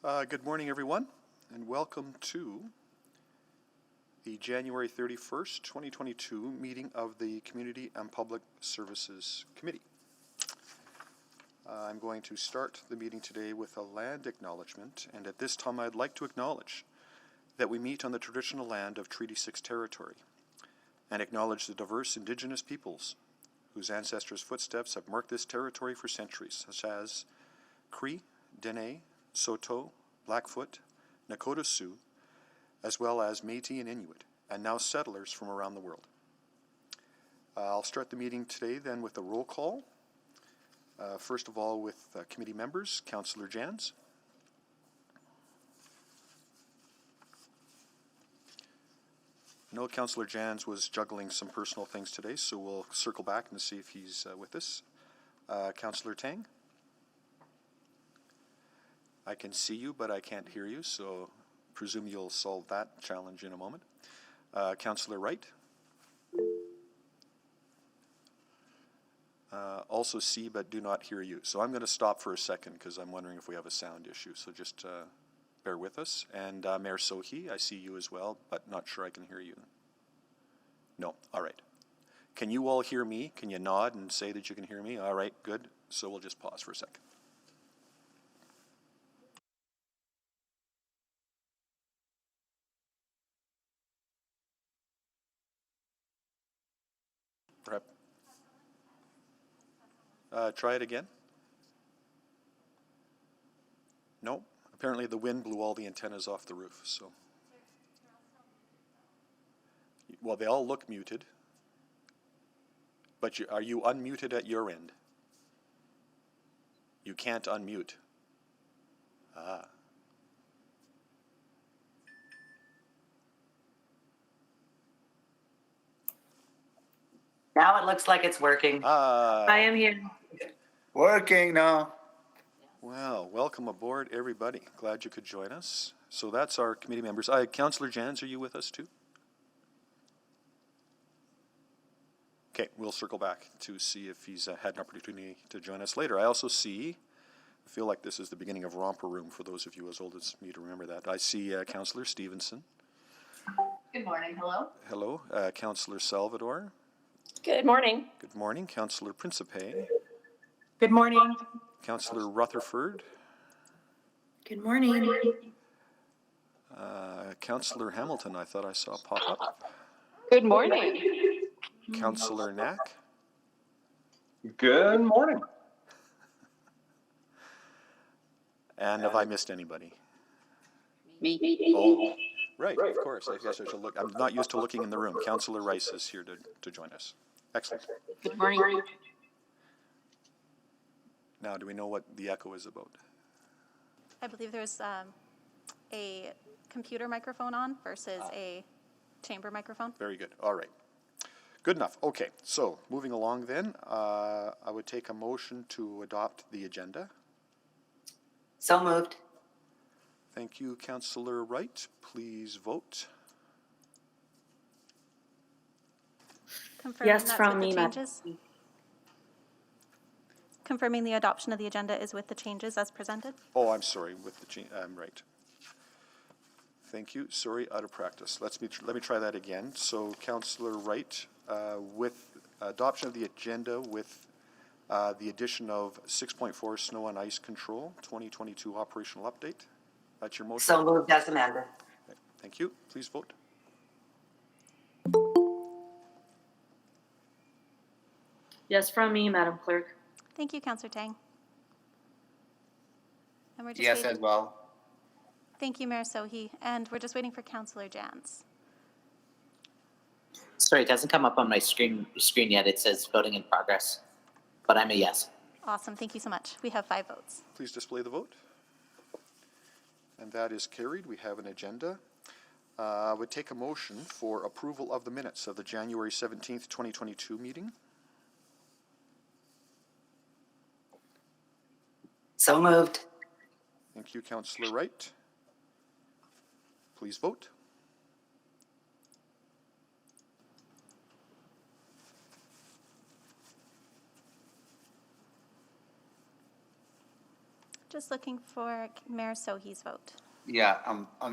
Good morning, everyone, and welcome to the January 31st, 2022 meeting of the Community and Public Services Committee. I'm going to start the meeting today with a land acknowledgement, and at this time I'd like to acknowledge that we meet on the traditional land of Treaty 6 territory and acknowledge the diverse Indigenous peoples whose ancestors' footsteps have marked this territory for centuries, such as Cree, Dene, Saulteaux, Blackfoot, Nakota Sioux, as well as Métis and Inuit, and now settlers from around the world. I'll start the meeting today then with a roll call. First of all with committee members, Councillor Jans. No, Councillor Jans was juggling some personal things today, so we'll circle back and see if he's with us. Councillor Tang. I can see you, but I can't hear you, so presume you'll solve that challenge in a moment. Councillor Wright. Also see, but do not hear you. So I'm going to stop for a second because I'm wondering if we have a sound issue, so just bear with us. And Mayor Sohi, I see you as well, but not sure I can hear you. No, all right. Can you all hear me? Can you nod and say that you can hear me? All right, good. So we'll just pause for a second. Perhaps. Try it again. No, apparently the wind blew all the antennas off the roof, so. Well, they all look muted, but are you unmuted at your end? You can't unmute. Ah. Now it looks like it's working. I am here. Working now. Well, welcome aboard, everybody. Glad you could join us. So that's our committee members. Councillor Jans, are you with us too? Okay, we'll circle back to see if he's had an opportunity to join us later. I also see, I feel like this is the beginning of Romper Room for those of you as old as me to remember that. I see Councillor Stevenson. Good morning. Hello. Hello. Councillor Salvador. Good morning. Good morning. Councillor Principe. Good morning. Councillor Rutherford. Good morning. Councillor Hamilton, I thought I saw pop up. Good morning. Councillor Knack. Good morning. And have I missed anybody? Me. Oh, right, of course. I guess I should look. I'm not used to looking in the room. Councillor Rice is here to join us. Excellent. Good morning. Now, do we know what the echo is about? I believe there's a computer microphone on versus a chamber microphone. Very good. All right. Good enough. Okay. So moving along then, I would take a motion to adopt the agenda. So moved. Thank you, Councillor Wright. Please vote. Confirming Yes, that's from with me, the Madam. changes. Confirming the adoption of the agenda is with the changes as presented. Oh, I'm sorry. With the change, I'm right. Thank you. Sorry, out of practice. Let me try that again. So, Councillor Wright, with adoption of the agenda with the addition of 6.4 snow and ice control 2022 operational update. That's your motion. So moved as amended. Okay. Thank you. Please vote. Yes, from me, Madam Clerk. Thank you, Councillor Tang. And we're just Yes, waiting. as well. Thank you, Mayor Sohi. And we're just waiting for Councillor Jans. Sorry, it doesn't come up on my screen yet. It says voting in progress, but I'm a yes. Awesome. Thank you so much. We have 5 votes. Please display the vote. And that is carried. We have an agenda. I would take a motion for approval of the minutes of the January 17th, 2022 meeting. So moved. Thank you, Councillor Wright. Please vote. just looking for Mayor Sohi's vote. Yeah,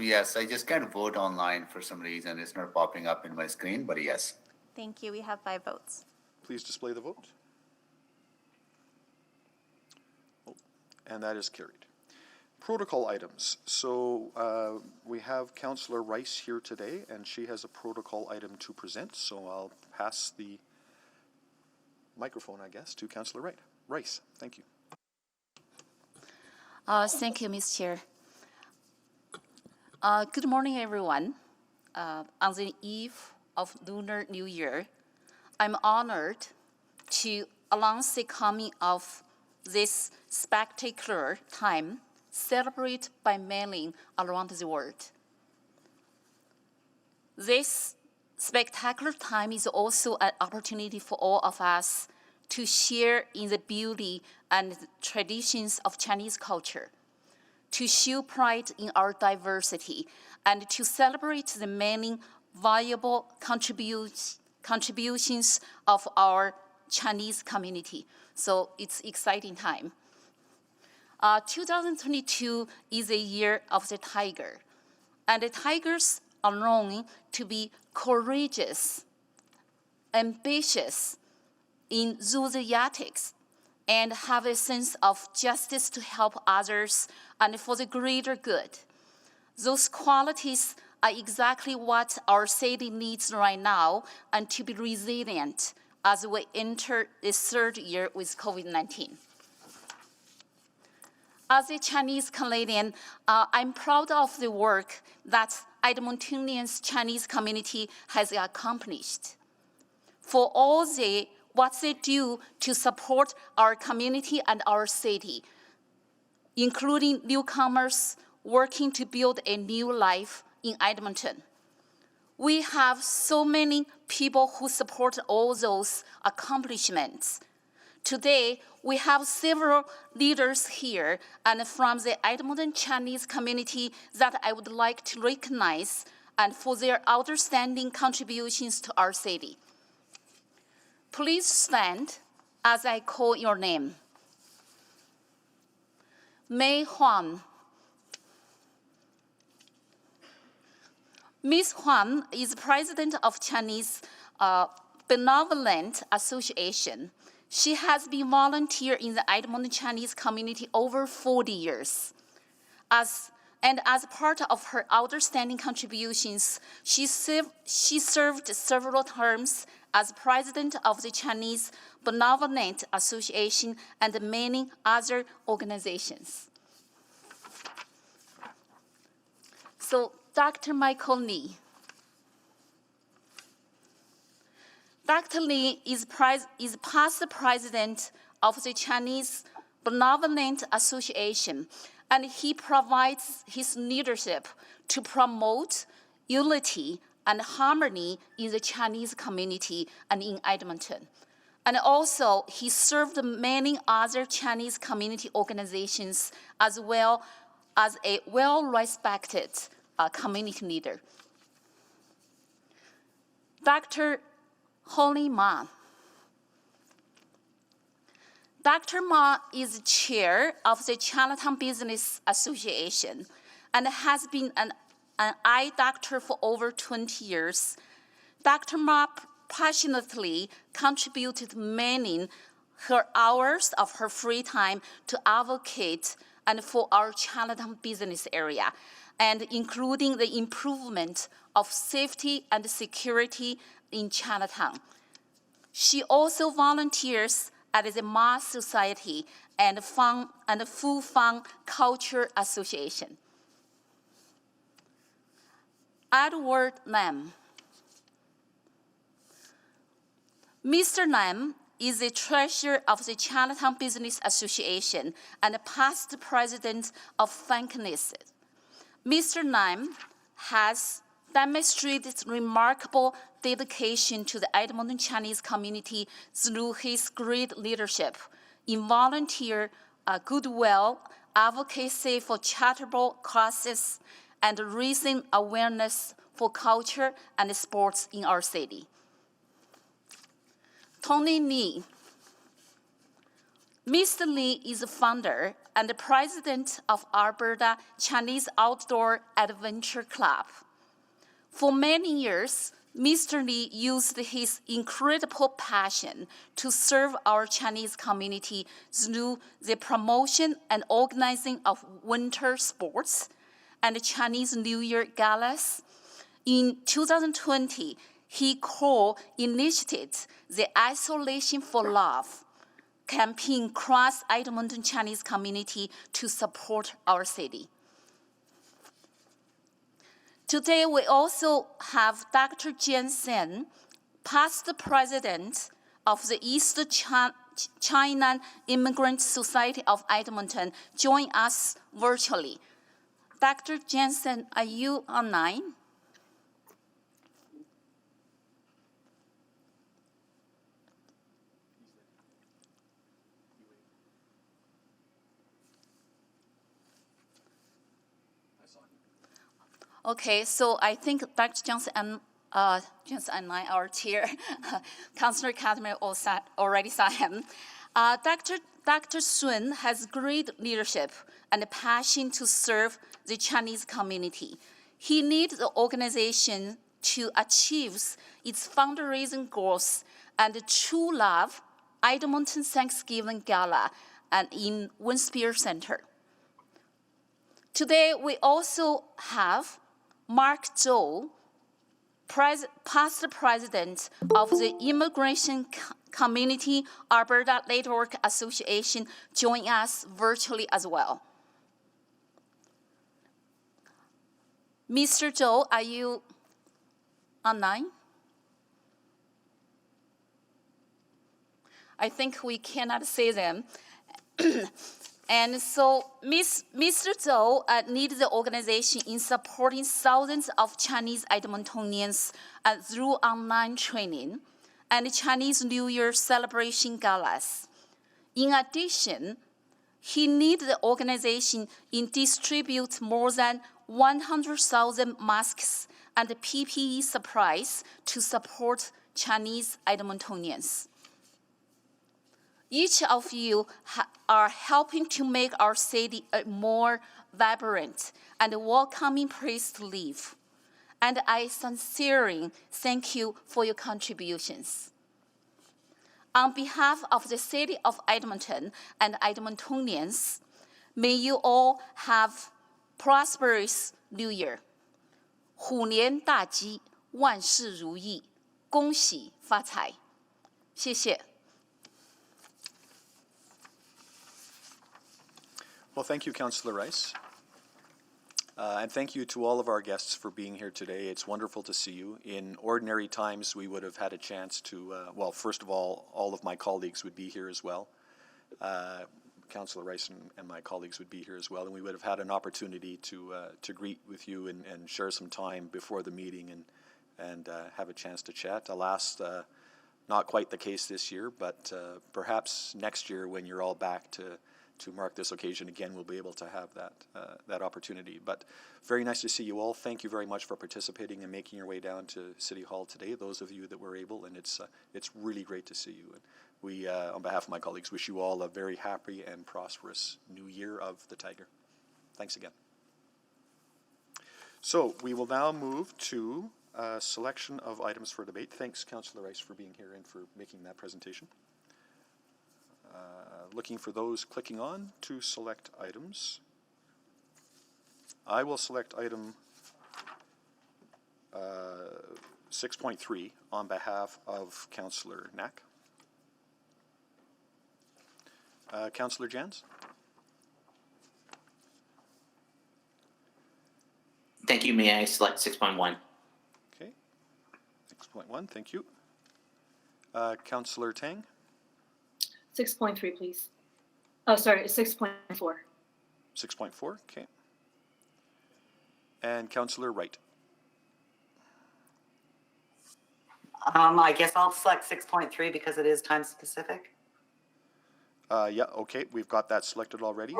yes. I just can't vote online for some reason. It's not popping up in my screen, but yes. Thank you. We have 5 votes. Please display the vote. Oh, and that is carried. Protocol items. So we have Councillor Rice here today, and she has a protocol item to present. So I'll pass the microphone, I guess, to Councillor Rice. Thank you. Thank you, Ms. Chair. Good morning, everyone. On the eve of Lunar New Year, I'm honored to announce the coming of this spectacular time celebrated by many around the world. This spectacular time is also an opportunity for all of us to share in the beauty and traditions of Chinese culture, to show pride in our diversity, and to celebrate the many valuable contributions of our Chinese community. So it's an exciting time. 2022 is a year of the tiger, and the tigers are known to be courageous, ambitious, enthusiastic, and have a sense of justice to help others and for the greater good. Those qualities are exactly what our city needs right now, and to be resilient as we enter the 3rd year with COVID-19. As a Chinese Canadian, I'm proud of the work that Edmontonians Chinese community has accomplished. For all what they do to support our community and our city, including newcomers working to build a new life in Edmonton. We have so many people who support all those accomplishments. Today, we have several leaders here and from the Edmonton Chinese community that I would like to recognize and for their outstanding contributions to our city. Please stand as I call your name. May Juan. Ms. Juan is president of Chinese Benevolent Association. She has been volunteer in the Edmonton Chinese community over 40 years. As part of her outstanding contributions, she served several terms as president of the Chinese Benevolent Association and many other organizations. So, Dr. Michael Lee. Dr. Lee is past president of the Chinese Benevolent Association, and he provides his leadership to promote unity and harmony in the Chinese community and in Edmonton. And also, he served many other Chinese community organizations as well as a well-respected community leader. Dr. Holly Ma. Dr. Ma is chair of the Chinatown Business Association and has been an eye doctor for over 20 years. Dr. Ma passionately contributed many her hours of her free time to advocate and for our Chinatown business area, and including the improvement of safety and security in Chinatown. She also volunteers at the Ma Society and Fu Fang Culture Association. Edward Lam. Mr. Lam is the treasurer of the Chinatown Business Association and past president of Frankness. Mr. Lam has demonstrated remarkable dedication to the Edmonton Chinese community through his great leadership in volunteer goodwill, advocacy for charitable causes, and raising awareness for culture and sports in our city. Tony Lee. Mr. Lee is the founder and the president of Alberta Chinese Outdoor Adventure Club. For many years, Mr. Li used his incredible passion to serve our Chinese community through the promotion and organizing of winter sports and Chinese New Year galas. In 2020, he co-initiated the Isolation for Love campaign across Edmonton Chinese community to support our city. Today, we also have Dr. Jian Sen, past president of the East China Immigrant Society of Edmonton, join us virtually. Dr. Jian Sen, are you online? Okay, so I think Dr. Johnson and our chair, Councillor Catherine already saw him. Dr. Sun has great leadership and passion to serve the Chinese community. He leads the organization to achieve its fundraising goals and True Love Edmonton Thanksgiving Gala and in Winspear Center. Today, we also have Mark Zhou, past president of the Immigration Community Alberta Network Association, join us virtually as well. Mr. Zhou, are you online? I think we cannot see them. And so Mr. Zhou leads the organization in supporting thousands of Chinese Edmontonians through online training and Chinese New Year celebration galas. In addition, he leads the organization in distribute more than 100,000 masks and PPE supplies to support Chinese Edmontonians. Each of you are helping to make our city a more vibrant and welcoming place to live. And I sincerely thank you for your contributions. On behalf of the city of Edmonton and Edmontonians, may you all have prosperous New Year. 虎年大吉，万事如意，恭喜发财。谢谢。Well, thank you, Councillor Rice. And thank you to all of our guests for being here today. It's wonderful to see you. In ordinary times, we would have had a chance to, well, first of all of my colleagues would be here as well. Councillor Rice and my colleagues would be here as well, and we would have had an opportunity to greet with you and share some time before the meeting and have a chance to chat. Alas, not quite the case this year, but perhaps next year when you're all back to mark this occasion again, we'll be able to have that opportunity. But very nice to see you all. Thank you very much for participating and making your way down to City Hall today, those of you that were able, and it's really great to see you. And we, on behalf of my colleagues, wish you all a very happy and prosperous New Year of the Tiger. Thanks again. So we will now move to selection of items for debate. Thanks, Councillor Rice, for being here and for making that presentation. Looking for those clicking on to select items. I will select item 6.3 on behalf of Councillor Knack. Councillor Jans? Thank you. May I select 6.1? Okay. 6.1, thank you. Councillor Tang? 6.3, please. Oh, sorry, 6.4. 6.4, okay. And Councillor Wright? I guess I'll select 6.3 because it is time specific. Yeah, okay, we've got that selected already.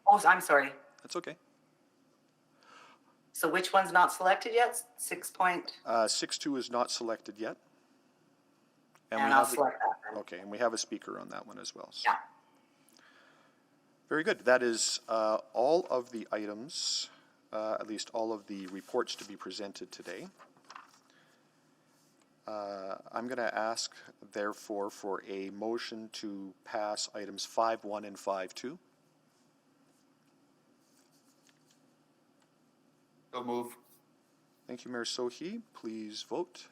Oh, I'm sorry. That's okay. So which one's not selected yet? 6.2 is not selected yet. And I'll select that. Okay, and we have a speaker on that one as well. So. Yeah. Very good. That is all of the items, at least all of the reports to be presented today. I'm going to ask, therefore, for a motion to pass items 5.1 and 5.2. So move. Thank you, Mayor Sohi. Please vote.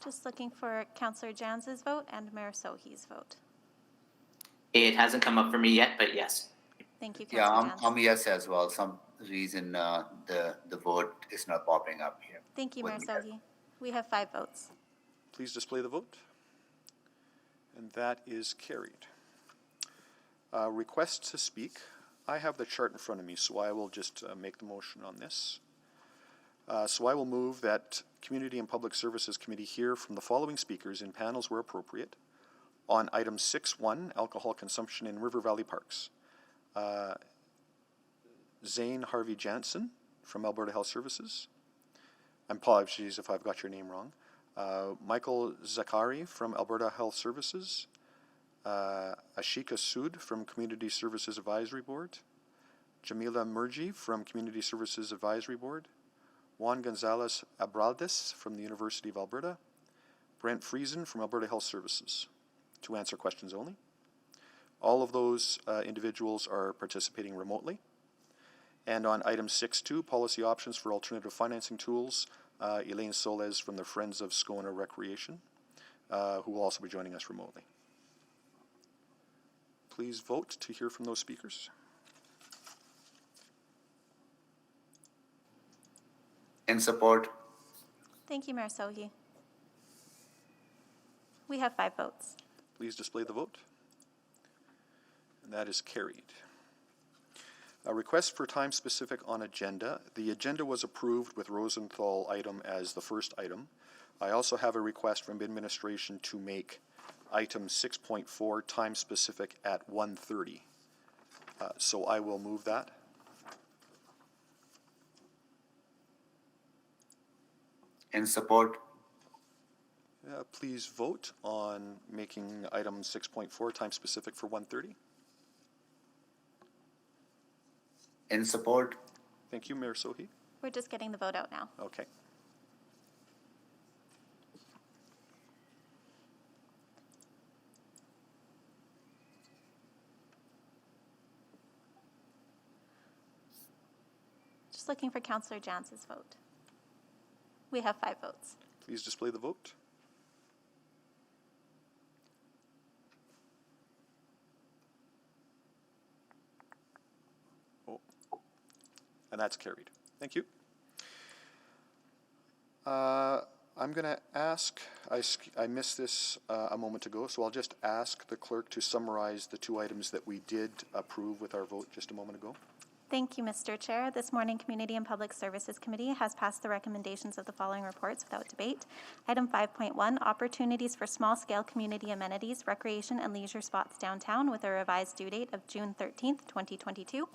Just looking for Councillor Jans's vote and Mayor Sohi's vote. It hasn't come up for me yet, but yes. Thank you, Yeah, Councillor Jans. I'm yes as well. Some reason the vote is not popping up here. Thank you, with Mayor me. Sohi. We have 5 votes. Please display the vote. And that is carried. Request to speak. I have the chart in front of me, so I will just make the motion on this. So I will move that Community and Public Services Committee hear from the following speakers in panels where appropriate on item 6.1, alcohol consumption in River Valley Parks. Zane Harvey Jansen from Alberta Health Services. Apologies if I've got your name wrong. Michael Zakari from Alberta Health Services. Ashika Sood from Community Services Advisory Board. Jamila Murji from Community Services Advisory Board. Juan Gonzalez Abraldis from the University of Alberta. Brent Friesen from Alberta Health Services, to answer questions only. All of those individuals are participating remotely. And on item 6.2, policy options for alternative financing tools, Elaine Soles from the Friends of Scona Recreation, who will also be joining us remotely. Please vote to hear from those speakers. In support. Thank you, Mayor Sohi. We have 5 votes. Please display the vote. And that is carried. A request for time specific on agenda. The agenda was approved with Rosenthal item as the first item. I also have a request from administration to make item 6.4 time specific at 1:30. So I will move that. In support. Please vote on making item 6.4 time specific for 1:30. In support. Thank you, Mayor Sohi. We're just getting the vote out now. Okay. Just looking for Councillor Jans's vote. We have 5 votes. Please display the vote. Oh, and that's carried. Thank you. I'm going to ask, I missed this a moment ago, so I'll just ask the clerk to summarize the 2 items that we did approve with our vote just a moment ago. Thank you, Mr. Chair. This morning, Community and Public Services Committee has passed the recommendations of the following reports without debate. Item 5.1, opportunities for small-scale community amenities, recreation, and leisure spots downtown with a revised due date of June 13th, 2022.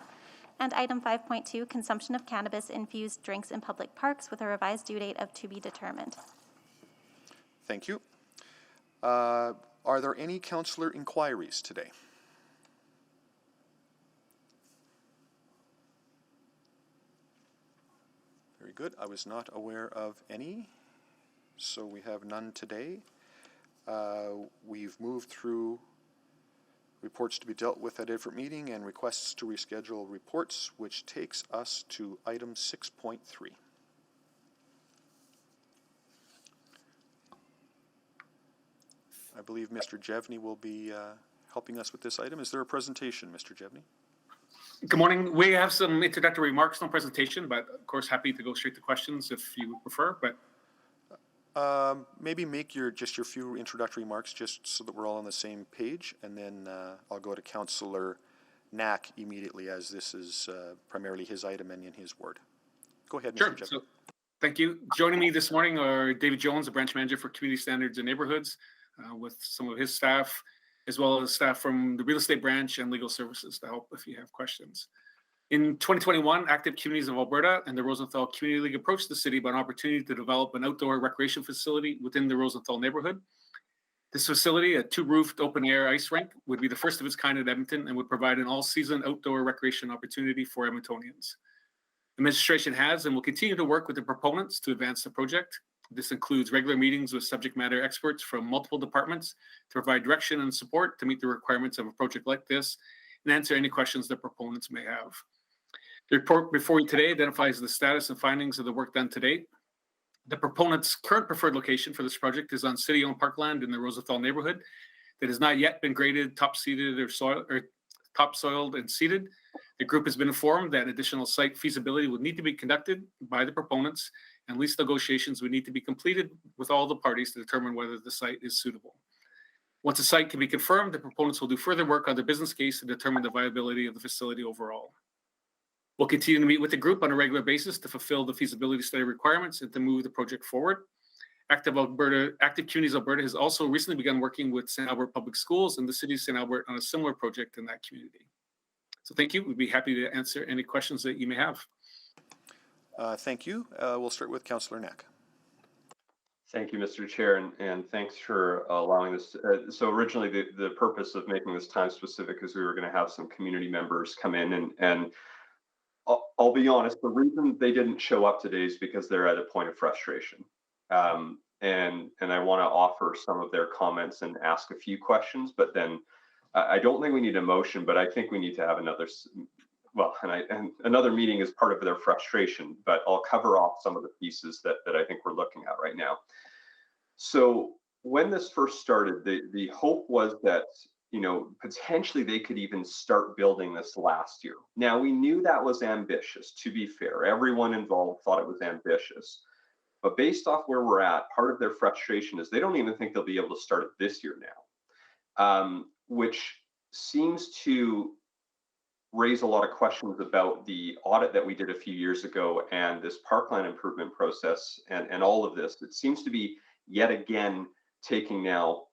And item 5.2, consumption of cannabis-infused drinks in public parks with a revised due date of to be determined. Thank you. Are there any councillor inquiries today? Very good. I was not aware of any, so we have none today. We've moved through reports to be dealt with at a different meeting and requests to reschedule reports, which takes us to item 6.3. I believe Mr. Jevney will be helping us with this item. Is there a presentation, Mr. Jevney? Good morning. We have some introductory remarks, no presentation, but of course happy to go straight to questions if you prefer. But maybe make your few introductory remarks just so that we're all on the same page, and then I'll go to Councillor Knack immediately, as this is primarily his item and in his ward. Go ahead, Mr. Jevney. So, thank you. Joining me this morning are David Jones, the branch manager for Community Standards and Neighborhoods, with some of his staff, as well as staff from the real estate branch and legal services to help if you have questions. In 2021, Active Communities of Alberta and the Rosenthal Community League approached the city about an opportunity to develop an outdoor recreation facility within the Rosenthal neighborhood. This facility, a two-roofed open-air ice rink, would be the first of its kind in Edmonton and would provide an all-season outdoor recreation opportunity for Edmontonians. Administration has and will continue to work with the proponents to advance the project. This includes regular meetings with subject matter experts from multiple departments to provide direction and support to meet the requirements of a project like this and answer any questions that proponents may have. The report before you today identifies the status and findings of the work done to date. The proponent's current preferred location for this project is on city-owned parkland in the Rosenthal neighborhood that has not yet been graded, top-seeded, or topsoiled and seeded. The group has been informed that additional site feasibility would need to be conducted by the proponents, and lease negotiations would need to be completed with all the parties to determine whether the site is suitable. Once a site can be confirmed, the proponents will do further work on the business case to determine the viability of the facility overall. We'll continue to meet with the group on a regular basis to fulfill the feasibility study requirements and to move the project forward. Active Communities Alberta has also recently begun working with St. Albert Public Schools and the City of St. Albert on a similar project in that community. So thank you. We'd be happy to answer any questions that you may have. Thank you. We'll start with Councillor Knack. Thank you, Mr. Chair, and thanks for allowing this. So originally, the purpose of making this time specific is we were going to have some community members come in, and I'll be honest, the reason they didn't show up today is because they're at a point of frustration. And I want to offer some of their comments and ask a few questions, but then I don't think we need a motion, but I think we need to have another, well, and another meeting is part of their frustration, but I'll cover off some of the pieces that I think we're looking at right now. So when this first started, the hope was that, you know, potentially they could even start building this last year. Now, we knew that was ambitious, to be fair. Everyone involved thought it was ambitious. But based off where we're at, part of their frustration is they don't even think they'll be able to start it this year now, which seems to raise a lot of questions about the audit that we did a few years ago and this parkland improvement process and all of this. It seems to be yet again taking now,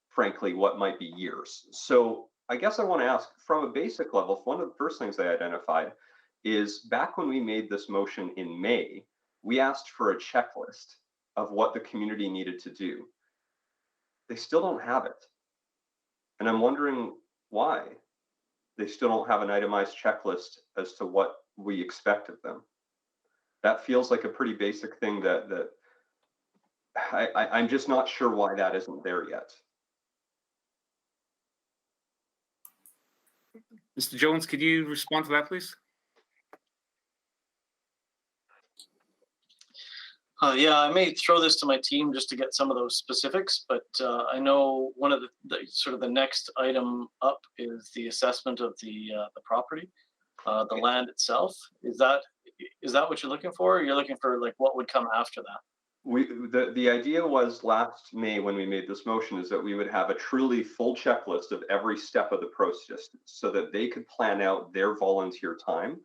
frankly, what might be years. So I guess I want to ask from a basic level, one of the first things I identified is back when we made this motion in May, we asked for a checklist of what the community needed to do. They still don't have it. And I'm wondering why they still don't have an itemized checklist as to what we expect of them. That feels like a pretty basic thing that I'm just not sure why that isn't there yet. Mr. Jones, could you respond to that, please? Yeah, I may throw this to my team just to get some of those specifics, but I know one of the next item up is the assessment of the property, the land itself. Is that what you're looking for? Or you're looking for like what would come after that? The idea was last May when we made this motion is that we would have a truly full checklist of every step of the process so that they could plan out their volunteer time.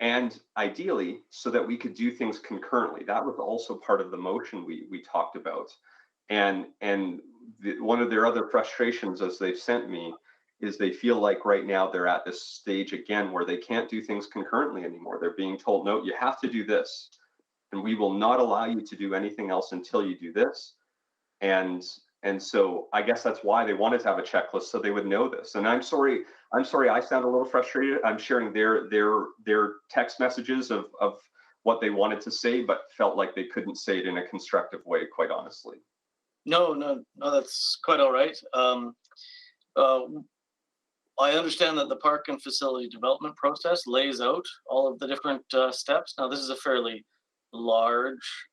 And ideally, so that we could do things concurrently. That was also part of the motion we talked about. And one of their other frustrations, as they've sent me, is they feel like right now they're at this stage again where they can't do things concurrently anymore. They're being told, no, you have to do this, and we will not allow you to do anything else until you do this. And so I guess that's why they wanted to have a checklist so they would know this. And I'm sorry I sound a little frustrated. I'm sharing their text messages of what they wanted to say, but felt like they couldn't say it in a constructive way, quite honestly. No, that's quite all right. I understand that the park and facility development process lays out all of the different steps. Now, this is a fairly large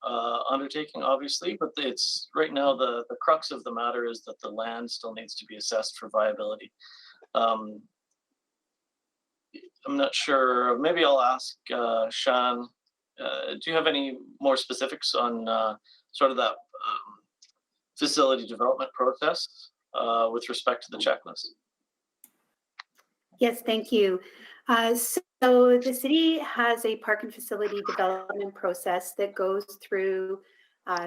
undertaking, obviously, but it's right now the crux of the matter is that the land still needs to be assessed for viability. I'm not sure. Maybe I'll ask Sean. Do you have any more specifics on sort of that facility development process with respect to the checklist? Yes, thank you. So the city has a park and facility development process that goes through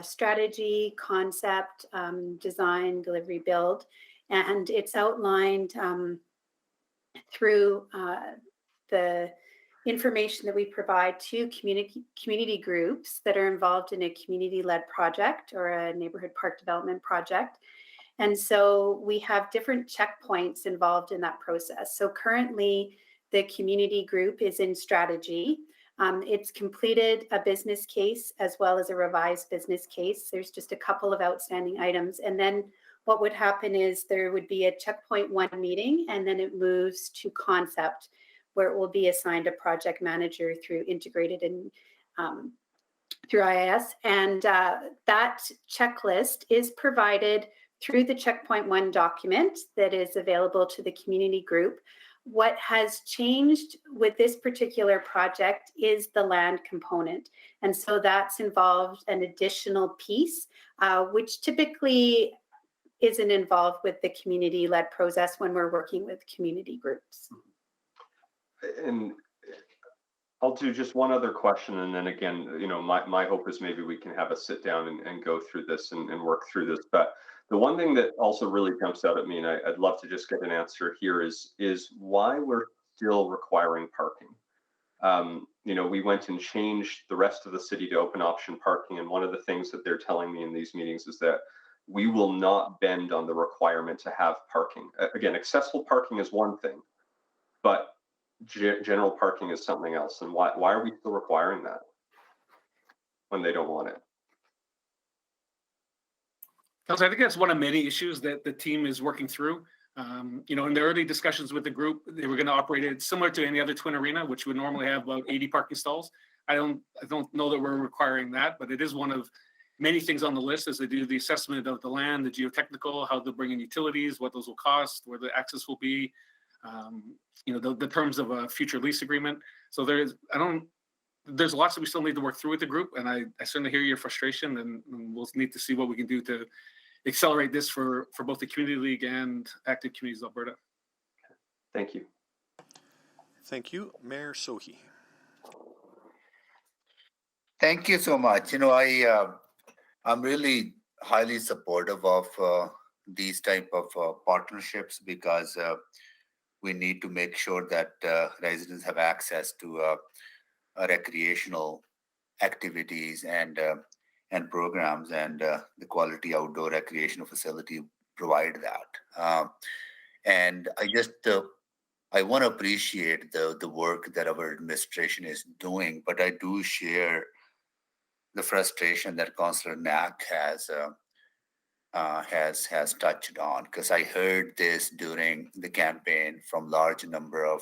strategy, concept, design, delivery, build. And it's outlined through the information that we provide to community groups that are involved in a community-led project or a neighborhood park development project. And so we have different checkpoints involved in that process. So currently, the community group is in strategy. It's completed a business case as well as a revised business case. There's just a couple of outstanding items. And then what would happen is there would be a checkpoint 1 meeting, and then it moves to concept, where it will be assigned a project manager through integrated and through IIS. And that checklist is provided through the checkpoint 1 document that is available to the community group. What has changed with this particular project is the land component. And so that's involved an additional piece, which typically isn't involved with the community-led process when we're working with community groups. And I'll do just one other question, and then again, my hope is maybe we can have a sit down and go through this and work through this. But the one thing that also really jumps out at me, and I'd love to just get an answer here, is why we're still requiring parking. We went and changed the rest of the city to open option parking, and one of the things that they're telling me in these meetings is that we will not bend on the requirement to have parking. Again, accessible parking is one thing, but general parking is something else. And why are we still requiring that when they don't want it? Councilor, I think that's one of many issues that the team is working through. In the early discussions with the group, they were going to operate it similar to any other twin arena, which would normally have about 80 parking stalls. I don't know that we're requiring that, but it is one of many things on the list as they do the assessment of the land, the geotechnical, how they'll bring in utilities, what those will cost, where the access will be, the terms of a future lease agreement. So there's lots that we still need to work through with the group, and I certainly hear your frustration, and we'll need to see what we can do to accelerate this for both the Community League and Active Communities Alberta. Thank you. Thank you. Mayor Sohi. Thank you so much. I'm really highly supportive of these type of partnerships because we need to make sure that residents have access to recreational activities and programs, and the quality outdoor recreational facility provide that. And I want to appreciate the work that our administration is doing, but I do share the frustration that Councillor Knack has touched on, because I heard this during the campaign from large number of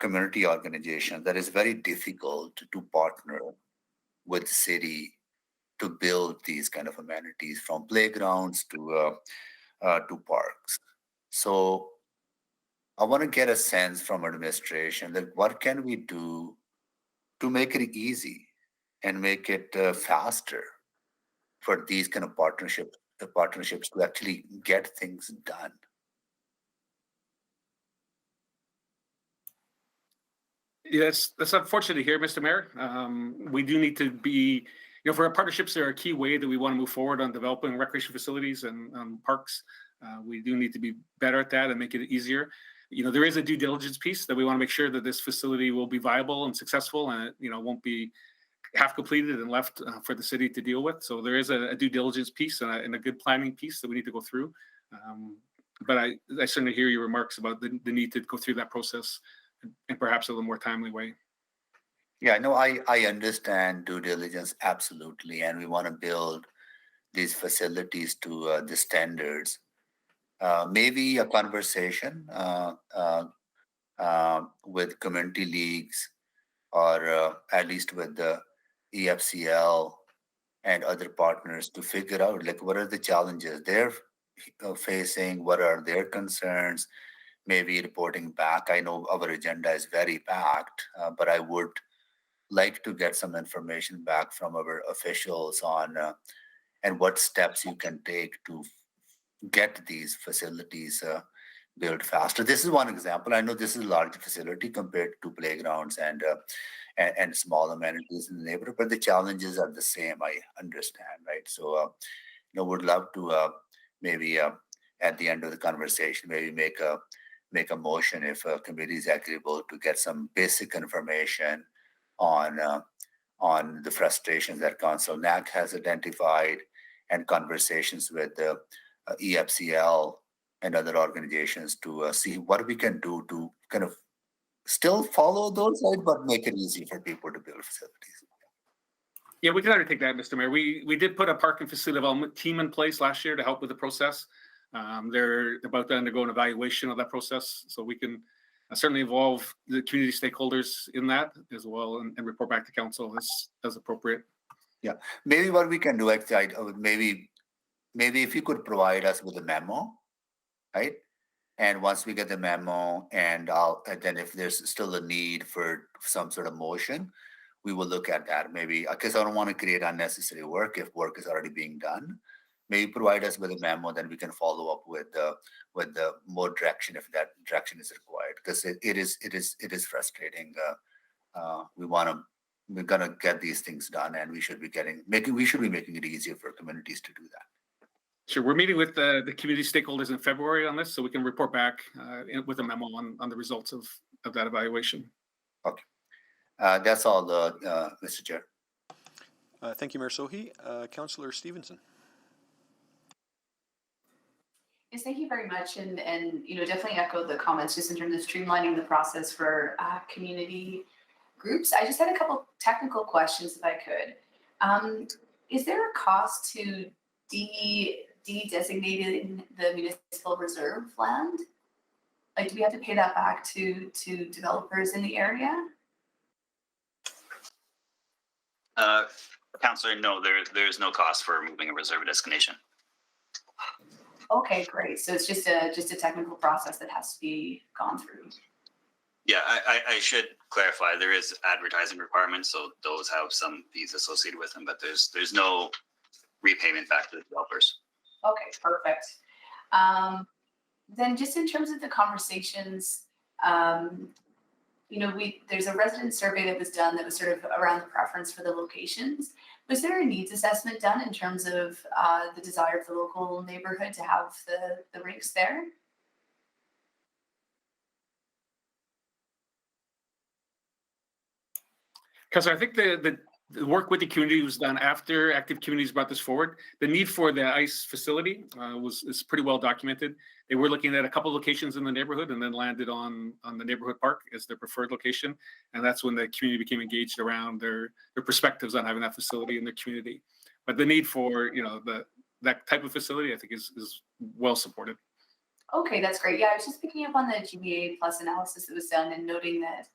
community organizations that it's very difficult to partner with the city to build these kind of amenities, from playgrounds to parks. So I want to get a sense from administration that what can we do to make it easy and make it faster for these kind of partnerships to actually get things done. Yes, that's unfortunate to hear, Mr. Mayor. We do need to be, for our partnerships, they're a key way that we want to move forward on developing recreation facilities and parks. We do need to be better at that and make it easier. There is a due diligence piece that we want to make sure that this facility will be viable and successful, and it won't be half completed and left for the city to deal with. So there is a due diligence piece and a good planning piece that we need to go through. But I certainly hear your remarks about the need to go through that process in perhaps a little more timely way. Yeah, no, I understand due diligence, absolutely. And we want to build these facilities to the standards. Maybe a conversation with community leagues, or at least with the EFCL and other partners, to figure out what are the challenges they're facing, what are their concerns, maybe reporting back. I know our agenda is very packed, but I would like to get some information back from our officials on and what steps you can take to get these facilities build faster. This is one example. I know this is a large facility compared to playgrounds and small amenities in the neighborhood, but the challenges are the same. I understand, right? So, would love to maybe at the end of the conversation, maybe make a motion if a committee is agreeable to get some basic information on the frustrations that Council NAC has identified and conversations with the EFCL and other organizations to see what we can do to kind of still follow those, right, but make it easy for people to build facilities. Yeah, we can undertake that, Mr. Mayor. We did put a park and facility development team in place last year to help with the process. They're about to undergo an evaluation of that process, so we can certainly involve the community stakeholders in that as well, and report back to council as appropriate. Yeah, maybe what we can do outside, maybe if you could provide us with a memo, right? And once we get the memo, and then if there's still a need for some sort of motion, we will look at that. Maybe because I don't want to create unnecessary work if work is already being done. Maybe provide us with a memo, then we can follow up with the more direction if that direction is required. Because it is frustrating. We're gonna get these things done, and we should be making it easier for communities to do that. Sure, we're meeting with the community stakeholders in February on this, so we can report back with a memo on the results of that evaluation. Okay, that's all, Mr. Chair. Thank you, Mayor Sohi. Councillor Stevenson. Yes, thank you very much, and definitely echo the comments just in terms of streamlining the process for community groups. I just had a couple technical questions, if I could. Is there a cost to de-designating the municipal reserve land? Like, do we have to pay that back to developers in the area? Councillor, no, there is no cost for moving a reserve designation. Okay, great. So it's just a technical process that has to be gone through. Yeah, I should clarify, there is advertising requirements, so those have some fees associated with them, but there's no repayment back to the developers. Okay, perfect. Then just in terms of the conversations, there's a resident survey that was done that was sort of around the preference for the locations. Was there a needs assessment done in terms of the desire of the local neighborhood to have the rinks there? Councillor, I think the work with the community was done after active communities brought this forward. The need for the ice facility is pretty well documented. They were looking at a couple locations in the neighborhood and then landed on the neighborhood park as their preferred location. And that's when the community became engaged around their perspectives on having that facility in their community. But the need for that type of facility, I think, is well supported. Okay, that's great. Yeah, I was just picking up on the GBA plus analysis that was done and noting that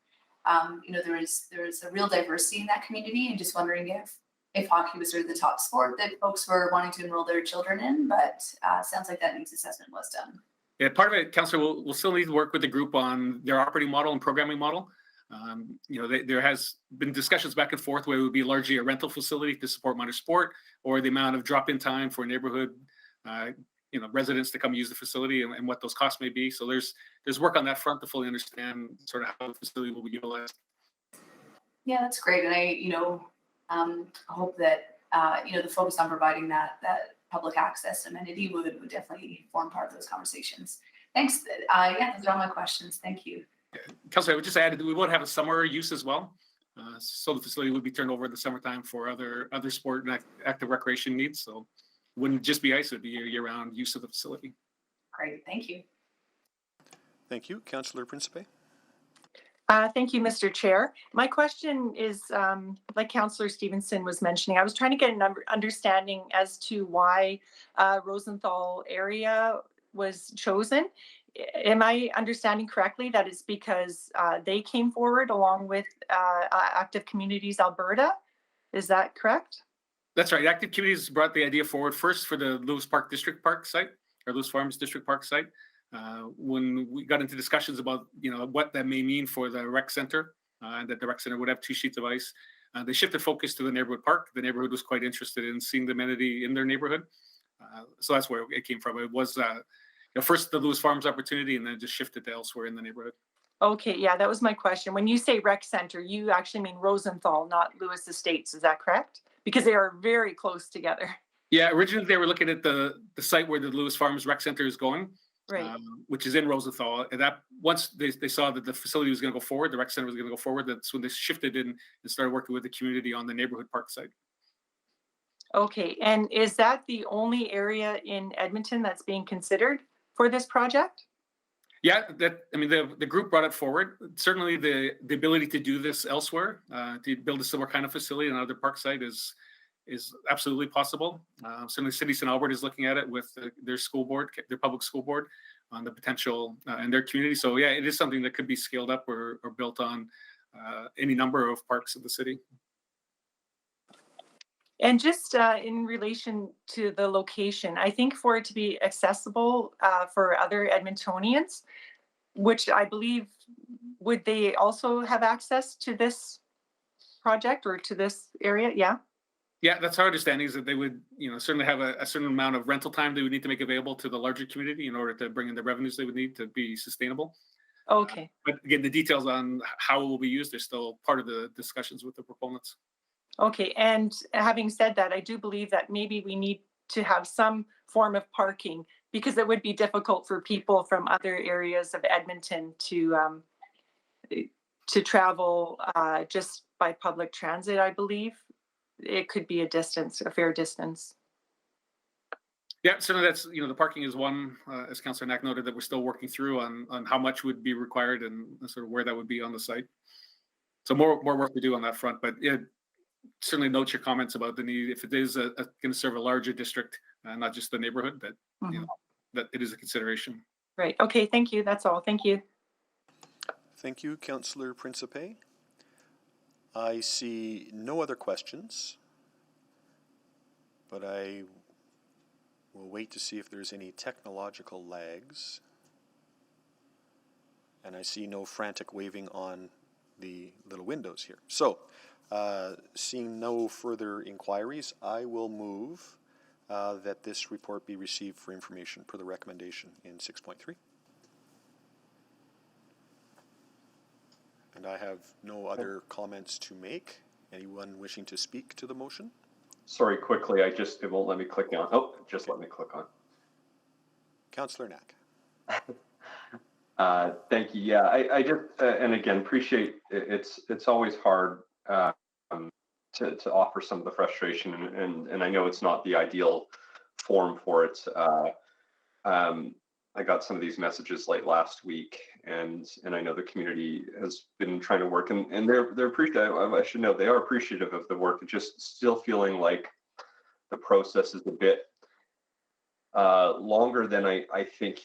there was a real diversity in that community, and just wondering if hockey was sort of the top sport that folks were wanting to enroll their children in, but sounds like that needs assessment was done. Yeah, part of it, Councillor, we'll still need to work with the group on their operating model and programming model. There has been discussions back and forth where it would be largely a rental facility to support minor sport, or the amount of drop-in time for neighborhood residents to come use the facility and what those costs may be. So there's work on that front to fully understand sort of how the facility will be utilized. Yeah, that's great. And I hope that the focus on providing that public access amenity would definitely form part of those conversations. Thanks. Yeah, those are all my questions. Thank you. Councillor, I would just add that we would have a summer use as well. So the facility would be turned over in the summertime for other sport and active recreation needs. So it wouldn't just be ice, it would be a year-round use of the facility. Great, thank you. Thank you. Councillor Principe. Thank you, Mr. Chair. My question is, like Councillor Stevenson was mentioning, I was trying to get an understanding as to why Rosenthal area was chosen. Am I understanding correctly that it's because they came forward along with Active Communities Alberta? Is that correct? That's right. Active Communities brought the idea forward first for the Lewis Park District Park site, or Lewis Farms District Park site. When we got into discussions about what that may mean for the rec center, and that the rec center would have 2 sheets of ice, they shifted focus to the neighborhood park. The neighborhood was quite interested in seeing the amenity in their neighborhood, so that's where it came from. It was first the Lewis Farms opportunity and then just shifted to elsewhere in the neighborhood. Okay, yeah, that was my question. When you say rec center, you actually mean Rosenthal, not Lewis Estates. Is that correct? Because they are very close together. Yeah, originally they were looking at the site where the Lewis Farms Rec Center is going, Right. which is in Rosenthal. And that once they saw that the facility was going to go forward, the rec center was going to go forward, that's when they shifted in and started working with the community on the neighborhood park site. Okay, and is that the only area in Edmonton that's being considered for this project? Yeah, the group brought it forward. Certainly the ability to do this elsewhere, to build a similar kind of facility on another park site is absolutely possible. Certainly City of St. Albert is looking at it with their school board, their public school board, on the potential in their community. So yeah, it is something that could be scaled up or built on any number of parks in the city. And just in relation to the location, I think for it to be accessible for other Edmontonians, which I believe, would they also have access to this project or to this area? Yeah. Yeah, that's our understanding, is that they would, certainly have a certain amount of rental time they would need to make available to the larger community in order to bring in the revenues they would need to be sustainable. Okay. But again, the details on how it will be used are still part of the discussions with the proponents. Okay, and having said that, I do believe that maybe we need to have some form of parking, because it would be difficult for people from other areas of Edmonton to travel just by public transit. I believe it could be a fair distance. Yeah, certainly that's, the parking is one, as Councillor Knack noted, that we're still working through on how much would be required and sort of where that would be on the site. So more work to do on that front, but yeah, certainly note your comments about the need, if it is going to serve a larger district, not just the neighborhood, that that it is a consideration. Right. Okay. Thank you. That's all. Thank you. Thank you, Councillor Principe. I see no other questions, but I will wait to see if there's any technological lags. And I see no frantic waving on the little windows here. So, seeing no further inquiries, I will move that this report be received for information per the recommendation in 6.3. And I have no other comments to make. Anyone wishing to speak to the motion? Sorry, quickly, it won't let me click on. Oh, just let me click on. Councillor Knack. Thank you. Yeah, I just, and again, appreciate it's always hard to offer some of the frustration, and I know it's not the ideal form for it. I got some of these messages late last week, and I know the community has been trying to work, and they're appreciative. I should know they are appreciative of the work. It's just still feeling like the process is a bit longer than I think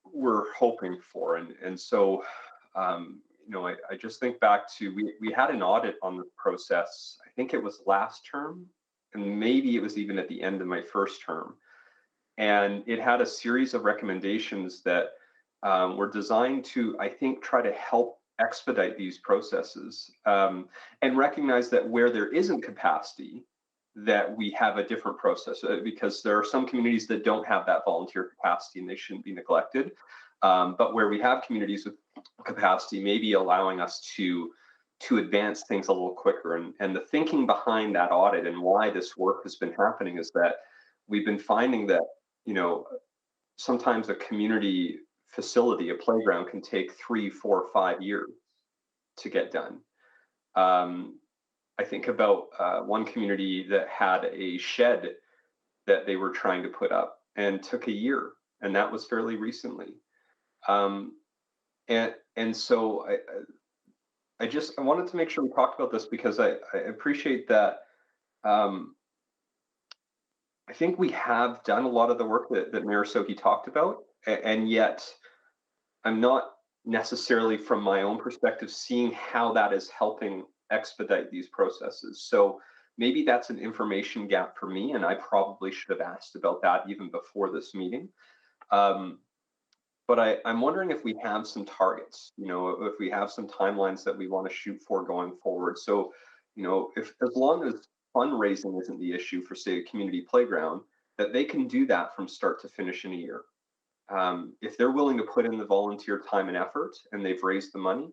we're hoping for, and so I just think back to we had an audit on the process. I think it was last term, and maybe it was even at the end of my first term. And it had a series of recommendations that were designed to, I think, try to help expedite these processes and recognize that where there isn't capacity, that we have a different process, because there are some communities that don't have that volunteer capacity and they shouldn't be neglected. But where we have communities with capacity, maybe allowing us to advance things a little quicker. And the thinking behind that audit and why this work has been happening is that we've been finding that, sometimes a community facility, a playground, can take 3, 4, 5 years to get done. I think about one community that had a shed that they were trying to put up and took a year, and that was fairly recently. And so I wanted to make sure we talked about this, because I appreciate that. I think we have done a lot of the work that Mayor Sohi talked about, and yet I'm not necessarily, from my own perspective, seeing how that is helping expedite these processes. So maybe that's an information gap for me, and I probably should have asked about that even before this meeting. But I'm wondering if we have some targets, if we have some timelines that we want to shoot for going forward. So, if as long as fundraising isn't the issue for, say, a community playground, that they can do that from start to finish in a year. if they're willing to put in the volunteer time and effort and they've raised the money,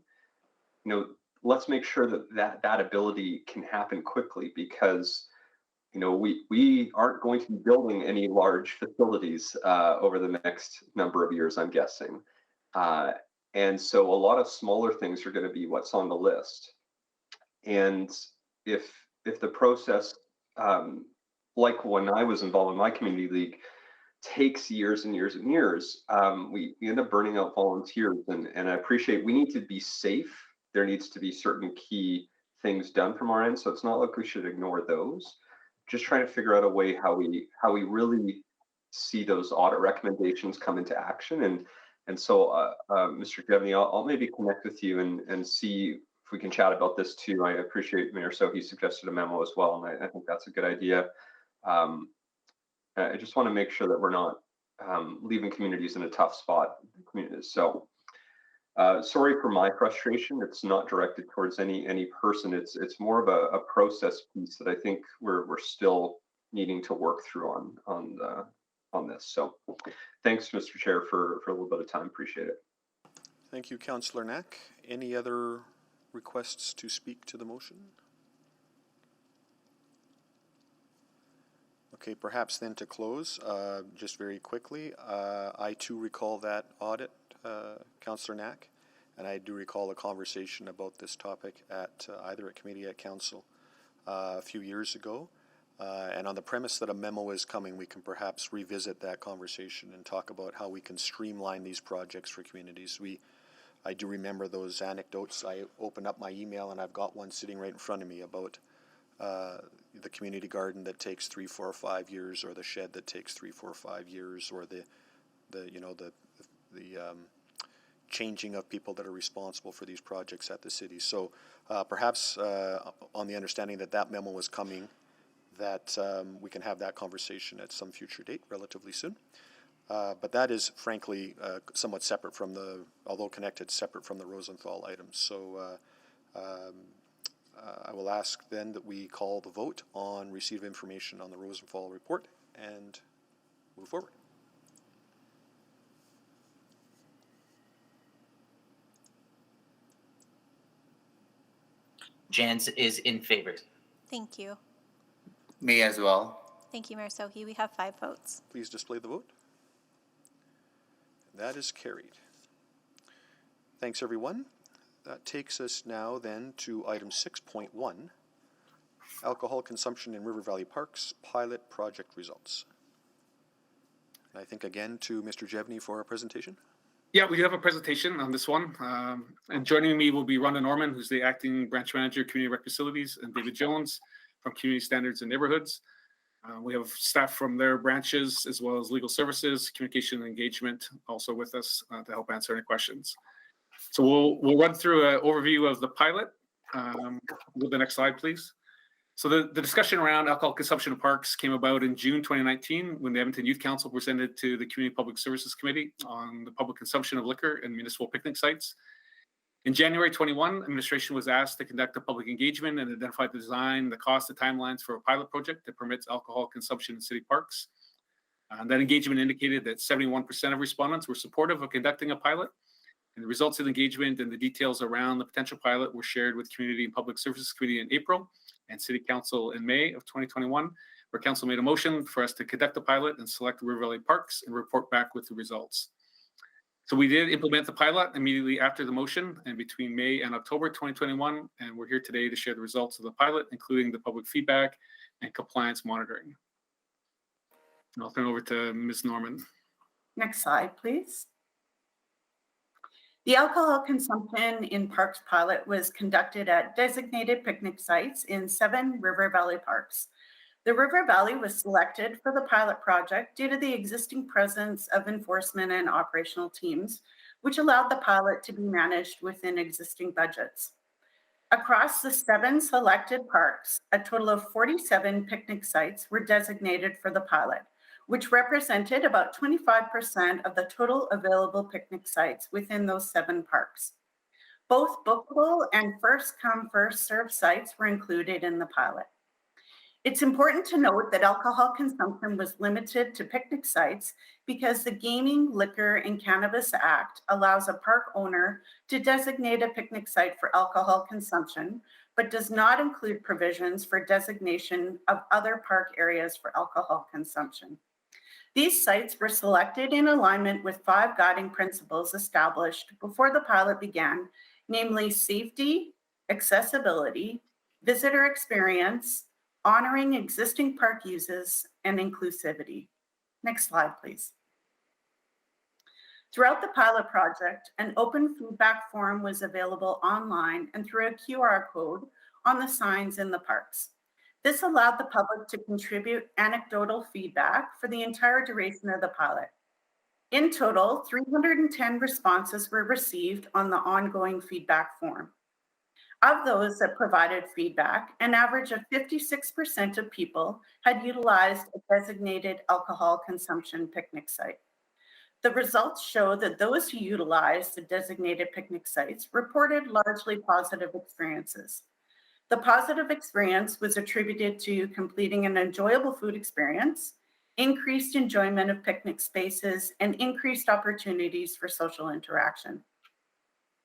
let's make sure that ability can happen quickly, because we aren't going to be building any large facilities over the next number of years, I'm guessing. And so a lot of smaller things are going to be what's on the list. And if the process, like when I was involved in my community league, takes years and years and years, we end up burning out volunteers. And I appreciate, we need to be safe. There needs to be certain key things done from our end. So it's not like we should ignore those. Just trying to figure out a way how we really see those audit recommendations come into action. And so, Mr. Devney, I'll maybe connect with you and see if we can chat about this too. I appreciate Mayor Sohi suggested a memo as well, and I think that's a good idea. I just want to make sure that we're not leaving communities in a tough spot. So sorry for my frustration. It's not directed towards any person. It's more of a process piece that I think we're still needing to work through on this. So thanks, Mr. Chair, for a little bit of time. Appreciate it. Thank you, Councillor Knack. Any other requests to speak to the motion? Okay, perhaps then to close, just very quickly, I too recall that audit, Councillor Knack, and I do recall a conversation about this topic at either at committee at council a few years ago. And on the premise that a memo is coming, we can perhaps revisit that conversation and talk about how we can streamline these projects for communities. I do remember those anecdotes. I opened up my email and I've got one sitting right in front of me about the community garden that takes 3, 4, or 5 years, or the shed that takes 3, 4, or 5 years, or the changing of people that are responsible for these projects at the city. So perhaps on the understanding that memo was coming, that we can have that conversation at some future date relatively soon. But that is frankly somewhat separate from although connected, separate from the Rosenthal items. So I will ask then that we call the vote on receipt of information on the Rosenthal report and move forward. Jans is in favor. Thank you. Me as well. Thank you, Mayor Sohi. We have 5 votes. Please display the vote. That is carried. Thanks, everyone. That takes us now then to item 6.1, alcohol consumption in River Valley Parks pilot project results. And I think again to Mr. Jevney for a presentation. Yeah, we do have a presentation on this one. And joining me will be Rhonda Norman, who's the acting branch manager, Community Rec Facilities, and David Jones from Community Standards and Neighborhoods. We have staff from their branches, as well as legal services, communication and engagement, also with us to help answer any questions. So we'll run through an overview of the pilot. With the next slide, please. So the discussion around alcohol consumption in parks came about in June 2019 when the Edmonton Youth Council presented to the Community Public Services Committee on the public consumption of liquor in municipal picnic sites. In January 21, administration was asked to conduct a public engagement and identify the design, the cost, the timelines for a pilot project that permits alcohol consumption in city parks. That engagement indicated that 71% of respondents were supportive of conducting a pilot. And the results of the engagement and the details around the potential pilot were shared with Community and Public Services Committee in April and City Council in May of 2021, where Council made a motion for us to conduct the pilot and select River Valley Parks and report back with the results. So we did implement the pilot immediately after the motion and between May and October 2021, and we're here today to share the results of the pilot, including the public feedback and compliance monitoring. And I'll turn over to Ms. Norman. Next slide, please. The alcohol consumption in parks pilot was conducted at designated picnic sites in 7 River Valley parks. The River Valley was selected for the pilot project due to the existing presence of enforcement and operational teams, which allowed the pilot to be managed within existing budgets. Across the 7 selected parks, a total of 47 picnic sites were designated for the pilot, which represented about 25% of the total available picnic sites within those 7 parks. Both bookable and first come, first served sites were included in the pilot. It's important to note that alcohol consumption was limited to picnic sites because the Gaming, Liquor, and Cannabis Act allows a park owner to designate a picnic site for alcohol consumption, but does not include provisions for designation of other park areas for alcohol consumption. These sites were selected in alignment with 5 guiding principles established before the pilot began, namely safety, accessibility, visitor experience, honoring existing park uses, and inclusivity. Next slide, please. Throughout the pilot project, an open feedback form was available online and through a QR code on the signs in the parks. This allowed the public to contribute anecdotal feedback for the entire duration of the pilot. In total, 310 responses were received on the ongoing feedback form. Of those that provided feedback, an average of 56% of people had utilized a designated alcohol consumption picnic site. The results show that those who utilized the designated picnic sites reported largely positive experiences. The positive experience was attributed to completing an enjoyable food experience, increased enjoyment of picnic spaces, and increased opportunities for social interaction.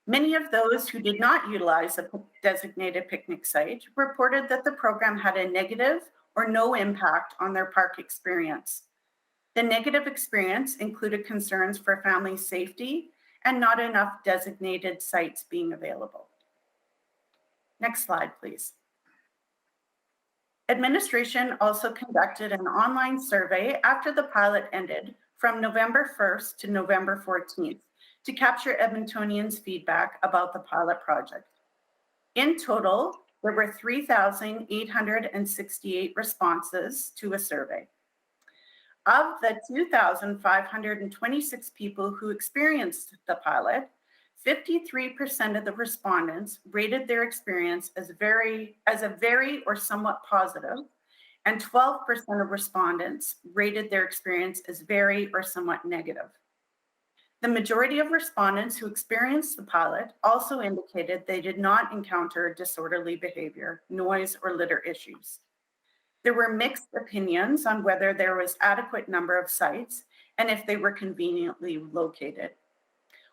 Many of those who did not utilize a designated picnic site reported that the program had a negative or no impact on their park experience. The negative experience included concerns for family safety and not enough designated sites being available. Next slide, please. Administration also conducted an online survey after the pilot ended from November 1st to November 14th to capture Edmontonians' feedback about the pilot project. In total, there were 3,868 responses to a survey. Of the 2,526 people who experienced the pilot, 53% of the respondents rated their experience as a very or somewhat positive, and 12% of respondents rated their experience as very or somewhat negative. The majority of respondents who experienced the pilot also indicated they did not encounter disorderly behavior, noise, or litter issues. There were mixed opinions on whether there was adequate number of sites and if they were conveniently located.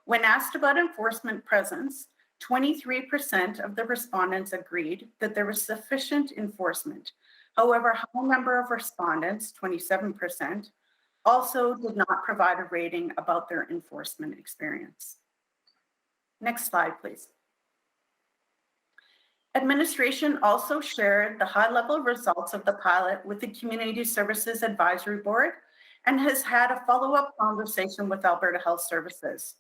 When asked about enforcement presence, 23% of the respondents agreed that there was sufficient enforcement. However, a high number of respondents, 27%, also did not provide a rating about their enforcement experience. Next slide, please. Administration also shared the high-level results of the pilot with the Community Services Advisory Board and has had a follow-up conversation with Alberta Health Services.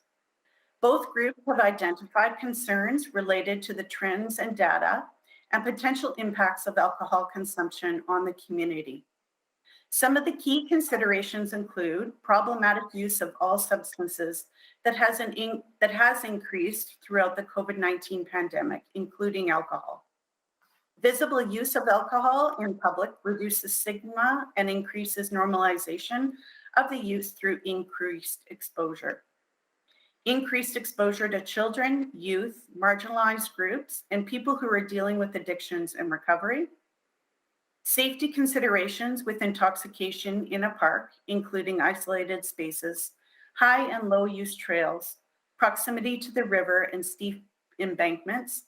Both groups have identified concerns related to the trends and data and potential impacts of alcohol consumption on the community. Some of the key considerations include problematic use of all substances that has increased throughout the COVID-19 pandemic, including alcohol. Visible use of alcohol in public reduces stigma and increases normalization of the use through increased exposure. Increased exposure to children, youth, marginalized groups, and people who are dealing with addictions and recovery. Safety considerations with intoxication in a park, including isolated spaces, high and low use trails, proximity to the river and steep embankments,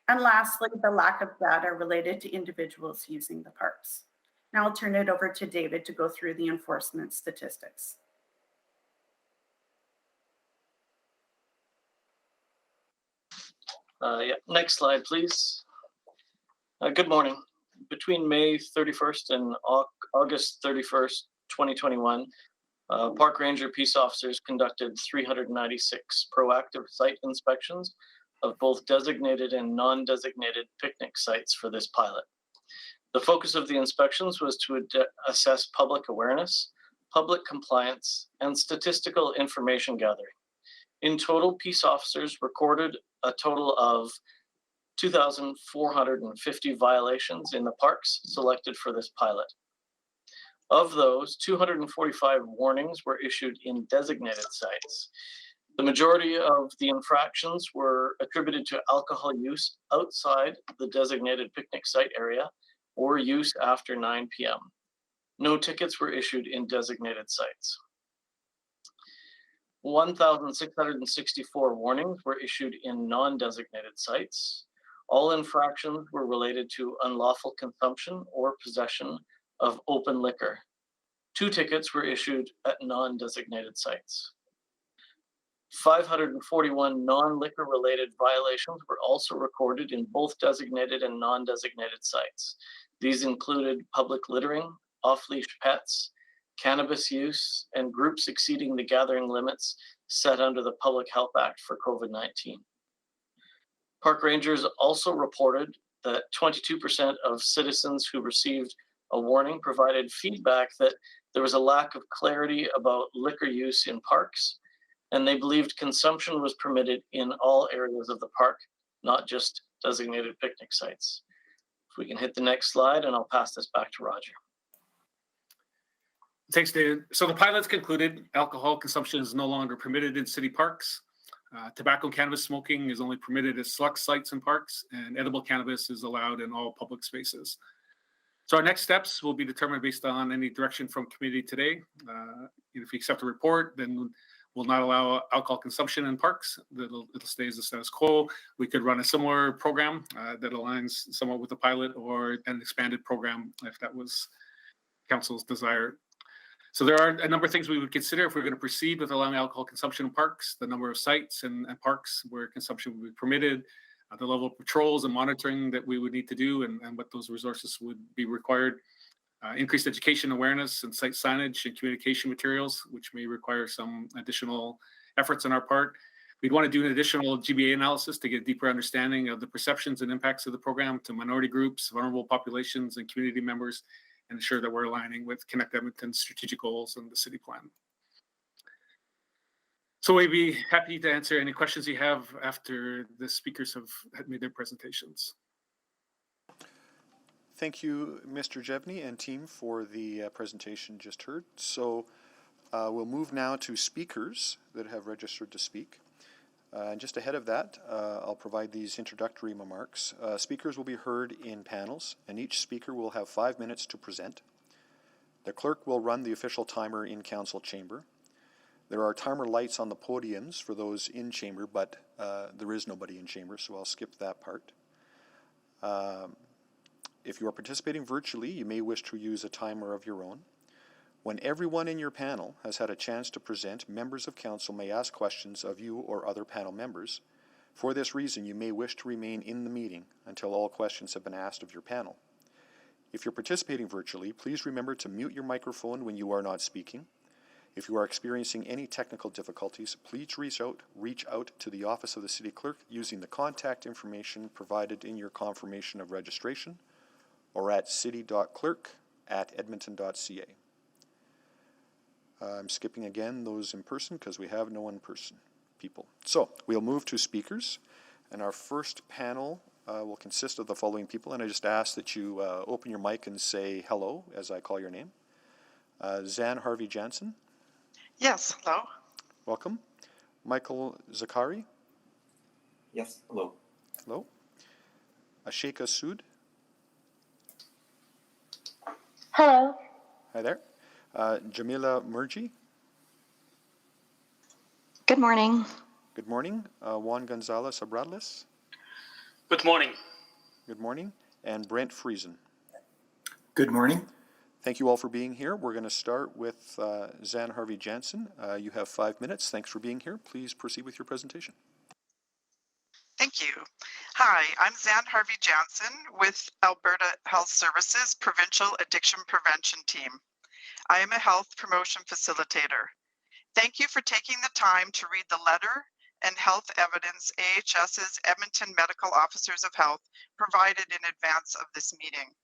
and lastly, the lack of data related to individuals using the parks. Now I'll turn it over to David to go through the enforcement statistics. Next slide, please. Good morning. Between May 31st and August 31st, 2021, park ranger peace officers conducted 396 proactive site inspections of both designated and non-designated picnic sites for this pilot. The focus of the inspections was to assess public awareness, public compliance, and statistical information gathering. In total, peace officers recorded a total of 2,450 violations in the parks selected for this pilot. Of those, 245 warnings were issued in designated sites. The majority of the infractions were attributed to alcohol use outside the designated picnic site area, or use after 9 p.m. No tickets were issued in designated sites. 1,664 warnings were issued in non-designated sites. All infractions were related to unlawful consumption or possession of open liquor. 2 tickets were issued at non-designated sites. 541 non-liquor related violations were also recorded in both designated and non-designated sites. These included public littering, off-leash pets, cannabis use, and groups exceeding the gathering limits set under the Public Health Act for COVID-19. Park rangers also reported that 22% of citizens who received a warning provided feedback that there was a lack of clarity about liquor use in parks, and they believed consumption was permitted in all areas of the park, not just designated picnic sites. If we can hit the next slide, and I'll pass this back to Roger. Thanks, David. So the pilot's concluded alcohol consumption is no longer permitted in city parks. Tobacco and cannabis smoking is only permitted at select sites and parks, and edible cannabis is allowed in all public spaces. So our next steps will be determined based on any direction from committee today. If we accept the report, then we'll not allow alcohol consumption in parks. It'll stay as the status quo. We could run a similar program that aligns somewhat with the pilot, or an expanded program if that was council's desire. So there are a number of things we would consider if we're going to proceed with allowing alcohol consumption in parks: the number of sites and parks where consumption would be permitted, the level of patrols and monitoring that we would need to do, and what those resources would be required, increased education awareness and site signage and communication materials, which may require some additional efforts on our part. We'd want to do an additional GBA analysis to get a deeper understanding of the perceptions and impacts of the program to minority groups, vulnerable populations, and community members, and ensure that we're aligning with Connect Edmonton's strategic goals and the city plan. So we'd be happy to answer any questions you have after the speakers have made their presentations. Thank you, Mr. Jevney and team, for the presentation just heard. So we'll move now to speakers that have registered to speak. And just ahead of that, I'll provide these introductory remarks. Speakers will be heard in panels, and each speaker will have 5 minutes to present. The clerk will run the official timer in council chamber. There are timer lights on the podiums for those in chamber, but there is nobody in chamber, so I'll skip that part. If you are participating virtually, you may wish to use a timer of your own. When everyone in your panel has had a chance to present, members of council may ask questions of you or other panel members. For this reason, you may wish to remain in the meeting until all questions have been asked of your panel. If you're participating virtually, please remember to mute your microphone when you are not speaking. If you are experiencing any technical difficulties, please reach out to the office of the city clerk using the contact information provided in your confirmation of registration, or at city.clerk@edmonton.ca. I'm skipping again those in person because we have no in-person people. So we'll move to speakers, and our first panel will consist of the following people, and I just ask that you open your mic and say hello as I call your name. Zan Harvey Jansen. Yes, hello. Welcome. Michael Zakari. Yes, hello. Hello. Ashika Sood. Hello. Hi there. Jamila Murji. Good morning. Good morning. Juan Gonzalez Abraldis. Good morning. Good morning. And Brent Friesen. Good morning. Thank you all for being here. We're going to start with Zan Harvey Jansen. You have 5 minutes. Thanks for being here. Please proceed with your presentation. Thank you. Hi, I'm Zan Harvey Jansen with Alberta Health Services Provincial Addiction Prevention Team. I am a health promotion facilitator. Thank you for taking the time to read the letter and health evidence AHS's Edmonton Medical Officers of Health provided in advance of this meeting.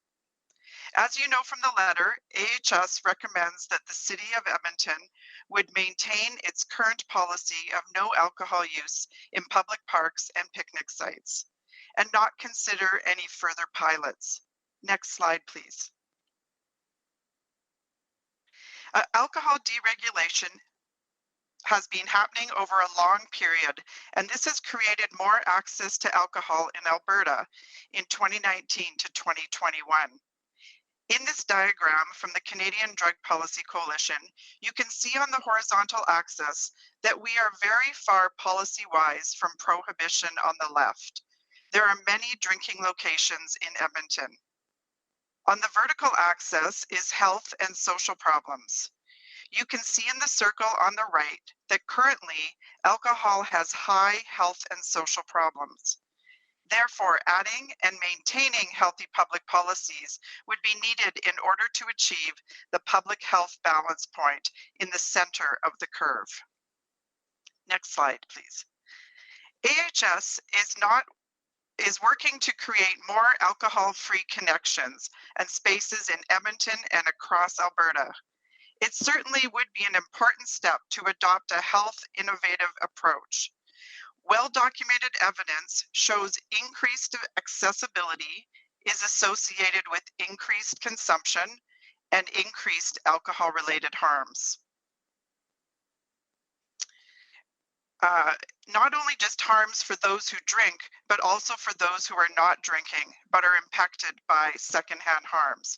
As you know from the letter, AHS recommends that the City of Edmonton would maintain its current policy of no alcohol use in public parks and picnic sites, and not consider any further pilots. Next slide, please. Alcohol deregulation has been happening over a long period, and this has created more access to alcohol in Alberta in 2019 to 2021. In this diagram from the Canadian Drug Policy Coalition, you can see on the horizontal axis that we are very far policy-wise from prohibition on the left. There are many drinking locations in Edmonton. On the vertical axis is health and social problems. You can see in the circle on the right that currently alcohol has high health and social problems. Therefore, adding and maintaining healthy public policies would be needed in order to achieve the public health balance point in the center of the curve. Next slide, please. AHS is working to create more alcohol-free connections and spaces in Edmonton and across Alberta. It certainly would be an important step to adopt a health innovative approach. Well-documented evidence shows increased accessibility is associated with increased consumption and increased alcohol-related harms. Not only just harms for those who drink, but also for those who are not drinking, but are impacted by secondhand harms.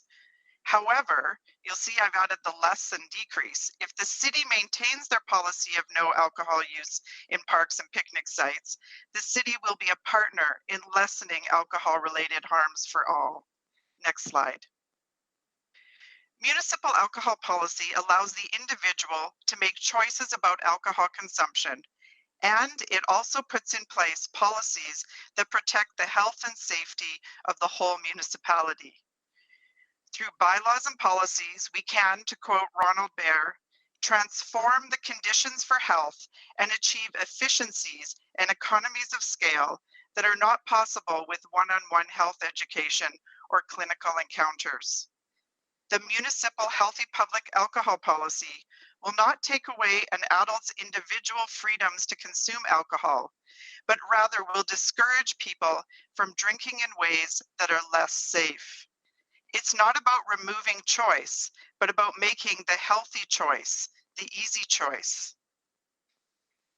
However, you'll see I've added the less than decrease. If the city maintains their policy of no alcohol use in parks and picnic sites, the city will be a partner in lessening alcohol-related harms for all. Next slide. Municipal alcohol policy allows the individual to make choices about alcohol consumption, and it also puts in place policies that protect the health and safety of the whole municipality. Through bylaws and policies, we can, to quote Ronald Baer, transform the conditions for health and achieve efficiencies and economies of scale that are not possible with one-on-one health education or clinical encounters. The municipal healthy public alcohol policy will not take away an adult's individual freedoms to consume alcohol, but rather will discourage people from drinking in ways that are less safe. It's not about removing choice, but about making the healthy choice, the easy choice.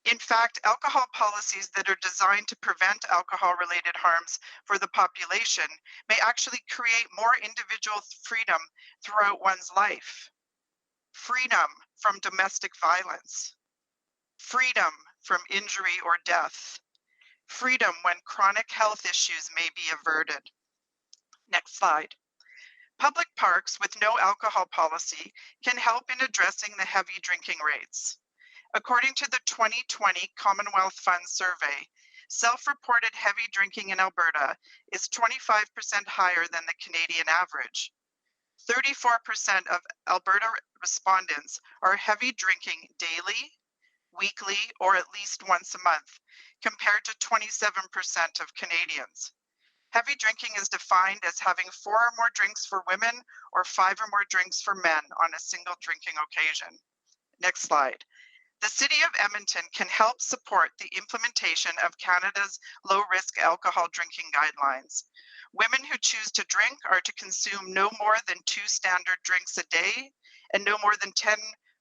In fact, alcohol policies that are designed to prevent alcohol-related harms for the population may actually create more individual freedom throughout one's life. Freedom from domestic violence. Freedom from injury or death. Freedom when chronic health issues may be averted. Next slide. Public parks with no alcohol policy can help in addressing the heavy drinking rates. According to the 2020 Commonwealth Fund survey, self-reported heavy drinking in Alberta is 25% higher than the Canadian average. 34% of Alberta respondents are heavy drinking daily, weekly, or at least once a month, compared to 27% of Canadians. Heavy drinking is defined as having 4 or more drinks for women or 5 or more drinks for men on a single drinking occasion. Next slide. The City of Edmonton can help support the implementation of Canada's low-risk alcohol drinking guidelines. Women who choose to drink are to consume no more than 2 standard drinks a day and no more than 10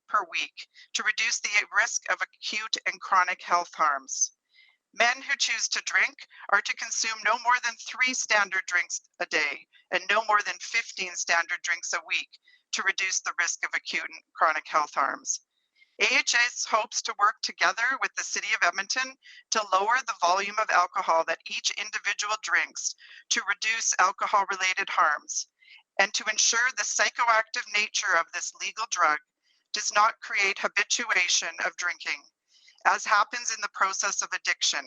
per week to reduce the risk of acute and chronic health harms. Men who choose to drink are to consume no more than 3 standard drinks a day and no more than 15 standard drinks a week to reduce the risk of acute and chronic health harms. AHS hopes to work together with the City of Edmonton to lower the volume of alcohol that each individual drinks to reduce alcohol-related harms and to ensure the psychoactive nature of this legal drug does not create habituation of drinking, as happens in the process of addiction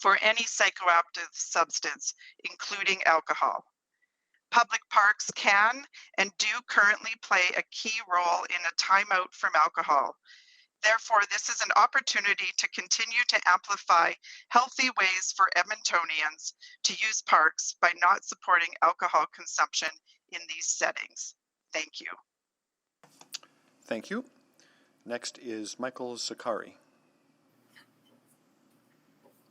for any psychoactive substance, including alcohol. Public parks can and do currently play a key role in a timeout from alcohol. Therefore, this is an opportunity to continue to amplify healthy ways for Edmontonians to use parks by not supporting alcohol consumption in these settings. Thank you. Thank you. Next is Michael Zakari.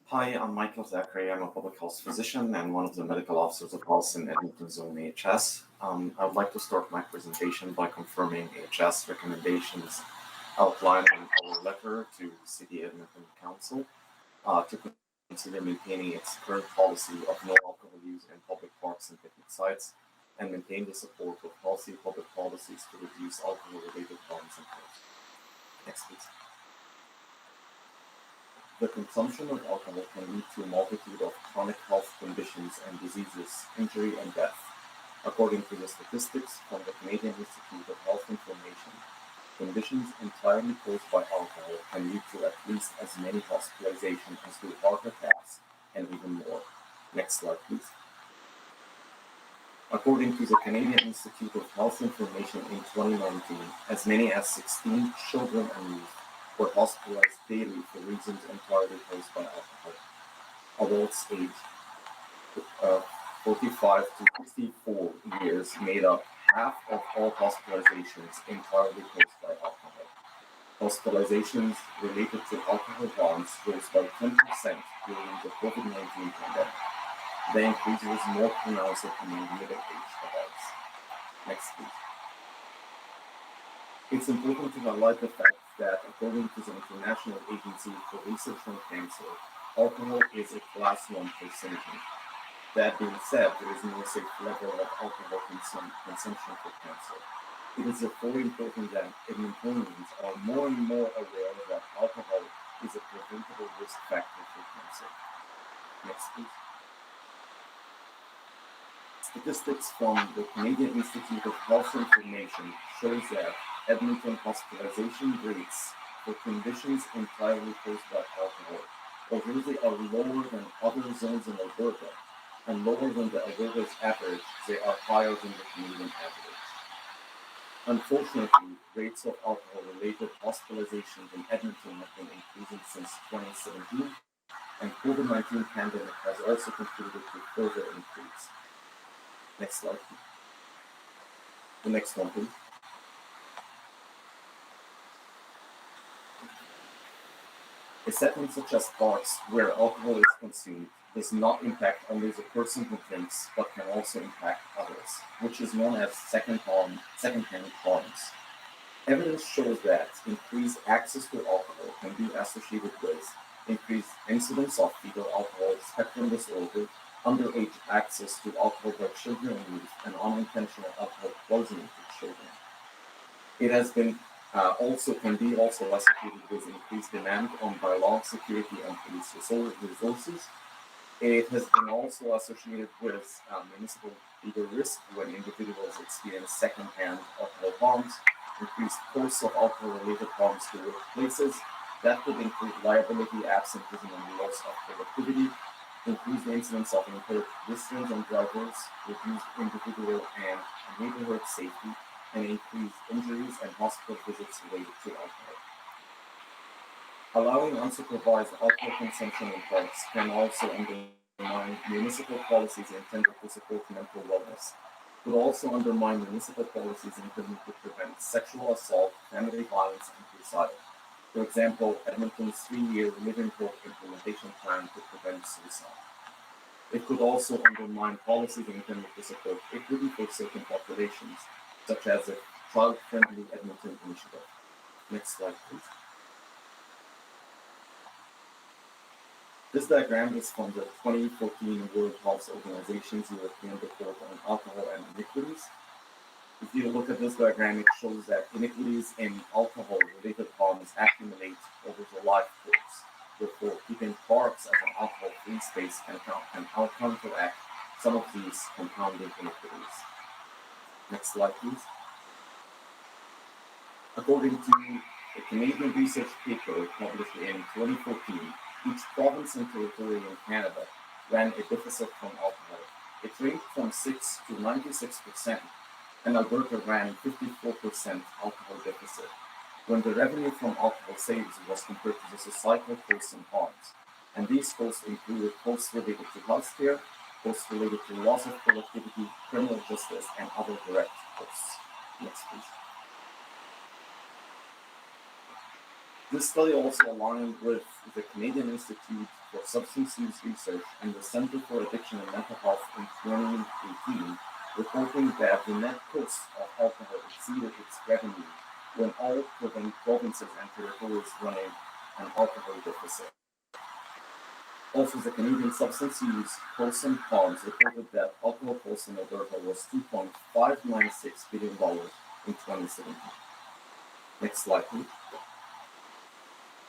Hi, I'm Michael Zachary. I'm a public health physician and one of the medical officers of health in Edmonton Zone AHS. I would like to start my presentation by confirming AHS recommendations outlined in our letter to City Edmonton Council to consider maintaining its current policy of no alcohol use in public parks and picnic sites and maintain the support of healthy public policies to reduce alcohol-related harms and costs. Next, please. The consumption of alcohol can lead to a multitude of chronic health conditions and diseases, injury, and death. According to the statistics from the Canadian Institute of Health Information, conditions entirely caused by alcohol can lead to at least as many hospitalizations as do heart attacks, and even more. Next slide, please. According to the Canadian Institute of Health Information in 2019, as many as 16 children and youth were hospitalized daily for reasons entirely caused by alcohol. Adults aged 45 to 64 years made up half of all hospitalizations entirely caused by alcohol. Hospitalizations related to alcohol harms rose by 10% during the COVID-19 pandemic. The increase was more pronounced among middle-aged adults. Next, please. It's important to highlight the fact that according to the International Agency for Research on Cancer, alcohol is a class 1 carcinogen. That being said, there is no safe level of alcohol consumption for cancer. It is therefore important that Edmontonians are more and more aware that alcohol is a preventable risk factor for cancer. Next, please. Statistics from the Canadian Institute of Health Information shows that Edmonton hospitalization rates for conditions entirely caused by alcohol, although they are lower than other zones in Alberta and lower than the Alberta's average, they are higher than the Canadian average. Unfortunately, rates of alcohol-related hospitalizations in Edmonton have been increasing since 2017, and COVID-19 pandemic has also contributed to further increase. Next slide, please. The next one, please. A setting such as parks where alcohol is consumed does not impact only the person who drinks, but can also impact others, which is known as second-hand harms. Evidence shows that increased access to alcohol can be associated with increased incidence of fetal alcohol spectrum disorder, underage access to alcohol by children and youth, and unintentional alcohol poisoning to children. It has been can be associated with increased demand on biological security and police resources. It has been also associated with municipal legal risk when individuals experience second-hand alcohol harms, increased costs of alcohol-related harms to workplaces. That could include liability, absenteeism, and loss of productivity, increased incidence of impaired pedestrians and drivers, reduced individual and neighborhood safety, and increased injuries and hospital visits related to alcohol. Allowing unsupervised alcohol consumption in parks can also undermine municipal policies intended to support mental wellness. It could also undermine municipal policies intended to prevent sexual assault, family violence, and suicide. For example, Edmonton's 3-year Living Hope implementation plan to prevent suicide. It could also undermine policies intended to support equity for certain populations, such as the Child-Friendly Edmonton Initiative. Next slide, please. This diagram is from the 2014 World Health Organization's European Report on Alcohol and Iniquities. If you look at this diagram, it shows that iniquities in alcohol-related harms accumulate over the life course. Therefore, keeping parks as an alcohol-free space can help counteract some of these compounded iniquities. Next slide, please. According to a Canadian research paper published in 2014, each province and territory in Canada ran a deficit from alcohol. It ranged from 6 to 96%, and Alberta ran 54% alcohol deficit, when the revenue from alcohol sales was compared to the societal costs and harms. And these costs included costs related to healthcare, costs related to loss of productivity, criminal justice, and other direct costs. Next, please. This study also aligned with the Canadian Institute for Substance Use Research and the Center for Addiction and Mental Health in 2018, reporting that the net cost of alcohol exceeded its revenue when all provinces and territories running an alcohol deficit. Also, the Canadian Substance Use Wholesome Farms reported that alcohol costs in Alberta was $2.596 billion in 2017. Next slide, please.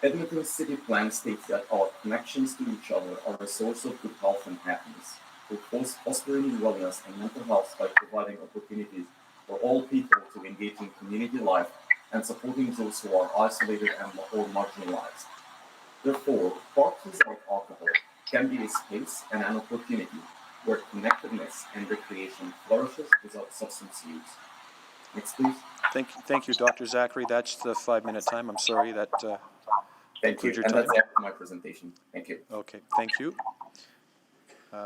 Edmonton City Plan states that our connections to each other are a source of good health and happiness. We fostering wellness and mental health by providing opportunities for all people to engage in community life and supporting those who are isolated and or marginalized. Therefore, parks without alcohol can be a space and an opportunity where connectedness and recreation flourishes without substance use. Next, please. Thank you, Dr. Zachary. That's the 5-minute time. I'm sorry that concludes your time. And that's it for my presentation. Thank you. Okay, thank you.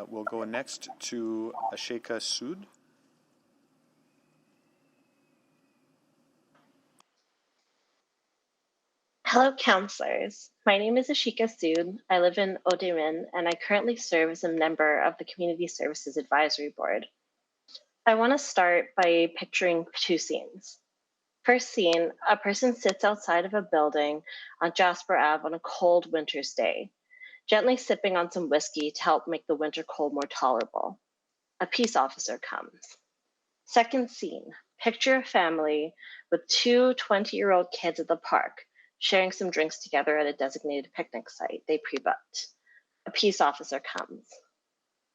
We'll go next to Asheka Sood. Hello, counselors. My name is Ashika Sood. I live in Oderin, and I currently serve as a member of the Community Services Advisory Board. I want to start by picturing two scenes. First scene, a person sits outside of a building on Jasper Ave on a cold winter's day, gently sipping on some whiskey to help make the winter cold more tolerable. A peace officer comes. Second scene, picture a family with two 20-year-old kids at the park, sharing some drinks together at a designated picnic site they pre-booked. A peace officer comes.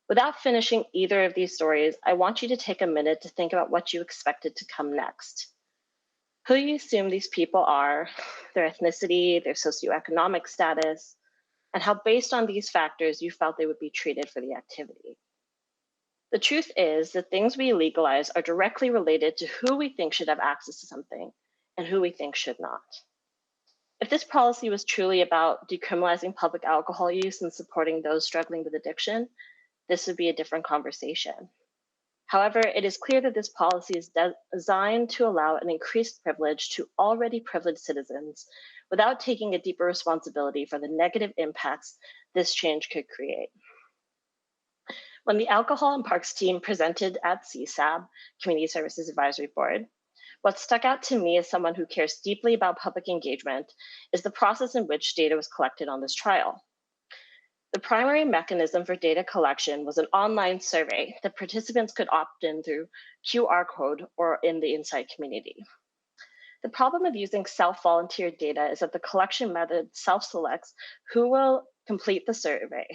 Without finishing either of these stories, I want you to take a minute to think about what you expected to come next. Who you assume these people are, their ethnicity, their socioeconomic status, and how based on these factors you felt they would be treated for the activity. The truth is that things we legalize are directly related to who we think should have access to something and who we think should not. If this policy was truly about decriminalizing public alcohol use and supporting those struggling with addiction, this would be a different conversation. However, it is clear that this policy is designed to allow an increased privilege to already privileged citizens without taking a deeper responsibility for the negative impacts this change could create. When the Alcohol and Parks team presented at CSAB, Community Services Advisory Board, what stuck out to me as someone who cares deeply about public engagement is the process in which data was collected on this trial. The primary mechanism for data collection was an online survey that participants could opt in through QR code or in the Insight community. The problem with using self-volunteer data is that the collection method self-selects who will complete the survey.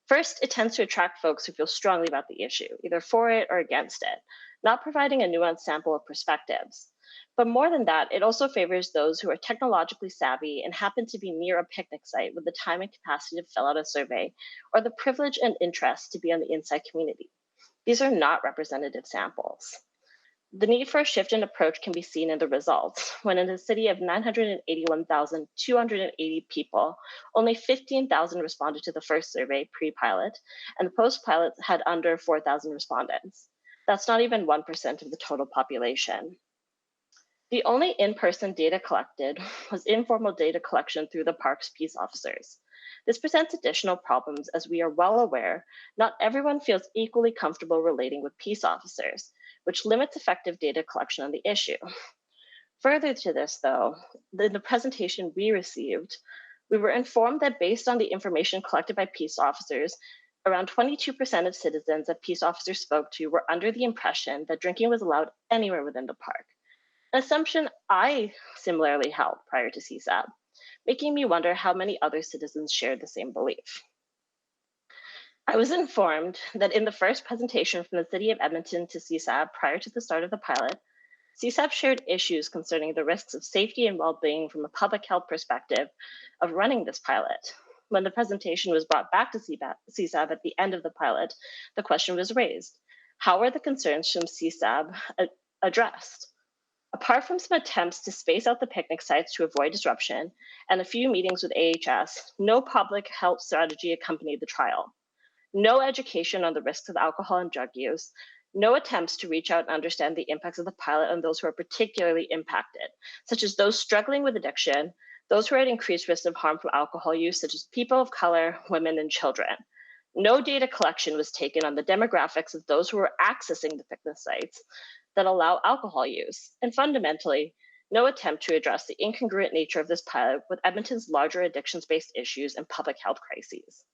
First, it tends to attract folks who feel strongly about the issue, either for it or against it, not providing a nuanced sample of perspectives. But more than that, it also favors those who are technologically savvy and happen to be near a picnic site with the time and capacity to fill out a survey, or the privilege and interest to be on the Insight community. These are not representative samples. The need for a shift in approach can be seen in the results, when in a city of 981,280 people, only 15,000 responded to the first survey pre-pilot, and the post-pilot had under 4,000 respondents. That's not even 1% of the total population. The only in-person data collected was informal data collection through the park's peace officers. This presents additional problems as we are well aware not everyone feels equally comfortable relating with peace officers, which limits effective data collection on the issue. Further to this, though, in the presentation we received, we were informed that based on the information collected by peace officers, around 22% of citizens that peace officers spoke to were under the impression that drinking was allowed anywhere within the park, an assumption I similarly held prior to CSAB, making me wonder how many other citizens shared the same belief. I was informed that in the first presentation from the City of Edmonton to CSAB prior to the start of the pilot, CSAB shared issues concerning the risks of safety and well-being from a public health perspective of running this pilot. When the presentation was brought back to CSAB at the end of the pilot, the question was raised: how are the concerns from CSAB addressed? Apart from some attempts to space out the picnic sites to avoid disruption and a few meetings with AHS, no public health strategy accompanied the trial. No education on the risks of alcohol and drug use, no attempts to reach out and understand the impacts of the pilot on those who are particularly impacted, such as those struggling with addiction, those who are at increased risk of harm from alcohol use, such as people of color, women, and children. No data collection was taken on the demographics of those who are accessing the picnic sites that allow alcohol use. And fundamentally, no attempt to address the incongruent nature of this pilot with Edmonton's larger addictions-based issues and public health crises.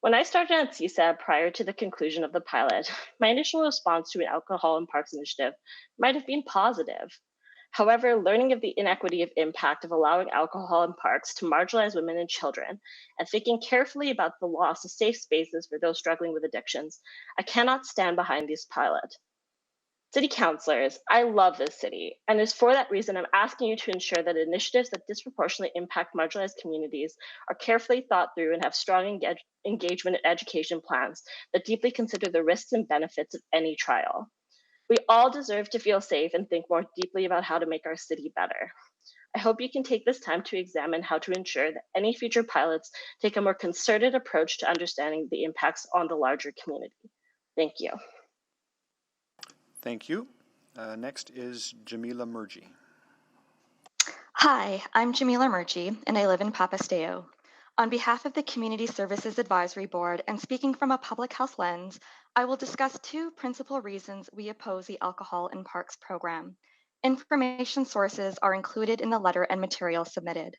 When I started at CSAB prior to the conclusion of the pilot, my initial response to an alcohol in parks initiative might have been positive. However, learning of the inequity of impact of allowing alcohol in parks to marginalize women and children, and thinking carefully about the loss of safe spaces for those struggling with addictions, I cannot stand behind this pilot. City councilors, I love this city, and it's for that reason I'm asking you to ensure that initiatives that disproportionately impact marginalized communities are carefully thought through and have strong engagement and education plans that deeply consider the risks and benefits of any trial. We all deserve to feel safe and think more deeply about how to make our city better. I hope you can take this time to examine how to ensure that any future pilots take a more concerted approach to understanding the impacts on the larger community. Thank you. Thank you. Next is Jamila Murji. Hi, I'm Jamila Murji, and I live in Papasteo. On behalf of the Community Services Advisory Board and speaking from a public health lens, I will discuss two principal reasons we oppose the Alcohol in Parks program. Information sources are included in the letter and materials submitted.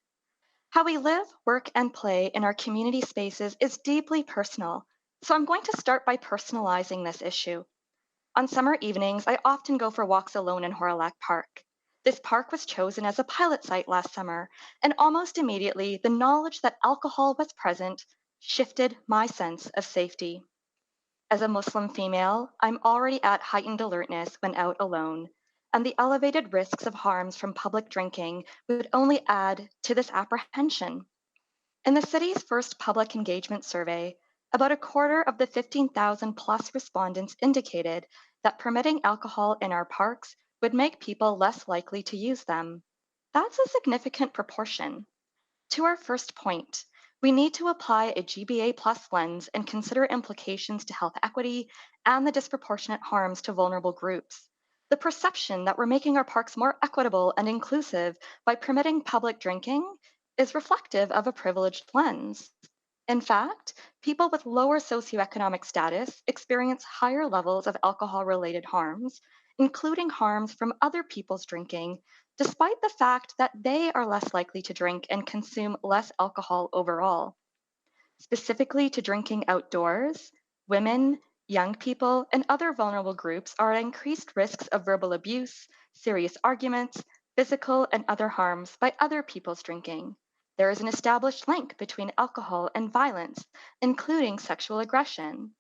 How we live, work, and play in our community spaces is deeply personal, so I'm going to start by personalizing this issue. On summer evenings, I often go for walks alone in Horilac Park. This park was chosen as a pilot site last summer, and almost immediately, the knowledge that alcohol was present shifted my sense of safety. As a Muslim female, I'm already at heightened alertness when out alone, and the elevated risks of harms from public drinking would only add to this apprehension. In the city's first public engagement survey, about a quarter of the 15,000 plus respondents indicated that permitting alcohol in our parks would make people less likely to use them. That's a significant proportion. To our first point, we need to apply a GBA plus lens and consider implications to health equity and the disproportionate harms to vulnerable groups. The perception that we're making our parks more equitable and inclusive by permitting public drinking is reflective of a privileged lens. In fact, people with lower socioeconomic status experience higher levels of alcohol-related harms, including harms from other people's drinking, despite the fact that they are less likely to drink and consume less alcohol overall. Specifically to drinking outdoors, women, young people, and other vulnerable groups are at increased risks of verbal abuse, serious arguments, physical and other harms by other people's drinking. There is an established link between alcohol and violence, including sexual aggression.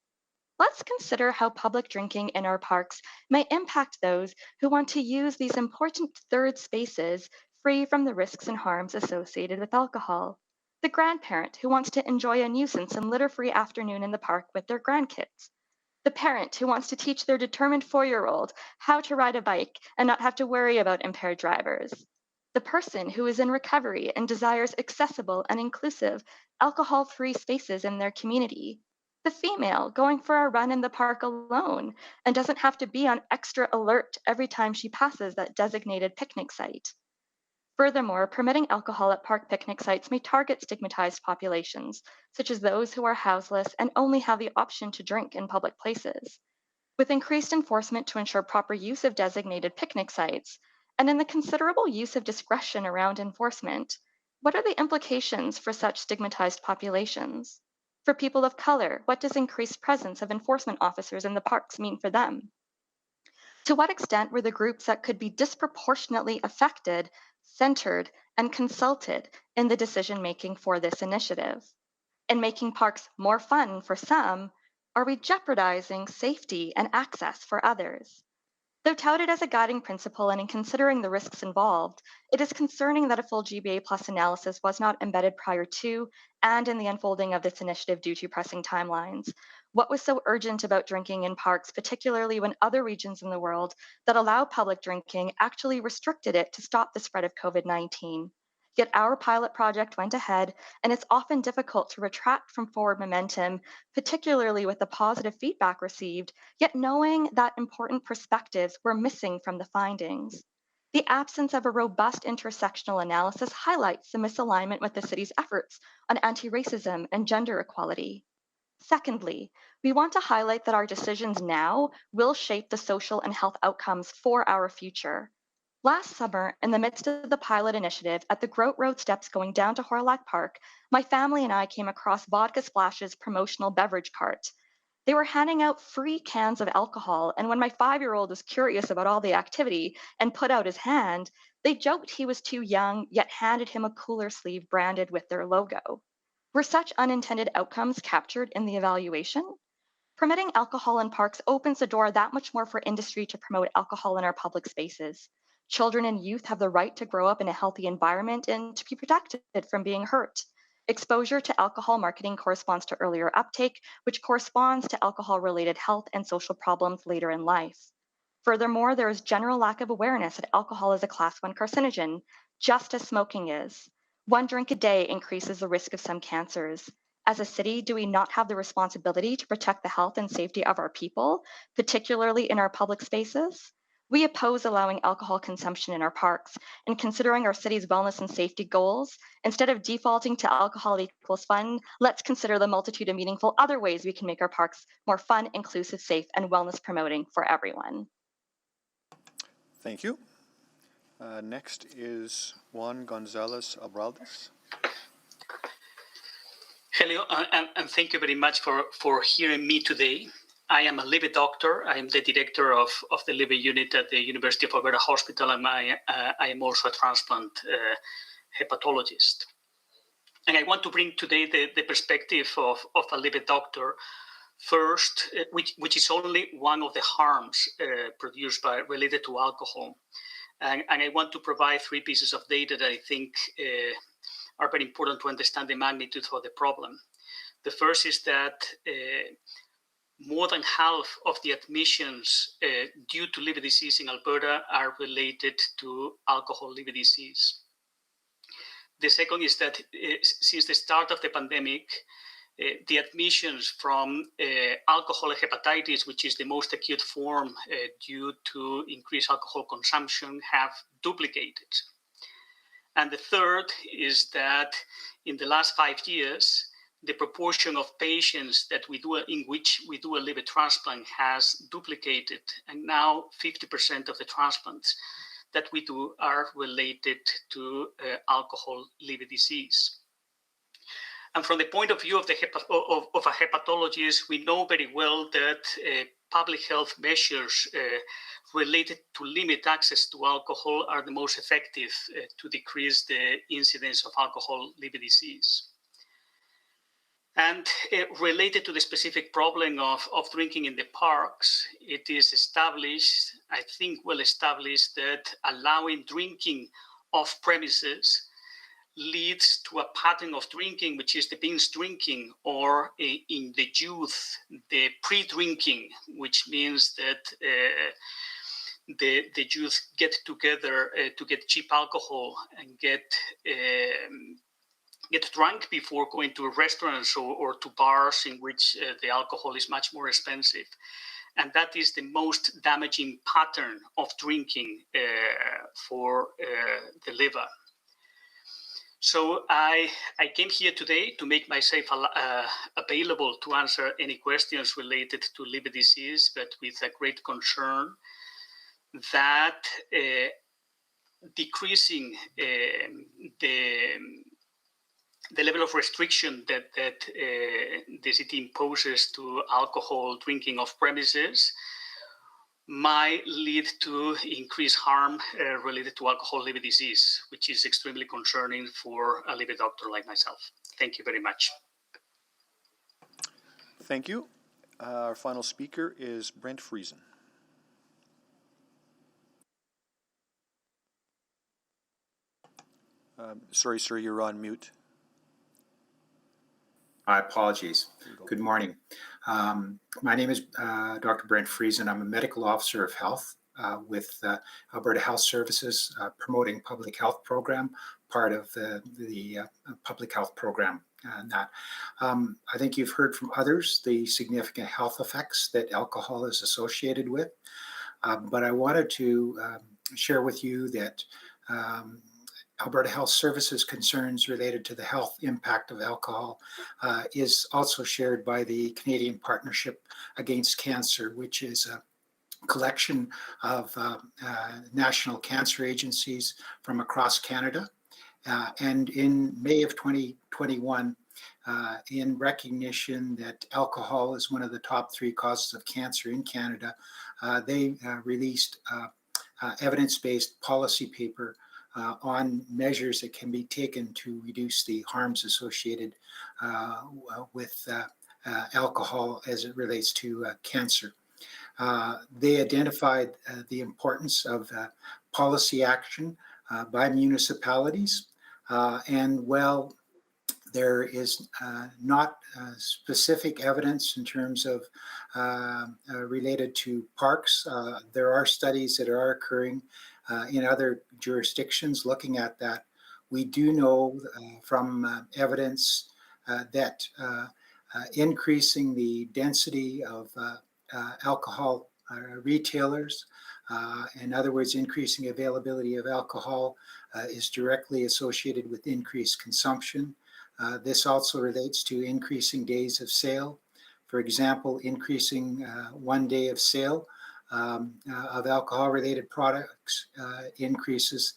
Let's consider how public drinking in our parks may impact those who want to use these important third spaces free from the risks and harms associated with alcohol. The grandparent who wants to enjoy a nuisance and litter-free afternoon in the park with their grandkids. The parent who wants to teach their determined 4-year-old how to ride a bike and not have to worry about impaired drivers. The person who is in recovery and desires accessible and inclusive, alcohol-free spaces in their community. The female going for a run in the park alone and doesn't have to be on extra alert every time she passes that designated picnic site. Furthermore, permitting alcohol at park picnic sites may target stigmatized populations, such as those who are houseless and only have the option to drink in public places. With increased enforcement to ensure proper use of designated picnic sites, and in the considerable use of discretion around enforcement, what are the implications for such stigmatized populations? For people of color, what does increased presence of enforcement officers in the parks mean for them? To what extent were the groups that could be disproportionately affected centered and consulted in the decision-making for this initiative? In making parks more fun for some, are we jeopardizing safety and access for others? Though touted as a guiding principle and in considering the risks involved, it is concerning that a full GBA plus analysis was not embedded prior to and in the unfolding of this initiative due to pressing timelines. What was so urgent about drinking in parks, particularly when other regions in the world that allow public drinking actually restricted it to stop the spread of COVID-19? Yet our pilot project went ahead, and it's often difficult to retract from forward momentum, particularly with the positive feedback received, yet knowing that important perspectives were missing from the findings. The absence of a robust intersectional analysis highlights the misalignment with the city's efforts on anti-racism and gender equality. Secondly, we want to highlight that our decisions now will shape the social and health outcomes for our future. Last summer, in the midst of the pilot initiative at the Groat Road steps going down to Horlack Park, my family and I came across Vodka Splash's promotional beverage cart. They were handing out free cans of alcohol, and when my 5-year-old was curious about all the activity and put out his hand, they joked he was too young, yet handed him a cooler sleeve branded with their logo. Were such unintended outcomes captured in the evaluation? Permitting alcohol in parks opens the door that much more for industry to promote alcohol in our public spaces. Children and youth have the right to grow up in a healthy environment and to be protected from being hurt. Exposure to alcohol marketing corresponds to earlier uptake, which corresponds to alcohol-related health and social problems later in life. Furthermore, there is general lack of awareness that alcohol is a Class 1 carcinogen, just as smoking is. 1 drink a day increases the risk of some cancers. As a city, do we not have the responsibility to protect the health and safety of our people, particularly in our public spaces? We oppose allowing alcohol consumption in our parks, and considering our city's wellness and safety goals, instead of defaulting to alcohol equals fun, let's consider the multitude of meaningful other ways we can make our parks more fun, inclusive, safe, and wellness promoting for everyone. Thank you. Next is Juan Gonzalez Abraldis. Hello, and thank you very much for hearing me today. I am a liver doctor. I am the director of the liver unit at the University of Alberta Hospital, and I am also a transplant hepatologist. And I want to bring today the perspective of a liver doctor first, which is only one of the harms related to alcohol. And I want to provide 3 pieces of data that I think are very important to understand the magnitude of the problem. The first is that more than half of the admissions due to liver disease in Alberta are related to alcohol liver disease. The second is that since the start of the pandemic, the admissions from alcoholic hepatitis, which is the most acute form due to increased alcohol consumption, have duplicated. And the third is that in the last 5 years, the proportion of patients in which we do a liver transplant has duplicated, and now 50% of the transplants that we do are related to alcohol liver disease. And from the point of view of a hepatologist, we know very well that public health measures related to limit access to alcohol are the most effective to decrease the incidence of alcohol liver disease. And related to the specific problem of drinking in the parks, it is established, I think well established, that allowing drinking off premises leads to a pattern of drinking, which is the binge drinking, or in the youth, the pre-drinking, which means that the youth get together to get cheap alcohol and get drunk before going to restaurants or to bars in which the alcohol is much more expensive. And that is the most damaging pattern of drinking for the liver. So I came here today to make myself available to answer any questions related to liver disease, but with a great concern that decreasing the level of restriction that the city imposes to alcohol drinking off premises might lead to increased harm related to alcohol liver disease, which is extremely concerning for a liver doctor like myself. Thank you very much. Thank you. Our final speaker is Brent Friesen. Sorry, sir, you're on mute. Apologies. Good morning. My name is Dr. Brent Friesen. I'm a medical officer of health with Alberta Health Services, promoting public health program, part of the public health program. And that I think you've heard from others the significant health effects that alcohol is associated with. But I wanted to share with you that Alberta Health Services concerns related to the health impact of alcohol is also shared by the Canadian Partnership Against Cancer, which is a collection of national cancer agencies from across Canada. And in May of 2021, in recognition that alcohol is one of the top 3 causes of cancer in Canada, they released evidence-based policy paper on measures that can be taken to reduce the harms associated with alcohol as it relates to cancer. They identified the importance of policy action by municipalities, and while there is not specific evidence in terms of related to parks, there are studies that are occurring in other jurisdictions looking at that. We do know from evidence that increasing the density of alcohol retailers, in other words, increasing availability of alcohol is directly associated with increased consumption. This also relates to increasing days of sale. For example, increasing 1 day of sale of alcohol-related products increases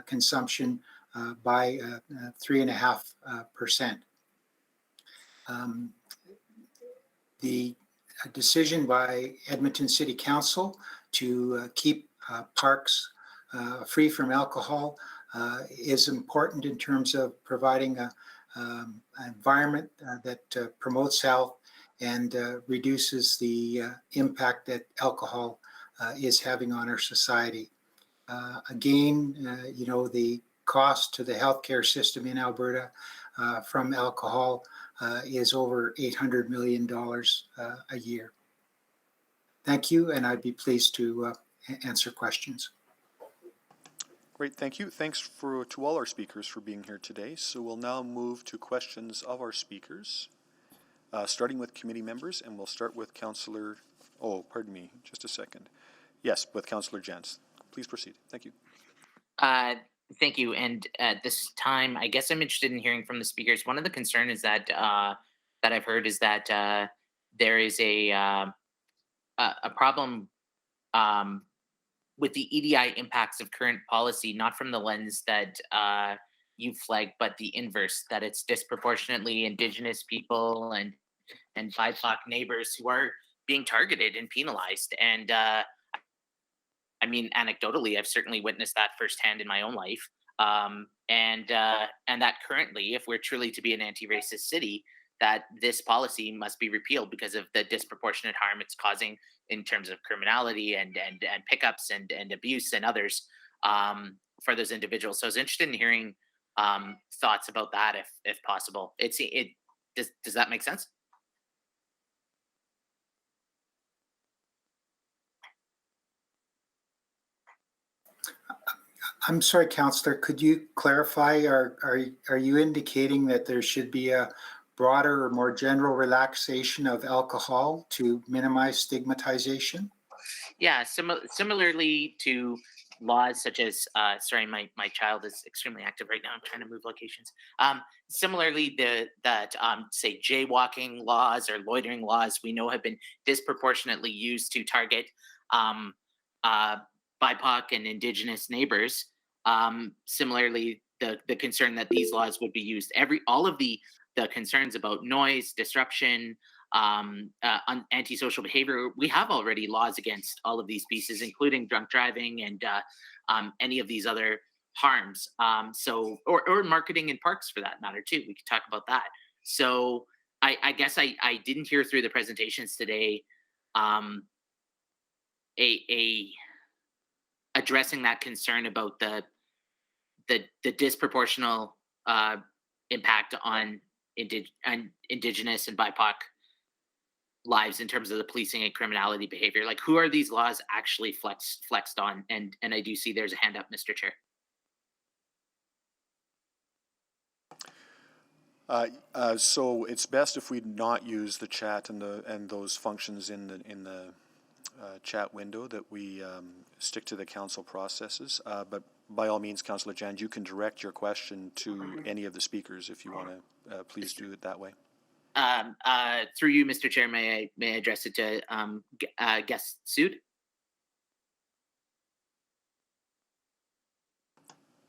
consumption by 3.5%. The decision by Edmonton City Council to keep parks free from alcohol is important in terms of providing an environment that promotes health and reduces the impact that alcohol is having on our society. Again, the cost to the healthcare system in Alberta from alcohol is over $800 million a year. Thank you, and I'd be pleased to answer questions. Great, thank you. Thanks to all our speakers for being here today. So we'll now move to questions of our speakers, starting with committee members, and we'll start with Councillor, pardon me, just a second. Yes, with Councillor Jantz. Please proceed. Thank you. Thank you. And at this time, I guess I'm interested in hearing from the speakers. One of the concerns is that that I've heard is that there is a problem with the EDI impacts of current policy, not from the lens that you flagged, but the inverse, that it's disproportionately Indigenous people and BIPOC neighbors who are being targeted and penalized. And I mean, anecdotally, I've certainly witnessed that firsthand in my own life. And that currently, if we're truly to be an anti-racist city, that this policy must be repealed because of the disproportionate harm it's causing in terms of criminality and pickups and abuse and others for those individuals. So I was interested in hearing thoughts about that, if possible. Does that make sense? I'm sorry, Councillor, could you clarify, are you indicating that there should be a broader or more general relaxation of alcohol to minimize stigmatization? Yeah, similarly to laws such as, sorry, my child is extremely active right now. I'm trying to move locations. Similarly, say jaywalking laws or loitering laws we know have been disproportionately used to target BIPOC and Indigenous neighbors. Similarly, the concern that these laws would be used, all of the concerns about noise, disruption, antisocial behavior, we have already laws against all of these pieces, including drunk driving and any of these other harms. Or marketing in parks for that matter too. We could talk about that. So I guess I didn't hear through the presentations today addressing that concern about the disproportional impact on Indigenous and BIPOC lives in terms of the policing and criminality behavior. Like, who are these laws actually flexed on? And I do see there's a hand up, Mr. Chair. So it's best if we not use the chat and those functions in the chat window, that we stick to the council processes. But by all means, Councillor Jand, you can direct your question to any of the speakers if you want to. Please do it that way. Through you, Mr. Chair, may I address it to guest Sood?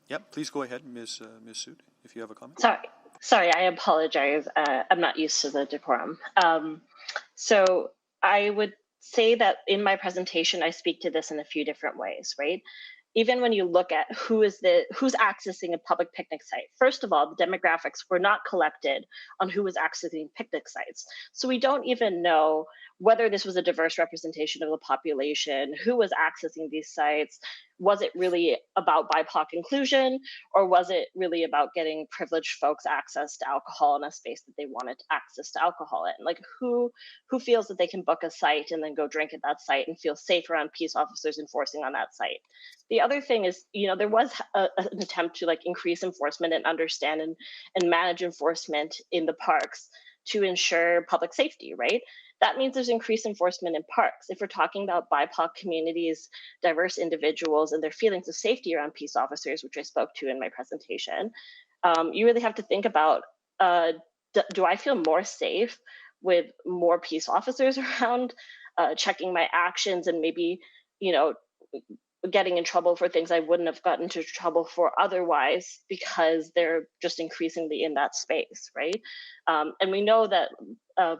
Yep, please go ahead, Ms. Sood, if you have a comment. Sorry, I apologize. I'm not used to the decorum. So I would say that in my presentation, I speak to this in a few different ways, right? Even when you look at who's accessing a public picnic site, first of all, the demographics were not collected on who was accessing picnic sites. So we don't even know whether this was a diverse representation of the population, who was accessing these sites. Was it really about BIPOC inclusion, or was it really about getting privileged folks access to alcohol in a space that they wanted access to alcohol in? Like who feels that they can book a site and then go drink at that site and feel safe around peace officers enforcing on that site? The other thing is, there was an attempt to increase enforcement and understand and manage enforcement in the parks to ensure public safety, right? That means there's increased enforcement in parks. If we're talking about BIPOC communities, diverse individuals, and their feelings of safety around peace officers, which I spoke to in my presentation, you really have to think about, do I feel more safe with more peace officers around, checking my actions and maybe, getting in trouble for things I wouldn't have gotten into trouble for otherwise because they're just increasingly in that space, right? And we know that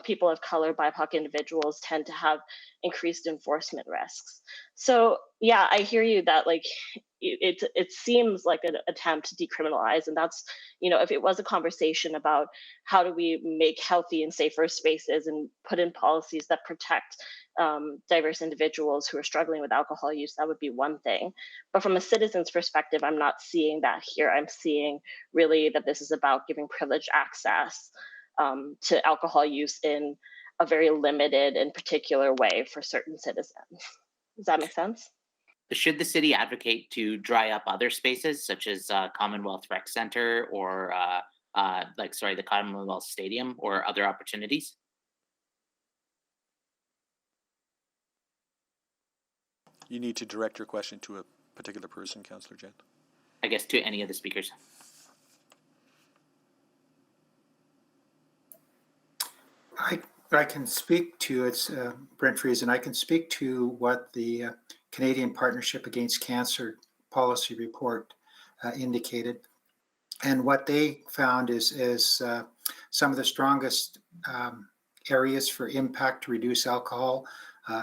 people of color, BIPOC individuals tend to have increased enforcement risks. So yeah, I hear you that it seems like an attempt to decriminalize, and that's, if it was a conversation about how do we make healthy and safer spaces and put in policies that protect diverse individuals who are struggling with alcohol use, that would be one thing. But from a citizen's perspective, I'm not seeing that here. I'm seeing really that this is about giving privileged access to alcohol use in a very limited and particular way for certain citizens. Does that make sense? Should the city advocate to dry up other spaces such as Commonwealth Rec Center or the Commonwealth Stadium or other opportunities? You need to direct your question to a particular person, Councillor Jen. I guess to any of the speakers. I can speak to, it's Brent Friesen, I can speak to what the Canadian Partnership Against Cancer policy report indicated. And what they found is some of the strongest areas for impact to reduce alcohol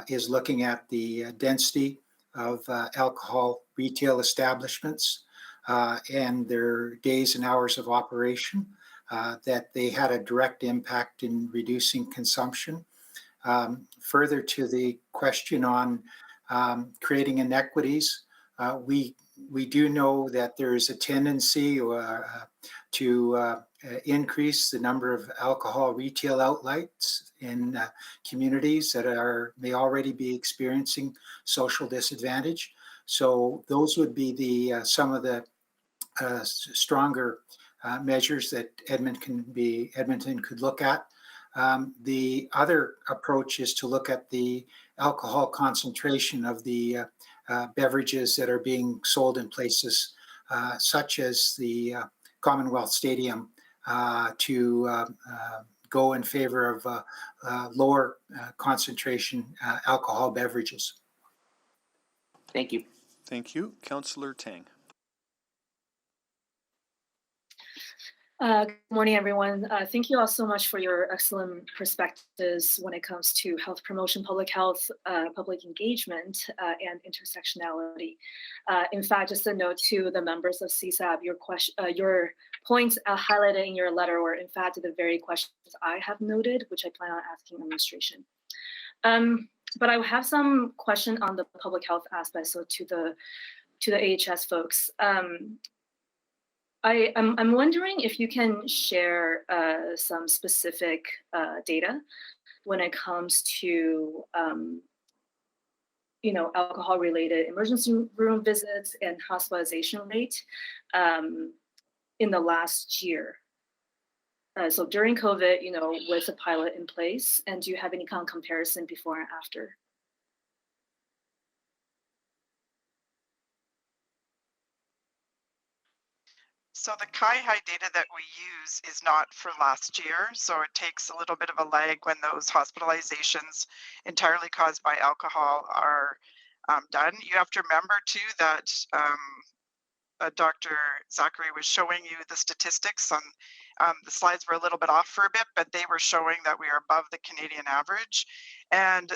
is looking at the density of alcohol retail establishments and their days and hours of operation, that they had a direct impact in reducing consumption. Further to the question on creating inequities, we do know that there is a tendency to increase the number of alcohol retail outlets in communities that may already be experiencing social disadvantage. So those would be some of the stronger measures that Edmonton could look at. The other approach is to look at the alcohol concentration of the beverages that are being sold in places such as the Commonwealth Stadium to go in favor of lower concentration alcohol beverages. Thank you. Thank you. Councillor Tang. Good morning, everyone. Thank you all so much for your excellent perspectives when it comes to health promotion, public health, public engagement, and intersectionality. In fact, just a note to the members of CSAB, your points highlighted in your letter were in fact the very questions I have noted, which I plan on asking administration. But I have some question on the public health aspect, so to the AHS folks. I'm wondering if you can share some specific data when it comes to alcohol-related emergency room visits and hospitalization rate in the last year. So during COVID, with a pilot in place, and do you have any kind of comparison before and after? So the CIHI data that we use is not for last year, so it takes a little bit of a lag when those hospitalizations entirely caused by alcohol are done. You have to remember too that Dr. Zachary was showing you the statistics on, the slides were a little bit off for a bit, but they were showing that we are above the Canadian average. And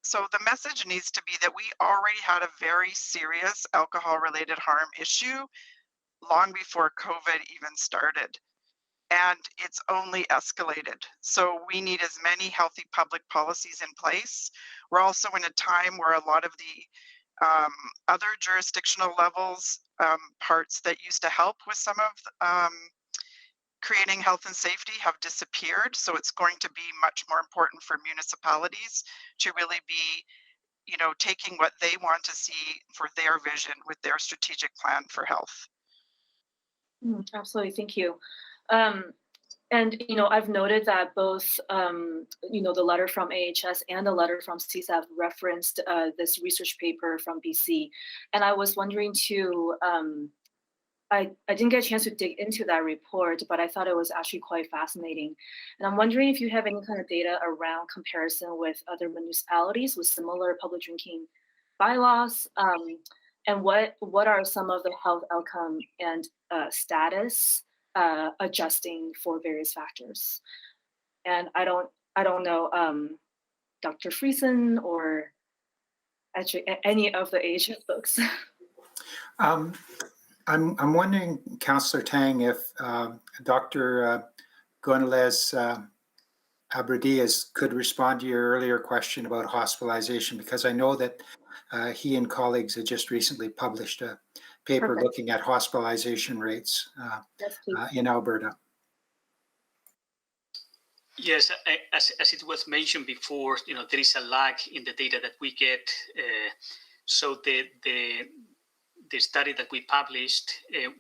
so the message needs to be that we already had a very serious alcohol-related harm issue long before COVID even started. And it's only escalated. So we need as many healthy public policies in place. We're also in a time where a lot of the other jurisdictional levels, parts that used to help with some of creating health and safety have disappeared. So it's going to be much more important for municipalities to really be, you know, taking what they want to see for their vision with their strategic plan for health. Absolutely, thank you. And, you know, I've noted that both, you know, the letter from AHS and the letter from CSAP referenced this research paper from BC. And I was wondering too, I didn't get a chance to dig into that report, but I thought it was actually quite fascinating. And I'm wondering if you have any kind of data around comparison with other municipalities with similar public drinking bylaws, and what are some of the health outcome and status adjusting for various factors. And I don't know, Dr. Friesen or actually any of the AHS folks. I'm wondering, Councillor Tang, if Dr. Gonzalez Abraldis could respond to your earlier question about hospitalization, because I know that he and colleagues had just recently published a paper Perfect. looking at hospitalization rates in Alberta. Yes, as it was mentioned before, you know, there is a lag in the data that we get. So the study that we published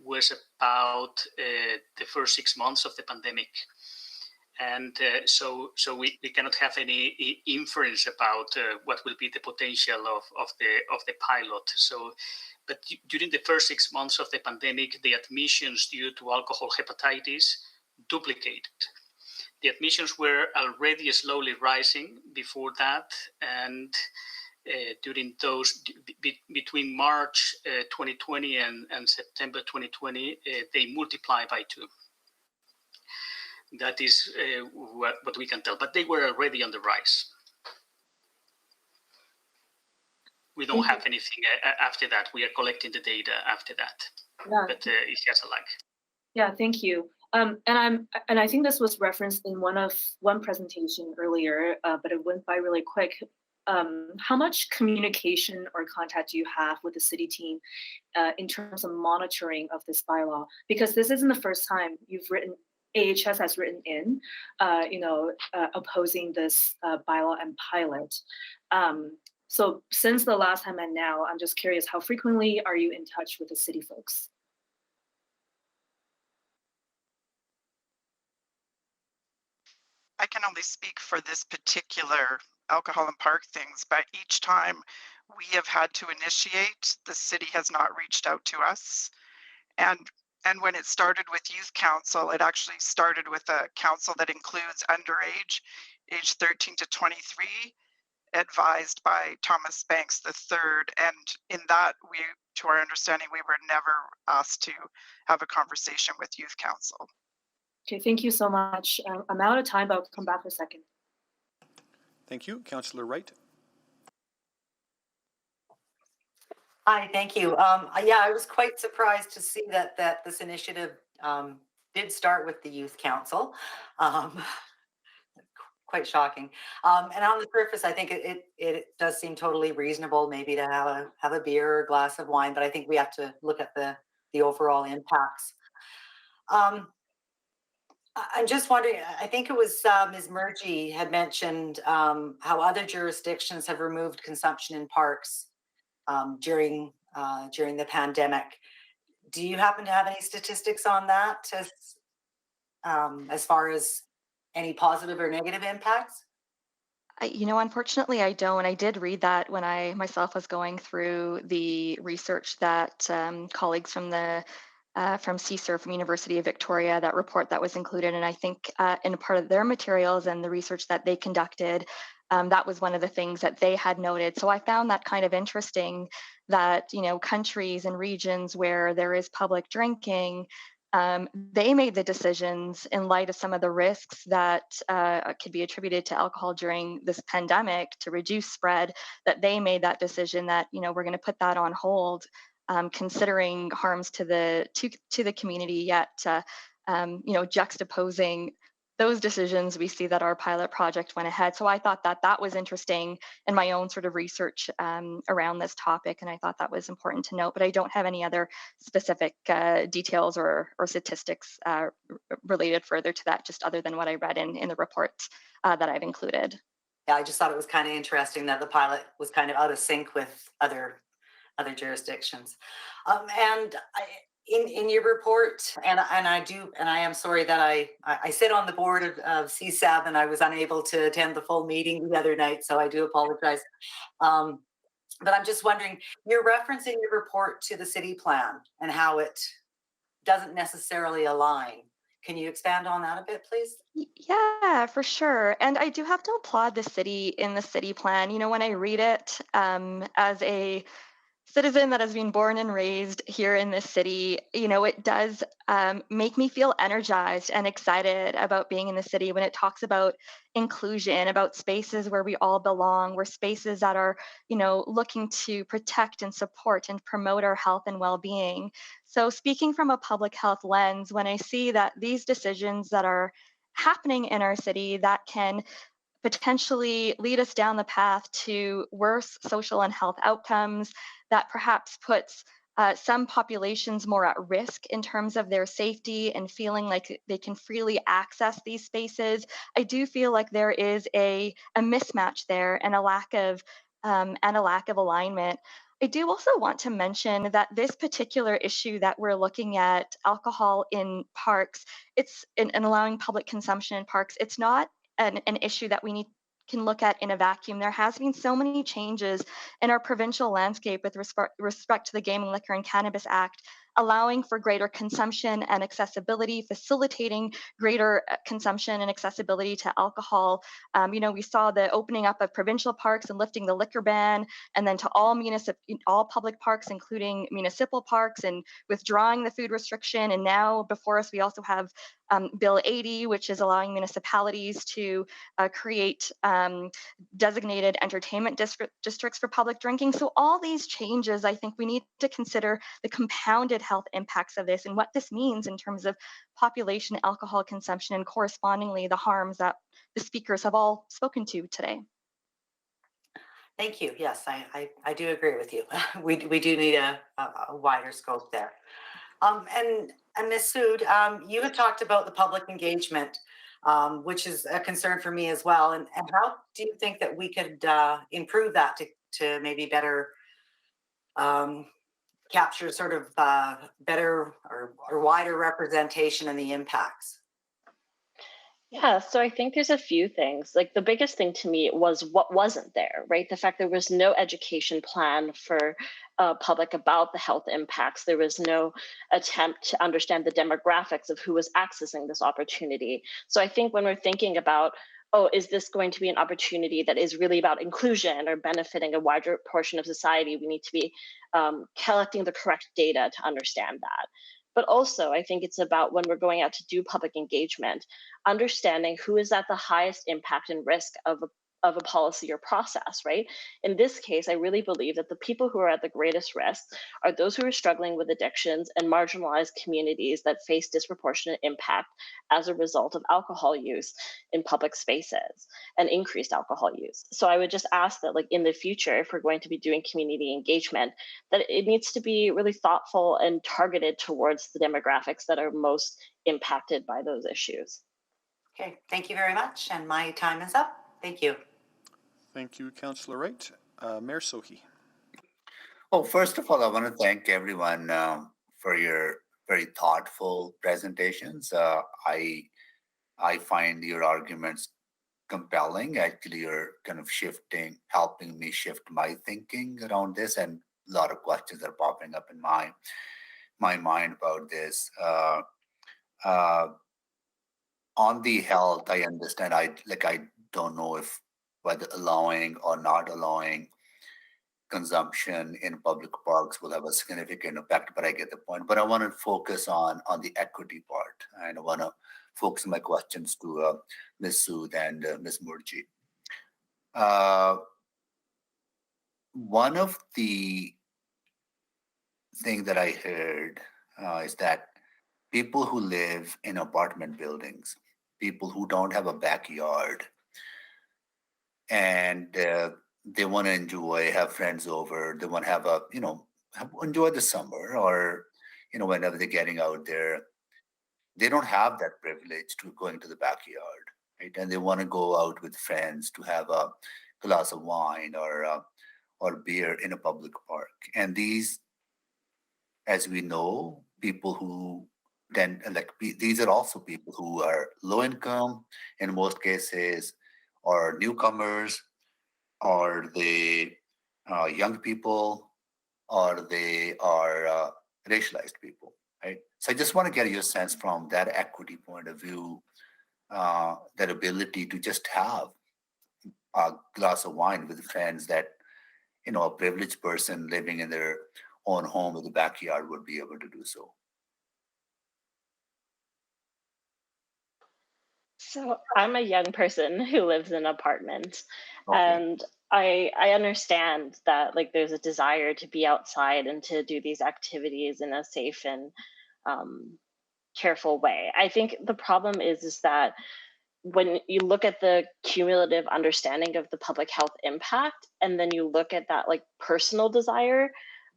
was about the first 6 months of the pandemic. And so we cannot have any inference about what will be the potential of the pilot. So, but during the first 6 months of the pandemic, the admissions due to alcohol hepatitis duplicated. The admissions were already slowly rising before that, and during those between March 2020 and September 2020, they multiplied by 2. That is what we can tell, but they were already on the rise. We don't have anything after that. We are collecting the data after that, but it has a lag. Yeah, thank you. And I think this was referenced in one presentation earlier, but it went by really quick. How much communication or contact do you have with the city team in terms of monitoring of this bylaw? Because this isn't the first time AHS has written in, opposing this bylaw and pilot. So since the last time and now, I'm just curious, how frequently are you in touch with the city folks? I can only speak for this particular alcohol and park things, but each time we have had to initiate, the city has not reached out to us. And when it started with youth council, it actually started with a council that includes underage, age 13 to 23, advised by Thomas Banks III. And in that, to our understanding, we were never asked to have a conversation with youth council. Okay, thank you so much. I'm out of time, but I'll come back for a second. Thank you. Councillor Wright. Hi, thank you. Yeah, I was quite surprised to see that this initiative did start with the Youth Council. Quite shocking. And on the surface, I think it does seem totally reasonable maybe to have a beer or a glass of wine, but I think we have to look at the overall impacts. I'm just wondering, I think it was Ms. Murgy had mentioned how other jurisdictions have removed consumption in parks during the pandemic. Do you happen to have any statistics on that as far as any positive or negative impacts? Unfortunately, I don't. I did read that when I myself was going through the research that colleagues from CSIR, from University of Victoria, that report that was included. And I think in part of their materials and the research that they conducted, that was one of the things that they had noted. So I found that kind of interesting that, countries and regions where there is public drinking, they made the decisions in light of some of the risks that could be attributed to alcohol during this pandemic to reduce spread, that they made that decision that, we're going to put that on hold, considering harms to the community, yet, juxtaposing those decisions, we see that our pilot project went ahead. So I thought that was interesting in my own sort of research around this topic, and I thought that was important to note. But I don't have any other specific details or statistics related further to that, just other than what I read in the report that I've included. Yeah, I just thought it was kind of interesting that the pilot was kind of out of sync with other jurisdictions. In your report, and I am sorry that I sit on the board of CSAB, and I was unable to attend the full meeting the other night, so I do apologize. But I'm just wondering, you're referencing your report to the city plan and how it doesn't necessarily align. Can you expand on that a bit, please? Yeah, for sure. And I do have to applaud the city in the city plan. When I read it as a citizen that has been born and raised here in this city, it does make me feel energized and excited about being in the city when it talks about inclusion, about spaces where we all belong, where spaces that are, looking to protect and support and promote our health and well-being. So speaking from a public health lens, when I see that these decisions that are happening in our city that can potentially lead us down the path to worse social and health outcomes, that perhaps puts some populations more at risk in terms of their safety and feeling like they can freely access these spaces. I do feel like there is a mismatch there and a lack of alignment. I do also want to mention that this particular issue that we're looking at, alcohol in parks, it's in allowing public consumption in parks, it's not an issue that we can look at in a vacuum. There has been so many changes in our provincial landscape with respect to the Gaming, Liquor and Cannabis Act, allowing for greater consumption and accessibility, facilitating greater consumption and accessibility to alcohol. We saw the opening up of provincial parks and lifting the liquor ban, and then to all public parks, including municipal parks, and withdrawing the food restriction. And now before us, we also have Bill 80, which is allowing municipalities to create designated entertainment districts for public drinking. So all these changes, I think we need to consider the compounded health impacts of this and what this means in terms of population alcohol consumption and correspondingly the harms that the speakers have all spoken to today. Thank you. Yes, I do agree with you. We do need a wider scope there. And Ms. Sood, you had talked about the public engagement, which is a concern for me as well. And how do you think that we could improve that to maybe better capture sort of better or wider representation and the impacts? Yeah, so I think there's a few things. Like the biggest thing to me was what wasn't there, right? The fact there was no education plan for public about the health impacts. There was no attempt to understand the demographics of who was accessing this opportunity. So I think when we're thinking about, oh, is this going to be an opportunity that is really about inclusion or benefiting a wider portion of society, we need to be collecting the correct data to understand that. But also, I think it's about when we're going out to do public engagement, understanding who is at the highest impact and risk of a policy or process, right? In this case, I really believe that the people who are at the greatest risk are those who are struggling with addictions and marginalized communities that face disproportionate impact as a result of alcohol use in public spaces and increased alcohol use. So I would just ask that, like in the future, if we're going to be doing community engagement, that it needs to be really thoughtful and targeted towards the demographics that are most impacted by those issues. Okay, thank you very much. And my time is up. Thank you. Thank you, Councillor Wright. Mayor Sohi. Oh, first of all, I want to thank everyone for your very thoughtful presentations. I find your arguments compelling. Actually, you're kind of helping me shift my thinking around this, and a lot of questions are popping up in my mind about this. On the health, I understand. I don't know if whether allowing or not allowing consumption in public parks will have a significant impact, but I get the point. But I want to focus on the equity part, and I want to focus my questions to Ms. Sood and Ms. Murji. One of the things that I heard is that people who live in apartment buildings, people who don't have a backyard, and they want to enjoy, have friends over, they want to have a, enjoy the summer, or, whenever they're getting out there, they don't have that privilege to going to the backyard, right? And they want to go out with friends to have a glass of wine or beer in a public park. And these, as we know, people who then, these are also people who are low income in most cases, or newcomers, or they young people, or they are racialized people, right? So I just want to get your sense from that equity point of view, that ability to just have a glass of wine with friends that, a privileged person living in their own home with a backyard would be able to do so. So I'm a young person who lives in an apartment, Okay. and I understand that like there's a desire to be outside and to do these activities in a safe and careful way. I think the problem is that when you look at the cumulative understanding of the public health impact, and then you look at that like personal desire,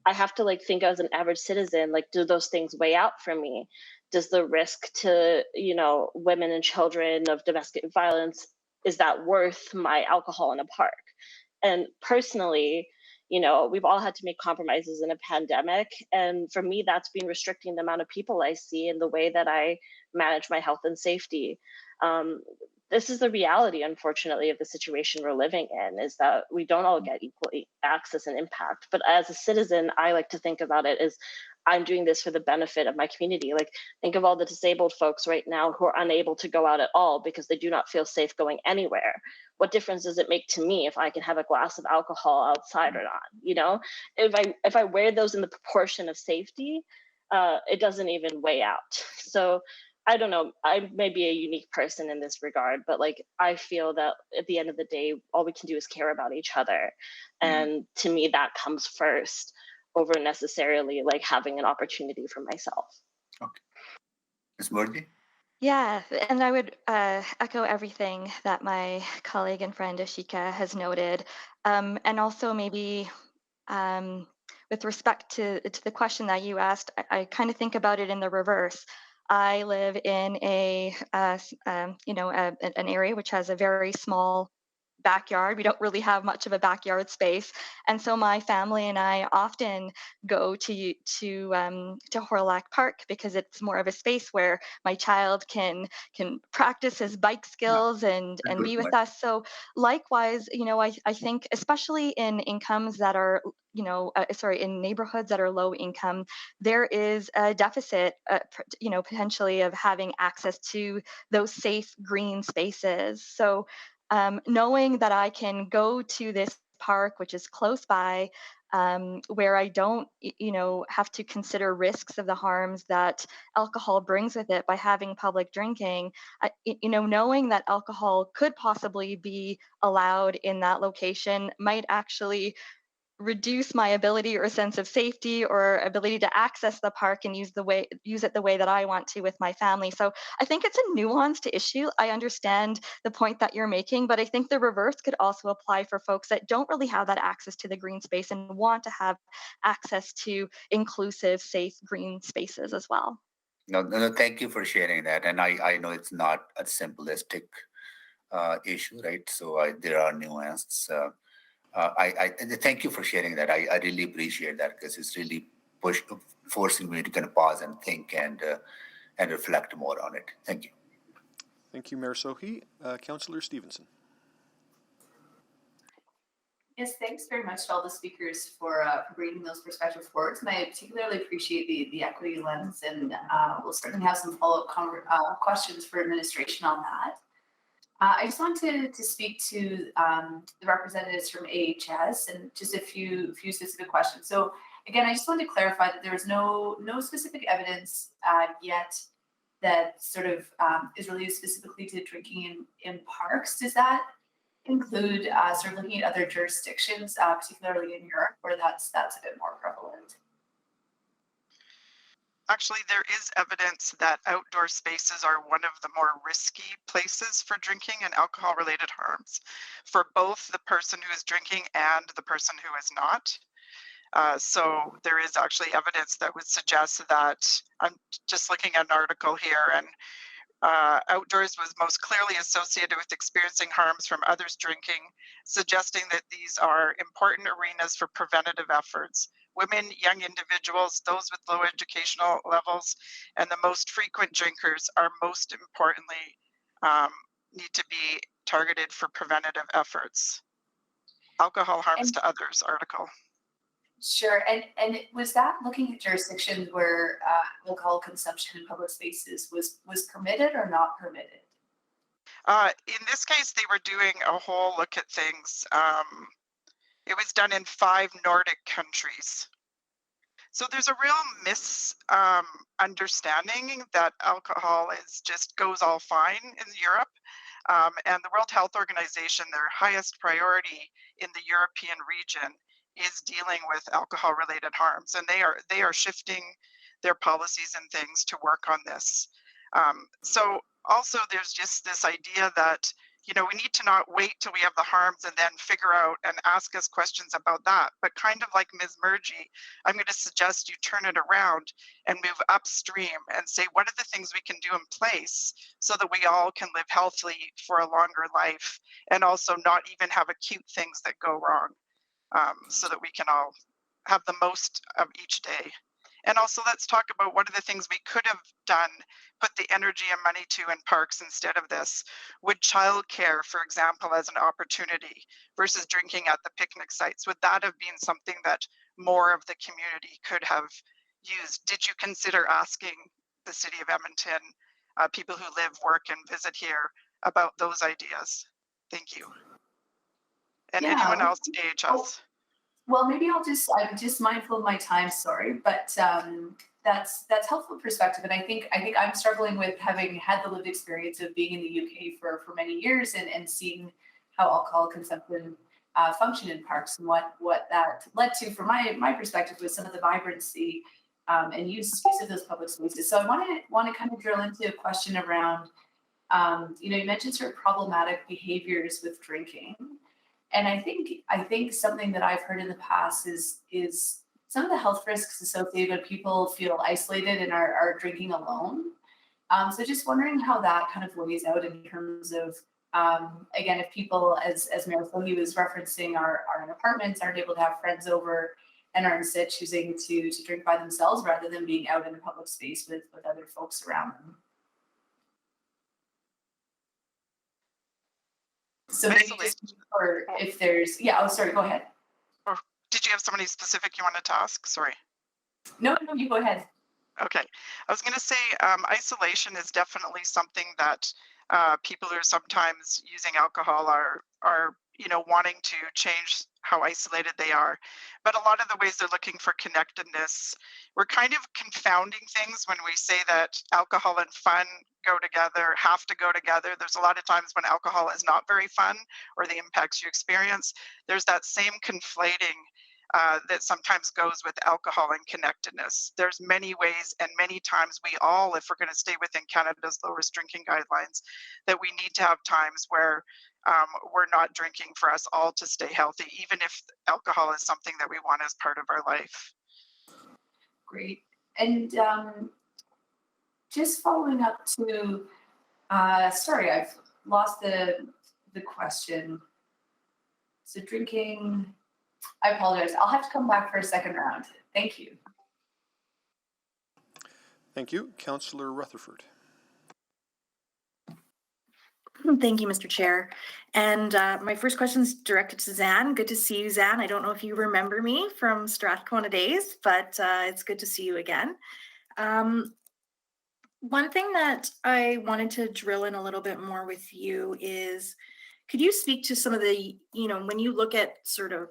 I have to like think as an average citizen, like, do those things weigh out for me? Does the risk to, women and children of domestic violence, is that worth my alcohol in a park? And personally, we've all had to make compromises in a pandemic. And for me, that's been restricting the amount of people I see in the way that I manage my health and safety. This is the reality, unfortunately, of the situation we're living in, is that we don't all get equal access and impact. But as a citizen, I like to think about it as I'm doing this for the benefit of my community. Like, think of all the disabled folks right now who are unable to go out at all because they do not feel safe going anywhere. What difference does it make to me if I can have a glass of alcohol outside or not? If I weigh those in the proportion of safety, it doesn't even weigh out. So I don't know, I may be a unique person in this regard, but like, I feel that at the end of the day, all we can do is care about each other. And to me, that comes first over necessarily like having an opportunity for myself. Okay. Ms. Murji? Yeah, and I would echo everything that my colleague and friend Ashika has noted. And also maybe with respect to the question that you asked, I kind of think about it in the reverse. I live in an area which has a very small backyard. We don't really have much of a backyard space, and so my family and I often go to Horlack Park because it's more of a space where my child can practice his bike skills and be with us. So likewise, I think especially in incomes that are in neighborhoods that are low income, there is a deficit, potentially of having access to those safe green spaces. So knowing that I can go to this park, which is close by, where I don't, have to consider risks of the harms that alcohol brings with it by having public drinking, knowing that alcohol could possibly be allowed in that location might actually reduce my ability or sense of safety or ability to access the park and use it the way that I want to with my family. So I think it's a nuanced issue. I understand the point that you're making, but I think the reverse could also apply for folks that don't really have that access to the green space and want to have access to inclusive, safe green spaces as well. No, thank you for sharing that. And I know it's not a simplistic issue, right? So there are nuances. I thank you for sharing that. I really appreciate that because it's really forcing me to kind of pause and think and reflect more on it. Thank you. Thank you, Mayor Sohi. Councillor Stevenson. Yes, thanks very much to all the speakers for bringing those perspectives forward. And I particularly appreciate the equity lens, and we'll certainly have some follow-up questions for administration on that. I just wanted to speak to the representatives from AHS and just a few specific questions. So again, I just wanted to clarify that there is no specific evidence yet that sort of is related specifically to drinking in parks. Does that include sort of looking at other jurisdictions, particularly in Europe, where that's a bit more prevalent? Actually, there is evidence that outdoor spaces are one of the more risky places for drinking and alcohol-related harms for both the person who is drinking and the person who is not. So there is actually evidence that would suggest that, I'm just looking at an article here, and outdoors was most clearly associated with experiencing harms from others drinking, suggesting that these are important arenas for preventative efforts. Women, young individuals, those with low educational levels, and the most frequent drinkers are most importantly need to be targeted for preventative efforts. Alcohol harms to others article. Sure, and was that looking at jurisdictions where alcohol consumption in public spaces was permitted or not permitted? In this case, they were doing a whole look at things. It was done in 5 Nordic countries. So there's a real misunderstanding that alcohol goes all fine in Europe. And the World Health Organization, their highest priority in the European region is dealing with alcohol-related harms, and they are shifting their policies and things to work on this. So also there's just this idea that, you know, we need to not wait till we have the harms and then figure out and ask us questions about that. But kind of like Ms. Murgy, I'm going to suggest you turn it around and move upstream and say, what are the things we can do in place so that we all can live healthily for a longer life and also not even have acute things that go wrong, so that we can all have the most of each day. And also let's talk about what are the things we could have done, put the energy and money to in parks instead of this. Would childcare, for example, as an opportunity versus drinking at the picnic sites, would that have been something that more of the community could have used? Did you consider asking the city of Edmonton, people who live, work, and visit here about those ideas? Thank you. And anyone else, AHS? Well, maybe I'm just mindful of my time, sorry, but that's helpful perspective. And I think I'm struggling with having had the lived experience of being in the UK for many years and seeing how alcohol consumption function in parks and what that led to from my perspective was some of the vibrancy and use of those public spaces. So I want to kind of drill into a question around, you mentioned sort of problematic behaviors with drinking. And I think something that I've heard in the past is some of the health risks associated when people feel isolated and are drinking alone. So just wondering how that kind of weighs out in terms of, again, if people, as Mayor Fogarty was referencing, are in apartments, aren't able to have friends over, and are instead choosing to drink by themselves rather than being out in a public space with other folks around them. So maybe just, or if there's, sorry, go ahead. Or did you have somebody specific you wanted to ask? Sorry. No, you go ahead. Okay. I was going to say isolation is definitely something that people who are sometimes using alcohol are wanting to change how isolated they are. But a lot of the ways they're looking for connectedness, we're kind of confounding things when we say that alcohol and fun go together, have to go together. There's a lot of times when alcohol is not very fun or the impacts you experience. There's that same conflating that sometimes goes with alcohol and connectedness. There's many ways and many times we all, if we're going to stay within Canada's lowest drinking guidelines, that we need to have times where we're not drinking for us all to stay healthy, even if alcohol is something that we want as part of our life. Great. And just following up to, sorry, I've lost the question. So drinking, I apologize. I'll have to come back for a second round. Thank you. Thank you. Councillor Rutherford. Thank you, Mr. Chair. And my first question is directed to Zan. Good to see you, Zan. I don't know if you remember me from Strathcona days, but it's good to see you again. One thing that I wanted to drill in a little bit more with you is, could you speak to some of the, when you look at sort of,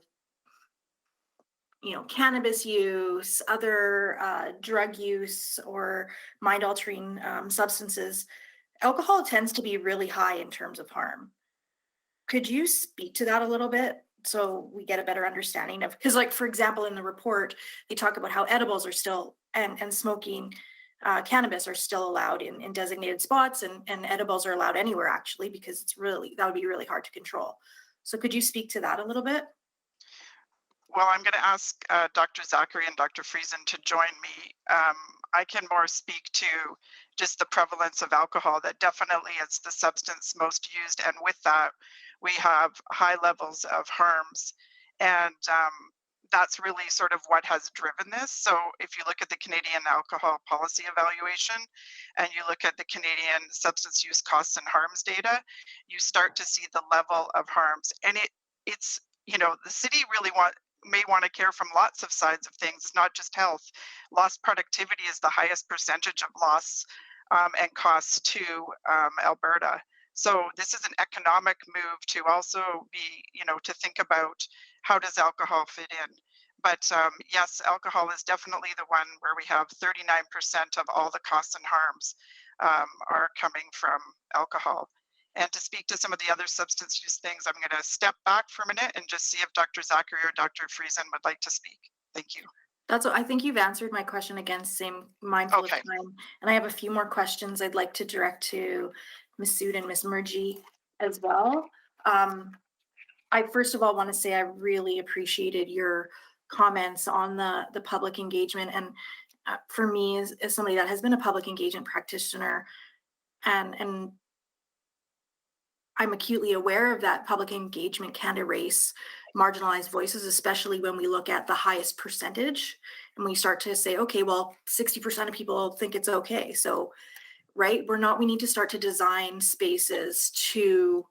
cannabis use, other drug use, or mind altering substances, alcohol tends to be really high in terms of harm. Could you speak to that a little bit so we get a better understanding of, because like, for example, in the report, they talk about how edibles are still, and smoking cannabis are still allowed in designated spots, and edibles are allowed anywhere actually, because that would be really hard to control. So could you speak to that a little bit? Well, I'm going to ask Dr. Zachary and Dr. Friesen to join me. I can more speak to just the prevalence of alcohol, that definitely it's the substance most used. And with that, we have high levels of harms. And that's really sort of what has driven this. So if you look at the Canadian Alcohol Policy Evaluation and you look at the Canadian Substance Use Costs and Harms data, you start to see the level of harms. And it's, the city really may want to care from lots of sides of things. It's not just health. Lost productivity is the highest percentage of loss and costs to Alberta. So this is an economic move to also be, to think about how does alcohol fit in. But yes, alcohol is definitely the one where we have 39% of all the costs and harms are coming from alcohol. And to speak to some of the other substance use things, I'm going to step back for a minute and just see if Dr. Zachary or Dr. Friesen would like to speak. Thank you. That's what I think you've answered my question. Again, same mindful of time. And I have a few more questions I'd like to direct to Ms. Sood and Ms. Murgy as well. I first of all want to say I really appreciated your comments on the public engagement. And for me, as somebody that has been a public engagement practitioner, and I'm acutely aware of that, public engagement can erase marginalized voices, especially when we look at the highest percentage and we start to say, okay, well, 60% of people think it's okay. So, right, we need to start to design spaces to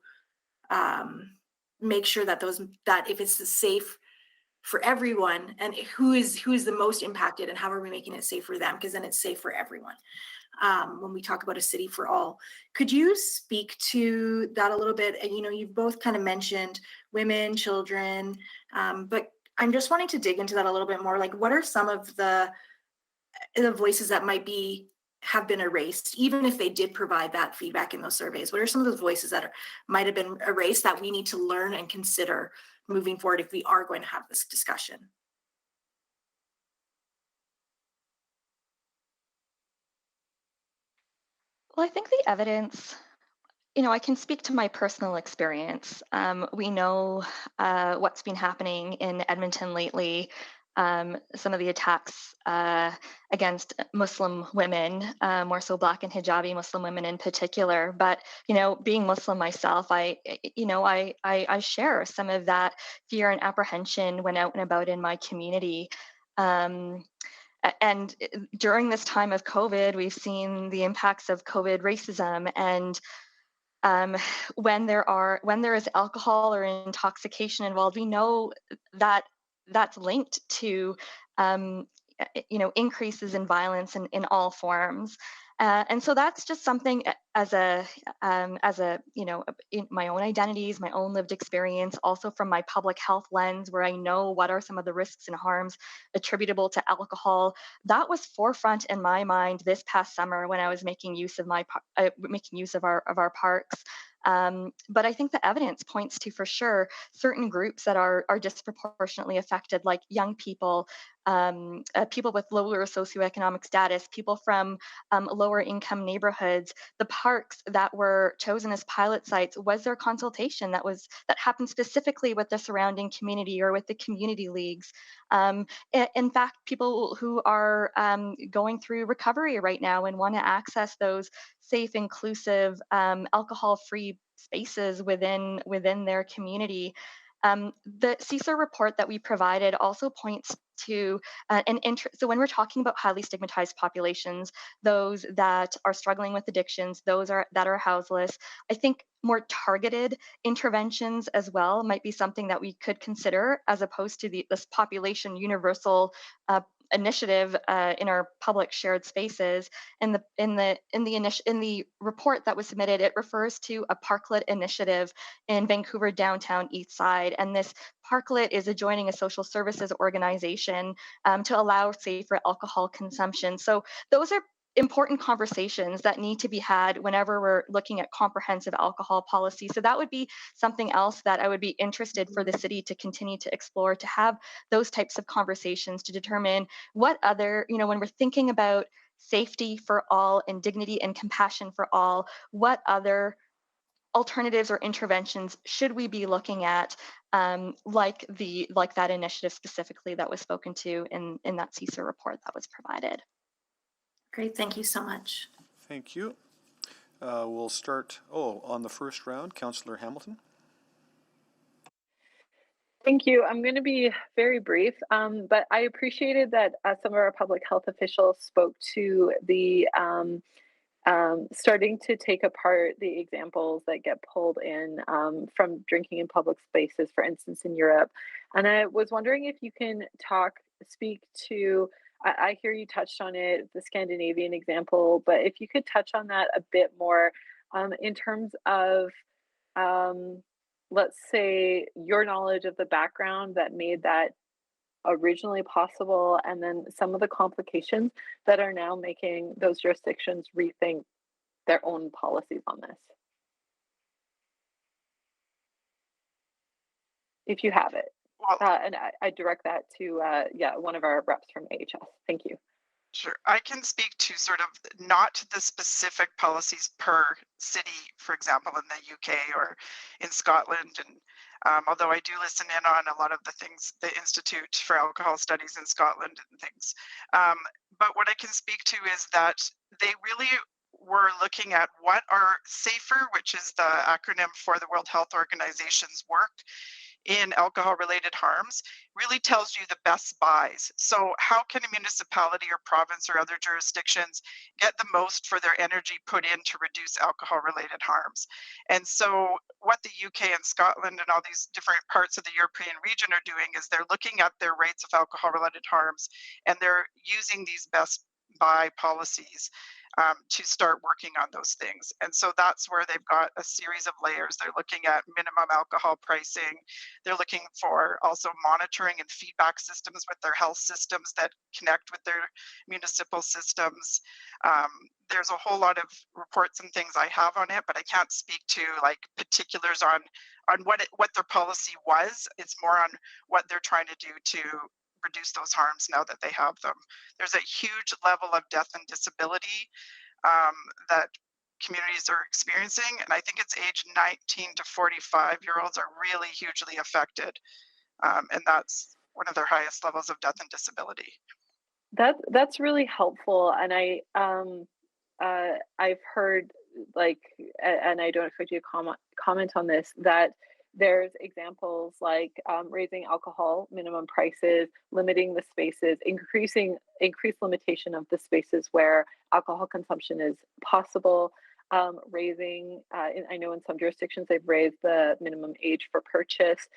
make sure that if it's safe for everyone, and who is the most impacted, and how are we making it safe for them, because then it's safe for everyone. When we talk about a city for all, could you speak to that a little bit? You've both kind of mentioned women, children, but I'm just wanting to dig into that a little bit more. Like, what are some of the voices that have been erased, even if they did provide that feedback in those surveys? What are some of those voices that might have been erased that we need to learn and consider moving forward if we are going to have this discussion? Well, I think the evidence, I can speak to my personal experience. We know what's been happening in Edmonton lately. Some of the attacks against Muslim women, more so Black and hijabi Muslim women in particular. But being Muslim myself, I share some of that fear and apprehension when out and about in my community. And during this time of COVID, we've seen the impacts of COVID racism, and when there is alcohol or intoxication involved, we know that that's linked to increases in violence in all forms. And so that's just something as a in my own identities, my own lived experience, also from my public health lens, where I know what are some of the risks and harms attributable to alcohol. That was forefront in my mind this past summer when I was making use of our parks. But I think the evidence points to, for sure, certain groups that are disproportionately affected, like young people, people with lower socioeconomic status, people from lower income neighborhoods. The parks that were chosen as pilot sites was there consultation that happened specifically with the surrounding community or with the community leagues. In fact, people who are going through recovery right now and want to access those safe, inclusive, alcohol-free spaces within their community. The CSER report that we provided also points to so when we're talking about highly stigmatized populations, those that are struggling with addictions, that are houseless, I think more targeted interventions as well might be something that we could consider, as opposed to this population universal initiative in our public shared spaces. In the report that was submitted, it refers to a parklet initiative in Vancouver downtown East Side, and this parklet is adjoining a social services organization to allow safer alcohol consumption. So those are important conversations that need to be had whenever we're looking at comprehensive alcohol policy. So that would be something else that I would be interested for the city to continue to explore, to have those types of conversations to determine what other, when we're thinking about safety for all and dignity and compassion for all, what other alternatives or interventions should we be looking at, like that initiative specifically that was spoken to in that CISA report that was provided. Great, thank you so much. Thank you. We'll start, on the first round, Councillor Hamilton. Thank you. I'm going to be very brief, but I appreciated that some of our public health officials spoke to the starting to take apart the examples that get pulled in from drinking in public spaces, for instance, in Europe. And I was wondering if you can speak to, I hear you touched on it, the Scandinavian example, but if you could touch on that a bit more in terms of, let's say, your knowledge of the background that made that originally possible, and then some of the complications that are now making those jurisdictions rethink their own policies on this. If you have it. And I direct that to one of our reps from AHS. Thank you. Sure. I can speak to sort of not the specific policies per city, for example, in the UK or in Scotland. And although I do listen in on a lot of the things, the Institute for Alcohol Studies in Scotland and things. But what I can speak to is that they really were looking at what are SAFER, which is the acronym for the World Health Organization's work in alcohol-related harms, really tells you the best buys. So how can a municipality or province or other jurisdictions get the most for their energy put in to reduce alcohol-related harms? And so what the UK and Scotland and all these different parts of the European region are doing is they're looking at their rates of alcohol-related harms, and they're using these best buy policies to start working on those things. And so that's where they've got a series of layers. They're looking at minimum alcohol pricing. They're looking for also monitoring and feedback systems with their health systems that connect with their municipal systems. There's a whole lot of reports and things I have on it, but I can't speak to like particulars on what their policy was. It's more on what they're trying to do to reduce those harms now that they have them. There's a huge level of death and disability that communities are experiencing, and I think it's age 19 to 45-year-olds are really hugely affected, and that's one of their highest levels of death and disability. That's really helpful, and I've heard, like, and I don't expect you to comment on this, that there's examples like raising alcohol minimum prices, limiting the spaces, increased limitation of the spaces where alcohol consumption is possible, raising, I know in some jurisdictions they've raised the minimum age for purchase,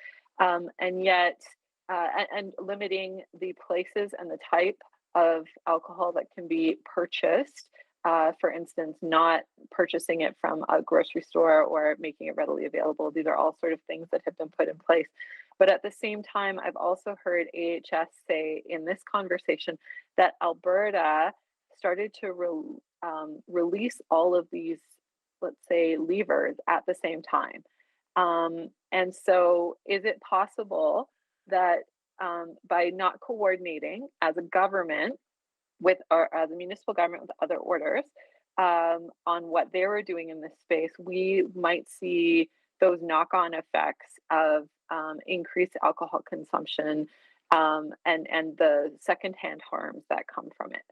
and yet, and limiting the places and the type of alcohol that can be purchased. For instance, not purchasing it from a grocery store or making it readily available. These are all sort of things that have been put in place. But at the same time, I've also heard AHS say in this conversation that Alberta started to release all of these, let's say, levers at the same time. And so is it possible that by not coordinating as a government, with the municipal government, with other orders on what they were doing in this space, we might see those knock-on effects of increased alcohol consumption and the secondhand harms that come from it?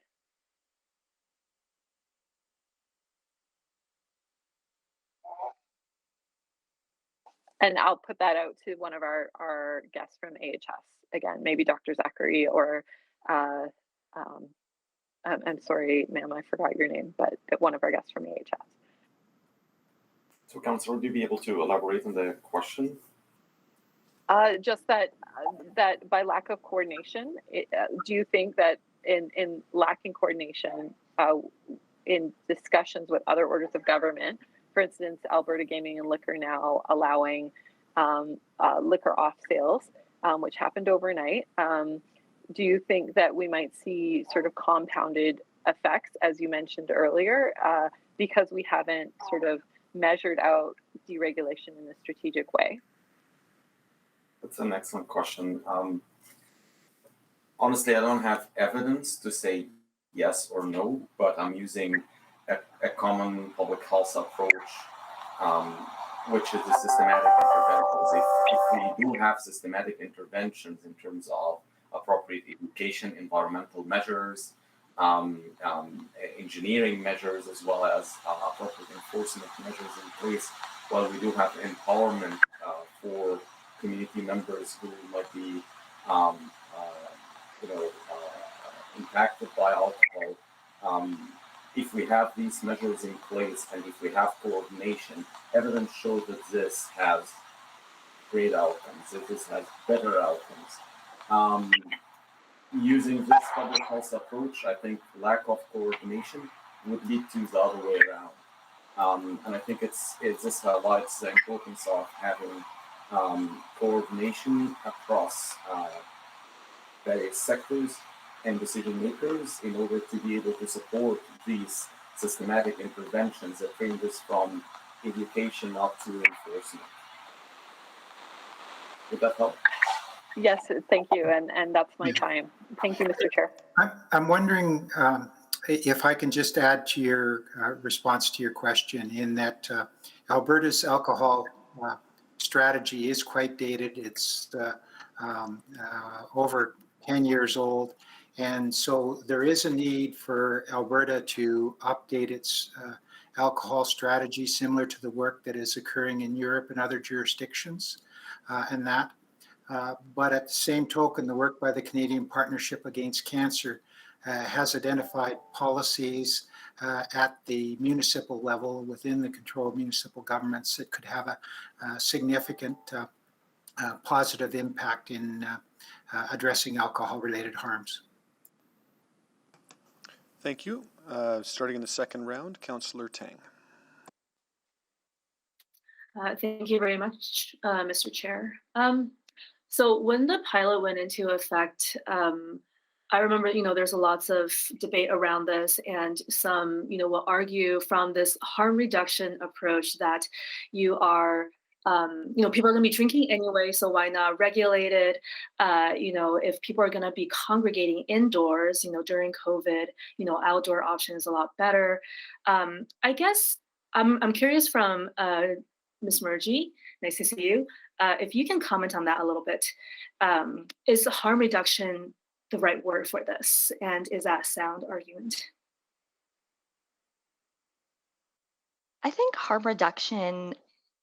And I'll put that out to one of our guests from AHS, again, maybe Dr. Zachary or I'm sorry, ma'am, I forgot your name, but one of our guests from AHS. So, Councillor, would you be able to elaborate on the question? Just that by lack of coordination, do you think that in lacking coordination in discussions with other orders of government. For instance, Alberta Gaming and Liquor now allowing liquor off sales, which happened overnight. Do you think that we might see sort of compounded effects, as you mentioned earlier, because we haven't sort of measured out deregulation in a strategic way? That's an excellent question. Honestly, I don't have evidence to say yes or no, but I'm using a common public health approach, which is the systematic interventions. If we do have systematic interventions in terms of appropriate education, environmental measures, engineering measures, as well as appropriate enforcement measures in place, while we do have empowerment for community members who might be impacted by alcohol. If we have these measures in place and if we have coordination, evidence shows that this has great outcomes, that this has better outcomes. Using this public health approach, I think lack of coordination would lead to the other way around. And I think this highlights the importance of having coordination across various sectors and decision makers in order to be able to support these systematic interventions that ranges from education up to enforcement. Would that help? Yes, thank you, and that's my time. Thank you, Mr. Chair. I'm wondering if I can just add to your response to your question, in that Alberta's alcohol strategy is quite dated. It's over 10 years old. And so there is a need for Alberta to update its alcohol strategy, similar to the work that is occurring in Europe and other jurisdictions and that. But at the same token, the work by the Canadian Partnership Against Cancer has identified policies at the municipal level within the control of municipal governments that could have a significant positive impact in addressing alcohol-related harms. Thank you. Starting in the second round, Councillor Tang. Thank you very much, Mr. Chair. So when the pilot went into effect, I remember, there's lots of debate around this, and some, will argue from this harm reduction approach that you are, people are going to be drinking anyway, so why not regulate it? If people are going to be congregating indoors, during COVID, outdoor option is a lot better. I guess I'm curious from Ms. Murgy, nice to see you. If you can comment on that a little bit. Is harm reduction the right word for this? And is that a sound argument? I think harm reduction,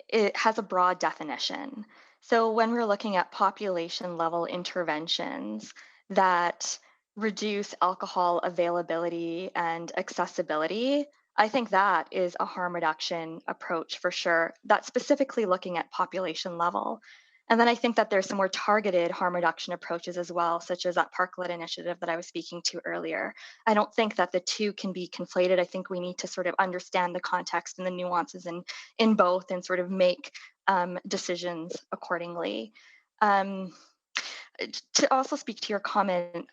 it has a broad definition. So when we're looking at population level interventions that reduce alcohol availability and accessibility, I think that is a harm reduction approach for sure. That's specifically looking at population level. And then I think that there's some more targeted harm reduction approaches as well, such as that parklet initiative that I was speaking to earlier. I don't think that the two can be conflated. I think we need to sort of understand the context and the nuances in both and sort of make decisions accordingly. To also speak to your comment,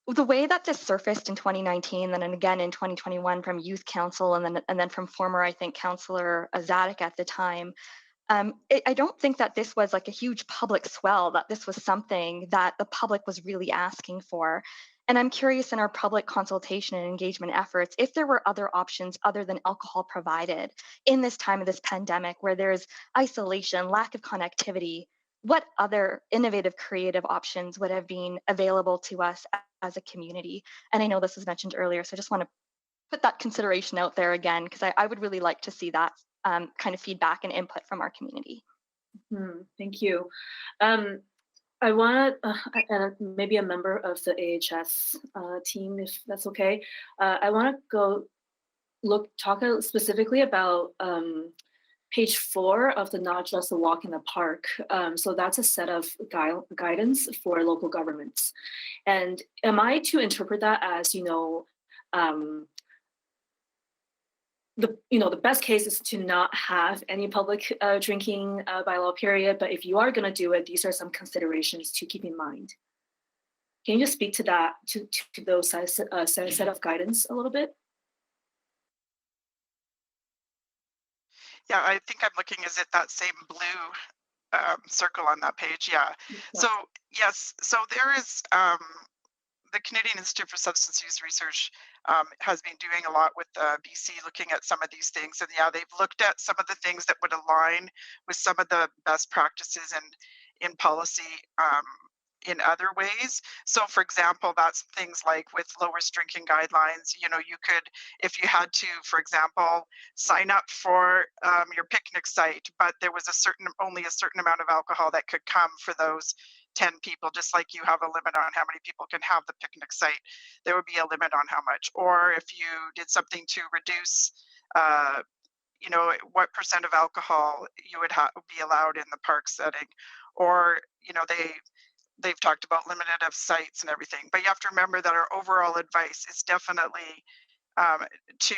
the way that this surfaced in 2019 and then again in 2021 from Youth Council and then from former, I think, Councillor Zadek at the time, I don't think that this was like a huge public swell, that this was something that the public was really asking for. And I'm curious in our public consultation and engagement efforts, if there were other options other than alcohol provided in this time of this pandemic where there's isolation, lack of connectivity, what other innovative, creative options would have been available to us as a community? And I know this was mentioned earlier, so I just want to put that consideration out there again, because I would really like to see that kind of feedback and input from our community. Thank you. I want to, maybe a member of the AHS team, if that's okay. I want to talk specifically about page 4 of the Not Just a Walk in the Park. So that's a set of guidance for local governments. And am I to interpret that as, the best case is to not have any public drinking bylaw period, but if you are going to do it, these are some considerations to keep in mind. Can you just speak to that, to those set of guidance a little bit? Yeah, I think I'm looking, is it that same blue circle on that page? Yeah. So yes, so there is the Canadian Institute for Substance Use Research has been doing a lot with BC, looking at some of these things. And yeah, they've looked at some of the things that would align with some of the best practices in policy in other ways. So for example, that's things like with lowest drinking guidelines, you could, if you had to, for example, sign up for your picnic site, but there was only a certain amount of alcohol that could come for those 10 people, just like you have a limit on how many people can have the picnic site, there would be a limit on how much. Or if you did something to reduce, what % of alcohol you would be allowed in the park setting, or, they've talked about limited of sites and everything. But you have to remember that our overall advice is definitely to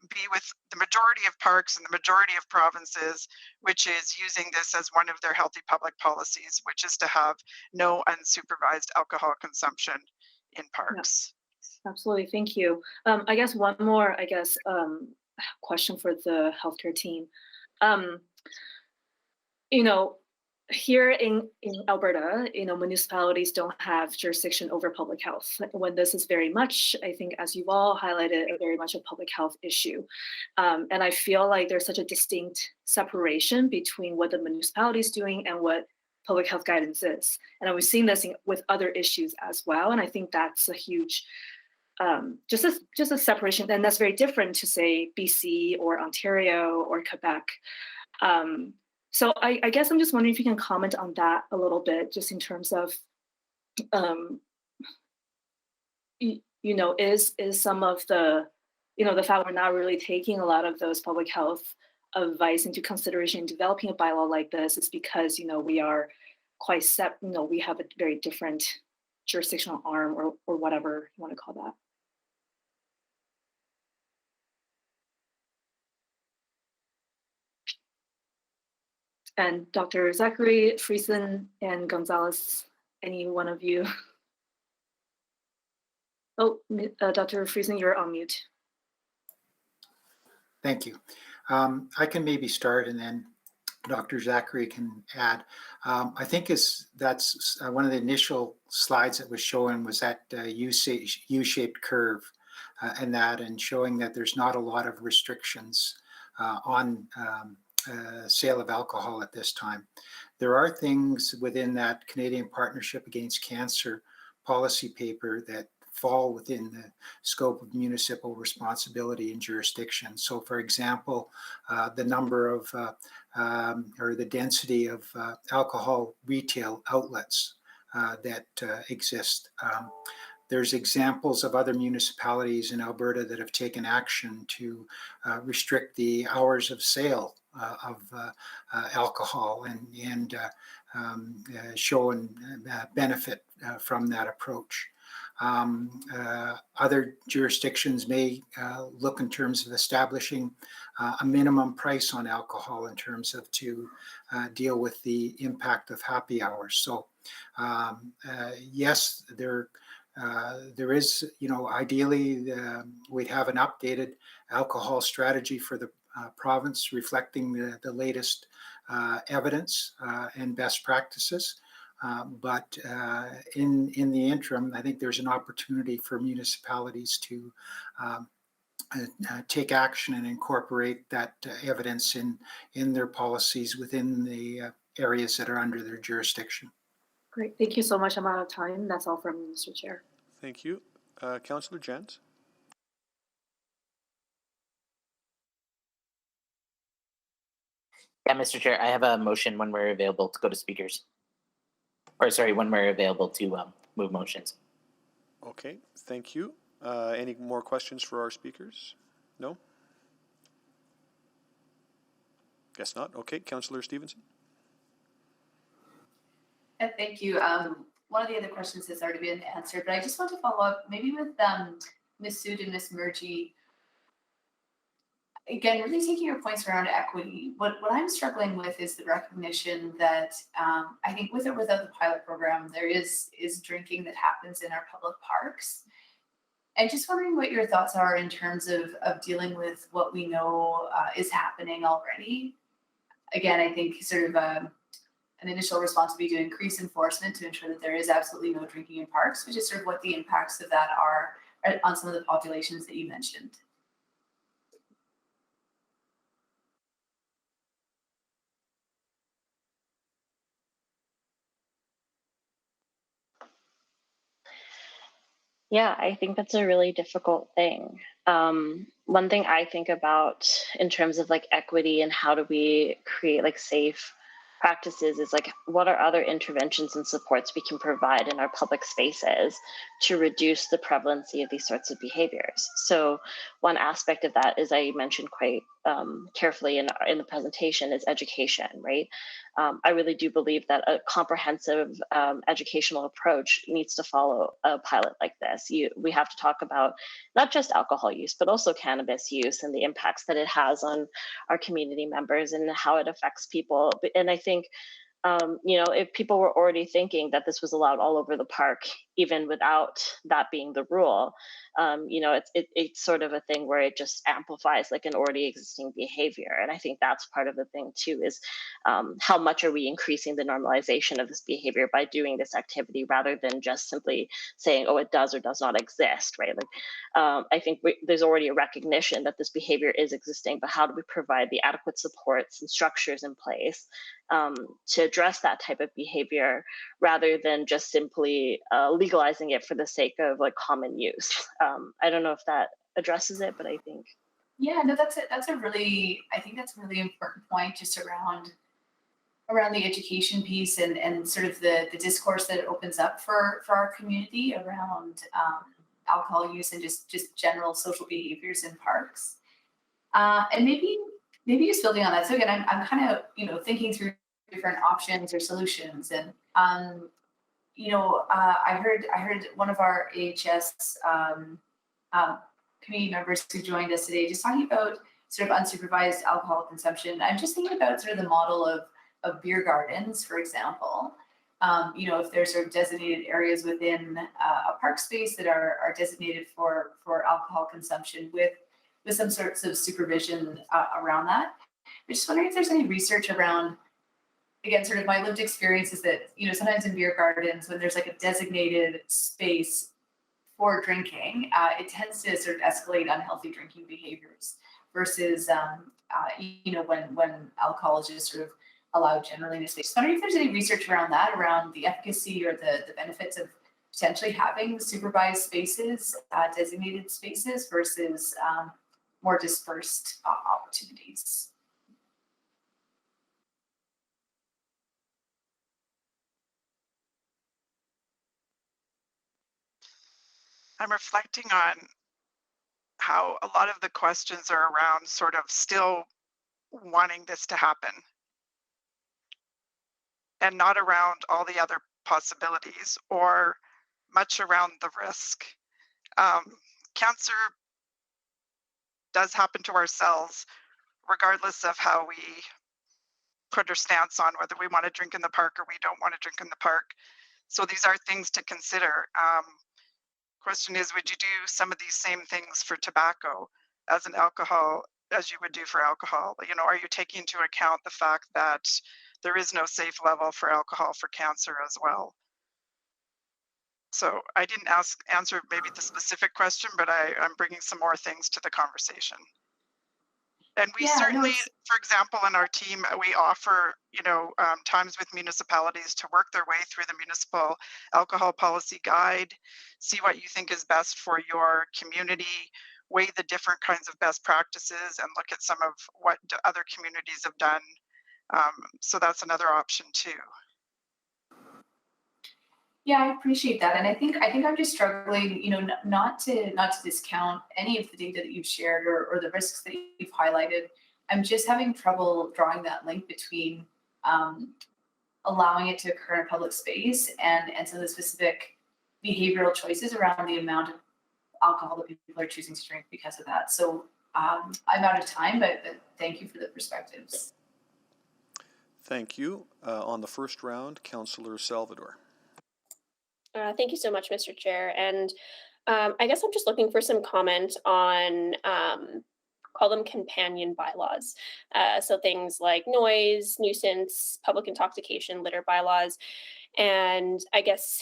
be with the majority of parks and the majority of provinces, which is using this as one of their healthy public policies, which is to have no unsupervised alcohol consumption in parks. Yeah, absolutely, thank you. I guess one more, question for the healthcare team. Here in Alberta, municipalities don't have jurisdiction over public health, when this is very much, I think, as you've all highlighted, very much a public health issue. And I feel like there's such a distinct separation between what the municipality is doing and what public health guidance is. And we've seen this with other issues as well. And I think that's a huge, just a separation. And that's very different to, say, BC or Ontario or Quebec. So I guess I'm just wondering if you can comment on that a little bit, just in terms of, is some of the, the fact we're not really taking a lot of those public health advice into consideration in developing a bylaw like this is because, we are quite we have a very different jurisdictional arm or whatever you want to call that. And Dr. Zachary, Friesen, and Gonzalez, any one of you? Oh, Dr. Friesen, you're on mute. Thank you. I can maybe start and then Dr. Zachary can add. I think that's one of the initial slides that was showing was that U-shaped curve and showing that there's not a lot of restrictions on sale of alcohol at this time. There are things within that Canadian Partnership Against Cancer policy paper that fall within the scope of municipal responsibility and jurisdiction. So for example, the number of or the density of alcohol retail outlets that exist. There's examples of other municipalities in Alberta that have taken action to restrict the hours of sale of alcohol and show and benefit from that approach. Other jurisdictions may look in terms of establishing a minimum price on alcohol in terms of to deal with the impact of happy hours. So yes, there is, ideally we'd have an updated alcohol strategy for the province reflecting the latest evidence and best practices. But in the interim, I think there's an opportunity for municipalities to take action and incorporate that evidence in their policies within the areas that are under their jurisdiction. Great, thank you so much. I'm out of time. That's all from me, Mr. Chair. Thank you. Councillor Jans? Yeah, Mr. Chair, I have a motion when we're available to go to speakers. Or sorry, when we're available to move motions. Okay, thank you. Any more questions for our speakers? No? Guess not. Okay, Councillor Stevenson. Thank you. One of the other questions has already been answered, but I just want to follow up maybe with Ms. Sood and Ms. Murgy. Again, really taking your points around equity. What I'm struggling with is the recognition that I think with or without the pilot program, there is drinking that happens in our public parks. And just wondering what your thoughts are in terms of dealing with what we know is happening already. Again, I think sort of an initial response would be to increase enforcement to ensure that there is absolutely no drinking in parks, which is sort of what the impacts of that are on some of the populations that you mentioned. Yeah, I think that's a really difficult thing. One thing I think about in terms of like equity and how do we create like safe practices is like, what are other interventions and supports we can provide in our public spaces to reduce the prevalency of these sorts of behaviors? So one aspect of that, as I mentioned quite carefully in the presentation, is education, right? I really do believe that a comprehensive educational approach needs to follow a pilot like this. We have to talk about not just alcohol use, but also cannabis use and the impacts that it has on our community members and how it affects people. And I think, if people were already thinking that this was allowed all over the park, even without that being the rule, it's sort of a thing where it just amplifies like an already existing behavior. And I think that's part of the thing too, is how much are we increasing the normalization of this behavior by doing this activity rather than just simply saying, oh, it does or does not exist, right? Like, I think there's already a recognition that this behavior is existing, but how do we provide the adequate supports and structures in place to address that type of behavior rather than just simply legalizing it for the sake of like common use. I don't know if that addresses it, but I think. Yeah, no, that's a really important point just around the education piece and sort of the discourse that it opens up for our community around alcohol use and just general social behaviors in parks. And maybe just building on that. So again, I'm kind of, thinking through different options or solutions. And, I heard one of our AHS community members who joined us today just talking about sort of unsupervised alcohol consumption. I'm just thinking about sort of the model of beer gardens, for example. If there's sort of designated areas within a park space that are designated for alcohol consumption with some sorts of supervision around that. I'm just wondering if there's any research around, again, sort of my lived experience is that, sometimes in beer gardens, when there's like a designated space for drinking, it tends to sort of escalate unhealthy drinking behaviors versus, when alcohol is just sort of allowed generally in a space. So I wonder if there's any research around that, around the efficacy or the benefits of potentially having supervised spaces, designated spaces versus more dispersed opportunities. I'm reflecting on how a lot of the questions are around sort of still wanting this to happen and not around all the other possibilities or much around the risk. Cancer does happen to our cells regardless of how we put our stance on whether we want to drink in the park or we don't want to drink in the park. So these are things to consider. Question is, would you do some of these same things for tobacco as an alcohol as you would do for alcohol? Are you taking into account the fact that there is no safe level for alcohol for cancer as well? So I didn't answer maybe the specific question, but I'm bringing some more things to the conversation. And we certainly, for example, in our team, we offer, times with municipalities to work their way through the municipal alcohol policy guide, see what you think is best for your community, weigh the different kinds of best practices and look at some of what other communities have done. So that's another option too. Yeah, I appreciate that. And I think I'm just struggling, not to discount any of the data that you've shared or the risks that you've highlighted. I'm just having trouble drawing that link between allowing it to occur in a public space and some of the specific behavioral choices around the amount of alcohol that people are choosing to drink because of that. So I'm out of time, but thank you for the perspectives. Thank you. On the first round, Councillor Salvador. Thank you so much, Mr. Chair. And I guess I'm just looking for some comment on, call them companion bylaws. So things like noise, nuisance, public intoxication, litter bylaws. And I guess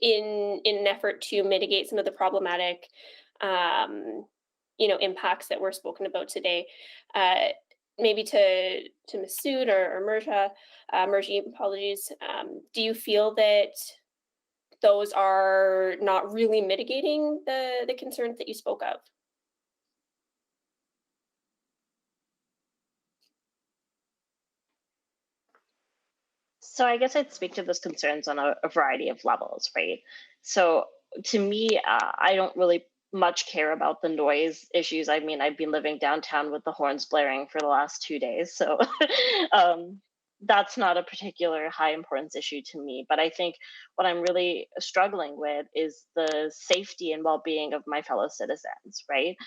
in an effort to mitigate some of the problematic, impacts that were spoken about today, maybe to Ms. Sood or Murji, apologies. Do you feel that those are not really mitigating the concerns that you spoke of? So I guess I'd speak to those concerns on a variety of levels, right? So to me, I don't really much care about the noise issues. I mean, I've been living downtown with the horns blaring for the last 2 days. So that's not a particular high importance issue to me. But I think what I'm really struggling with is the safety and well-being of my fellow citizens, right?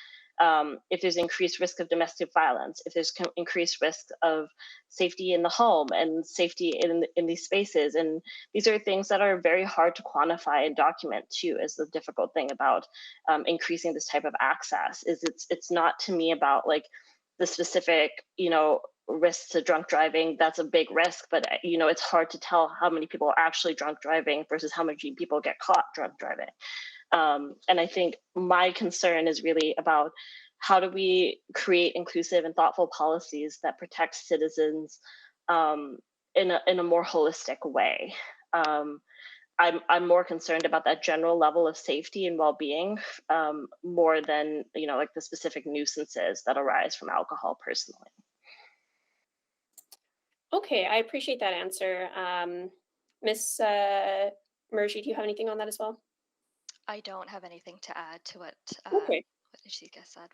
If there's increased risk of domestic violence, if there's increased risk of safety in the home and safety in these spaces. And these are things that are very hard to quantify and document too, is the difficult thing about increasing this type of access. Is it's not to me about like the specific, risks to drunk driving. That's a big risk, but it's hard to tell how many people are actually drunk driving versus how many people get caught drunk driving. And I think my concern is really about how do we create inclusive and thoughtful policies that protect citizens in a more holistic way. I'm more concerned about that general level of safety and well-being more than like the specific nuisances that arise from alcohol personally. Okay, I appreciate that answer. Ms. Murji, do you have anything on that as well? I don't have anything to add to what Ishika said.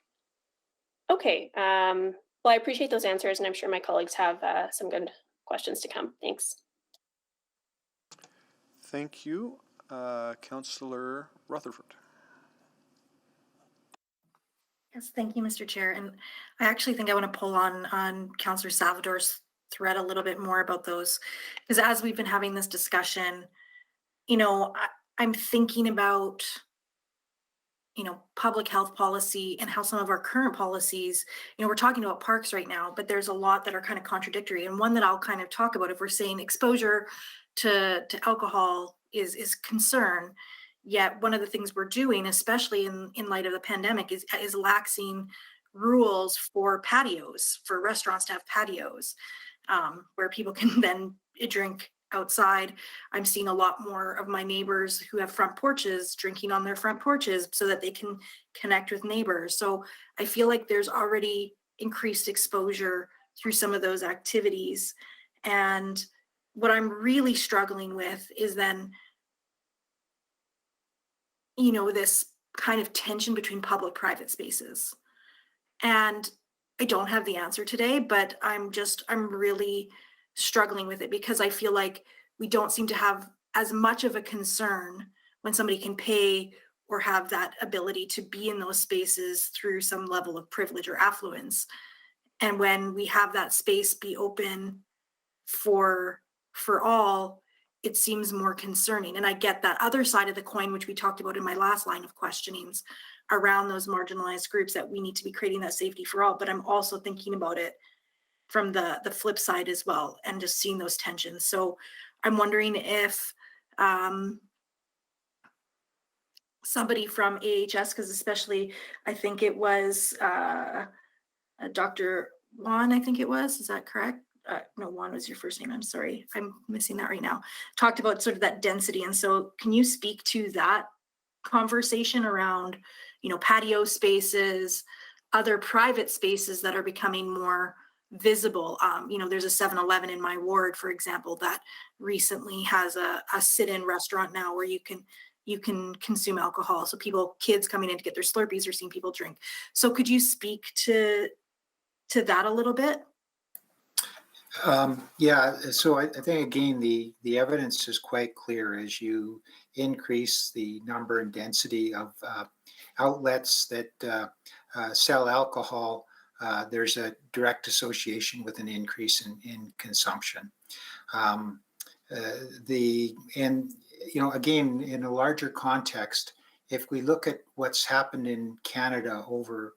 Okay. Well, I appreciate those answers, and I'm sure my colleagues have some good questions to come. Thanks. Thank you. Councillor Rutherford. Yes, thank you, Mr. Chair. And I actually think I want to pull on Councillor Salvador's thread a little bit more about those, because as we've been having this discussion, I'm thinking about, public health policy and how some of our current policies, we're talking about parks right now, but there's a lot that are kind of contradictory. And one that I'll kind of talk about, if we're saying exposure to alcohol is concern, yet one of the things we're doing, especially in light of the pandemic, is laxing rules for patios, for restaurants to have patios, where people can then drink outside. I'm seeing a lot more of my neighbors who have front porches drinking on their front porches so that they can connect with neighbors. So I feel like there's already increased exposure through some of those activities. And what I'm really struggling with is then, this kind of tension between public-private spaces. And I don't have the answer today, but I'm really struggling with it because I feel like we don't seem to have as much of a concern when somebody can pay or have that ability to be in those spaces through some level of privilege or affluence. And when we have that space be open for all, it seems more concerning. And I get that other side of the coin, which we talked about in my last line of questionings around those marginalized groups, that we need to be creating that safety for all. But I'm also thinking about it from the flip side as well, and just seeing those tensions. So I'm wondering if somebody from AHS, because especially I think it was Dr. Juan, I think it was, is that correct? No, Juan was your first name. I'm sorry, I'm missing that right now. Talked about sort of that density. And so can you speak to that conversation around, patio spaces, other private spaces that are becoming more visible? There's a 7-Eleven in my ward, for example, that recently has a sit-in restaurant now where you can consume alcohol. So kids coming in to get their Slurpees are seeing people drink. So could you speak to to that a little bit? Yeah, so I think again, the evidence is quite clear. As you increase the number and density of outlets that sell alcohol, there's a direct association with an increase in consumption. And again, in a larger context, if we look at what's happened in Canada over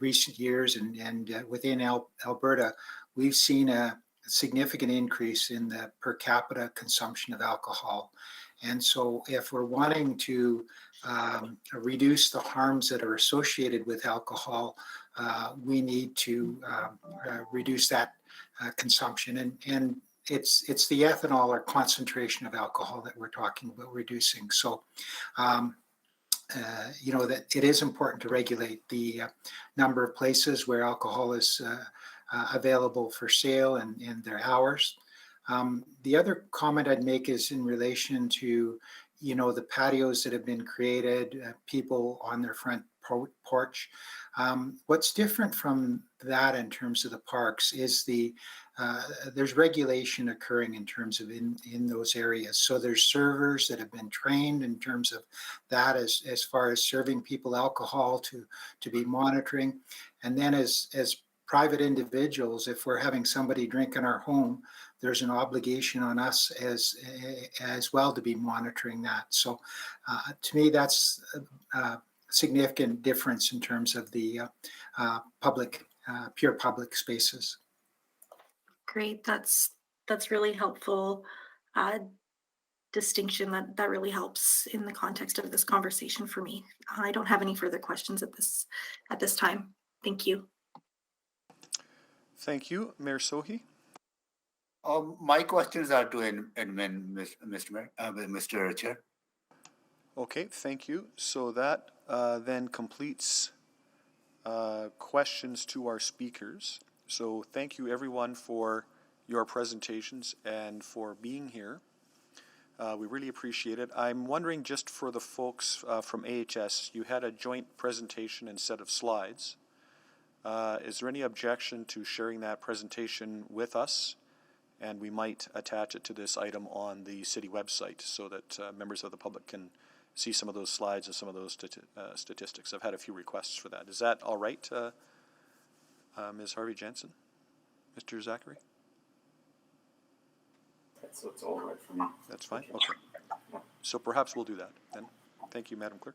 recent years and within Alberta, we've seen a significant increase in the per capita consumption of alcohol. And so if we're wanting to reduce the harms that are associated with alcohol, we need to reduce that consumption. And it's the ethanol or concentration of alcohol that we're talking about reducing. So, that it is important to regulate the number of places where alcohol is available for sale and their hours. The other comment I'd make is in relation to, the patios that have been created, people on their front porch. What's different from that in terms of the parks is there's regulation occurring in terms of in those areas. So there's servers that have been trained in terms of that as far as serving people alcohol to be monitoring. And then as private individuals, if we're having somebody drink in our home, there's an obligation on us as well to be monitoring that. So to me, that's a significant difference in terms of the pure public spaces. Great, that's really helpful distinction. That really helps in the context of this conversation for me. I don't have any further questions at this time. Thank you. Thank you, Mayor Sohi. My questions are to admin, Mr. Chair. Okay, thank you. So that then completes questions to our speakers. So thank you everyone for your presentations and for being here. We really appreciate it. I'm wondering, just for the folks from AHS, you had a joint presentation and set of slides. Is there any objection to sharing that presentation with us? And we might attach it to this item on the city website so that members of the public can see some of those slides and some of those statistics. I've had a few requests for that. Is that all right, Ms. Harvey Jansen? Mr. Zachary? So it's all right for me. That's fine? Okay. So perhaps we'll do that then. Thank you, Madam Clerk.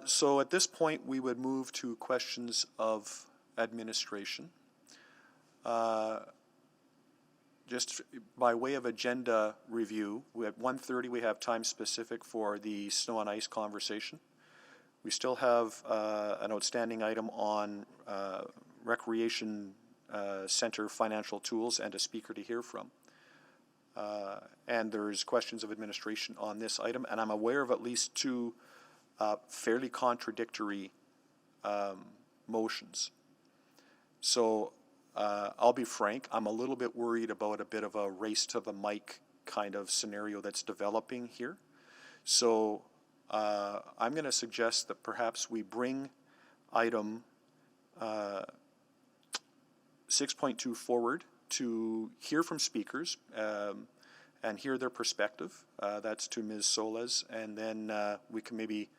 So at this point, we would move to questions of administration. Just by way of agenda review, at 1:30 we have time specific for the snow and ice conversation. We still have an outstanding item on Recreation Center financial tools and a speaker to hear from. And there's questions of administration on this item, and I'm aware of at least two fairly contradictory motions. So I'll be frank, I'm a little bit worried about a bit of a race to the mic kind of scenario that's developing here. So I'm going to suggest that perhaps we bring item 6.2 forward to hear from speakers and hear their perspective. That's to Ms. Soles, and then we can maybe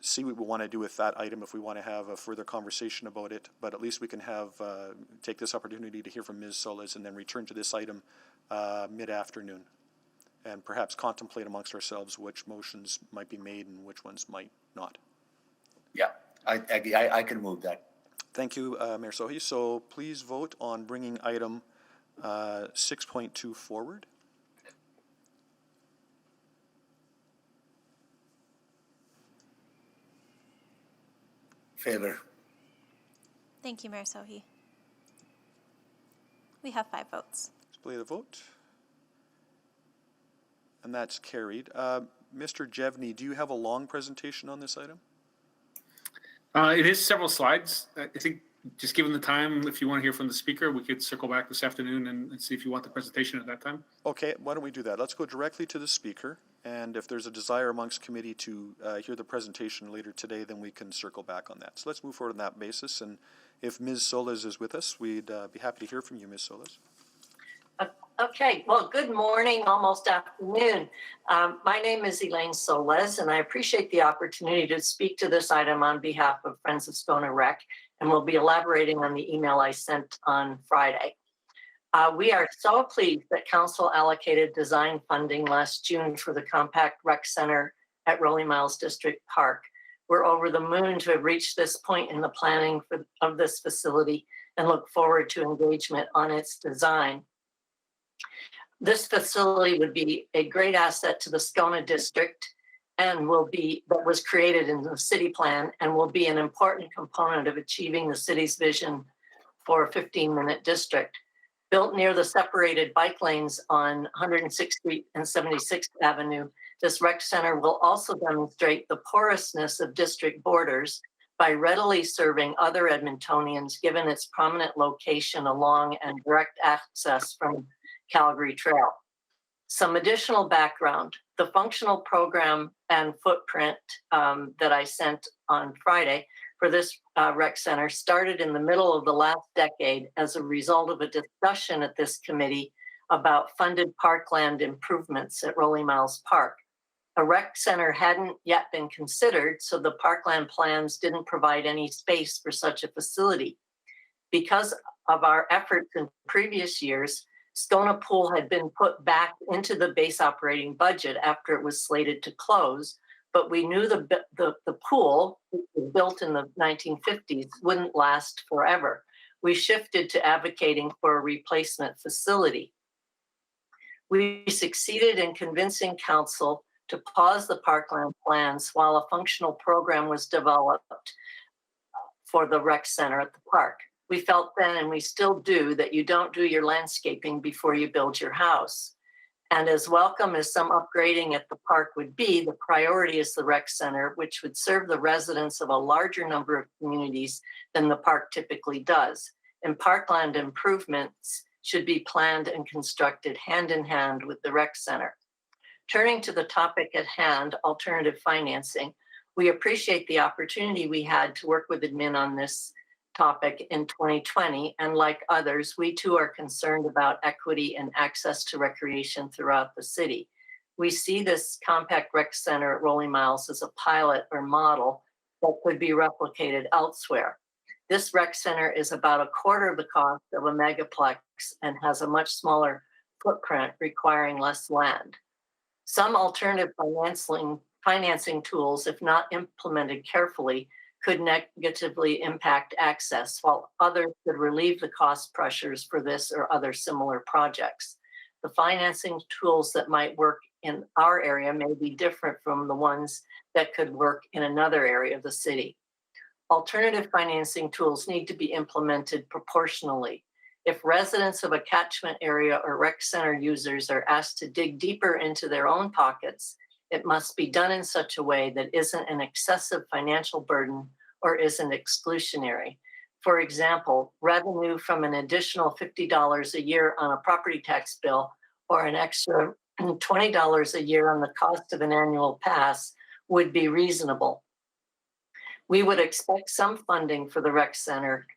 see what we want to do with that item if we want to have a further conversation about it, but at least we can have take this opportunity to hear from Ms. Soles and then return to this item mid-afternoon and perhaps contemplate amongst ourselves which motions might be made and which ones might not. Yeah, I can move that. Thank you, Mayor Sohi. So please vote on bringing item 6.2 forward. Favor. Thank you, Mayor Sohi. We have 5 votes. Display the vote. And that's carried. Mr. Jevney, do you have a long presentation on this item? It is several slides. I think just given the time, if you want to hear from the speaker, we could circle back this afternoon and see if you want the presentation at that time. Okay, why don't we do that? Let's go directly to the speaker And if there's a desire amongst committee to hear the presentation later today, then we can circle back on that. So let's move forward on that basis. And if Ms. Solis is with us, we'd be happy to hear from you, Ms. Solis. Okay, well, good morning, almost afternoon. My name is Elaine Solis, and I appreciate the opportunity to speak to this item on behalf of Friends of Stonor Rec, and we'll be elaborating on the email I sent on Friday. We are so pleased that Council allocated design funding last June for the compact rec center at Rolling Miles District Park. We're over the moon to have reached this point in the planning of this facility and look forward to engagement on its design. This facility would be a great asset to the Stonor district and that was created in the city plan and will be an important component of achieving the city's vision for a 15-minute district. Built near the separated bike lanes on 106th Street and 76th Avenue, this rec center will also demonstrate the porousness of district borders by readily serving other Edmontonians, given its prominent location along and direct access from Calgary Trail. Some additional background: the functional program and footprint that I sent on Friday for this rec center started in the middle of the last decade as a result of a discussion at this committee about funded parkland improvements at Rolling Miles Park. A rec center hadn't yet been considered, so the parkland plans didn't provide any space for such a facility. Because of our efforts in previous years, Stonor Pool had been put back into the base operating budget after it was slated to close, but we knew the pool, which was built in the 1950s, wouldn't last forever. We shifted to advocating for a replacement facility. We succeeded in convincing council to pause the parkland plans while a functional program was developed for the rec center at the park. We felt then, and we still do, that you don't do your landscaping before you build your house. And as welcome as some upgrading at the park would be, the priority is the rec center, which would serve the residents of a larger number of communities than the park typically does. And parkland improvements should be planned and constructed hand in hand with the rec center. Turning to the topic at hand, alternative financing, we appreciate the opportunity we had to work with admin on this topic in 2020, and like others, we too are concerned about equity and access to recreation throughout the city. We see this compact rec center at Rolling Miles as a pilot or model that could be replicated elsewhere. This rec center is about a quarter of the cost of a megaplex and has a much smaller footprint, requiring less land. Some alternative financing tools, if not implemented carefully, could negatively impact access, while others could relieve the cost pressures for this or other similar projects. The financing tools that might work in our area may be different from the ones that could work in another area of the city. Alternative financing tools need to be implemented proportionally. If residents of a catchment area or rec center users are asked to dig deeper into their own pockets, it must be done in such a way that isn't an excessive financial burden or isn't exclusionary. For example, revenue from an additional $50 a year on a property tax bill or an extra $20 a year on the cost of an annual pass would be reasonable. We would expect some funding for the rec center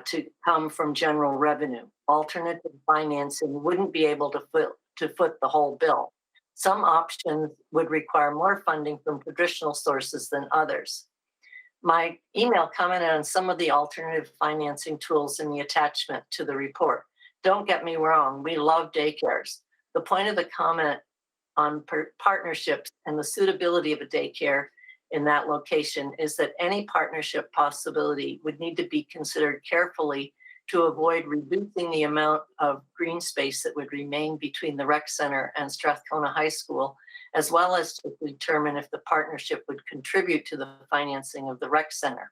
to come from general revenue. Alternative financing wouldn't be able to foot the whole bill. Some options would require more funding from traditional sources than others. My email commented on some of the alternative financing tools in the attachment to the report. Don't get me wrong, we love daycares. The point of the comment on partnerships and the suitability of a daycare in that location is that any partnership possibility would need to be considered carefully to avoid reducing the amount of green space that would remain between the rec center and Strathcona High School, as well as to determine if the partnership would contribute to the financing of the rec center.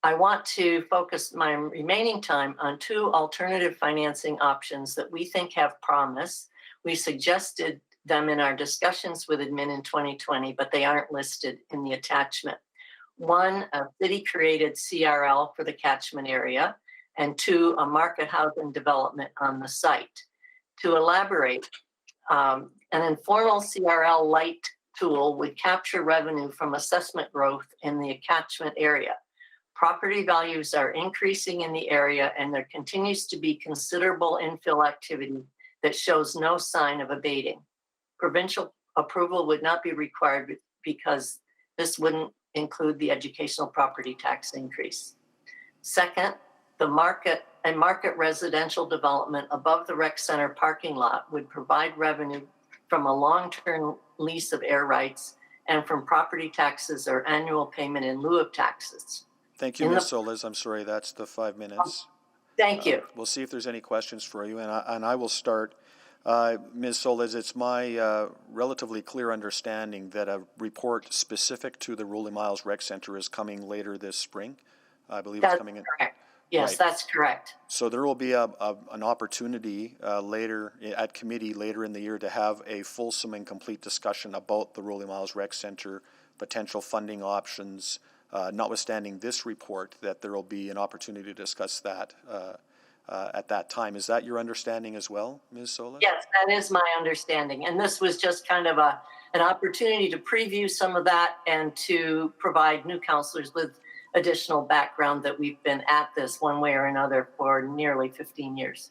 I want to focus my remaining time on two alternative financing options that we think have promise. We suggested them in our discussions with admin in 2020, but they aren't listed in the attachment. One, a city-created CRL for the catchment area, and two, a market housing development on the site. To elaborate, An informal CRL light tool would capture revenue from assessment growth in the catchment area. Property values are increasing in the area, and there continues to be considerable infill activity that shows no sign of abating. Provincial approval would not be required because this wouldn't include the educational property tax increase. Second, a market residential development above the rec center parking lot would provide revenue from a long-term lease of air rights and from property taxes or annual payment in lieu of taxes. Thank you, Ms. Solis. I'm sorry, that's the 5 minutes. Thank you. We'll see if there's any questions for you, and I will start. Ms. Solis, it's my relatively clear understanding that a report specific to the Rolling Miles Rec Center is coming later this spring. I believe it's coming in. Correct. Yes, Right. that's correct. So there will be an opportunity later at committee later in the year to have a fulsome and complete discussion about the Rolling Miles Rec Center, potential funding options, notwithstanding this report, that there will be an opportunity to discuss that at that time. Is that your understanding as well, Ms. Solis? Yes, that is my understanding. And this was just kind of an opportunity to preview some of that and to provide new counselors with additional background that we've been at this one way or another for nearly 15 years.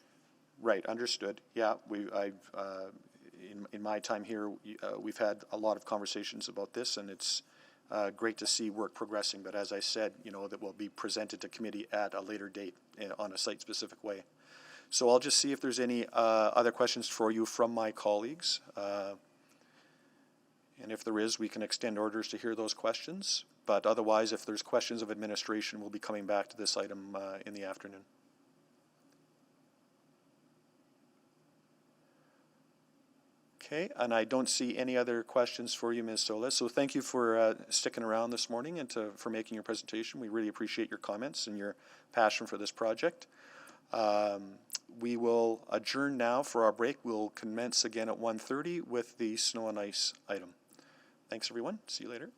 Right, understood. Yeah, in my time here, we've had a lot of conversations about this, and it's great to see work progressing. But as I said, that will be presented to committee at a later date on a site-specific way. So I'll just see if there's any other questions for you from my colleagues. And if there is, we can extend orders to hear those questions. But otherwise, if there's questions of administration, we'll be coming back to this item in the afternoon. Okay, and I don't see any other questions for you, Ms. Solis. So thank you for sticking around this morning and for making your presentation. We really appreciate your comments and your passion for this project. We will adjourn now for our break. We'll commence again at 1:30 with the snow and ice item. Thanks, everyone. See you later.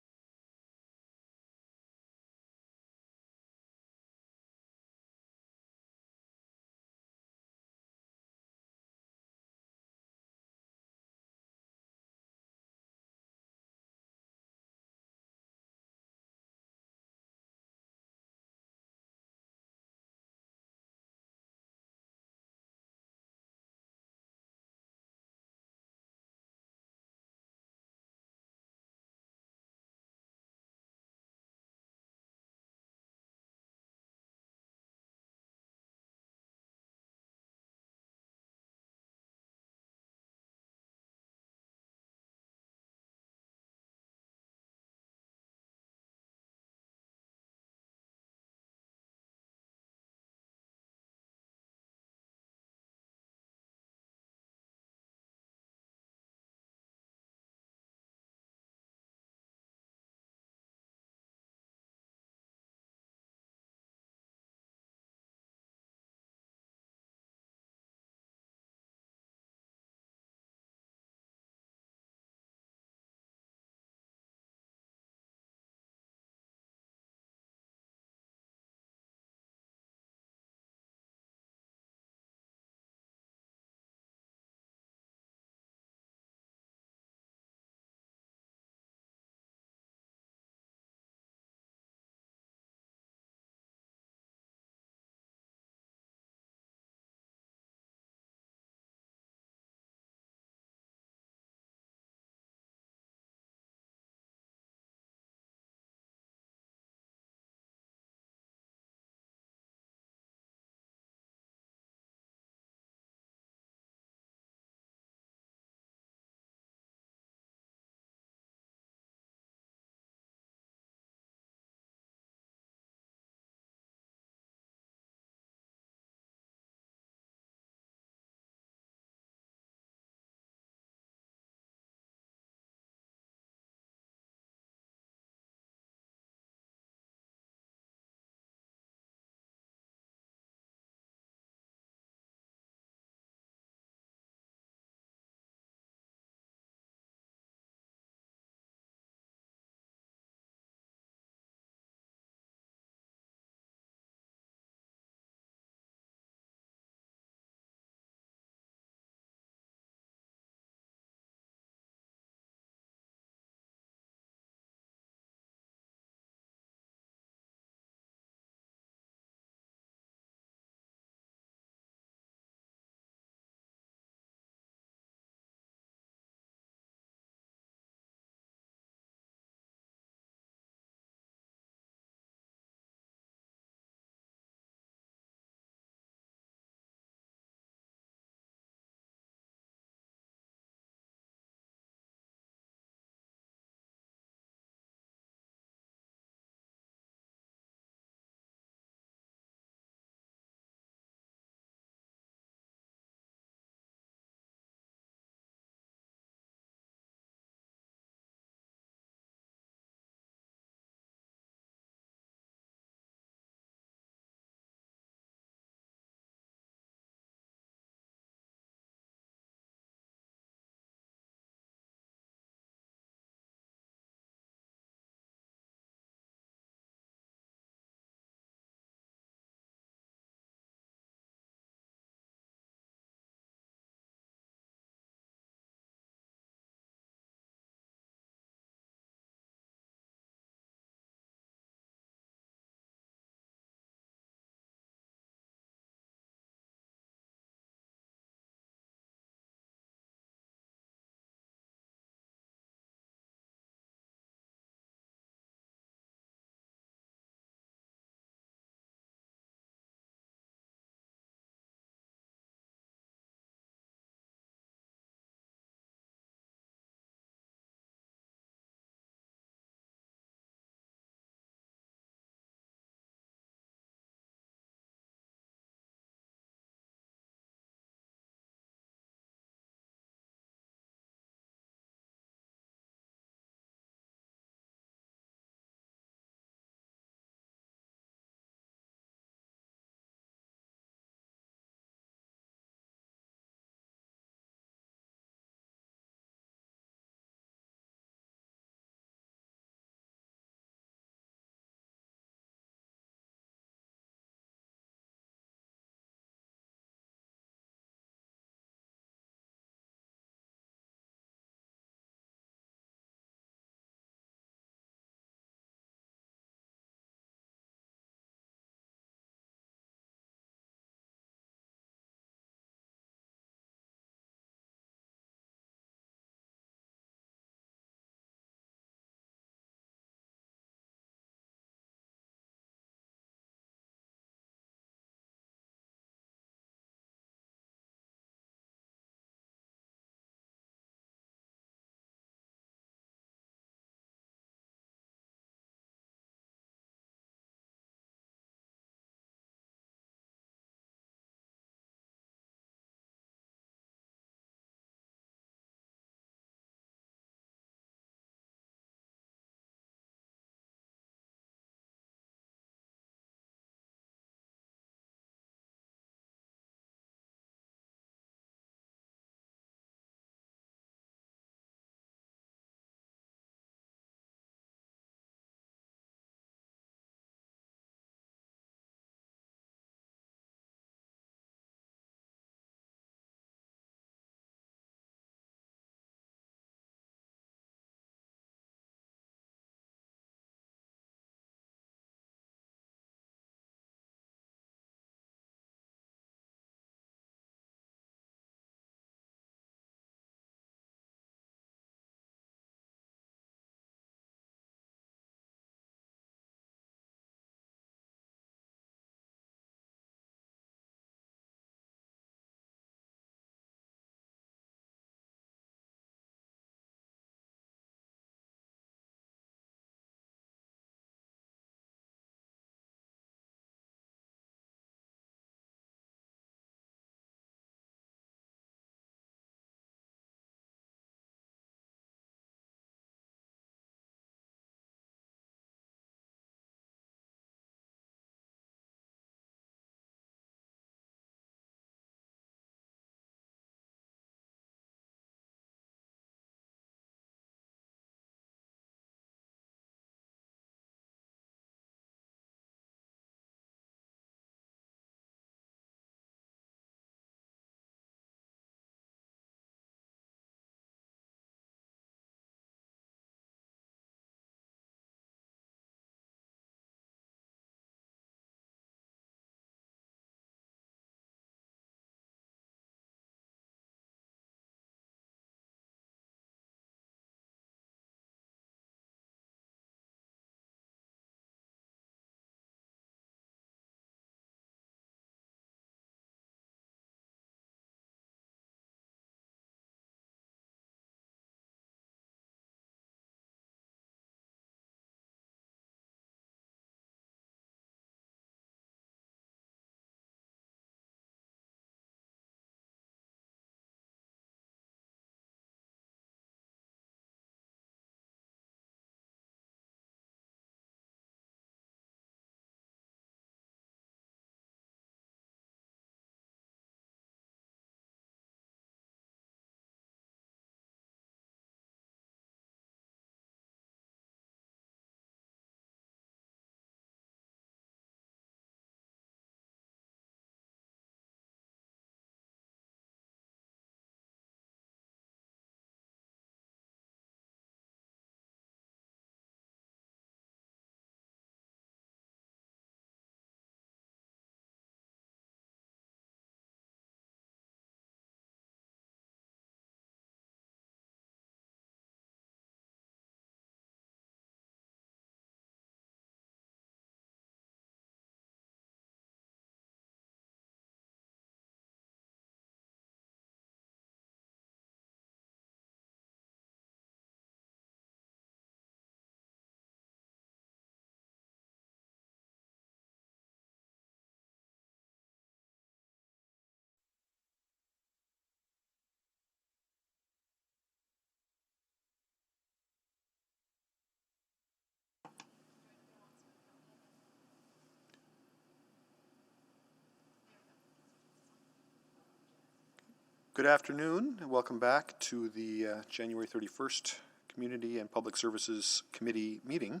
Good afternoon and welcome back to the January 31st Community and Public Services Committee meeting.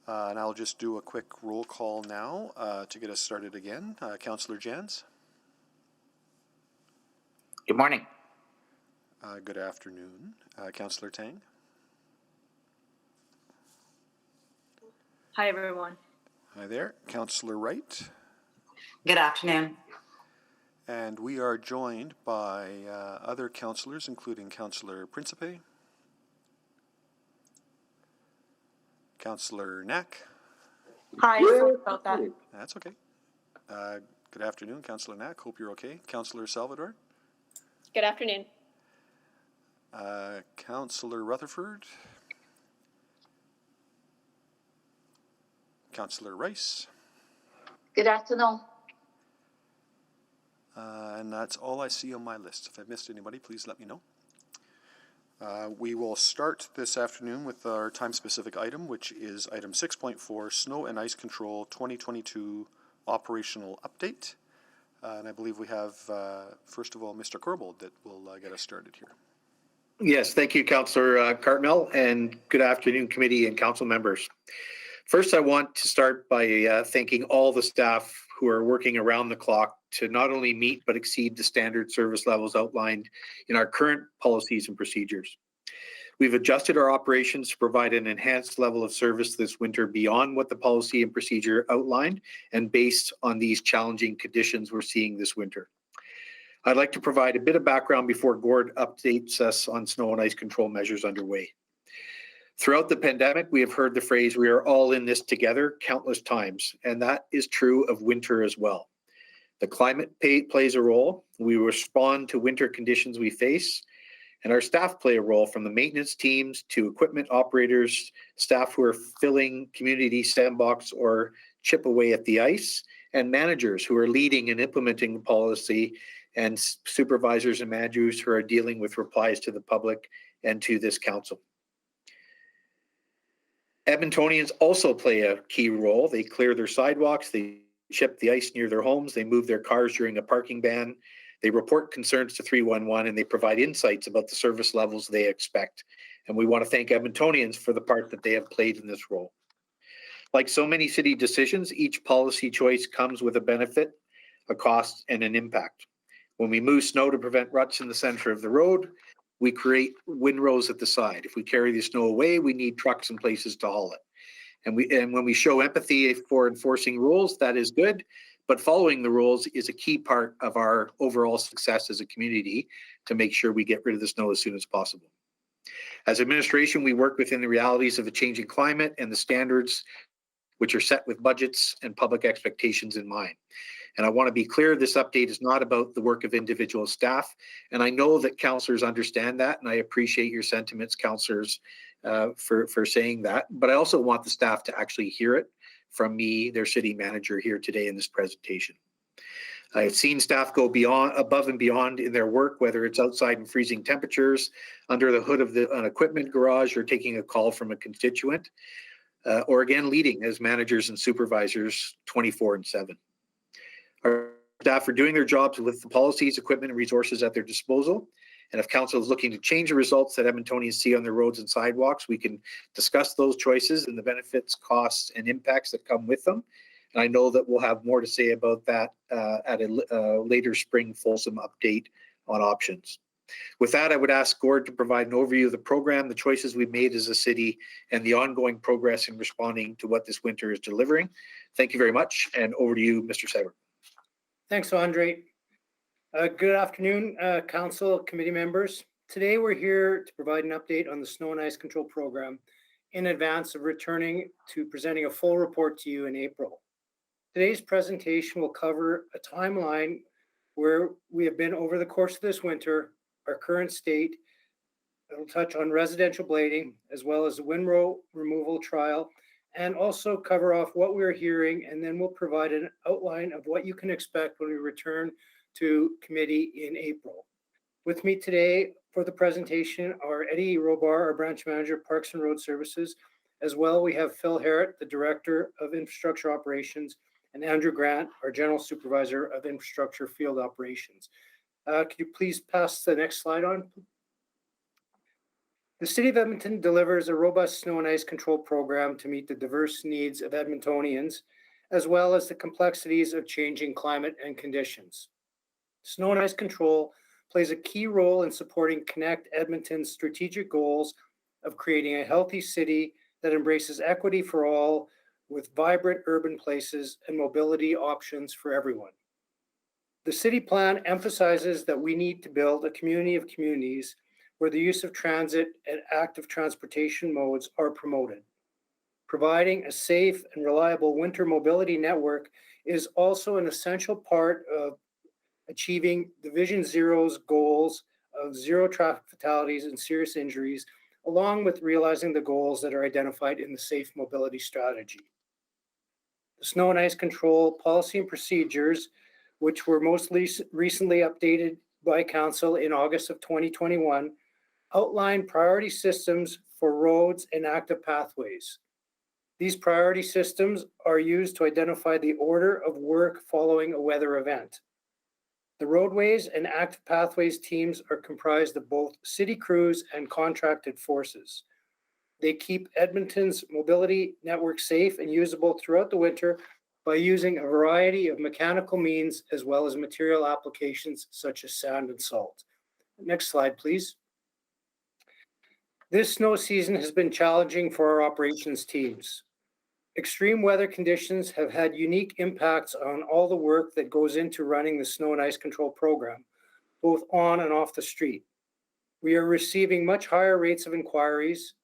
And I'll just do a quick roll call now to get us started again. Councillor Jans. Good morning. Good afternoon. Councillor Tang. Hi, everyone. Hi there. Councillor Wright. Good afternoon. And we are joined by other councillors, including Councillor Principe, Councillor Knack. Hi, sorry about that. That's okay. Good afternoon, Councillor Knack. Hope you're okay. Councillor Salvador. Good afternoon. Councillor Rutherford. Councillor Rice. Good afternoon. And that's all I see on my list. If I missed anybody, please let me know. We will start this afternoon with our time-specific item, which is item 6.4, Snow and Ice Control 2022 Operational Update. And I believe we have, first of all, Mr. Corbold that will get us started here. Yes, thank you, Councillor Cartmel, and good afternoon, committee and council members. First, I want to start by thanking all the staff who are working around the clock to not only meet but exceed the standard service levels outlined in our current policies and procedures. We've adjusted our operations to provide an enhanced level of service this winter beyond what the policy and procedure outlined and based on these challenging conditions we're seeing this winter. I'd like to provide a bit of background before Gord updates us on snow and ice control measures underway. Throughout the pandemic, we have heard the phrase, "we are all in this together," countless times, and that is true of winter as well. The climate plays a role. We respond to winter conditions we face, and our staff play a role, from the maintenance teams to equipment operators, staff who are filling community sandbox or chip away at the ice, and managers who are leading and implementing the policy, and supervisors and managers who are dealing with replies to the public and to this council. Edmontonians also play a key role. They clear their sidewalks, they chip the ice near their homes, they move their cars during a parking ban, they report concerns to 311, and they provide insights about the service levels they expect. And we want to thank Edmontonians for the part that they have played in this role. Like so many city decisions, each policy choice comes with a benefit, a cost, and an impact. When we move snow to prevent ruts in the center of the road, we create windrows at the side. If we carry the snow away, we need trucks and places to haul it. And when we show empathy for enforcing rules, that is good, but following the rules is a key part of our overall success as a community to make sure we get rid of the snow as soon as possible. As administration, we work within the realities of a changing climate and the standards which are set with budgets and public expectations in mind. And I want to be clear, this update is not about the work of individual staff. And I know that councillors understand that, and I appreciate your sentiments, councillors, for saying that. But I also want the staff to actually hear it from me, their city manager, here today in this presentation. I've seen staff go above and beyond in their work, whether it's outside in freezing temperatures, under the hood of an equipment garage, or taking a call from a constituent, or again, leading as managers and supervisors 24/7. Our staff are doing their jobs with the policies, equipment, and resources at their disposal. And if council is looking to change the results that Edmontonians see on their roads and sidewalks, we can discuss those choices and the benefits, costs, and impacts that come with them. And I know that we'll have more to say about that at a later spring fulsome update on options. With that, I would ask Gord to provide an overview of the program, the choices we've made as a city, and the ongoing progress in responding to what this winter is delivering. Thank you very much, and over to you, Mr. Sever. Thanks, Andre. Good afternoon, council, committee members. Today we're here to provide an update on the snow and ice control program in advance of returning to presenting a full report to you in April. Today's presentation will cover a timeline where we have been over the course of this winter, our current state. It'll touch on residential blading, as well as the windrow removal trial, and also cover off what we're hearing, and then we'll provide an outline of what you can expect when we return to committee in April. With me today for the presentation are Eddie Robar, our branch manager, Parks and Road Services. As well, we have Phil Harrett, the Director of Infrastructure Operations, and Andrew Grant, our General Supervisor of Infrastructure Field Operations. Could you please pass the next slide on? The City of Edmonton delivers a robust snow and ice control program to meet the diverse needs of Edmontonians, as well as the complexities of changing climate and conditions. Snow and ice control plays a key role in supporting Connect Edmonton's strategic goals of creating a healthy city that embraces equity for all, with vibrant urban places and mobility options for everyone. The city plan emphasizes that we need to build a community of communities where the use of transit and active transportation modes are promoted. Providing a safe and reliable winter mobility network is also an essential part of achieving the Vision Zero's goals of zero traffic fatalities and serious injuries, along with realizing the goals that are identified in the Safe Mobility Strategy. The snow and ice control policy and procedures, which were most recently updated by Council in August of 2021, outline priority systems for roads and active pathways. These priority systems are used to identify the order of work following a weather event. The roadways and active pathways teams are comprised of both city crews and contracted forces. They keep Edmonton's mobility network safe and usable throughout the winter by using a variety of mechanical means as well as material applications such as sand and salt. Next slide, please. This snow season has been challenging for our operations teams. Extreme weather conditions have had unique impacts on all the work that goes into running the snow and ice control program, both on and off the street. We are receiving much higher rates of inquiries,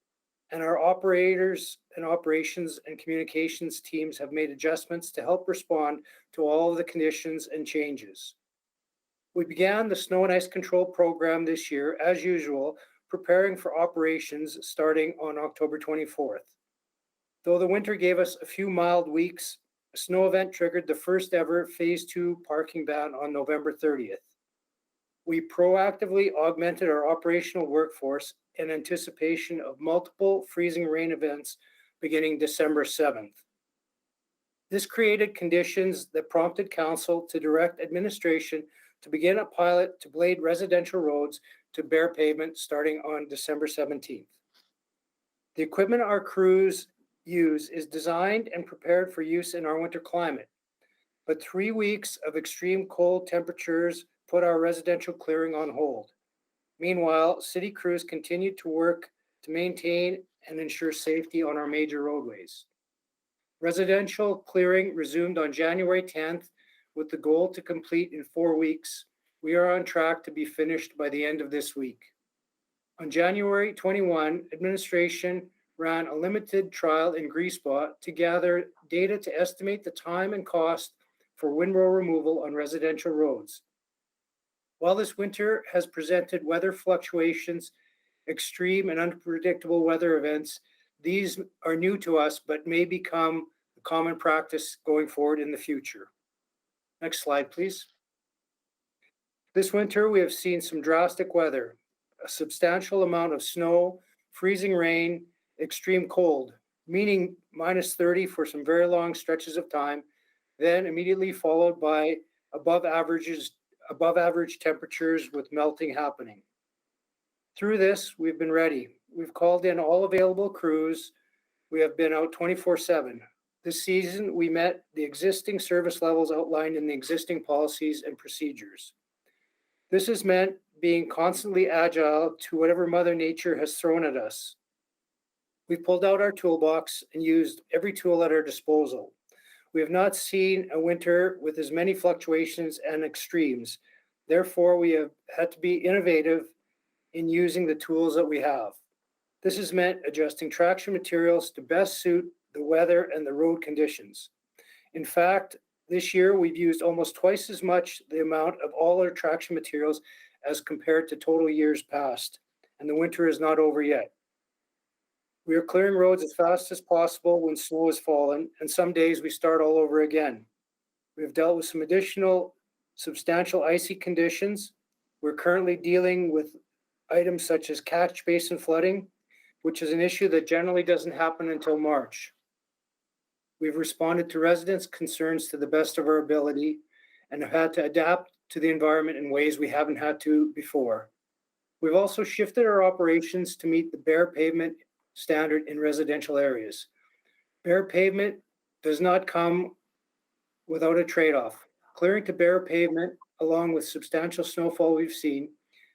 and our operators and operations and communications teams have made adjustments to help respond to all of the conditions and changes. We began the snow and ice control program this year, as usual, preparing for operations starting on October 24th. Though the winter gave us a few mild weeks, a snow event triggered the first ever Phase 2 parking ban on November 30th. We proactively augmented our operational workforce in anticipation of multiple freezing rain events beginning December 7th. This created conditions that prompted Council to direct administration to begin a pilot to blade residential roads to bare pavement starting on December 17th. The equipment our crews use is designed and prepared for use in our winter climate, but 3 weeks of extreme cold temperatures put our residential clearing on hold. Meanwhile, city crews continued to work to maintain and ensure safety on our major roadways. Residential clearing resumed on January 10th with the goal to complete in 4 weeks. We are on track to be finished by the end of this week. On January 21, administration ran a limited trial in Greasebot to gather data to estimate the time and cost for windrow removal on residential roads. While this winter has presented weather fluctuations, extreme and unpredictable weather events, these are new to us but may become a common practice going forward in the future. Next slide, please. This winter, we have seen some drastic weather, a substantial amount of snow, freezing rain, extreme cold, meaning -30 for some very long stretches of time, then immediately followed by above average temperatures with melting happening. Through this, we've been ready. We've called in all available crews. We have been out 24/7. This season, we met the existing service levels outlined in the existing policies and procedures. This has meant being constantly agile to whatever Mother Nature has thrown at us. We've pulled out our toolbox and used every tool at our disposal. We have not seen a winter with as many fluctuations and extremes. Therefore, we have had to be innovative in using the tools that we have. This has meant adjusting traction materials to best suit the weather and the road conditions. In fact, this year we've used almost twice as much the amount of all our traction materials as compared to total years past, and the winter is not over yet. We are clearing roads as fast as possible when snow has fallen, and some days we start all over again. We have dealt with some additional substantial icy conditions. We're currently dealing with items such as catch basin flooding, which is an issue that generally doesn't happen until March. We've responded to residents' concerns to the best of our ability and have had to adapt to the environment in ways we haven't had to before. We've also shifted our operations to meet the bare pavement standard in residential areas. Bare pavement does not come without a trade-off. Clearing to bare pavement, along with substantial snowfall we've seen,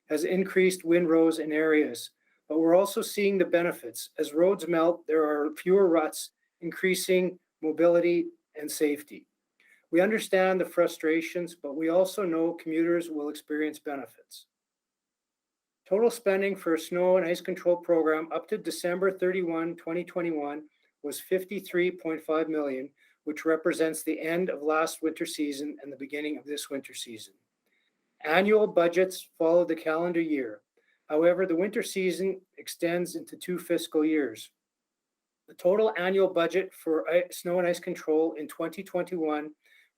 has increased windrows in areas, but we're also seeing the benefits. As roads melt, there are fewer ruts, increasing mobility and safety. We understand the frustrations, but we also know commuters will experience benefits. Total spending for a snow and ice control program up to December 31, 2021 was $53.5 million, which represents the end of last winter season and the beginning of this winter season. Annual budgets follow the calendar year. However, the winter season extends into 2 fiscal years. The total annual budget for snow and ice control in 2021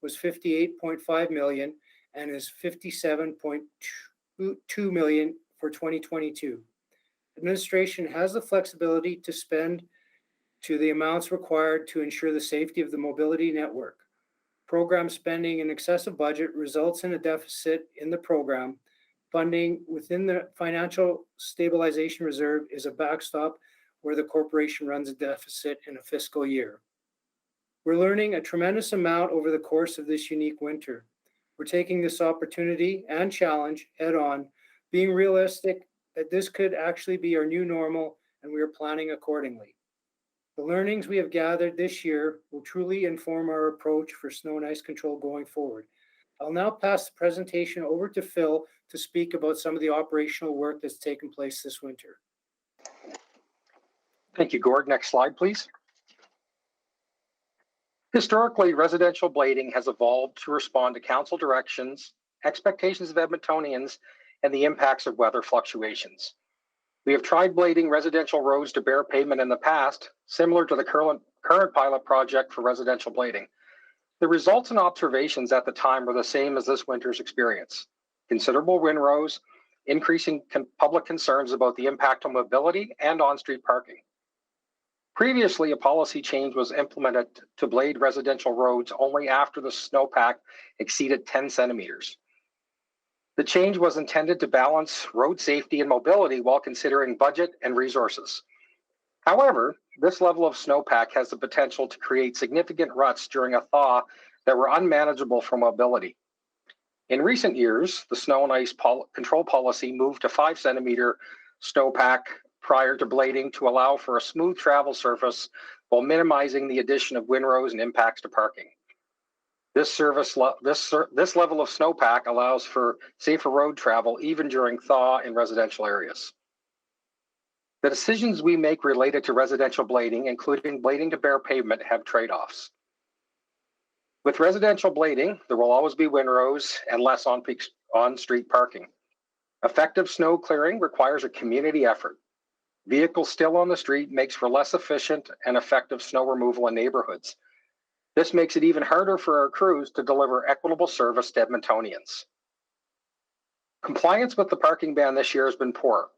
was $58.5 million and is $57.2 million for 2022. Administration has the flexibility to spend to the amounts required to ensure the safety of the mobility network. Program spending in excess of budget results in a deficit in the program. Funding within the financial stabilization reserve is a backstop where the corporation runs a deficit in a fiscal year. We're learning a tremendous amount over the course of this unique winter. We're taking this opportunity and challenge head on, being realistic that this could actually be our new normal, and we are planning accordingly. The learnings we have gathered this year will truly inform our approach for snow and ice control going forward. I'll now pass the presentation over to Phil to speak about some of the operational work that's taken place this winter. Thank you, Gord. Next slide, please. Historically, residential blading has evolved to respond to council directions, expectations of Edmontonians, and the impacts of weather fluctuations. We have tried blading residential roads to bare pavement in the past, similar to the current pilot project for residential blading. The results and observations at the time were the same as this winter's experience. Considerable windrows, increasing public concerns about the impact on mobility and on-street parking. Previously, a policy change was implemented to blade residential roads only after the snowpack exceeded 10 centimeters. The change was intended to balance road safety and mobility while considering budget and resources. However, this level of snowpack has the potential to create significant ruts during a thaw that were unmanageable for mobility. In recent years, the snow and ice control policy moved to 5 centimeter snowpack prior to blading to allow for a smooth travel surface while minimizing the addition of windrows and impacts to parking. This level of snowpack allows for safer road travel even during thaw in residential areas. The decisions we make related to residential blading, including blading to bare pavement, have trade-offs. With residential blading, there will always be windrows and less on-street parking. Effective snow clearing requires a community effort. Vehicles still on the street makes for less efficient and effective snow removal in neighborhoods. This makes it even harder for our crews to deliver equitable service to Edmontonians. Compliance with the parking ban this year has been poor.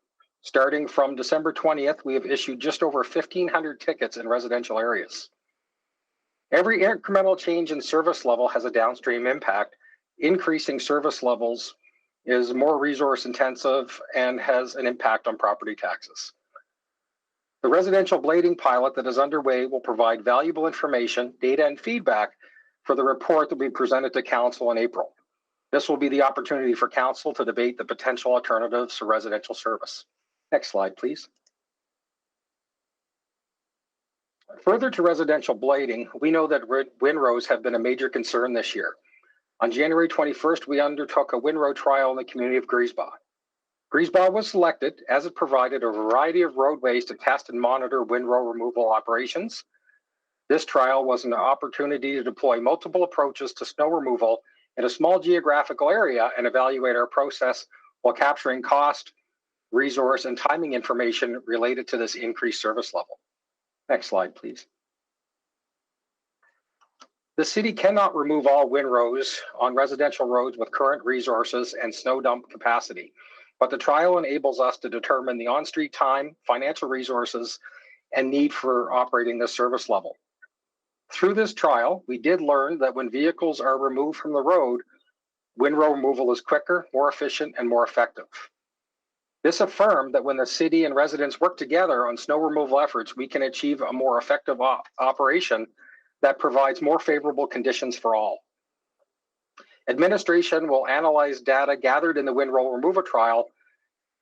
Starting from December 20th, we have issued just over 1,500 tickets in residential areas. Every incremental change in service level has a downstream impact. Increasing service levels is more resource intensive and has an impact on property taxes. The residential blading pilot that is underway will provide valuable information, data, and feedback for the report that will be presented to Council in April. This will be the opportunity for Council to debate the potential alternatives to residential service. Next slide, please. Further to residential blading, we know that windrows have been a major concern this year. On January 21st, we undertook a windrow trial in the community of Griesbach. Griesbach was selected as it provided a variety of roadways to test and monitor windrow removal operations. This trial was an opportunity to deploy multiple approaches to snow removal in a small geographical area and evaluate our process while capturing cost, resource, and timing information related to this increased service level. Next slide, please. The city cannot remove all windrows on residential roads with current resources and snow dump capacity, but the trial enables us to determine the on-street time, financial resources, and need for operating this service level. Through this trial, we did learn that when vehicles are removed from the road, Windrow removal is quicker, more efficient, and more effective. This affirmed that when the city and residents work together on snow removal efforts, we can achieve a more effective operation that provides more favorable conditions for all. Administration will analyze data gathered in the windrow removal trial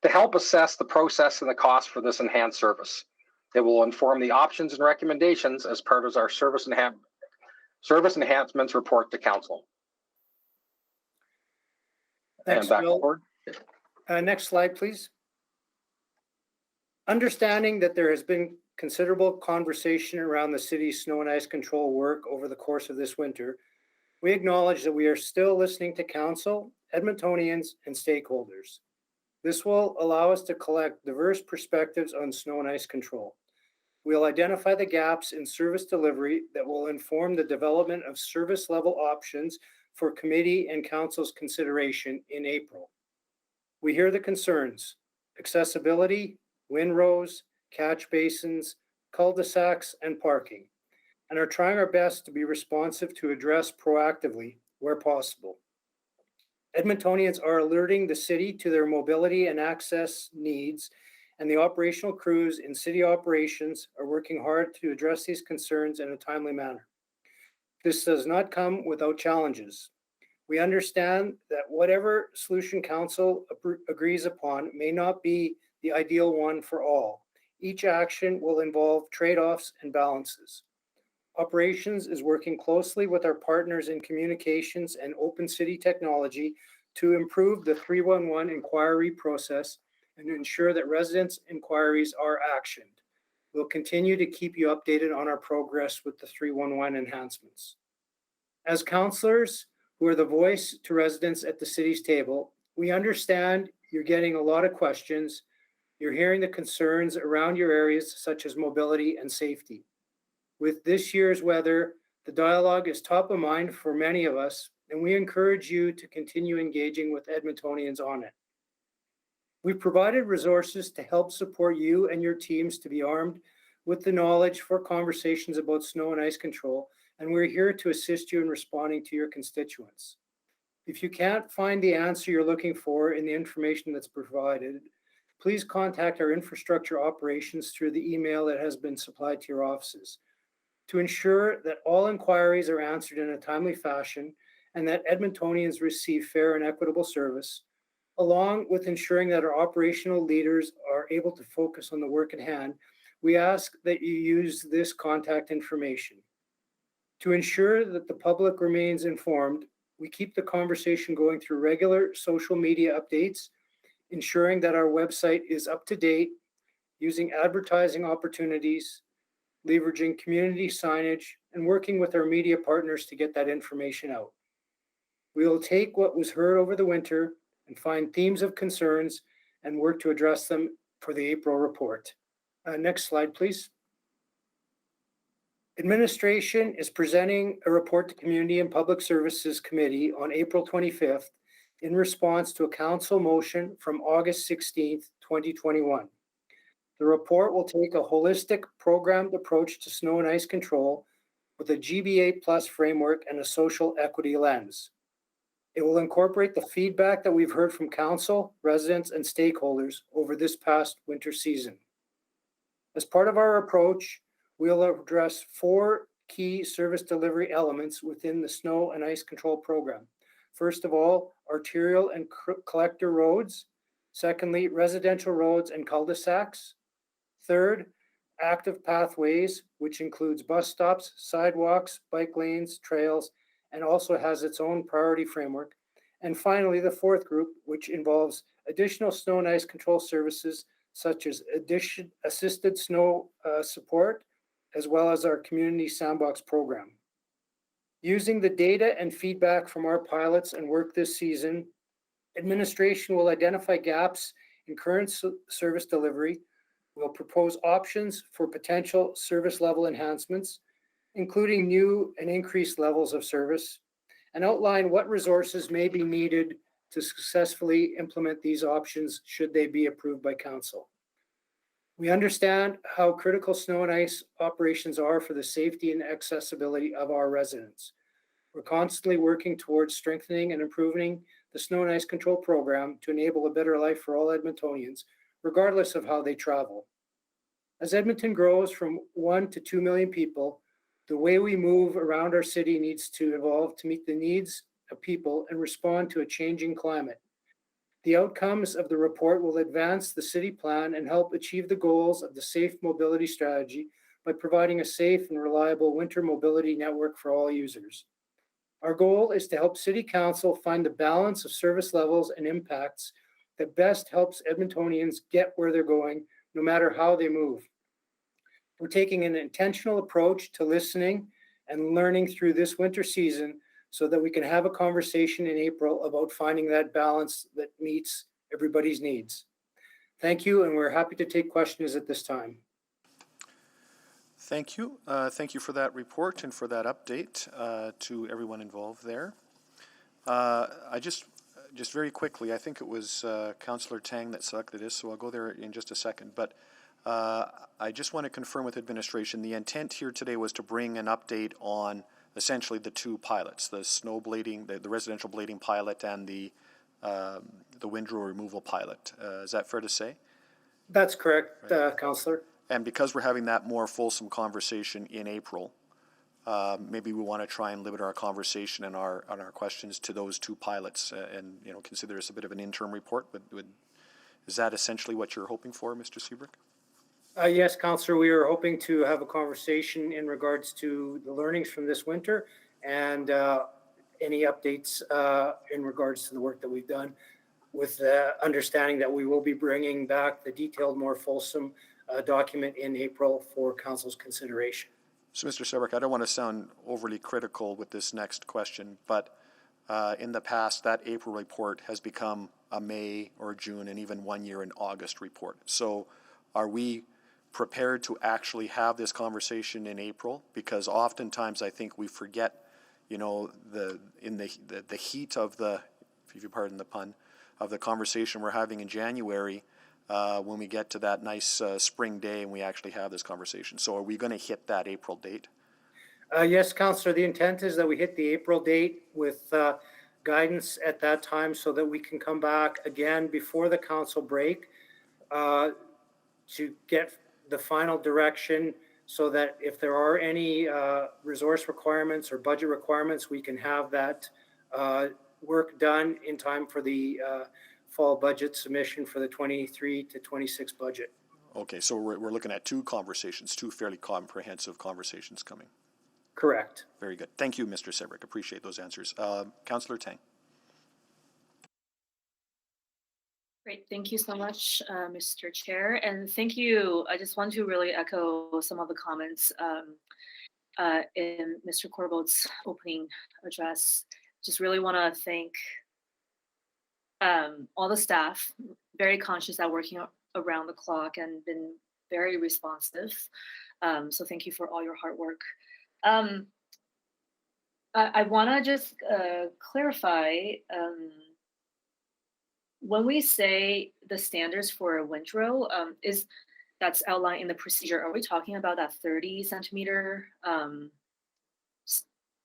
to help assess the process and the cost for this enhanced service. It will inform the options and recommendations as part of our service enhancements report to council. Thanks, And back Bill. forward. Next slide, please. Understanding that there has been considerable conversation around the city's snow and ice control work over the course of this winter, we acknowledge that we are still listening to council, Edmontonians, and stakeholders. This will allow us to collect diverse perspectives on snow and ice control. We'll identify the gaps in service delivery that will inform the development of service level options for committee and council's consideration in April. We hear the concerns: accessibility, windrows, catch basins, cul-de-sacs, and parking, and are trying our best to be responsive to address proactively where possible. Edmontonians are alerting the city to their mobility and access needs, and the operational crews in city operations are working hard to address these concerns in a timely manner. This does not come without challenges. We understand that whatever solution council agrees upon may not be the ideal one for all. Each action will involve trade-offs and balances. Operations is working closely with our partners in communications and open city technology to improve the 311 inquiry process and ensure that residents' inquiries are actioned. We'll continue to keep you updated on our progress with the 311 enhancements. As councillors who are the voice to residents at the city's table, we understand you're getting a lot of questions. You're hearing the concerns around your areas, such as mobility and safety. With this year's weather, the dialogue is top of mind for many of us, and we encourage you to continue engaging with Edmontonians on it. We've provided resources to help support you and your teams to be armed with the knowledge for conversations about snow and ice control, and we're here to assist you in responding to your constituents. If you can't find the answer you're looking for in the information that's provided, please contact our infrastructure operations through the email that has been supplied to your offices. To ensure that all inquiries are answered in a timely fashion and that Edmontonians receive fair and equitable service, along with ensuring that our operational leaders are able to focus on the work at hand, we ask that you use this contact information. To ensure that the public remains informed, we keep the conversation going through regular social media updates, ensuring that our website is up to date, using advertising opportunities, leveraging community signage, and working with our media partners to get that information out. We will take what was heard over the winter and find themes of concerns and work to address them for the April report. Next slide, please. Administration is presenting a report to Community and Public Services Committee on April 25th in response to a council motion from August 16th, 2021. The report will take a holistic programmed approach to snow and ice control with a GBA plus framework and a social equity lens. It will incorporate the feedback that we've heard from council, residents, and stakeholders over this past winter season. As part of our approach, we'll address 4 key service delivery elements within the snow and ice control program. First of all, arterial and collector roads. Secondly, residential roads and cul-de-sacs. Third, active pathways, which includes bus stops, sidewalks, bike lanes, trails, and also has its own priority framework. And finally, the 4th group, which involves additional snow and ice control services, such as assisted snow support, as well as our community sandbox program. Using the data and feedback from our pilots and work this season, administration will identify gaps in current service delivery. We'll propose options for potential service level enhancements, including new and increased levels of service, and outline what resources may be needed to successfully implement these options should they be approved by council. We understand how critical snow and ice operations are for the safety and accessibility of our residents. We're constantly working towards strengthening and improving the snow and ice control program to enable a better life for all Edmontonians, regardless of how they travel. As Edmonton grows from 1 to 2 million people, the way we move around our city needs to evolve to meet the needs of people and respond to a changing climate. The outcomes of the report will advance the city plan and help achieve the goals of the safe mobility strategy by providing a safe and reliable winter mobility network for all users. Our goal is to help City Council find the balance of service levels and impacts that best helps Edmontonians get where they're going, no matter how they move. We're taking an intentional approach to listening and learning through this winter season so that we can have a conversation in April about finding that balance that meets everybody's needs. Thank you, and we're happy to take questions at this time. Thank you. Thank you for that report and for that update to everyone involved there. I just very quickly, I think it was Councillor Tang that selected this, so I'll go there in just a second. But I just want to confirm with administration, the intent here today was to bring an update on essentially the two pilots, the snow blading, the residential blading pilot, and the windrow removal pilot. Is that fair to say? That's correct, Councillor. And because we're having that more fulsome conversation in April, maybe we want to try and limit our conversation and our questions to those two pilots, and consider this a bit of an interim report. Is that essentially what you're hoping for, Mr. Seabrook? Yes, Councillor, we are hoping to have a conversation in regards to the learnings from this winter and any updates in regards to the work that we've done, with the understanding that we will be bringing back the detailed, more fulsome document in April for Council's consideration. So, Mr. Seabrook, I don't want to sound overly critical with this next question, but in the past, that April report has become a May or June and even 1 year in August report. So are we prepared to actually have this conversation in April? Because oftentimes I think we forget, in the heat of the, if you pardon the pun, of the conversation we're having in January, when we get to that nice spring day and we actually have this conversation. So are we going to hit that April date? Yes, Councillor, the intent is that we hit the April date with guidance at that time so that we can come back again before the council break to get the final direction, so that if there are any resource requirements or budget requirements, we can have that work done in time for the fall budget submission for the 23 to 26 budget. Okay, so we're looking at two fairly comprehensive conversations coming. Correct. Very good. Thank you, Mr. Seabrook. Appreciate those answers. Councillor Tang. Great. Thank you so much, Mr. Chair. And thank you. I just want to really echo some of the comments in Mr. Corboat's opening address. Just really want to thank all the staff, very conscious at working around the clock and been very responsive. So thank you for all your hard work. I want to just clarify, when we say the standards for a windrow, that's outlined in the procedure, are we talking about that 30 centimeter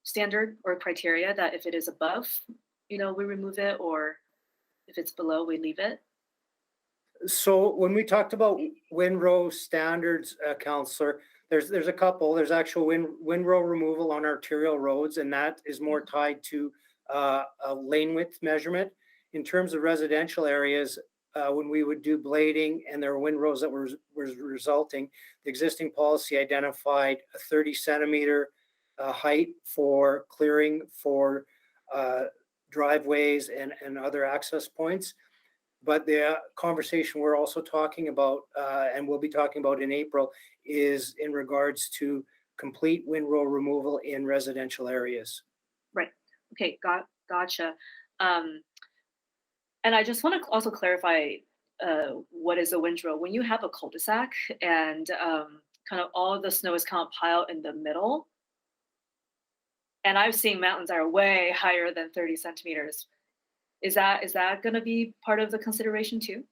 standard or criteria, that if it is above, we remove it, or if it's below, we leave it? So when we talked about windrow standards, Councillor, there's a couple. There's actual windrow removal on arterial roads, and that is more tied to a lane width measurement. In terms of residential areas, when we would do blading and there were windrows that were resulting, the existing policy identified a 30 centimeter height for clearing for driveways and other access points. But the conversation we're also talking about, and we'll be talking about in April, is in regards to complete windrow removal in residential areas. Right. Okay. Gotcha. And I just want to also clarify what is a windrow. When you have a cul-de-sac and kind of all of the snow is kind of piled in the middle, and I've seen mountains that are way higher than 30 centimeters. Is that going to be part of the consideration too?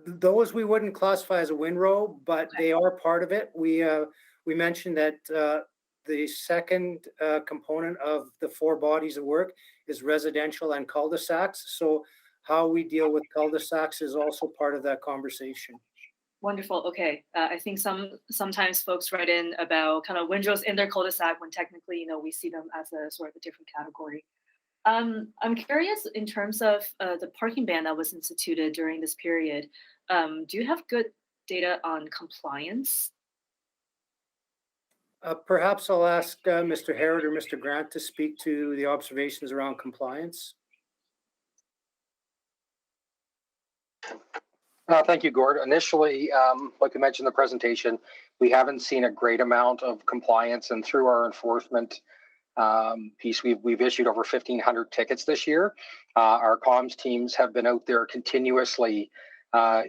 Those we wouldn't classify as a windrow, but they are part of it. We mentioned that the second component of the 4 bodies of work is residential and cul-de-sacs. So how we deal with cul-de-sacs is also part of that conversation. Wonderful. Okay. I think sometimes folks write in about kind of windrows in their cul-de-sac when technically, we see them as a sort of a different category. I'm curious in terms of the parking ban that was instituted during this period. Do you have good data on compliance? Perhaps I'll ask Mr. Harrod or Mr. Grant to speak to the observations around compliance. Thank you, Gord. Initially, like I mentioned in the presentation, we haven't seen a great amount of compliance, and through our enforcement piece, we've issued over 1,500 tickets this year. Our comms teams have been out there continuously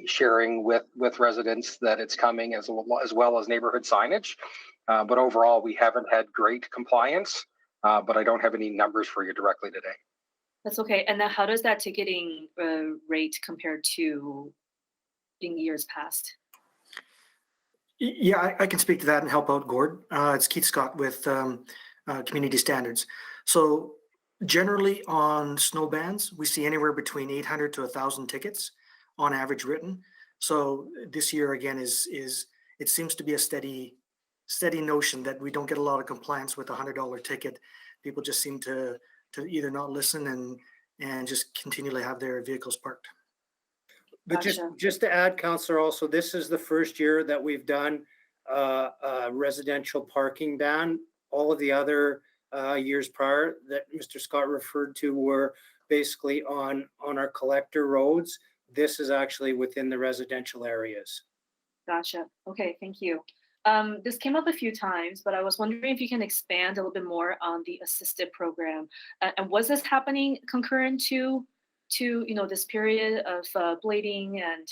sharing with residents that it's coming, as well as neighborhood signage. But overall, we haven't had great compliance, but I don't have any numbers for you directly today. That's okay. And then how does that ticketing rate compare to in years past? Yeah, I can speak to that and help out, Gord. It's Keith Scott with Community Standards. So generally on snow bans, we see anywhere between 800 to 1,000 tickets on average written. So this year again it seems to be a steady notion that we don't get a lot of compliance with a $100 ticket. People just seem to either not listen and just continually have their vehicles parked. But just to add, Councillor, also, this is the first year that we've done a residential parking ban. All of the other years prior that Mr. Scott referred to were basically on our collector roads. This is actually within the residential areas. Gotcha. Okay, thank you. This came up a few times, but I was wondering if you can expand a little bit more on the assisted program. And was this happening concurrent to this period of blading and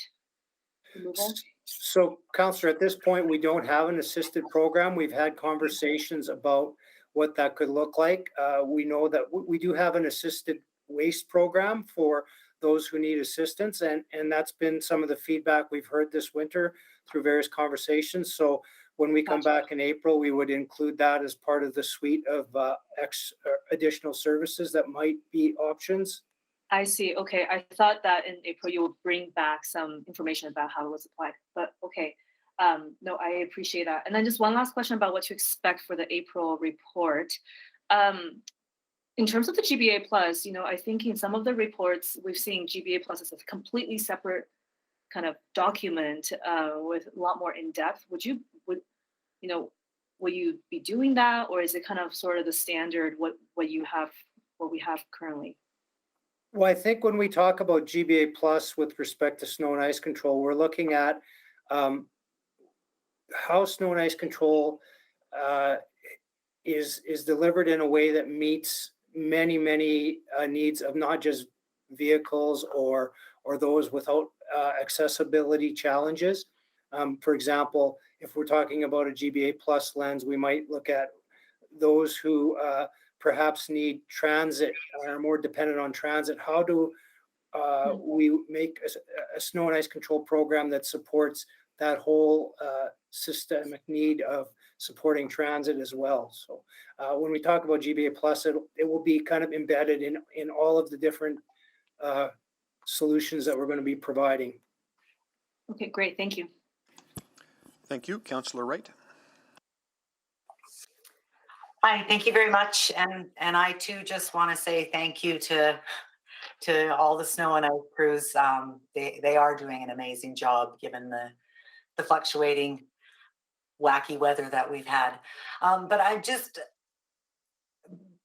removal? So, Councillor, at this point, we don't have an assisted program. We've had conversations about what that could look like. We know that we do have an assisted waste program for those who need assistance, and that's been some of the feedback we've heard this winter through various conversations. So when we come back in April, we would include that as part of the suite of additional services that might be options. I see. Okay. I thought that in April you would bring back some information about how it was applied, but okay. No, I appreciate that. And then just one last question about what to expect for the April report. In terms of the GBA Plus, I think in some of the reports we've seen GBA Plus as a completely separate kind of document with a lot more in depth. Will you be doing that, or is it kind of sort of the standard what we have currently? Well, I think when we talk about GBA Plus with respect to snow and ice control, we're looking at how snow and ice control is delivered in a way that meets many needs of not just vehicles or those without accessibility challenges. For example, if we're talking about a GBA Plus lens, we might look at those who perhaps need transit or are more dependent on transit. How do we make a snow and ice control program that supports that whole systemic need of supporting transit as well? So when we talk about GBA Plus, it will be kind of embedded in all of the different solutions that we're going to be providing. Okay, great. Thank you. Thank you. Councillor Wright. Hi, thank you very much. And I too just want to say thank you to all the snow and ice crews. They are doing an amazing job given the fluctuating wacky weather that we've had. But I just,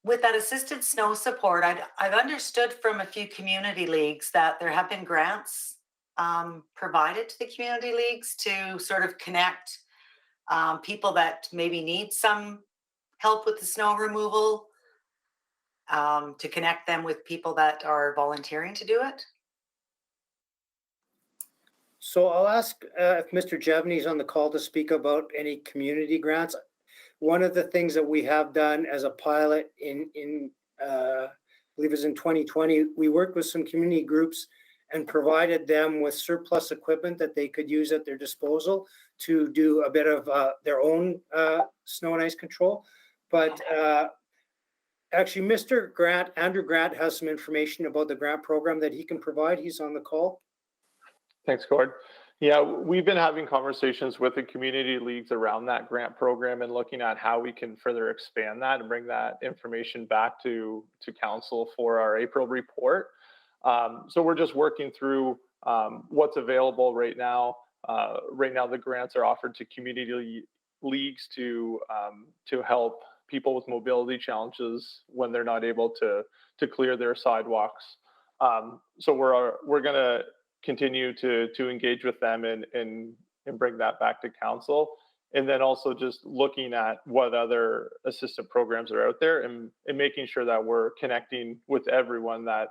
with that assisted snow support, I've understood from a few community leagues that there have been grants provided to the community leagues to sort of connect people that maybe need some help with the snow removal, to connect them with people that are volunteering to do it. So I'll ask if Mr. Jevney is on the call to speak about any community grants. One of the things that we have done as a pilot in I believe it was in 2020, we worked with some community groups and provided them with surplus equipment that they could use at their disposal to do a bit of their own snow and ice control. But actually, Andrew Grant has some information about the grant program that he can provide. He's on the call. Thanks, Gord. Yeah, we've been having conversations with the community leagues around that grant program and looking at how we can further expand that and bring that information back to council for our April report. So we're just working through what's available right now. Right now, the grants are offered to community leagues to help people with mobility challenges when they're not able to clear their sidewalks. So we're going to continue to engage with them and bring that back to council. And then also just looking at what other assistant programs are out there and making sure that we're connecting with everyone that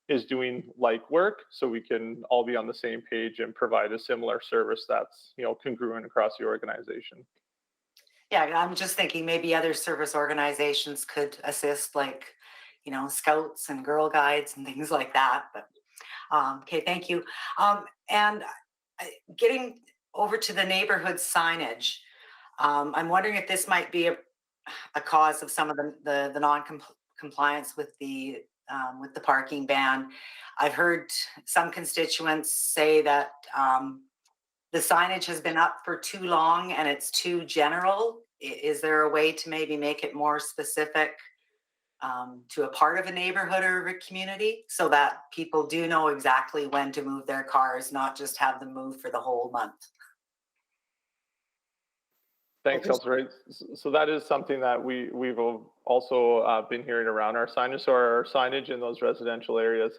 is doing like work, so we can all be on the same page and provide a similar service that's, you know, congruent across the organization. Yeah, I'm just thinking maybe other service organizations could assist, like, you know, scouts and Girl Guides and things like that. But okay, thank you. And getting over to the neighborhood signage, I'm wondering if this might be a cause of some of the non-compliance with the parking ban. I've heard some constituents say that the signage has been up for too long and it's too general. Is there a way to maybe make it more specific to a part of a neighborhood or a community so that people do know exactly when to move their cars, not just have them move for the whole month? Thanks, Councilor. So that is something that we've also been hearing around our signage. So our signage in those residential areas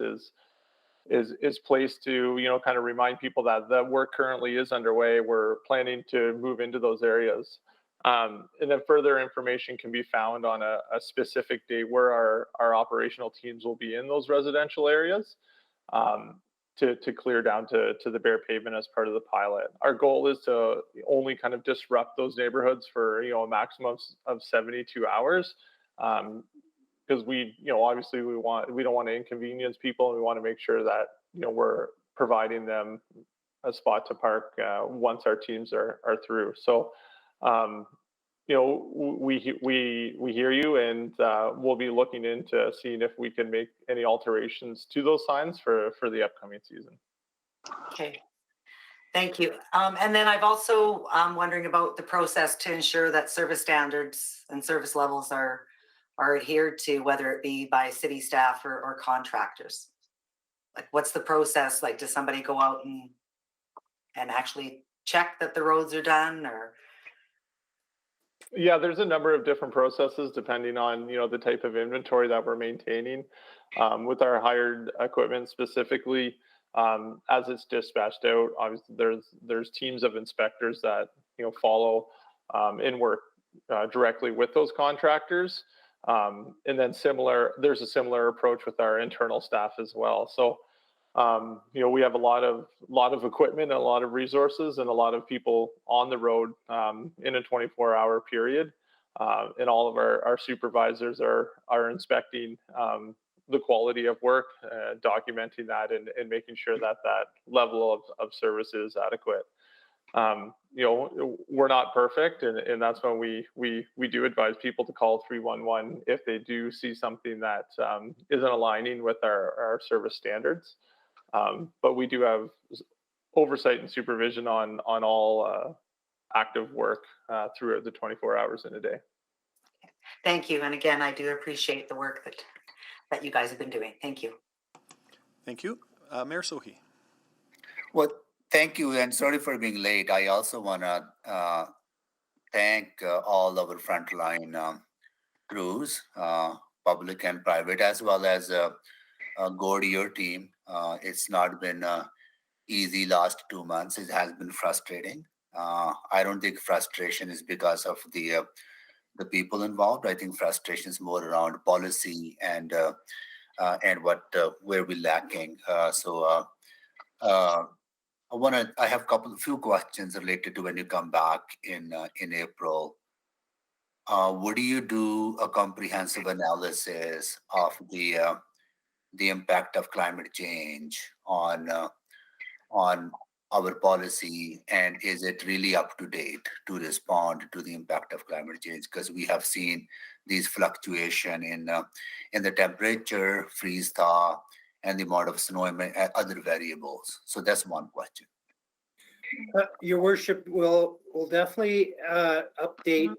is placed to, you know, kind of remind people that the work currently is underway. We're planning to move into those areas. And then further information can be found on a specific date where our operational teams will be in those residential areas to clear down to the bare pavement as part of the pilot. Our goal is to only kind of disrupt those neighborhoods for, you know, a maximum of 72 hours. Because obviously we don't want to inconvenience people, and we want to make sure that, you know, we're providing them a spot to park once our teams are through. So, you know, we hear you, and we'll be looking into seeing if we can make any alterations to those signs for the upcoming season. Okay, thank you. And then I've also wondering about the process to ensure that service standards and service levels are adhered to, whether it be by city staff or contractors. Like, what's the process? Like, does somebody go out and actually check that the roads are done, or? Yeah, there's a number of different processes depending on, you know, the type of inventory that we're maintaining. With our hired equipment specifically, as it's dispatched out, obviously there's teams of inspectors that, you know, follow and work directly with those contractors. And then there's a similar approach with our internal staff as well. So, you know, we have a lot of equipment and a lot of resources and a lot of people on the road in a 24-hour period. And all of our supervisors are inspecting the quality of work, documenting that, and making sure that level of service is adequate. You know, we're not perfect, and that's when we do advise people to call 311 if they do see something that isn't aligning with our service standards. But we do have oversight and supervision on all active work throughout the 24 hours in a day. Thank you. And again, I do appreciate the work that you guys have been doing. Thank you. Thank you. Mayor Sohi. Well, thank you, and sorry for being late. I also want to thank all our frontline crews, public and private, as well as Gord, your team. It's not been easy last 2 months. It has been frustrating. I don't think frustration is because of the people involved. I think frustration is more around policy and what where we're lacking. I have few questions related to when you come back in April. Would you do a comprehensive analysis of the impact of climate change on our policy, and is it really up to date to respond to the impact of climate change? Because we have seen these fluctuation in the temperature, freeze thaw, and the amount of snow and other variables. So that's one question. Your worship, will definitely update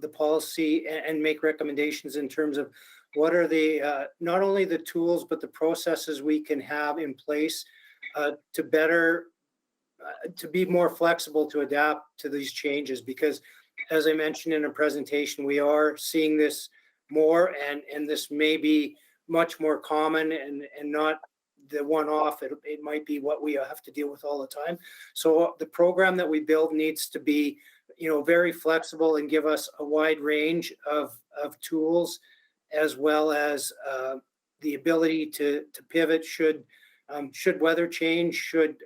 the policy and make recommendations in terms of what are the not only the tools but the processes we can have in place to better to be more flexible to adapt to these changes. Because as I mentioned in a presentation, we are seeing this more, and this may be much more common and not the one-off. It might be what we have to deal with all the time. So the program that we build needs to be, very flexible and give us a wide range of tools, as well as the ability to pivot should weather change, should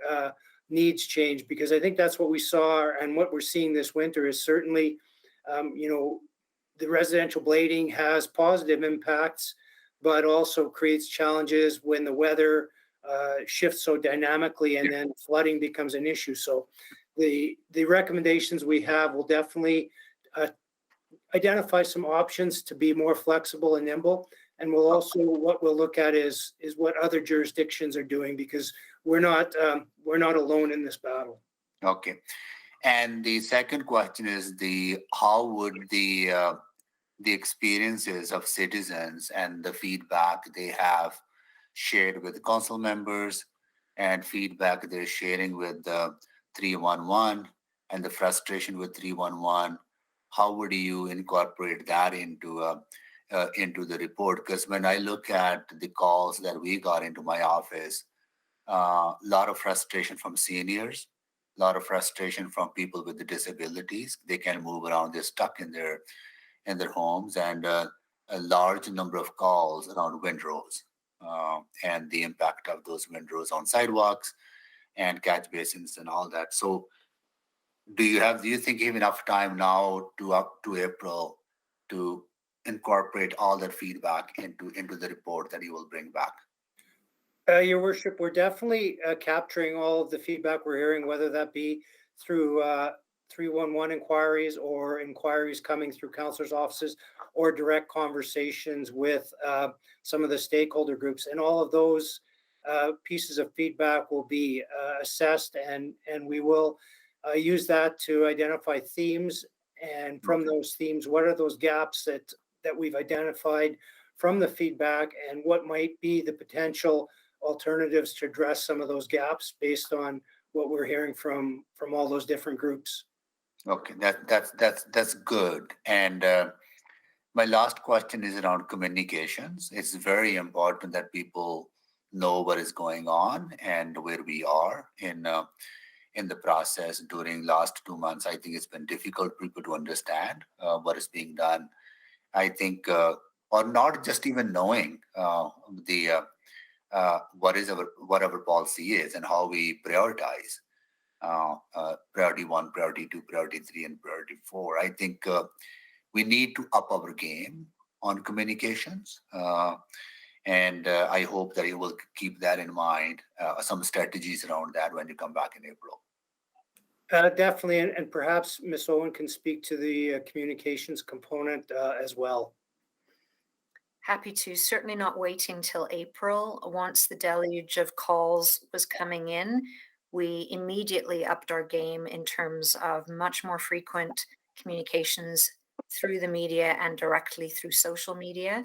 needs change. Because I think that's what we saw, and what we're seeing this winter is certainly, the residential blading has positive impacts, but also creates challenges when the weather shifts so dynamically, and then flooding becomes an issue. So the recommendations we have will definitely identify some options to be more flexible and nimble. And we'll also, what we'll look at is what other jurisdictions are doing, because we're not alone in this battle. Okay. And the second question is how would the experiences of citizens and the feedback they have shared with the council members, and feedback they're sharing with the 311 and the frustration with 311, how would you incorporate that into the report? Because when I look at the calls that we got into my office, a lot of frustration from seniors, a lot of frustration from people with the disabilities. They can't move around, they're stuck in their homes, and a large number of calls around windrows and the impact of those windrows on sidewalks and catch basins and all that. So do you think you have enough time now to up to April to incorporate all that feedback into the report that you will bring back? Your worship, we're definitely capturing all of the feedback we're hearing, whether that be through 311 inquiries or inquiries coming through councillors' offices, or direct conversations with some of the stakeholder groups. And all of those pieces of feedback will be assessed, and we will use that to identify themes. And from those themes, what are those gaps that we've identified from the feedback, and what might be the potential alternatives to address some of those gaps based on what we're hearing from all those different groups. Okay, that's good. And my last question is around communications. It's very important that people know what is going on and where we are in the process. During last 2 months, I think it's been difficult for people to understand what is being done. I think, or not just even knowing what our policy is and how we prioritize. Priority 1, priority 2, priority 3, and priority 4. I think we need to up our game on communications. And I hope that you will keep that in mind, some strategies around that when you come back in April. Definitely, and perhaps Ms. Owen can speak to the communications component as well. Happy to. Certainly not waiting till April. Once the deluge of calls was coming in, we immediately upped our game in terms of much more frequent communications through the media and directly through social media,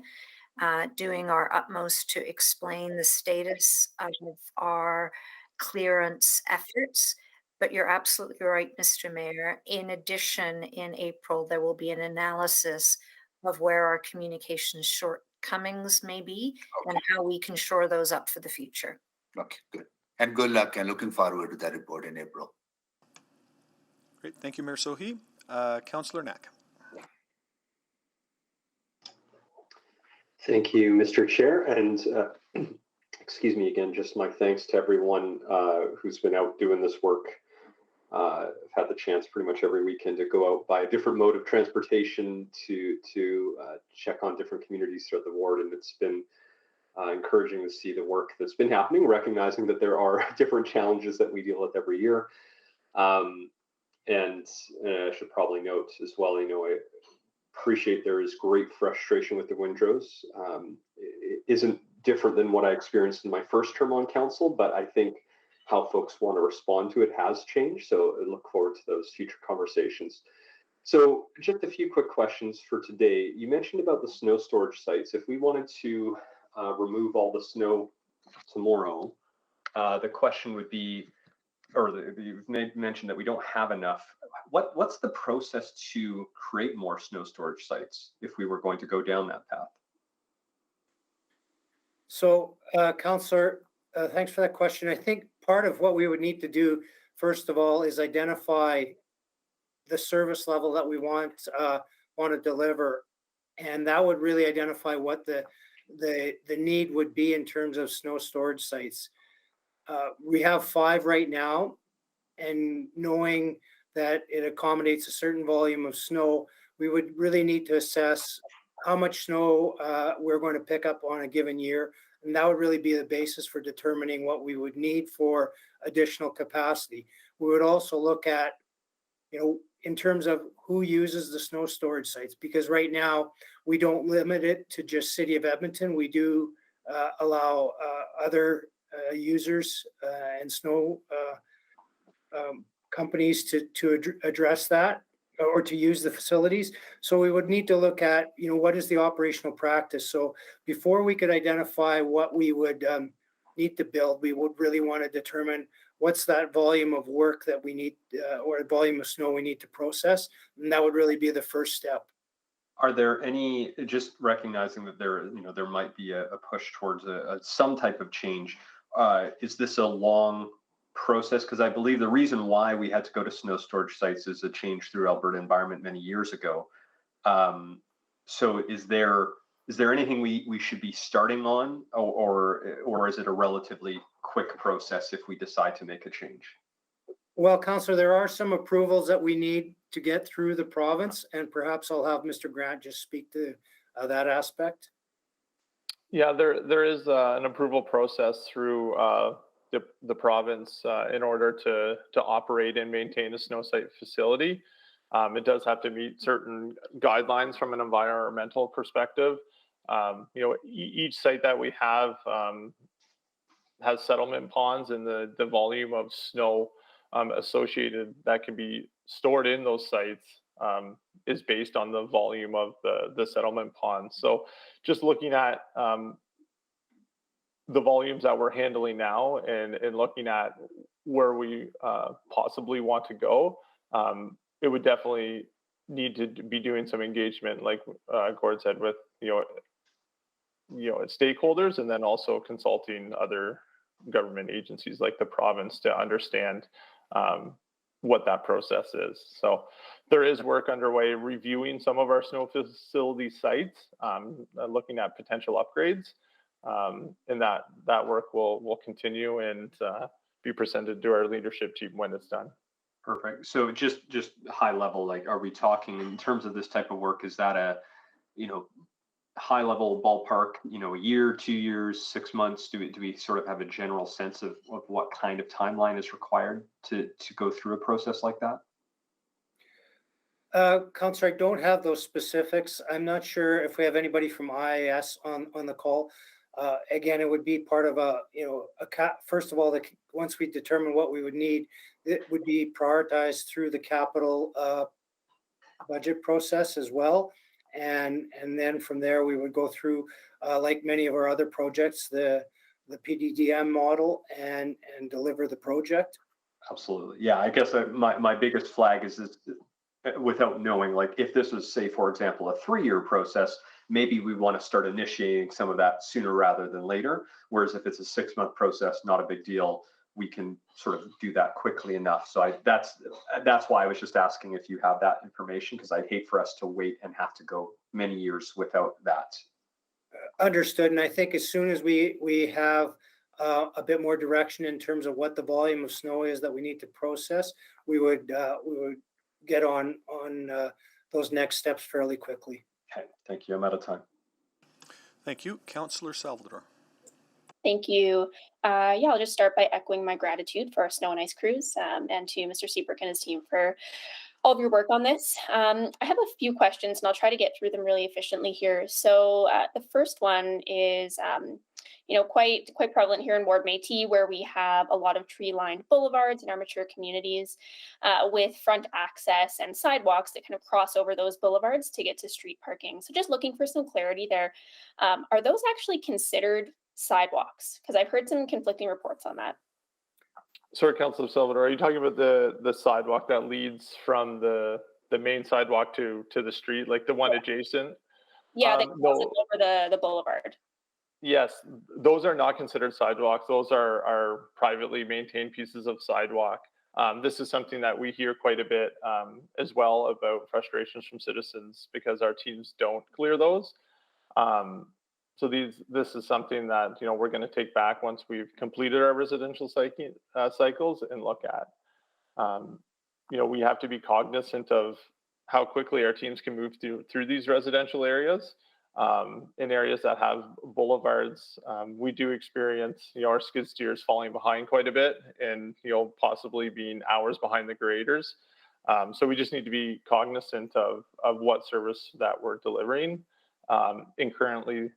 doing our utmost to explain the status of our clearance efforts. But you're absolutely right, Mr. Mayor. In addition, in April, there will be an analysis of where our communication shortcomings may be, and how we can shore those up for the future. Okay, good. And good luck, and looking forward to that report in April. Great. Thank you, Mayor Sohi. Councillor Knack. Thank you, Mr. Chair. And excuse me again, just my thanks to everyone who's been out doing this work. I've had the chance pretty much every weekend to go out by a different mode of transportation to check on different communities throughout the ward, and it's been encouraging to see the work that's been happening, recognizing that there are different challenges that we deal with every year. And I should probably note as well, I appreciate there is great frustration with the windrows. It isn't different than what I experienced in my first term on council, but I think how folks want to respond to it has changed. So I look forward to those future conversations. So just a few quick questions for today. You mentioned about the snow storage sites. If we wanted to remove all the snow tomorrow, the question would be, you've mentioned that we don't have enough. What's the process to create more snow storage sites if we were going to go down that path? So, Councillor, thanks for that question. I think part of what we would need to do, first of all, is identify the service level that we want to deliver, and that would really identify what the need would be in terms of snow storage sites. We have 5 right now, and knowing that it accommodates a certain volume of snow, we would really need to assess how much snow we're going to pick up on a given year. And that would really be the basis for determining what we would need for additional capacity. We would also look at, in terms of who uses the snow storage sites, because right now we don't limit it to just City of Edmonton. We do allow other users and snow companies to address that or to use the facilities. So we would need to look at, what is the operational practice? So before we could identify what we would need to build, we would really want to determine what's that volume of work that we need or volume of snow we need to process. And that would really be the first step. Are there any, just recognizing that there might be a push towards some type of change, is this a long process? Because I believe the reason why we had to go to snow storage sites is a change through Alberta Environment many years ago. So is there anything we should be starting on, or is it a relatively quick process if we decide to make a change? Well, Councillor, there are some approvals that we need to get through the province, and perhaps I'll have Mr. Grant just speak to that aspect. Yeah, there is an approval process through the province in order to operate and maintain a snow site facility. It does have to meet certain guidelines from an environmental perspective. Each site that we have has settlement ponds, and the volume of snow associated that can be stored in those sites is based on the volume of the settlement ponds. So just looking at the volumes that we're handling now and looking at where we possibly want to go, it would definitely need to be doing some engagement, like Gord said, with stakeholders, and then also consulting other government agencies like the province to understand what that process is. So there is work underway reviewing some of our snow facility sites, looking at potential upgrades, and that work will continue and be presented to our leadership team when it's done. Perfect. So just high level, like, are we talking in terms of this type of work? Is that a high level ballpark? A year, 2 years, 6 months? Do we sort of have a general sense of what kind of timeline is required to go through a process like that? Councillor, I don't have those specifics. I'm not sure if we have anybody from IIS on the call. Again, it would be part of first of all, once we determine what we would need, it would be prioritized through the capital budget process as well. And then from there, we would go through, like many of our other projects, the PDDM model and deliver the project. Absolutely. Yeah, I guess my biggest flag is this, without knowing, like, if this was, say, for example, a 3-year process, maybe we want to start initiating some of that sooner rather than later. Whereas if it's a 6-month process, not a big deal. We can sort of do that quickly enough. So that's why I was just asking if you have that information, because I'd hate for us to wait and have to go many years without that. Understood. And I think as soon as we have a bit more direction in terms of what the volume of snow is that we need to process, we would get on those next steps fairly quickly. Okay, thank you. I'm out of time. Thank you. Councillor Salvador. Thank you. Yeah, I'll just start by echoing my gratitude for our snow and ice crews and to Mr. Seabrook and his team for all of your work on this. I have a few questions and I'll try to get through them really efficiently here. So the first one is, quite prevalent here in Ward Métis, where we have a lot of tree-lined boulevards in our mature communities with front access and sidewalks that kind of cross over those boulevards to get to street parking. So just looking for some clarity there. Are those actually considered sidewalks? Because I've heard some conflicting reports on that. Sorry, Councillor Salvador, are you talking about the sidewalk that leads from the main sidewalk to the street, like the one adjacent? Yeah, that No. crosses over the boulevard. Yes, those are not considered sidewalks. Those are privately maintained pieces of sidewalk. This is something that we hear quite a bit as well about frustrations from citizens because our teams don't clear those. So this is something that we're going to take back once we've completed our residential cycles and look at. We have to be cognizant of how quickly our teams can move through these residential areas. In areas that have boulevards, we do experience our skid steers falling behind quite a bit and possibly being hours behind the graders. So we just need to be cognizant of what service that we're delivering. And currently,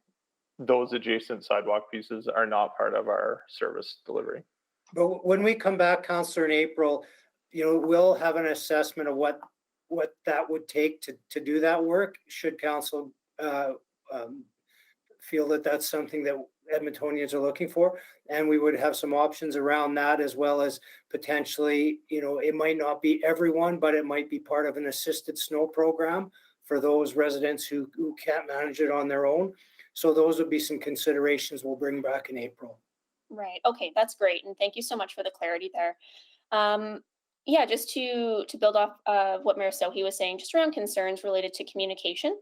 those adjacent sidewalk pieces are not part of our service delivery. But when we come back, Councillor, in April, we'll have an assessment of what that would take to do that work. Should council feel that that's something that Edmontonians are looking for, and we would have some options around that, as well as potentially, it might not be everyone, but it might be part of an assisted snow program for those residents who can't manage it on their own. So those would be some considerations we'll bring back in April. Right. Okay, that's great. And thank you so much for the clarity there. Yeah, just to build off of what Mayor Sohi was saying, just around concerns related to communication.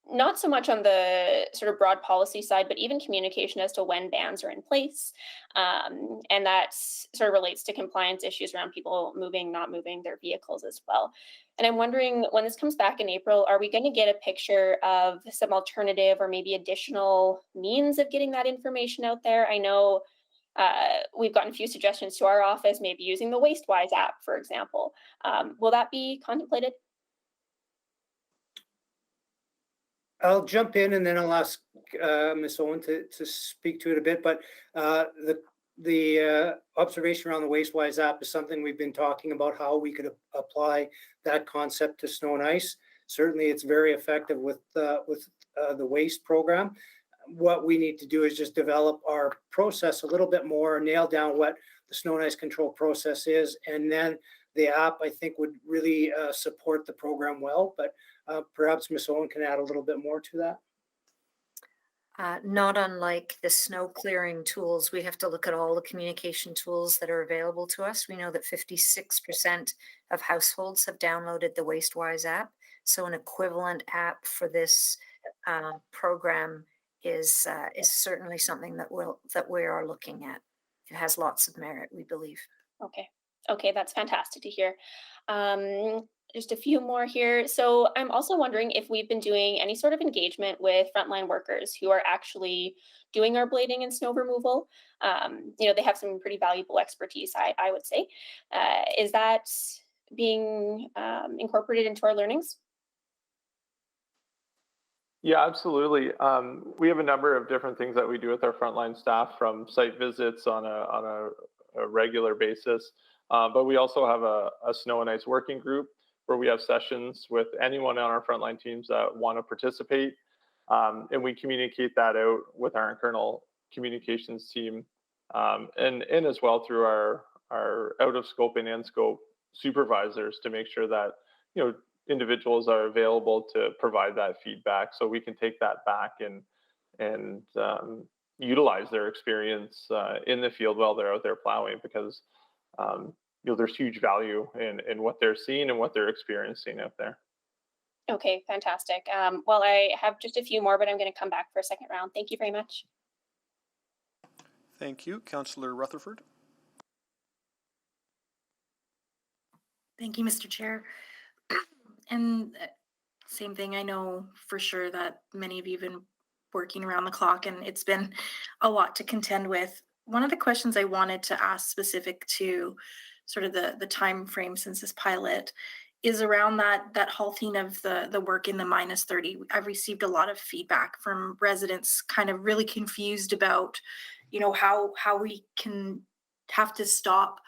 Not so much on the sort of broad policy side, but even communication as to when bans are in place. And that sort of relates to compliance issues around people moving, not moving their vehicles as well. And I'm wondering, when this comes back in April, are we going to get a picture of some alternative or maybe additional means of getting that information out there? I know we've gotten a few suggestions to our office, maybe using the WasteWise app, for example. Will that be contemplated? I'll jump in and then I'll ask Ms. Owen to speak to it a bit, but the observation around the WasteWise app is something we've been talking about, how we could apply that concept to snow and ice. Certainly it's very effective with the waste program. What we need to do is just develop our process a little bit more, nail down what the snow and ice control process is, and then the app, I think, would really support the program well, but perhaps Ms. Owen can add a little bit more to that. Not unlike the snow clearing tools, we have to look at all the communication tools that are available to us. We know that 56% of households have downloaded the WasteWise app. So an equivalent app for this program is certainly something that we are looking at. It has lots of merit, we believe. Okay, that's fantastic to hear. Just a few more here. So I'm also wondering if we've been doing any sort of engagement with frontline workers who are actually doing our blading and snow removal. They have some pretty valuable expertise, I would say. Is that being incorporated into our learnings? Yeah, absolutely. We have a number of different things that we do with our frontline staff, from site visits on a regular basis. But we also have a snow and ice working group where we have sessions with anyone on our frontline teams that want to participate. And we communicate that out with our internal communications team and as well through our out of scope and in scope supervisors to make sure that, individuals are available to provide that feedback so we can take that back and utilize their experience in the field while they're out there plowing, because there's huge value in what they're seeing and what they're experiencing out there. Okay, fantastic. Well, I have just a few more, but I'm going to come back for a second round. Thank you very much. Thank you. Councillor Rutherford. Thank you, Mr. Chair. And same thing, I know for sure that many of you have been working around the clock, and it's been a lot to contend with. One of the questions I wanted to ask specific to sort of the time frame since this pilot is around that halting of the work in the -30. I've received a lot of feedback from residents kind of really confused about, you know, how we can have to stop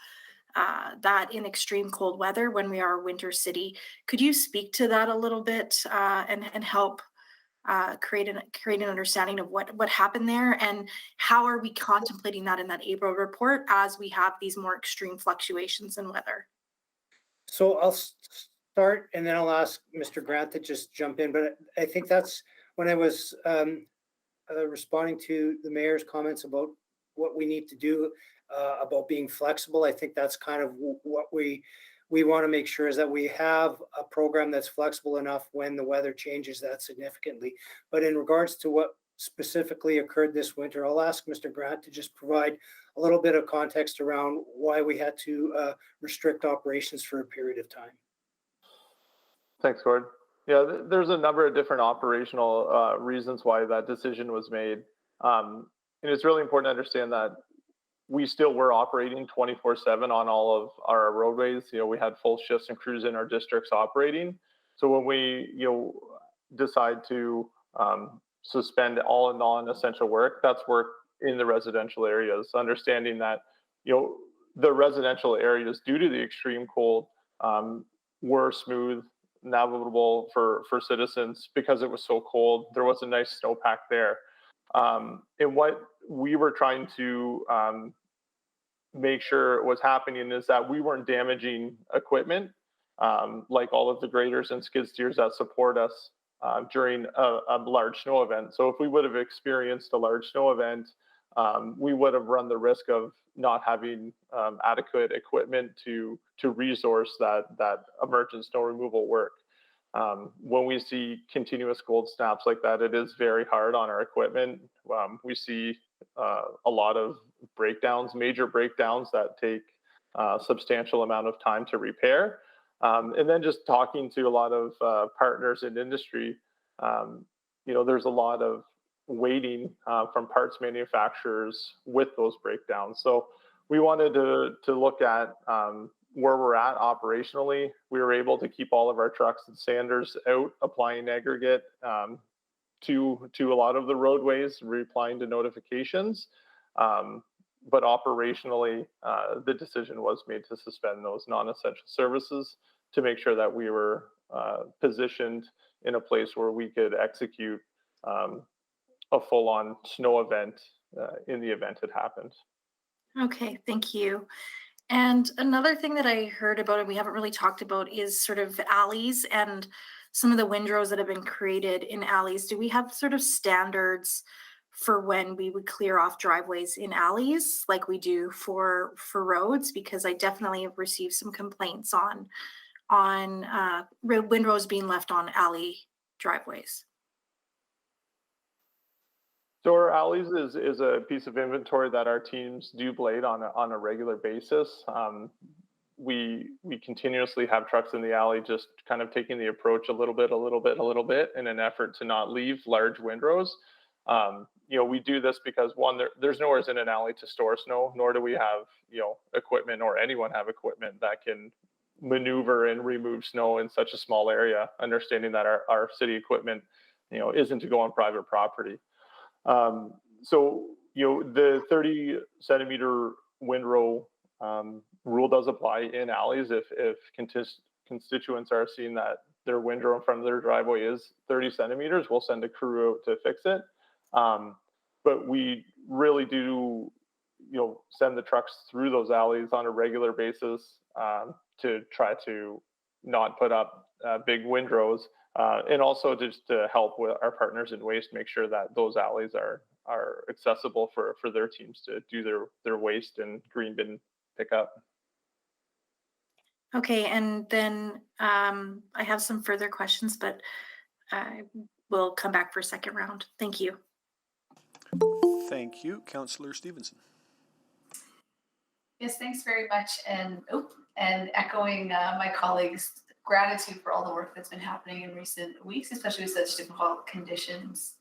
that in extreme cold weather when we are a winter city. Could you speak to that a little bit and help create an understanding of what happened there, and how are we contemplating that in that April report as we have these more extreme fluctuations in weather? So I'll start and then I'll ask Mr. Grant to just jump in. But I think that's when I was responding to the mayor's comments about what we need to do about being flexible. I think that's kind of what we want to make sure is that we have a program that's flexible enough when the weather changes that significantly. But in regards to what specifically occurred this winter, I'll ask Mr. Grant to just provide a little bit of context around why we had to restrict operations for a period of time. Thanks, Gord. Yeah, there's a number of different operational reasons why that decision was made. And it's really important to understand that we still were operating 24/7 on all of our roadways. You know, we had full shifts and crews in our districts operating. So when we, decide to suspend all non-essential work, that's work in the residential areas, understanding that, the residential areas, due to the extreme cold, were smooth, navigable for citizens because it was so cold. There was a nice snowpack there. And what we were trying to make sure was happening is that we weren't damaging equipment, like all of the graders and skid steers that support us during a large snow event. So if we would have experienced a large snow event, we would have run the risk of not having adequate equipment to resource that emergent snow removal work. When we see continuous cold snaps like that, it is very hard on our equipment. We see a lot of breakdowns, major breakdowns that take a substantial amount of time to repair. And then just talking to a lot of partners in industry, there's a lot of waiting from parts manufacturers with those breakdowns. So we wanted to look at where we're at operationally. We were able to keep all of our trucks and sanders out applying aggregate to a lot of the roadways, replying to notifications. But operationally, the decision was made to suspend those non-essential services to make sure that we were positioned in a place where we could execute a full-on snow event in the event it happened. Okay, thank you. And another thing that I heard about and we haven't really talked about is sort of alleys and some of the windrows that have been created in alleys. Do we have sort of standards for when we would clear off driveways in alleys like we do for roads? Because I definitely have received some complaints on windrows being left on alley driveways. So our alleys is a piece of inventory that our teams do blade on a regular basis. We continuously have trucks in the alley, just kind of taking the approach a little bit in an effort to not leave large windrows. We do this because one, there's nowhere in an alley to store snow, nor do we have, equipment or anyone have equipment that can maneuver and remove snow in such a small area, understanding that our city equipment, isn't to go on private property. So the 30 centimeter windrow rule does apply in alleys if constituents are seeing that their windrow in front of their driveway is 30 centimeters, we'll send a crew out to fix it. But we really do, send the trucks through those alleys on a regular basis to try to not put up big windrows. And also just to help with our partners in waste, make sure that those alleys are accessible for their teams to do their waste and green bin pickup. Okay, and then I have some further questions, but I will come back for a second round. Thank you. Thank you, Councillor Stevenson. Yes, thanks very much. And echoing my colleagues' gratitude for all the work that's been happening in recent weeks, especially with such difficult conditions.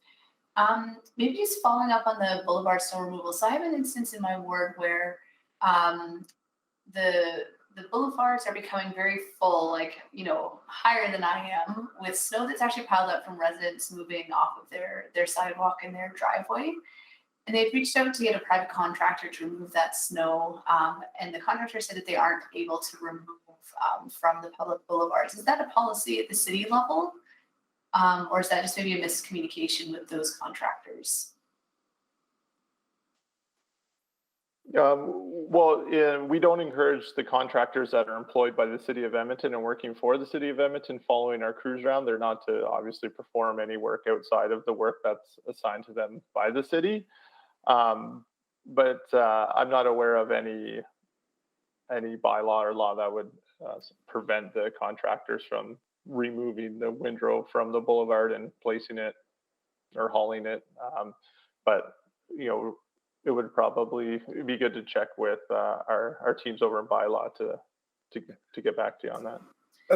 Maybe just following up on the boulevard snow removal. So I have an instance in my ward where the boulevards are becoming very full, like, higher than I am, with snow that's actually piled up from residents moving off of their sidewalk and their driveway. And they've reached out to get a private contractor to remove that snow. And the contractor said that they aren't able to remove from the public boulevards. Is that a policy at the city level? Or is that just maybe a miscommunication with those contractors? We don't encourage the contractors that are employed by the city of Edmonton and working for the city of Edmonton following our cruise round. They're not to obviously perform any work outside of the work that's assigned to them by the city. But I'm not aware of any bylaw or law that would prevent the contractors from removing the windrow from the boulevard and placing it or hauling it. But it would probably be good to check with our teams over in bylaw to get back to you on that.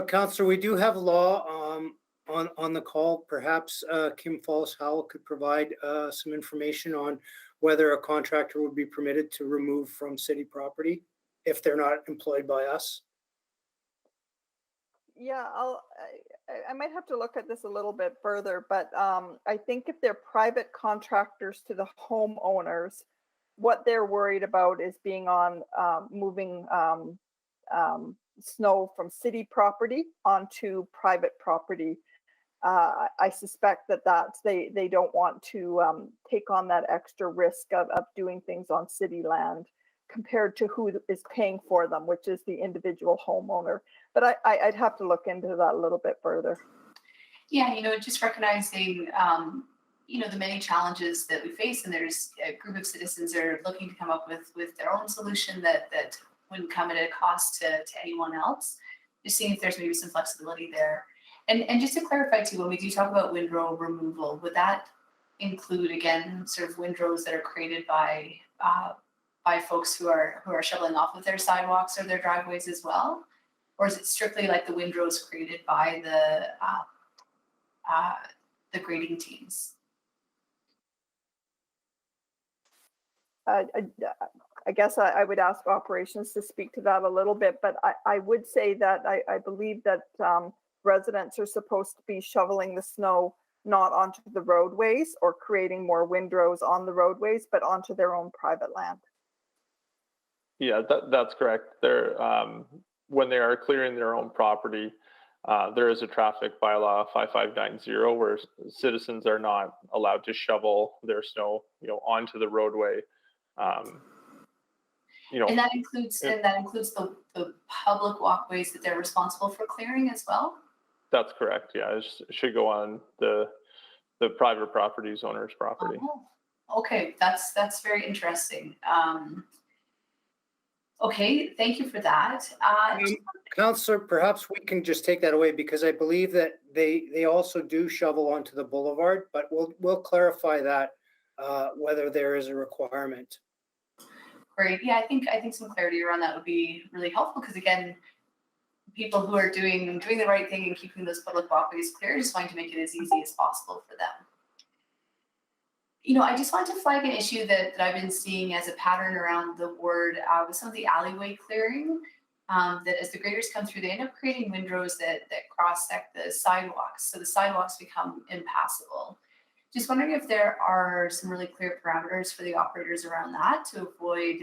Councillor, we do have law on the call. Perhaps Kim Falls-Howell could provide some information on whether a contractor would be permitted to remove from city property if they're not employed by us. Yeah, I might have to look at this a little bit further, but I think if they're private contractors to the homeowners, what they're worried about is being on moving snow from city property onto private property. I suspect that they don't want to take on that extra risk of doing things on city land compared to who is paying for them, which is the individual homeowner. But I'd have to look into that a little bit further. Yeah, just recognizing, the many challenges that we face, and there's a group of citizens that are looking to come up with their own solution that wouldn't come at a cost to anyone else. Just seeing if there's maybe some flexibility there. And just to clarify too, when we do talk about windrow removal, would that include, again, sort of windrows that are created by folks who are shoveling off of their sidewalks or their driveways as well? Or is it strictly like the windrows created by the grading teams? I guess I would ask operations to speak to that a little bit, but I would say that I believe that residents are supposed to be shoveling the snow not onto the roadways or creating more windrows on the roadways, but onto their own private land. Yeah, that's correct. They're when they are clearing their own property, there is a traffic bylaw 5590 where citizens are not allowed to shovel their snow, onto the roadway. And that includes the public walkways that they're responsible for clearing as well? That's correct. Yeah, it should go on the private properties owner's property. Oh, okay, that's very interesting. Okay, thank you for that. Councillor, perhaps we can just take that away because I believe that they also do shovel onto the boulevard, but we'll clarify that whether there is a requirement. Great. Yeah, I think some clarity around that would be really helpful because again, people who are doing the right thing and keeping those public walkways clear just wanting to make it as easy as possible for them. I just want to flag an issue that I've been seeing as a pattern around the ward with some of the alleyway clearing. That as the graders come through, they end up creating windrows that cross-sect the sidewalks, so the sidewalks become impassable. Just wondering if there are some really clear parameters for the operators around that to avoid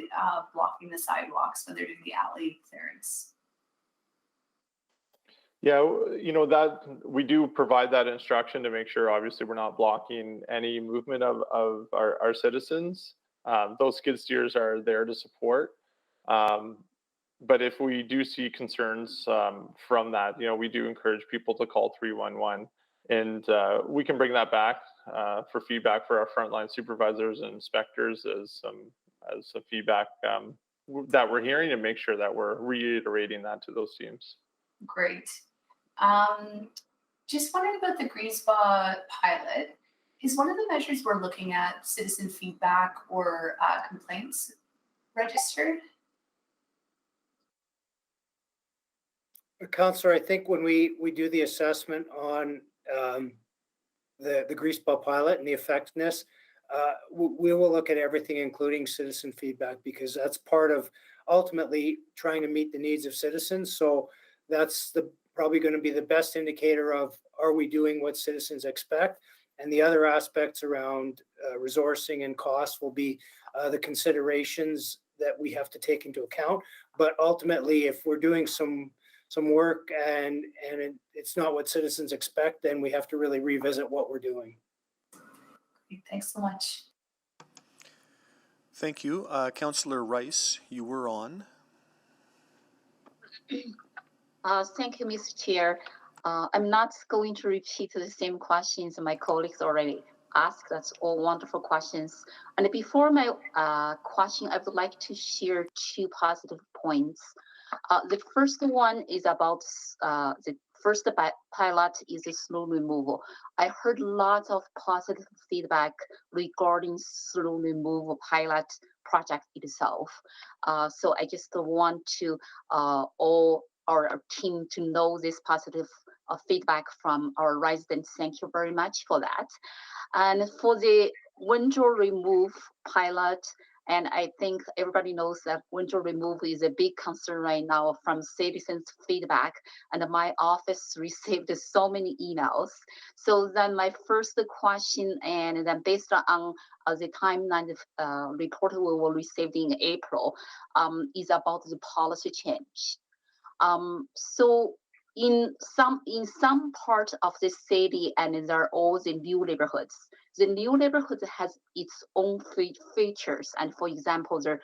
blocking the sidewalks when they're doing the alley clearance. Yeah, that we do provide that instruction to make sure, obviously, we're not blocking any movement of our citizens. Those skid steers are there to support. But if we do see concerns from that, we do encourage people to call 311. And we can bring that back for feedback for our frontline supervisors and inspectors as some feedback that we're hearing and make sure that we're reiterating that to those teams. Great. Just wondering about the Green Spa pilot. Is one of the measures we're looking at citizen feedback or complaints registered? Councillor, I think when we do the assessment on the greaseball pilot and the effectiveness, we will look at everything, including citizen feedback, because that's part of ultimately trying to meet the needs of citizens. So that's probably going to be the best indicator of, are we doing what citizens expect? And the other aspects around resourcing and cost will be the considerations that we have to take into account. But ultimately, if we're doing some work and it's not what citizens expect, then we have to really revisit what we're doing. Thanks so much. Thank you. Councillor Rice, you were on. Thank you, Mr. Chair. I'm not going to repeat the same questions my colleagues already asked. That's all wonderful questions. And before my question, I would like to share 2 positive points. The first one is about the first pilot is the snow removal. I heard lots of positive feedback regarding snow removal pilot project itself. So I just want to all our team to know this positive feedback from our residents. Thank you very much for that. And for the window remove pilot, and I think everybody knows that window removal is a big concern right now from citizens' feedback, and my office received so many emails. So then my first question, and then based on the timeline report we will receive in April, is about the policy change. So in some part of the city, and there are all the new neighborhoods. The new neighborhood has its own features, and for example, the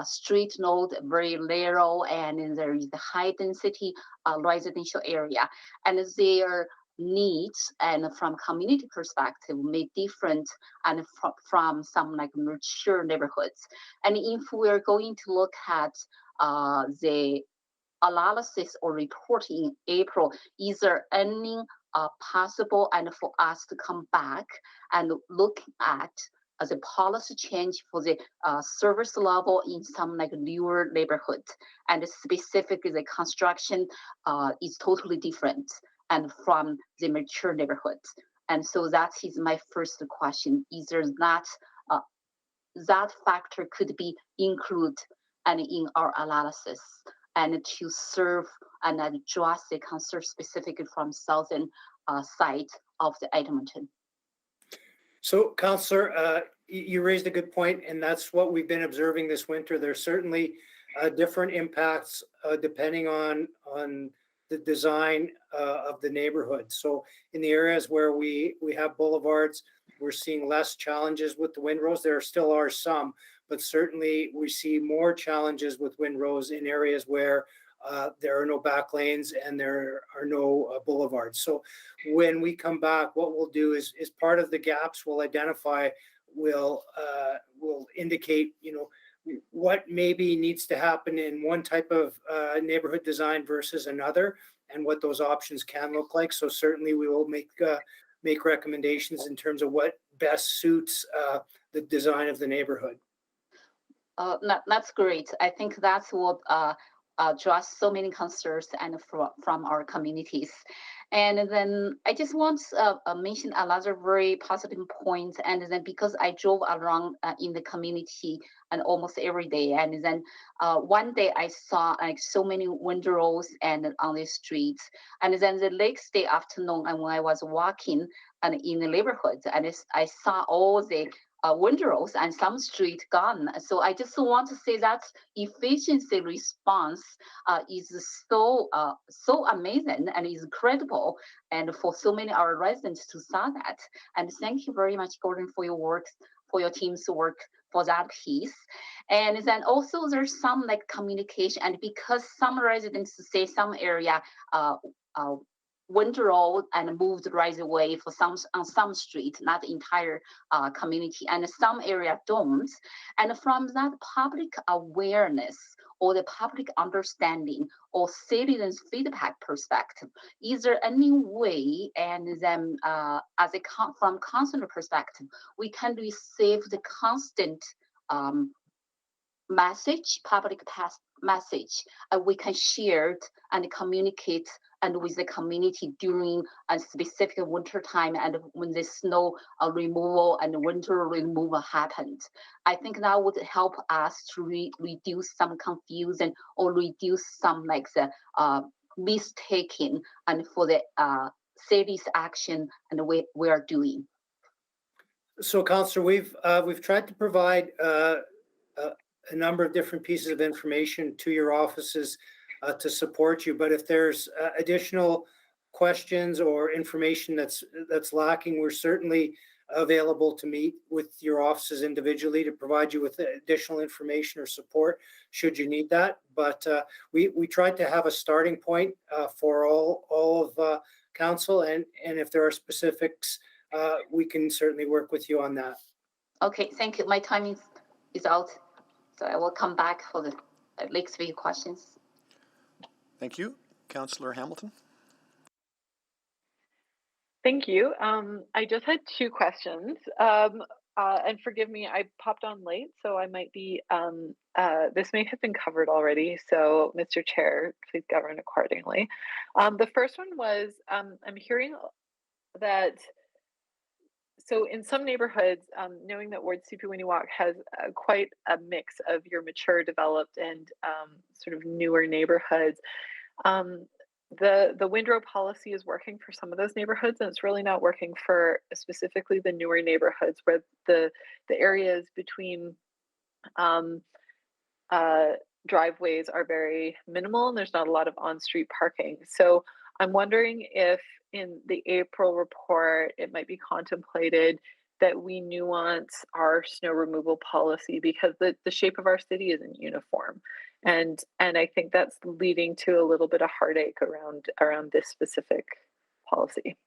street node very narrow, and there is the high density residential area, and their needs and from community perspective may different and from some like mature neighborhoods. And if we're going to look at the analysis or report in April, is there any possible and for us to come back and look at the policy change for the service level in some like newer neighborhoods, and specifically the construction is totally different and from the mature neighborhoods. And so that is my first question. Is there not that factor could be included and in our analysis, and to serve and address the concern specifically from southern side of the Edmonton. So, Councillor, you raised a good point, and that's what we've been observing this winter. There's certainly different impacts depending on the design of the neighborhood. So, in the areas where we have boulevards, we're seeing less challenges with the windrows. There still are some, but certainly we see more challenges with windrows in areas where there are no back lanes and there are no boulevards. So when we come back, what we'll do is part of the gaps we'll identify, will indicate, what maybe needs to happen in one type of neighborhood design versus another, and what those options can look like. So certainly we will make recommendations in terms of what best suits the design of the neighborhood. That's great. I think that's what address so many concerns and from our communities. And then I just want to mention another very positive point. And then because I drove around in the community and almost every day, and then one day I saw like so many windrows and on the streets. And then the next day afternoon, and when I was walking and in the neighborhood, and I saw all the windrows and some street gone. So I just want to say that efficiency response is so amazing and is incredible, and for so many our residents to saw that. And thank you very much, Gordon, for your work, for your team's work for that piece. And then also there's some like communication, and because some residents say some area windrow and moved right away for some on some street, not the entire community, and some area don't. And from that public awareness or the public understanding or citizens feedback perspective, is there any way, and then as a from council perspective, we can receive the constant message, public message, we can share it and communicate and with the community during a specific winter time and when the snow removal and winter removal happened. I think that would help us to reduce some confusion or reduce some like the mistaking and for the city's action and we are doing. So, Councillor, we've tried to provide a number of different pieces of information to your offices to support you. But if there's additional questions or information that's lacking, we're certainly available to meet with your offices individually to provide you with additional information or support should you need that. But we tried to have a starting point for all of council, and if there are specifics, we can certainly work with you on that. Okay, thank you. My time is out, so I will come back for the next few questions. Thank you. Councillor Hamilton. Thank you. I just had two questions. And forgive me, I popped on late, so I might be, this may have been covered already. So Mr. Chair, please govern accordingly. The first one was, I'm hearing that, so in some neighborhoods, knowing that Ward Superior has quite a mix of your mature, developed, and sort of newer neighborhoods, the windrow policy is working for some of those neighborhoods, and it's really not working for specifically the newer neighborhoods where the areas between driveways are very minimal and there's not a lot of on-street parking. So I'm wondering if in the April report, it might be contemplated that we nuance our snow removal policy because the shape of our city isn't uniform. And I think that's leading to a little bit of heartache around this specific policy.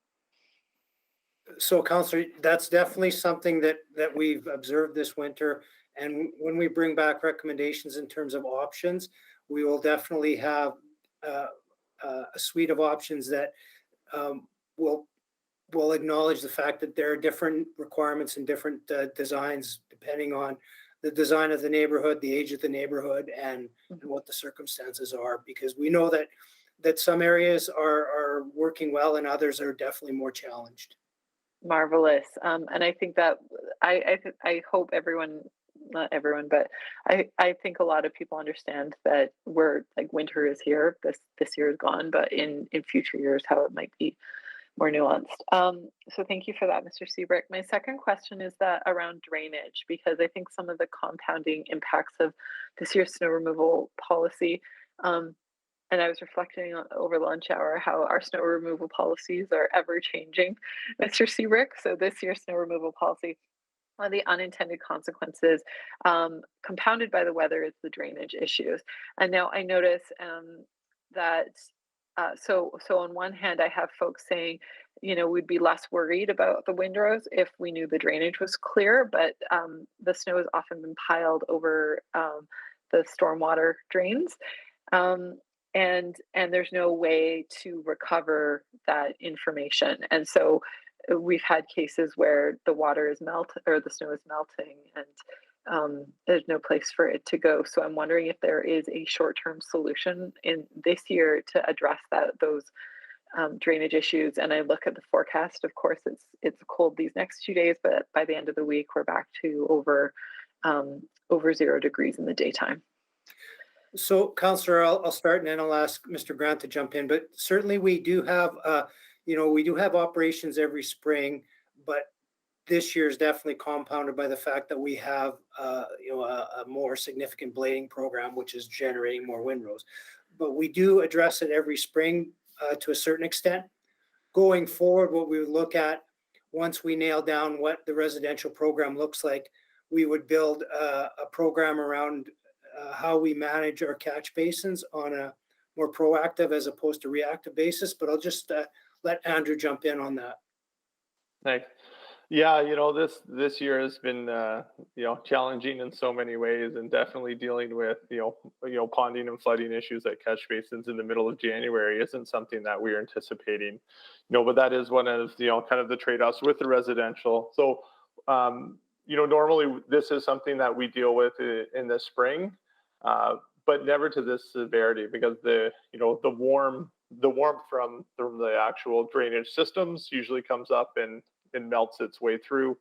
So, Councillor, that's definitely something that we've observed this winter. And when we bring back recommendations in terms of options, we will definitely have a suite of options that will acknowledge the fact that there are different requirements and different designs depending on the design of the neighborhood, the age of the neighborhood, and what the circumstances are. Because we know that some areas are working well and others are definitely more challenged. Marvelous. And I think that I hope everyone, not everyone, but I think a lot of people understand that we're like winter is here. This year is gone, but in future years, how it might be more nuanced. So thank you for that, Mr. Seabrook. My second question is that around drainage, because I think some of the compounding impacts of this year's snow removal policy, and I was reflecting over lunch hour how our snow removal policies are ever changing, Mr. Seabrook. So this year's snow removal policy, one of the unintended consequences compounded by the weather is the drainage issues. And now I notice that so on one hand, I have folks saying, we'd be less worried about the windrows if we knew the drainage was clear, but the snow has often been piled over the stormwater drains. And there's no way to recover that information. And so we've had cases where the water is melting or the snow is melting and there's no place for it to go. So I'm wondering if there is a short-term solution in this year to address those drainage issues. And I look at the forecast, of course, it's cold these next 2 days, but by the end of the week, we're back to over 0 degrees in the daytime. So, Councillor, I'll start and then I'll ask Mr. Grant to jump in. But certainly we do have, we do have operations every spring, but this year is definitely compounded by the fact that we have, a more significant blading program, which is generating more windrows. But we do address it every spring to a certain extent. Going forward, what we would look at once we nail down what the residential program looks like, we would build a program around how we manage our catch basins on a more proactive as opposed to reactive basis. But I'll just let Andrew jump in on that. Thanks. Yeah, this year has been challenging in so many ways, and definitely dealing with ponding and flooding issues at catch basins in the middle of January isn't something that we're anticipating. But that is one of kind of the trade-offs with the residential. So normally this is something that we deal with in the spring, but never to this severity because the warm the warmth from the actual drainage systems usually comes up and melts its way through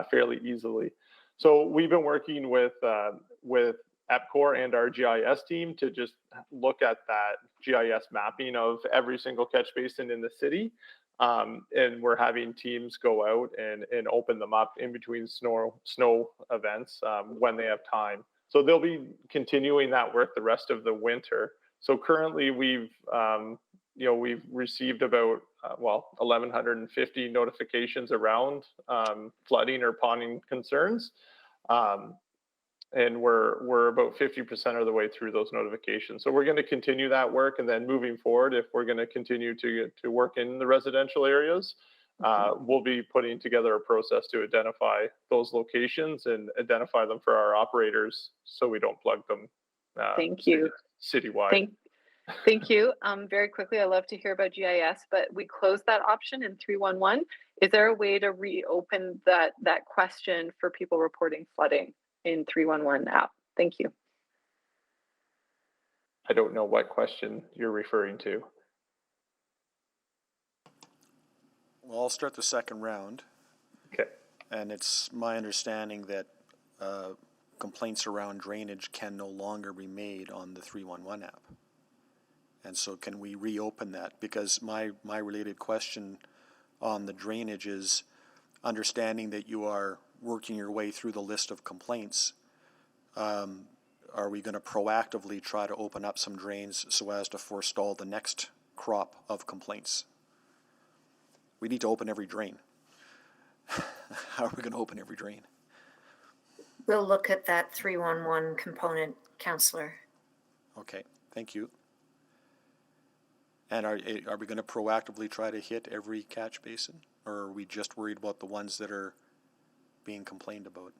fairly easily. So we've been working with EPCOR and our GIS team to just look at that GIS mapping of every single catch basin in the city. And we're having teams go out and open them up in between snow events when they have time. So they'll be continuing that work the rest of the winter. So currently we've received about 1,150 notifications around flooding or ponding concerns. And we're about 50% of the way through those notifications. So we're going to continue that work, and then moving forward, if we're going to continue to work in the residential areas, we'll be putting together a process to identify those locations and identify them for our operators so we don't plug them. Thank you. Citywide. Thank you. Very quickly, I love to hear about GIS, but we closed that option in 311. Is there a way to reopen that question for people reporting flooding in 311 app? Thank you. I don't know what question you're referring to. Well, I'll start the second round. Okay. And it's my understanding that complaints around drainage can no longer be made on the 311 app. And so can we reopen that? Because my related question on the drainage is understanding that you are working your way through the list of complaints. Are we going to proactively try to open up some drains so as to forestall the next crop of complaints? We need to open every drain. How are we going to open every drain? We'll look at that 311 component, Councillor. Okay, thank you. And are we going to proactively try to hit every catch basin, or are we just worried about the ones that are being complained about?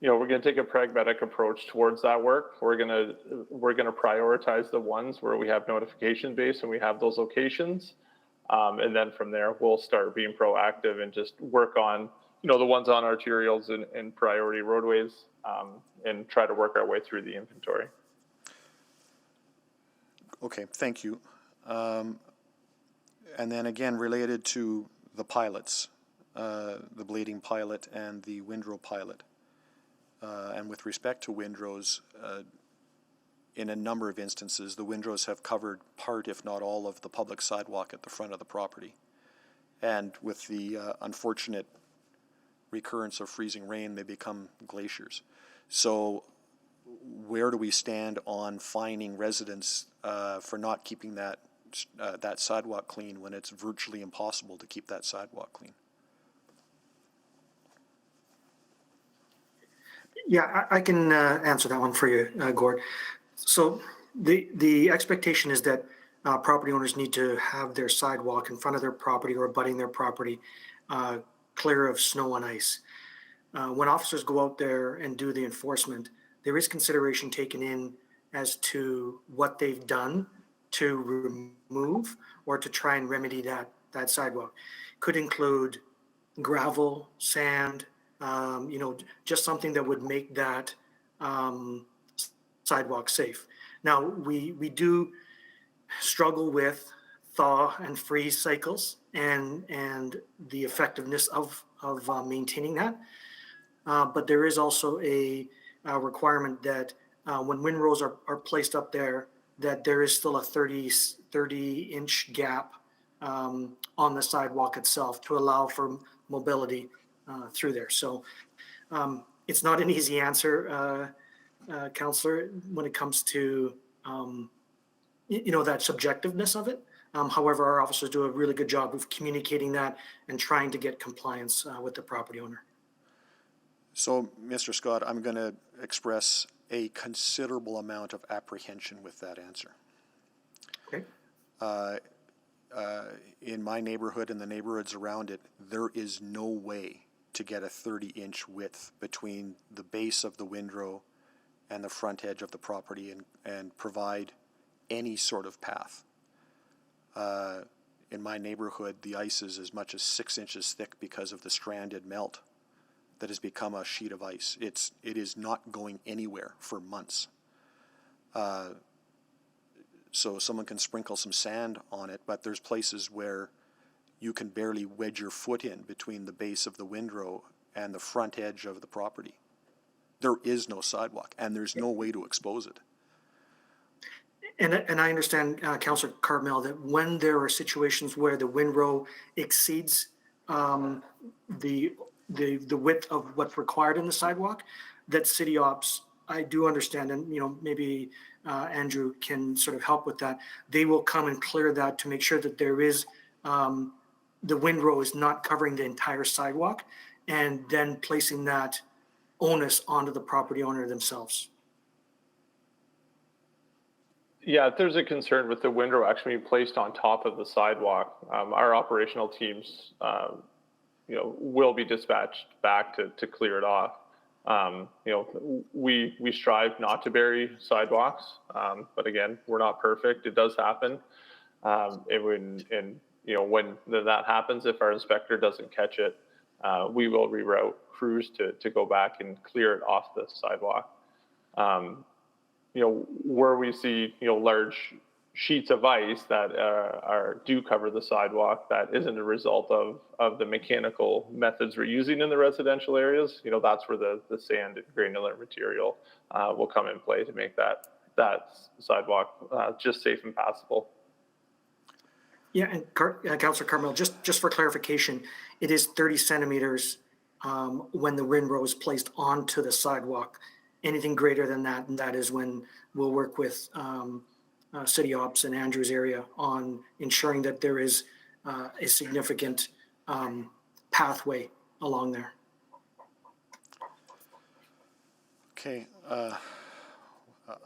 We're going to take a pragmatic approach towards that work. We're going to prioritize the ones where we have notification base and we have those locations, and then from there we'll start being proactive and just work on the ones on arterials and priority roadways, and try to work our way through the inventory. Okay, thank you. And then again, related to the pilots, the blading pilot and the windrow pilot. And with respect to windrows, in a number of instances, the windrows have covered part, if not all, of the public sidewalk at the front of the property. And with the unfortunate recurrence of freezing rain, they become glaciers. So where do we stand on fining residents for not keeping that sidewalk clean when it's virtually impossible to keep that sidewalk clean? Yeah, I can answer that one for you, Gord. So the expectation is that property owners need to have their sidewalk in front of their property or abutting their property clear of snow and ice. When officers go out there and do the enforcement, there is consideration taken in as to what they've done to remove or to try and remedy that sidewalk. Could include gravel, sand, just something that would make that sidewalk safe. Now, we do struggle with thaw and freeze cycles and the effectiveness of maintaining that. But there is also a requirement that when windrows are placed up there, that there is still a 30-inch gap on the sidewalk itself to allow for mobility through there. So it's not an easy answer, Councillor, when it comes to that subjectiveness of it. However, our officers do a really good job of communicating that and trying to get compliance with the property owner. So, Mr. Scott, I'm going to express a considerable amount of apprehension with that answer. Okay. In my neighborhood and the neighborhoods around it, there is no way to get a 30-inch width between the base of the windrow and the front edge of the property and provide any sort of path. In my neighborhood, the ice is as much as 6 inches thick because of the stranded melt that has become a sheet of ice. It is not going anywhere for months. so someone can sprinkle some sand on it, but there's places where you can barely wedge your foot in between the base of the windrow and the front edge of the property. There is no sidewalk, and there's no way to expose it. And I understand, Councillor Carmel, that when there are situations where the windrow exceeds the width of what's required in the sidewalk, that city ops, I do understand, and maybe Andrew can sort of help with that. They will come and clear that to make sure that there is the windrow is not covering the entire sidewalk, and then placing that onus onto the property owner themselves. Yeah, if there's a concern with the windrow actually being placed on top of the sidewalk, our operational teams, will be dispatched back to clear it off. We strive not to bury sidewalks, but again, we're not perfect. It does happen. When that happens, if our inspector doesn't catch it, we will reroute crews to go back and clear it off the sidewalk. Where we see, large sheets of ice that do cover the sidewalk, that isn't a result of the mechanical methods we're using in the residential areas. That's where the sand and granular material will come in play to make that sidewalk just safe and passable. Yeah, and Councillor Carmel, just for clarification, it is 30 centimeters when the windrow is placed onto the sidewalk. Anything greater than that, and that is when we'll work with city ops in Andrew's area on ensuring that there is a significant pathway along there. Okay,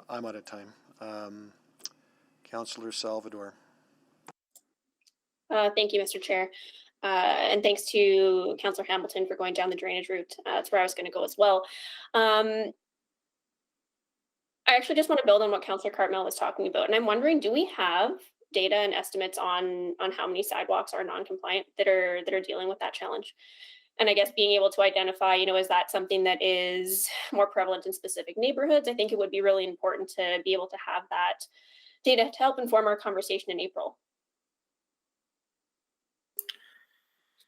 I'm out of time. Councillor Salvador. Thank you, Mr. Chair. And thanks to Councillor Hamilton for going down the drainage route. That's where I was going to go as well. I actually just want to build on what Councillor Cartmel was talking about. And I'm wondering, do we have data and estimates on how many sidewalks are non-compliant that are dealing with that challenge? And I guess being able to identify, is that something that is more prevalent in specific neighborhoods? I think it would be really important to be able to have that data to help inform our conversation in April.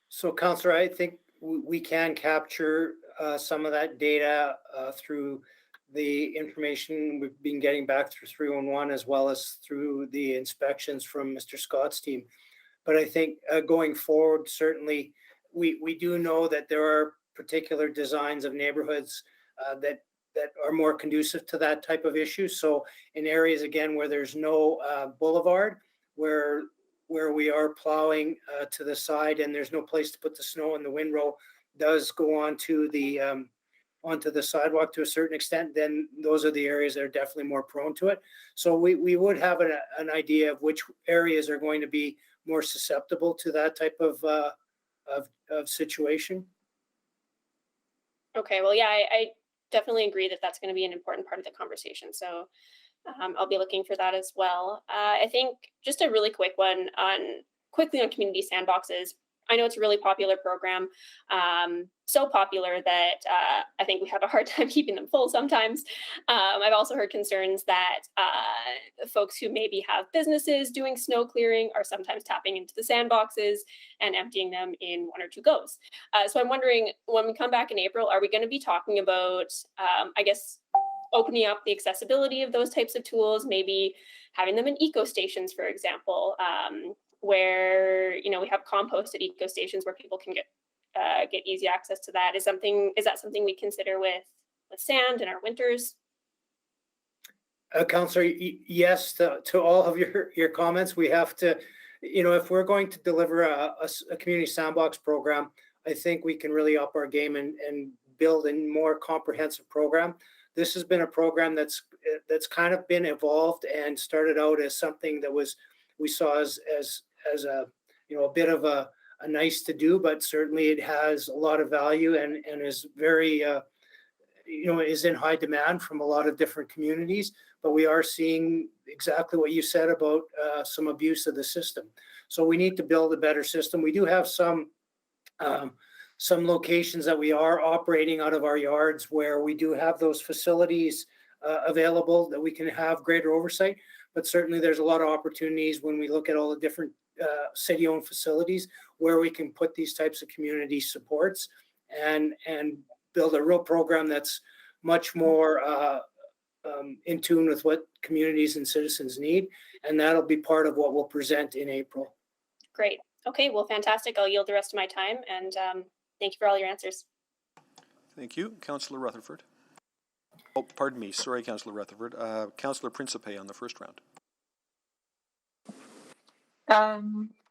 So, Councillor, I think we can capture some of that data through the information we've been getting back through 311, as well as through the inspections from Mr. Scott's team. But I think going forward, certainly we do know that there are particular designs of neighborhoods that are more conducive to that type of issue. So in areas, again, where there's no boulevard, where we are plowing to the side and there's no place to put the snow, and the windrow does go onto the sidewalk to a certain extent, then those are the areas that are definitely more prone to it. So we would have an idea of which areas are going to be more susceptible to that type of situation. Okay, well, yeah, I definitely agree that that's going to be an important part of the conversation. So I'll be looking for that as well. I think just a really quick one quickly on community sandboxes. I know it's a really popular program, so popular that I think we have a hard time keeping them full sometimes. I've also heard concerns that folks who maybe have businesses doing snow clearing are sometimes tapping into the sandboxes and emptying them in one or two goes. So I'm wondering, when we come back in April, are we going to be talking about, I guess, opening up the accessibility of those types of tools, maybe having them in eco stations, for example, where we have compost at eco stations where people can get easy access to that. Is that something we consider with sand in our winters? Councillor, yes, to all of your comments. We have to, if we're going to deliver a community sandbox program, I think we can really up our game and build a more comprehensive program. This has been a program that's kind of been evolved and started out as something that we saw as a a bit of a nice to do, but certainly it has a lot of value and is very is in high demand from a lot of different communities. But we are seeing exactly what you said about some abuse of the system. So we need to build a better system. We do have some locations that we are operating out of our yards where we do have those facilities available that we can have greater oversight. but certainly there's a lot of opportunities when we look at all the different city-owned facilities where we can put these types of community supports and build a real program that's much more in tune with what communities and citizens need. And that'll be part of what we'll present in April. Great. Okay, well, fantastic. I'll yield the rest of my time, and thank you for all your answers. Thank you. Councillor Rutherford. Oh, pardon me. Sorry, Councillor Rutherford. Councillor Principe on the first round.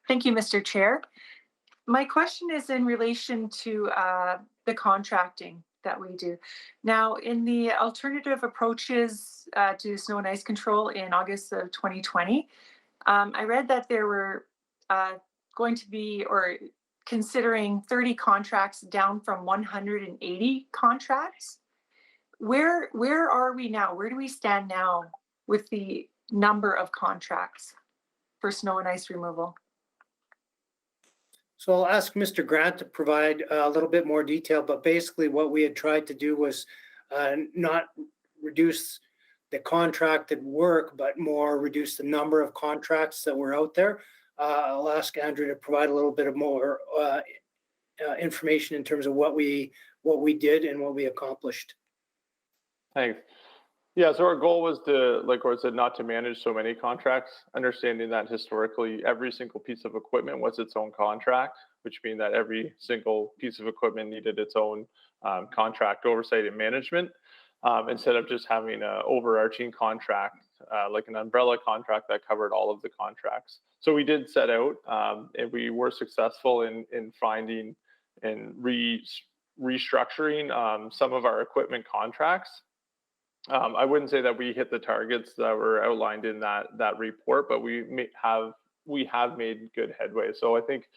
Thank you, Mr. Chair. My question is in relation to the contracting that we do. Now, in the alternative approaches to snow and ice control in August of 2020, I read that there were going to be, or considering 30 contracts down from 180 contracts. Where are we now? Where do we stand now with the number of contracts for snow and ice removal? So I'll ask Mr. Grant to provide a little bit more detail, but basically what we had tried to do was not reduce the contracted work, but more reduce the number of contracts that were out there. I'll ask Andrew to provide a little bit of more information in terms of what we did and what we accomplished. Thanks. Yeah, so our goal was to, like Gord said, not to manage so many contracts, understanding that historically every single piece of equipment was its own contract, which means that every single piece of equipment needed its own contract oversight and management, instead of just having an overarching contract, like an umbrella contract that covered all of the contracts. So we did set out, and we were successful in finding and restructuring some of our equipment contracts. I wouldn't say that we hit the targets that were outlined in that report, but we have made good headway. So I think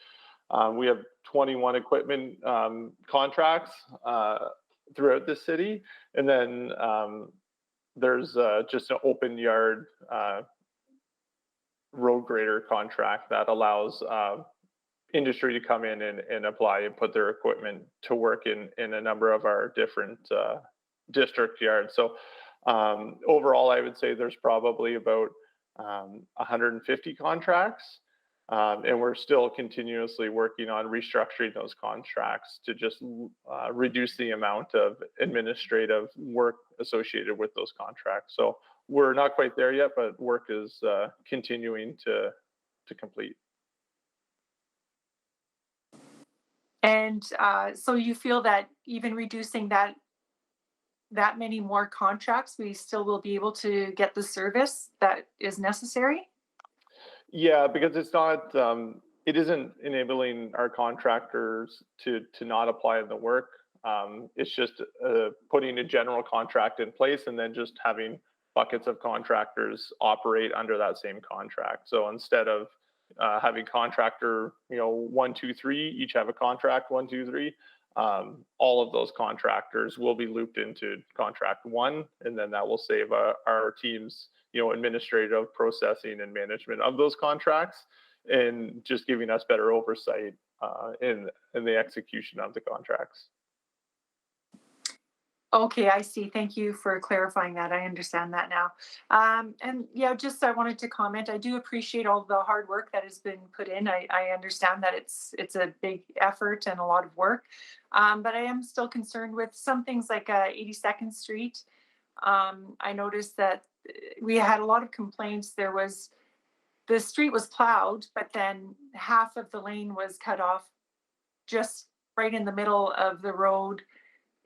we have 21 equipment contracts throughout the city, and then there's just an open yard road grader contract that allows industry to come in and apply and put their equipment to work in a number of our different district yards. So overall, I would say there's probably about 150 contracts, and we're still continuously working on restructuring those contracts to just reduce the amount of administrative work associated with those contracts. So we're not quite there yet, but work is continuing to complete. And so you feel that even reducing that many more contracts, we still will be able to get the service that is necessary? Yeah, because it's not, it isn't enabling our contractors to not apply the work. It's just putting a general contract in place and then just having buckets of contractors operate under that same contract. So instead of having contractor, 1, 2, 3, each have a contract 1, 2, 3. All of those contractors will be looped into contract one, and then that will save our teams, administrative processing and management of those contracts, and just giving us better oversight in the execution of the contracts. Okay, I see. Thank you for clarifying that. I understand that now. And yeah, just I wanted to comment. I do appreciate all the hard work that has been put in. I understand that it's a big effort and a lot of work, but I am still concerned with some things like 82nd Street. I noticed that we had a lot of complaints. The street was plowed, but then half of the lane was cut off just right in the middle of the road.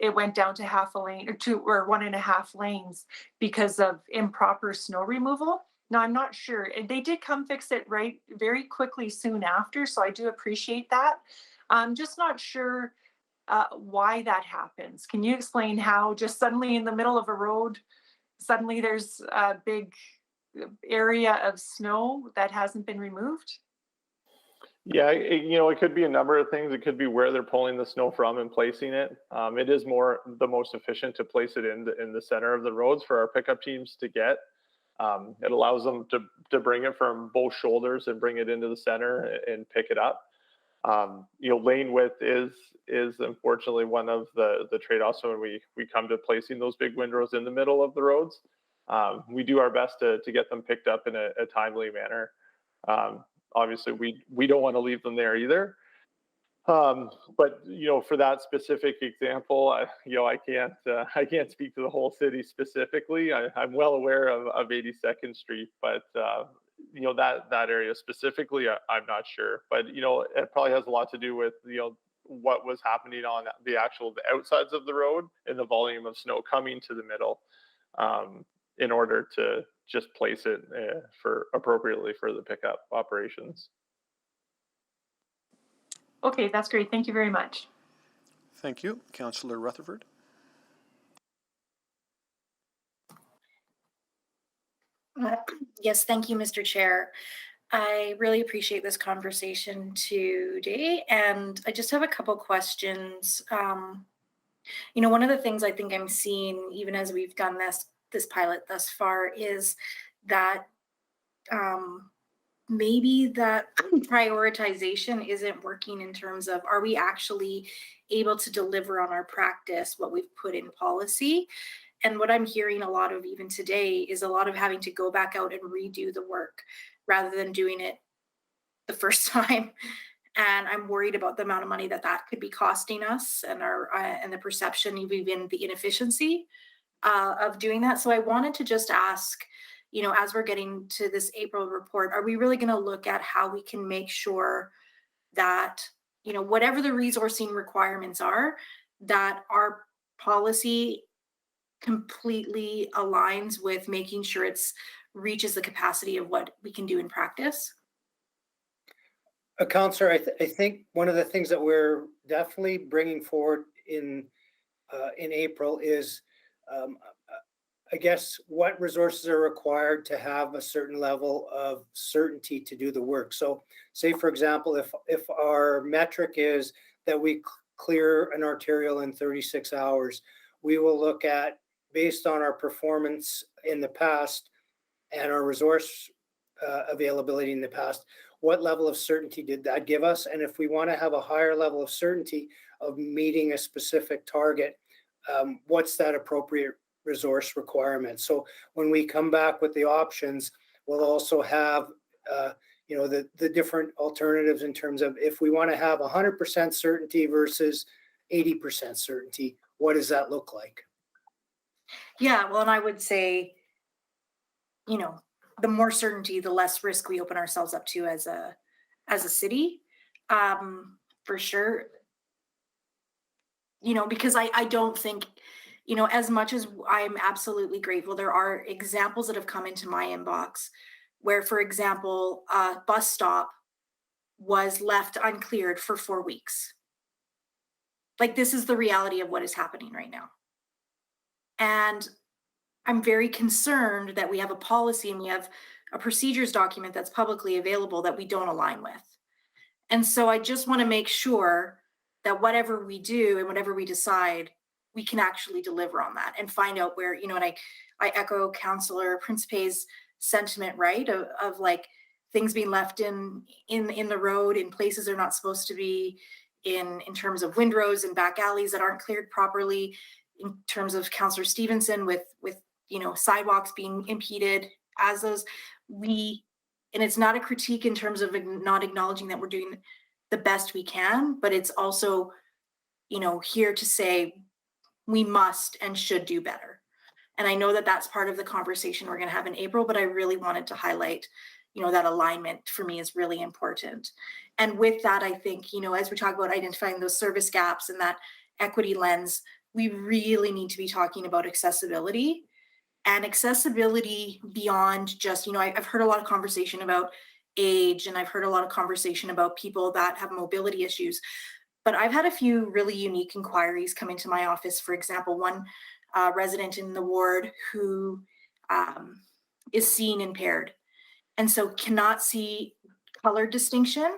It went down to half a lane or 1.5 lanes because of improper snow removal. Now, I'm not sure. They did come fix it right very quickly soon after, so I do appreciate that. I'm just not sure why that happens. Can you explain how just suddenly in the middle of a road, suddenly there's a big area of snow that hasn't been removed? Yeah, it could be a number of things. It could be where they're pulling the snow from and placing it. It is the most efficient to place it in the center of the roads for our pickup teams to get. It allows them to bring it from both shoulders and bring it into the center and pick it up. Lane width is unfortunately one of the trade-offs when we come to placing those big windrows in the middle of the roads. we do our best to get them picked up in a timely manner. Obviously, we don't want to leave them there either. But for that specific example, I can't speak to the whole city specifically. I'm well aware of 82nd Street, but that area specifically, I'm not sure. But it probably has a lot to do with what was happening on the outsides of the road and the volume of snow coming to the middle, in order to just place it appropriately for the pickup operations. Okay, that's great. Thank you very much. Thank you. Councillor Rutherford. Yes, thank you, Mr. Chair. I really appreciate this conversation today, and I just have a couple questions. One of the things I think I'm seeing, even as we've done this pilot thus far, is that maybe that prioritization isn't working in terms of, are we actually able to deliver on our practice what we've put in policy? And what I'm hearing a lot of even today is a lot of having to go back out and redo the work rather than doing it the first time. And I'm worried about the amount of money that could be costing us, and and the perception of even the inefficiency of doing that. So I wanted to just ask, as we're getting to this April report, are we really going to look at how we can make sure that, whatever the resourcing requirements are, that our policy completely aligns with making sure it's reaches the capacity of what we can do in practice? Councillor, I think one of the things that we're definitely bringing forward in April is, I guess, what resources are required to have a certain level of certainty to do the work. So say, for example, if our metric is that we clear an arterial in 36 hours, we will look at, based on our performance in the past and our resource availability in the past, what level of certainty did that give us? And if we want to have a higher level of certainty of meeting a specific target, what's that appropriate resource requirement? So when we come back with the options, we'll also have the different alternatives in terms of, if we want to have 100% certainty versus 80% certainty, what does that look like? Yeah, well, and I would say, the more certainty, the less risk we open ourselves up to as a city, for sure. Because I don't think, as much as I'm absolutely grateful, there are examples that have come into my inbox where, for example, a bus stop was left uncleared for 4 weeks. Like, this is the reality of what is happening right now. And I'm very concerned that we have a policy and we have a procedures document that's publicly available that we don't align with. And so I just want to make sure that whatever we do and whatever we decide, we can actually deliver on that and find out where, and I echo Councillor Principe's sentiment, right? Of like things being left in the road in places they're not supposed to be, in terms of windrows and back alleys that aren't cleared properly, in terms of Councillor Stevenson with sidewalks being impeded as those, and it's not a critique in terms of not acknowledging that we're doing the best we can, but it's also, here to say we must and should do better. And I know that that's part of the conversation we're going to have in April, but I really wanted to highlight, that alignment for me is really important. And with that, I think, as we talk about identifying those service gaps and that equity lens, we really need to be talking about accessibility. And accessibility beyond just, I've heard a lot of conversation about age, and I've heard a lot of conversation about people that have mobility issues. But I've had a few really unique inquiries come into my office. For example, one resident in the ward who is seeing impaired, and so cannot see color distinction,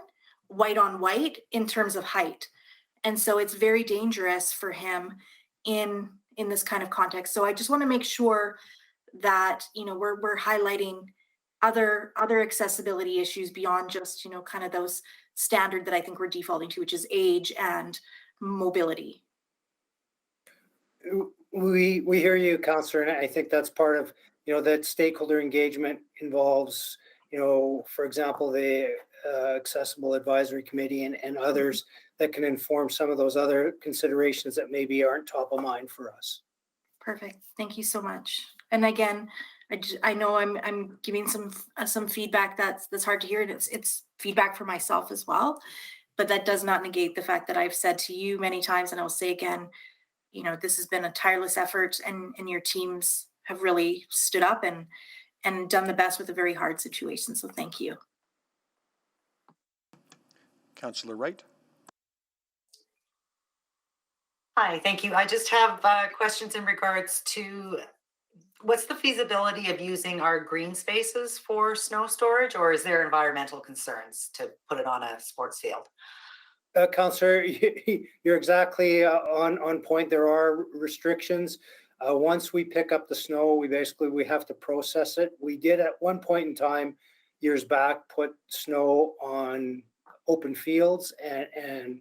white on white, in terms of height. And so it's very dangerous for him in this kind of context. So I just want to make sure that, we're highlighting other accessibility issues beyond just, kind of those standard that I think we're defaulting to, which is age and mobility. We hear you, Councillor, and I think that's part of, that stakeholder engagement involves, for example, the Accessible Advisory Committee and others that can inform some of those other considerations that maybe aren't top of mind for us. Perfect. Thank you so much. And again, I know I'm giving some feedback that's hard to hear, and it's feedback for myself as well. But that does not negate the fact that I've said to you many times, and I'll say again, this has been a tireless effort, and your teams have really stood up and done the best with a very hard situation. So thank you. Councillor Wright. Hi, thank you. I just have questions in regards to what's the feasibility of using our green spaces for snow storage, or is there environmental concerns to put it on a sports field? Councillor, you're exactly on point. There are restrictions. Once we pick up the snow, we have to process it. We did at one point in time, years back, put snow on open fields, and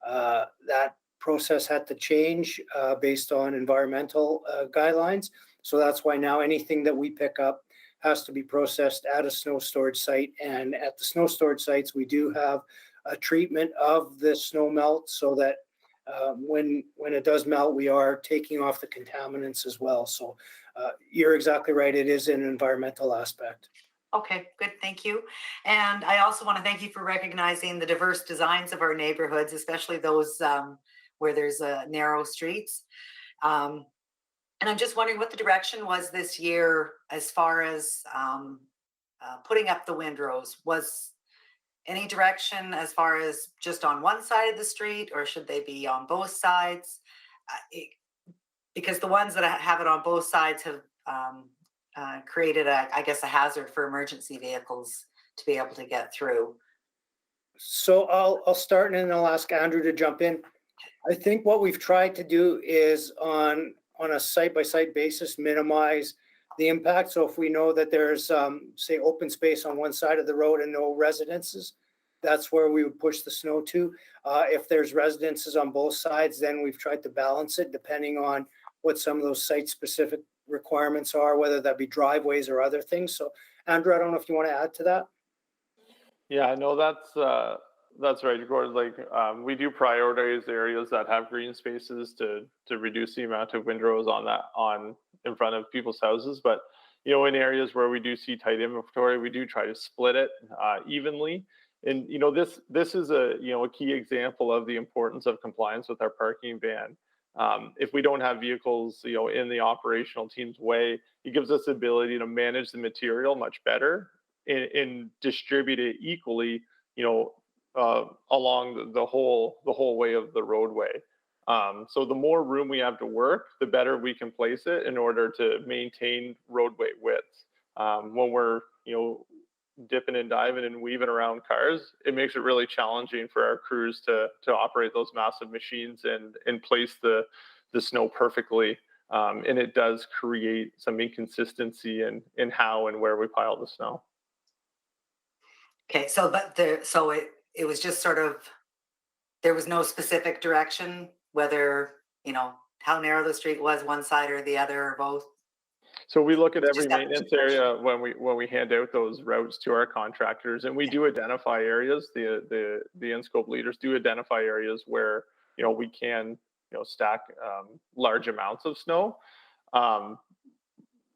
that process had to change based on environmental guidelines. So that's why now anything that we pick up has to be processed at a snow storage site. And at the snow storage sites, we do have a treatment of the snow melt so that when it does melt, we are taking off the contaminants as well. So you're exactly right. It is an environmental aspect. Okay, good, thank you. And I also want to thank you for recognizing the diverse designs of our neighborhoods, especially those where there's narrow streets. And I'm just wondering what the direction was this year as far as putting up the windrows. Was any direction as far as just on one side of the street, or should they be on both sides? Because the ones that have it on both sides have created, I guess, a hazard for emergency vehicles to be able to get through. So I'll start and then I'll ask Andrew to jump in. I think what we've tried to do is on a site-by-site basis, minimize the impact. So if we know that there's, say, open space on one side of the road and no residences, that's where we would push the snow to. If there's residences on both sides, then we've tried to balance it depending on what some of those site-specific requirements are, whether that be driveways or other things. So, Andrew, I don't know if you want to add to that. Yeah, no, that's right, Gordon. Like we do prioritize areas that have green spaces to reduce the amount of windrows on in front of people's houses. But in areas where we do see tight inventory, we do try to split it evenly. And this is a key example of the importance of compliance with our parking ban. If we don't have vehicles in the operational team's way, it gives us the ability to manage the material much better and distribute it equally along the whole way of the roadway. So the more room we have to work, the better we can place it in order to maintain roadway width. When we're dipping and diving and weaving around cars, it makes it really challenging for our crews to operate those massive machines and place the snow perfectly. And it does create some inconsistency in how and where we pile the snow. Okay, so it was just sort of, there was no specific direction, whether, how narrow the street was, one side or the other, or both? So we look at every maintenance area when we hand out those routes to our contractors, and we do identify areas. The in-scope leaders do identify areas where we can stack large amounts of snow.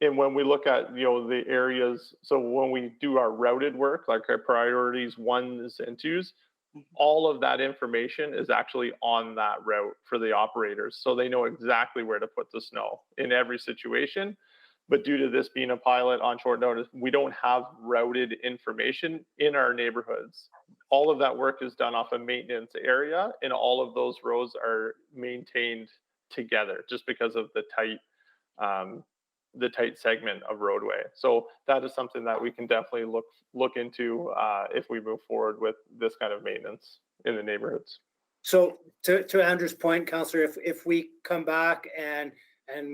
And when we look at the areas, so when we do our routed work, like our priorities 1s and 2s, all of that information is actually on that route for the operators, so they know exactly where to put the snow in every situation. But due to this being a pilot on short notice, we don't have routed information in our neighborhoods. All of that work is done off a maintenance area, and all of those roads are maintained together just because of the tight segment of roadway. So that is something that we can definitely look into if we move forward with this kind of maintenance in the neighborhoods. So to Andrew's point, Councillor, if we come back and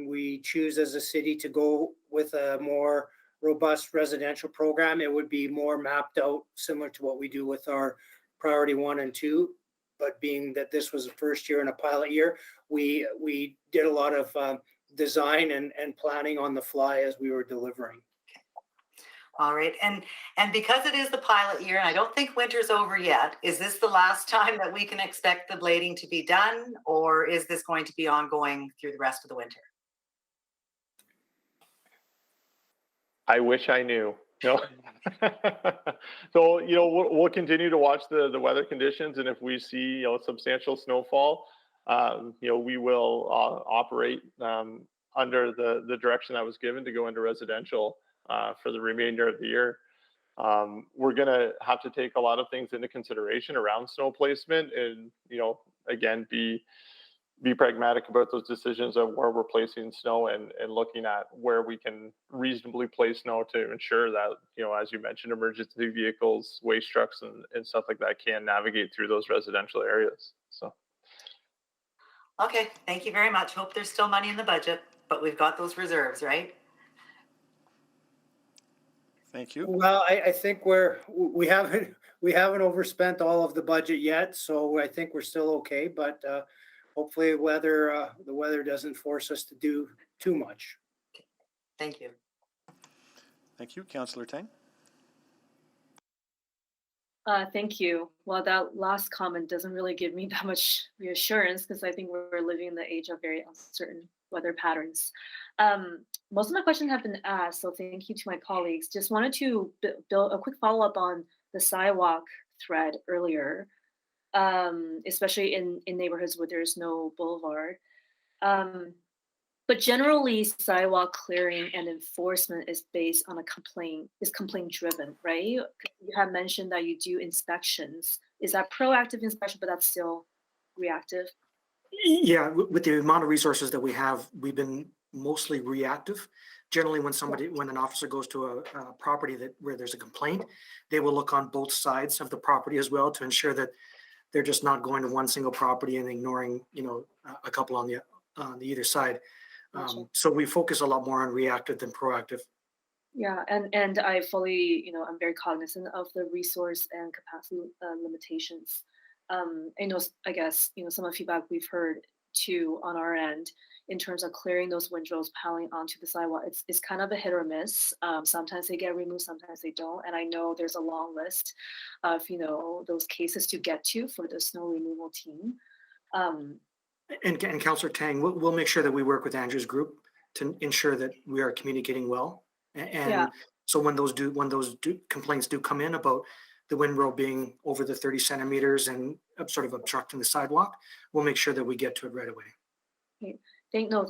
we choose as a city to go with a more robust residential program, it would be more mapped out, similar to what we do with our priority 1 and 2. But being that this was the first year in a pilot year, we did a lot of design and planning on the fly as we were delivering. All right, and because it is the pilot year, and I don't think winter's over yet, is this the last time that we can expect the blading to be done, or is this going to be ongoing through the rest of the winter? I wish I knew. No. So, we'll continue to watch the weather conditions, and if we see, substantial snowfall, we will operate under the direction that was given to go into residential for the remainder of the year. We're going to have to take a lot of things into consideration around snow placement and, again, be pragmatic about those decisions of where we're placing snow and looking at where we can reasonably place snow to ensure that, as you mentioned, emergency vehicles, waste trucks and stuff like that can navigate through those residential areas. So. Okay, thank you very much. Hope there's still money in the budget, but we've got those reserves, right? Thank you. Well, I think we haven't overspent all of the budget yet, so I think we're still okay. But hopefully, the weather doesn't force us to do too much. Thank you. Thank you, Councillor Tang. Thank you. Well, that last comment doesn't really give me that much reassurance because I think we're living in the age of very uncertain weather patterns. Most of my questions have been asked, so thank you to my colleagues. Just wanted to build a quick follow-up on the sidewalk thread earlier, especially in neighborhoods where there's no boulevard. But generally, sidewalk clearing and enforcement is based on complaint driven, right? You have mentioned that you do inspections. Is that proactive inspection, but that's still reactive? Yeah, with the amount of resources that we have, we've been mostly reactive. Generally, when an officer goes to a property where there's a complaint, they will look on both sides of the property as well to ensure that they're just not going to one single property and ignoring, a couple on the either side. So we focus a lot more on reactive than proactive. Yeah, and I fully, I'm very cognizant of the resource and capacity limitations. I guess, some of the feedback we've heard too on our end in terms of clearing those windrows, piling onto the sidewalk. It's kind of a hit or miss. Sometimes they get removed, sometimes they don't. And I know there's a long list of, those cases to get to for the snow removal team. And Councillor Tang, we'll make sure that we work with Andrew's group to ensure that we are communicating well. And so when those complaints do come in about the windrow being over the 30 centimeters and sort of obstructing the sidewalk, we'll make sure that we get to it right away. Okay.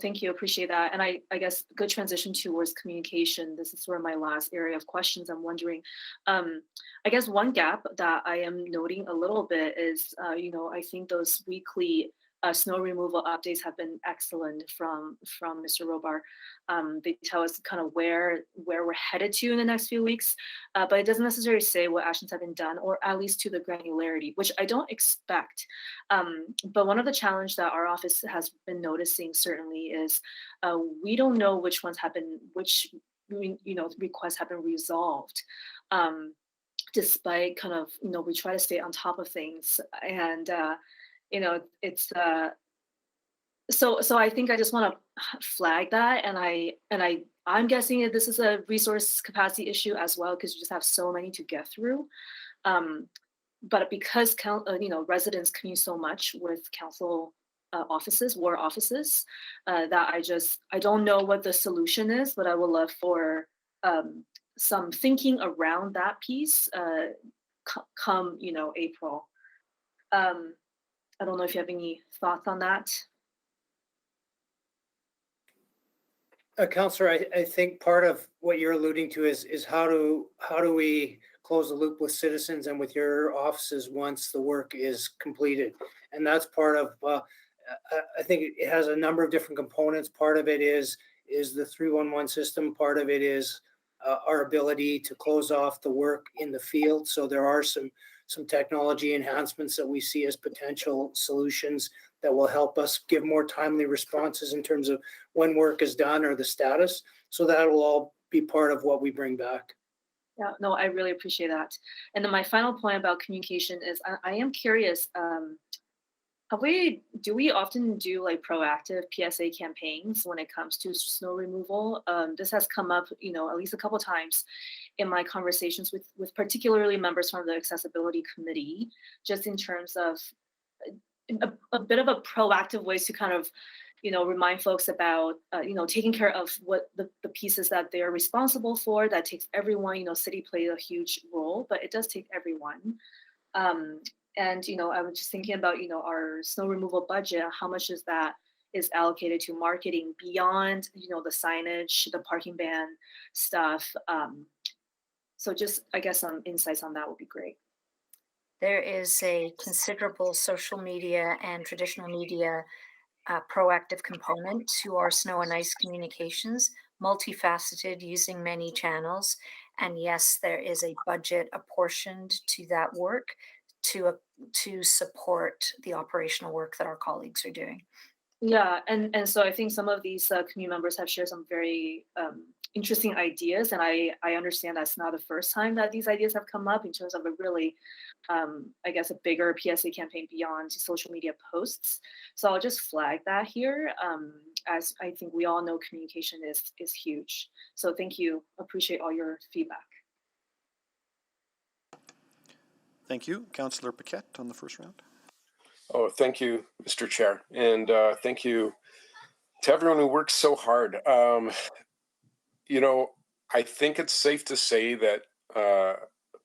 Thank you. Appreciate that. And I guess good transition towards communication. This is sort of my last area of questions. I'm wondering, I guess one gap that I am noting a little bit is, I think those weekly snow removal updates have been excellent from Mr. Robar. They tell us kind of where we're headed to in the next few weeks, but it doesn't necessarily say what actions have been done, or at least to the granularity, which I don't expect. But one of the challenges that our office has been noticing certainly is we don't know which requests have been resolved. Despite kind of, we try to stay on top of things, and it's so I think I just want to flag that, and I'm guessing that this is a resource capacity issue as well, because you just have so many to get through. But because residents commute so much with council war offices, that I don't know what the solution is, but I would love for some thinking around that piece come April. I don't know if you have any thoughts on that. Councillor, I think part of what you're alluding to is how do we close the loop with citizens and with your offices once the work is completed? And that's part of, I think it has a number of different components. Part of it is the 311 system. Part of it is our ability to close off the work in the field. So there are some technology enhancements that we see as potential solutions that will help us give more timely responses in terms of when work is done or the status. So that will all be part of what we bring back. Yeah, no, I really appreciate that. And then my final point about communication is I am curious, Do we often do like proactive PSA campaigns when it comes to snow removal? This has come up, at least a couple times in my conversations with particularly members from the accessibility committee, just in terms of a bit of a proactive ways to kind of, remind folks about, taking care of what the pieces that they're responsible for. That takes everyone. City plays a huge role, but it does take everyone. And I was just thinking about our snow removal budget. How much is allocated to marketing beyond the signage, the parking ban stuff? So just I guess some insights on that would be great. There is a considerable social media and traditional media proactive component to our snow and ice communications, multifaceted, using many channels. And yes, there is a budget apportioned to that work to support the operational work that our colleagues are doing. Yeah, and so I think some of these community members have shared some very interesting ideas, and I understand that's not the first time that these ideas have come up in terms of a really, I guess, a bigger PSA campaign beyond social media posts. So I'll just flag that here, as I think we all know communication is huge. So thank you. Appreciate all your feedback. Thank you. Councillor Paquette on the first round. Oh, thank you, Mr. Chair. And thank you to everyone who works so hard. I think it's safe to say that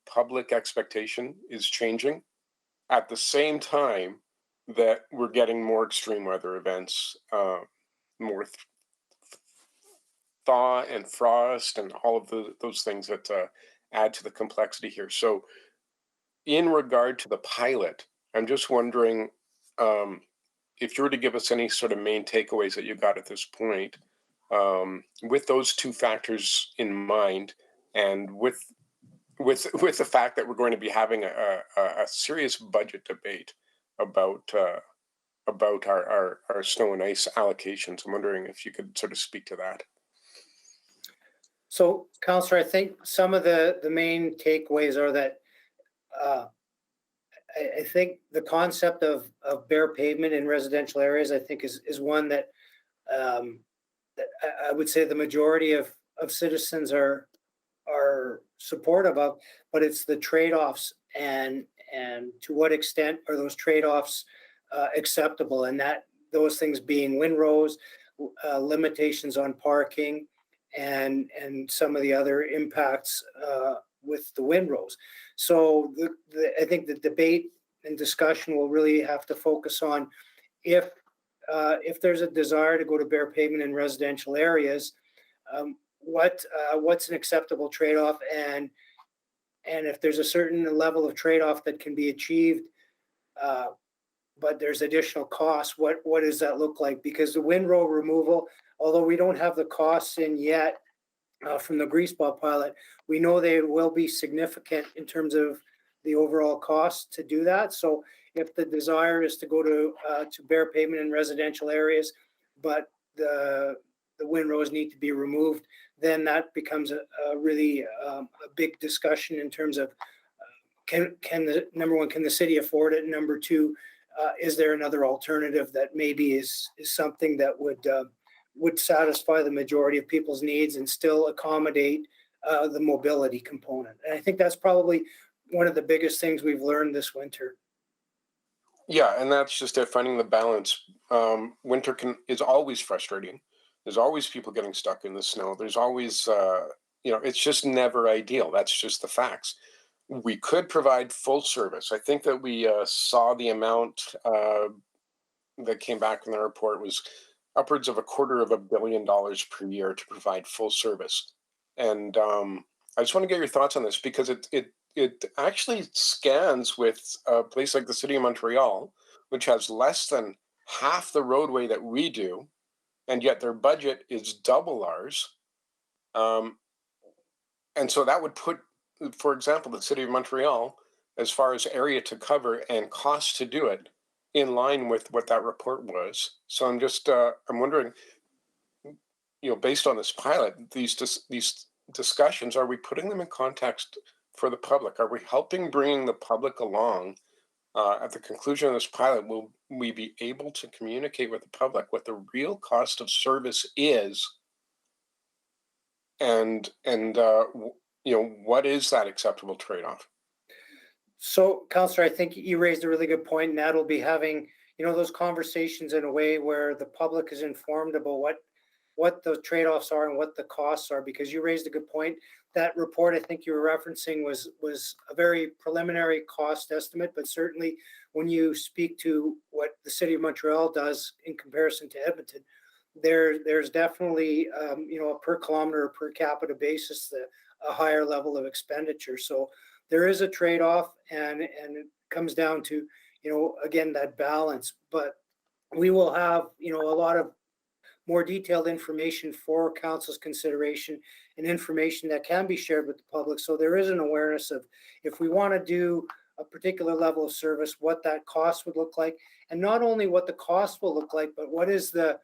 public expectation is changing at the same time that we're getting more extreme weather events, more thaw and frost and all of those things that add to the complexity here. So in regard to the pilot, I'm just wondering if you were to give us any sort of main takeaways that you got at this point, with those two factors in mind, and with the fact that we're going to be having a serious budget debate about our snow and ice allocations. I'm wondering if you could sort of speak to that. So, Councillor, I think some of the main takeaways are that I think the concept of bare pavement in residential areas, I think, is one that that I would say the majority of citizens are supportive of, but it's the trade-offs and to what extent are those trade-offs acceptable, and that those things being windrows, limitations on parking, and some of the other impacts with the windrows. So I think the debate and discussion will really have to focus on if there's a desire to go to bare pavement in residential areas, what's an acceptable trade-off, and if there's a certain level of trade-off that can be achieved, but there's additional costs, what does that look like? Because the windrow removal, although we don't have the costs in yet from the greaseball pilot, we know they will be significant in terms of the overall cost to do that. So if the desire is to go to bare pavement in residential areas, but the windrows need to be removed, then that becomes a really a big discussion in terms of can the number one, can the city afford it? Number two, is there another alternative that maybe is something that would satisfy the majority of people's needs and still accommodate the mobility component? And I think that's probably one of the biggest things we've learned this winter. Yeah, and that's just it, finding the balance. Winter is always frustrating. There's always people getting stuck in the snow. There's always, it's just never ideal. That's just the facts. We could provide full service. I think that we saw the amount that came back in the report was upwards of $250 million per year to provide full service. And I just want to get your thoughts on this, because it actually scans with a place like the City of Montreal, which has less than half the roadway that we do, and yet their budget is double ours. And so that would put, for example, the City of Montreal, as far as area to cover and cost to do it, in line with what that report was. So I'm just, I'm wondering, based on this pilot, these discussions, are we putting them in context for the public? Are we helping bringing the public along at the conclusion of this pilot, will we be able to communicate with the public what the real cost of service is, and what is that acceptable trade-off? So, Councillor, I think you raised a really good point, and that'll be having, those conversations in a way where the public is informed about what the trade-offs are and what the costs are, because you raised a good point. That report I think you were referencing was a very preliminary cost estimate, but certainly when you speak to what the City of Montreal does in comparison to Edmonton, there's definitely a per kilometer or per capita basis a higher level of expenditure. So there is a trade-off, and it comes down to again that balance. But we will have a lot of more detailed information for council's consideration and information that can be shared with the public. So there is an awareness of, if we want to do a particular level of service, what that cost would look like, and not only what the cost will look like, but what is the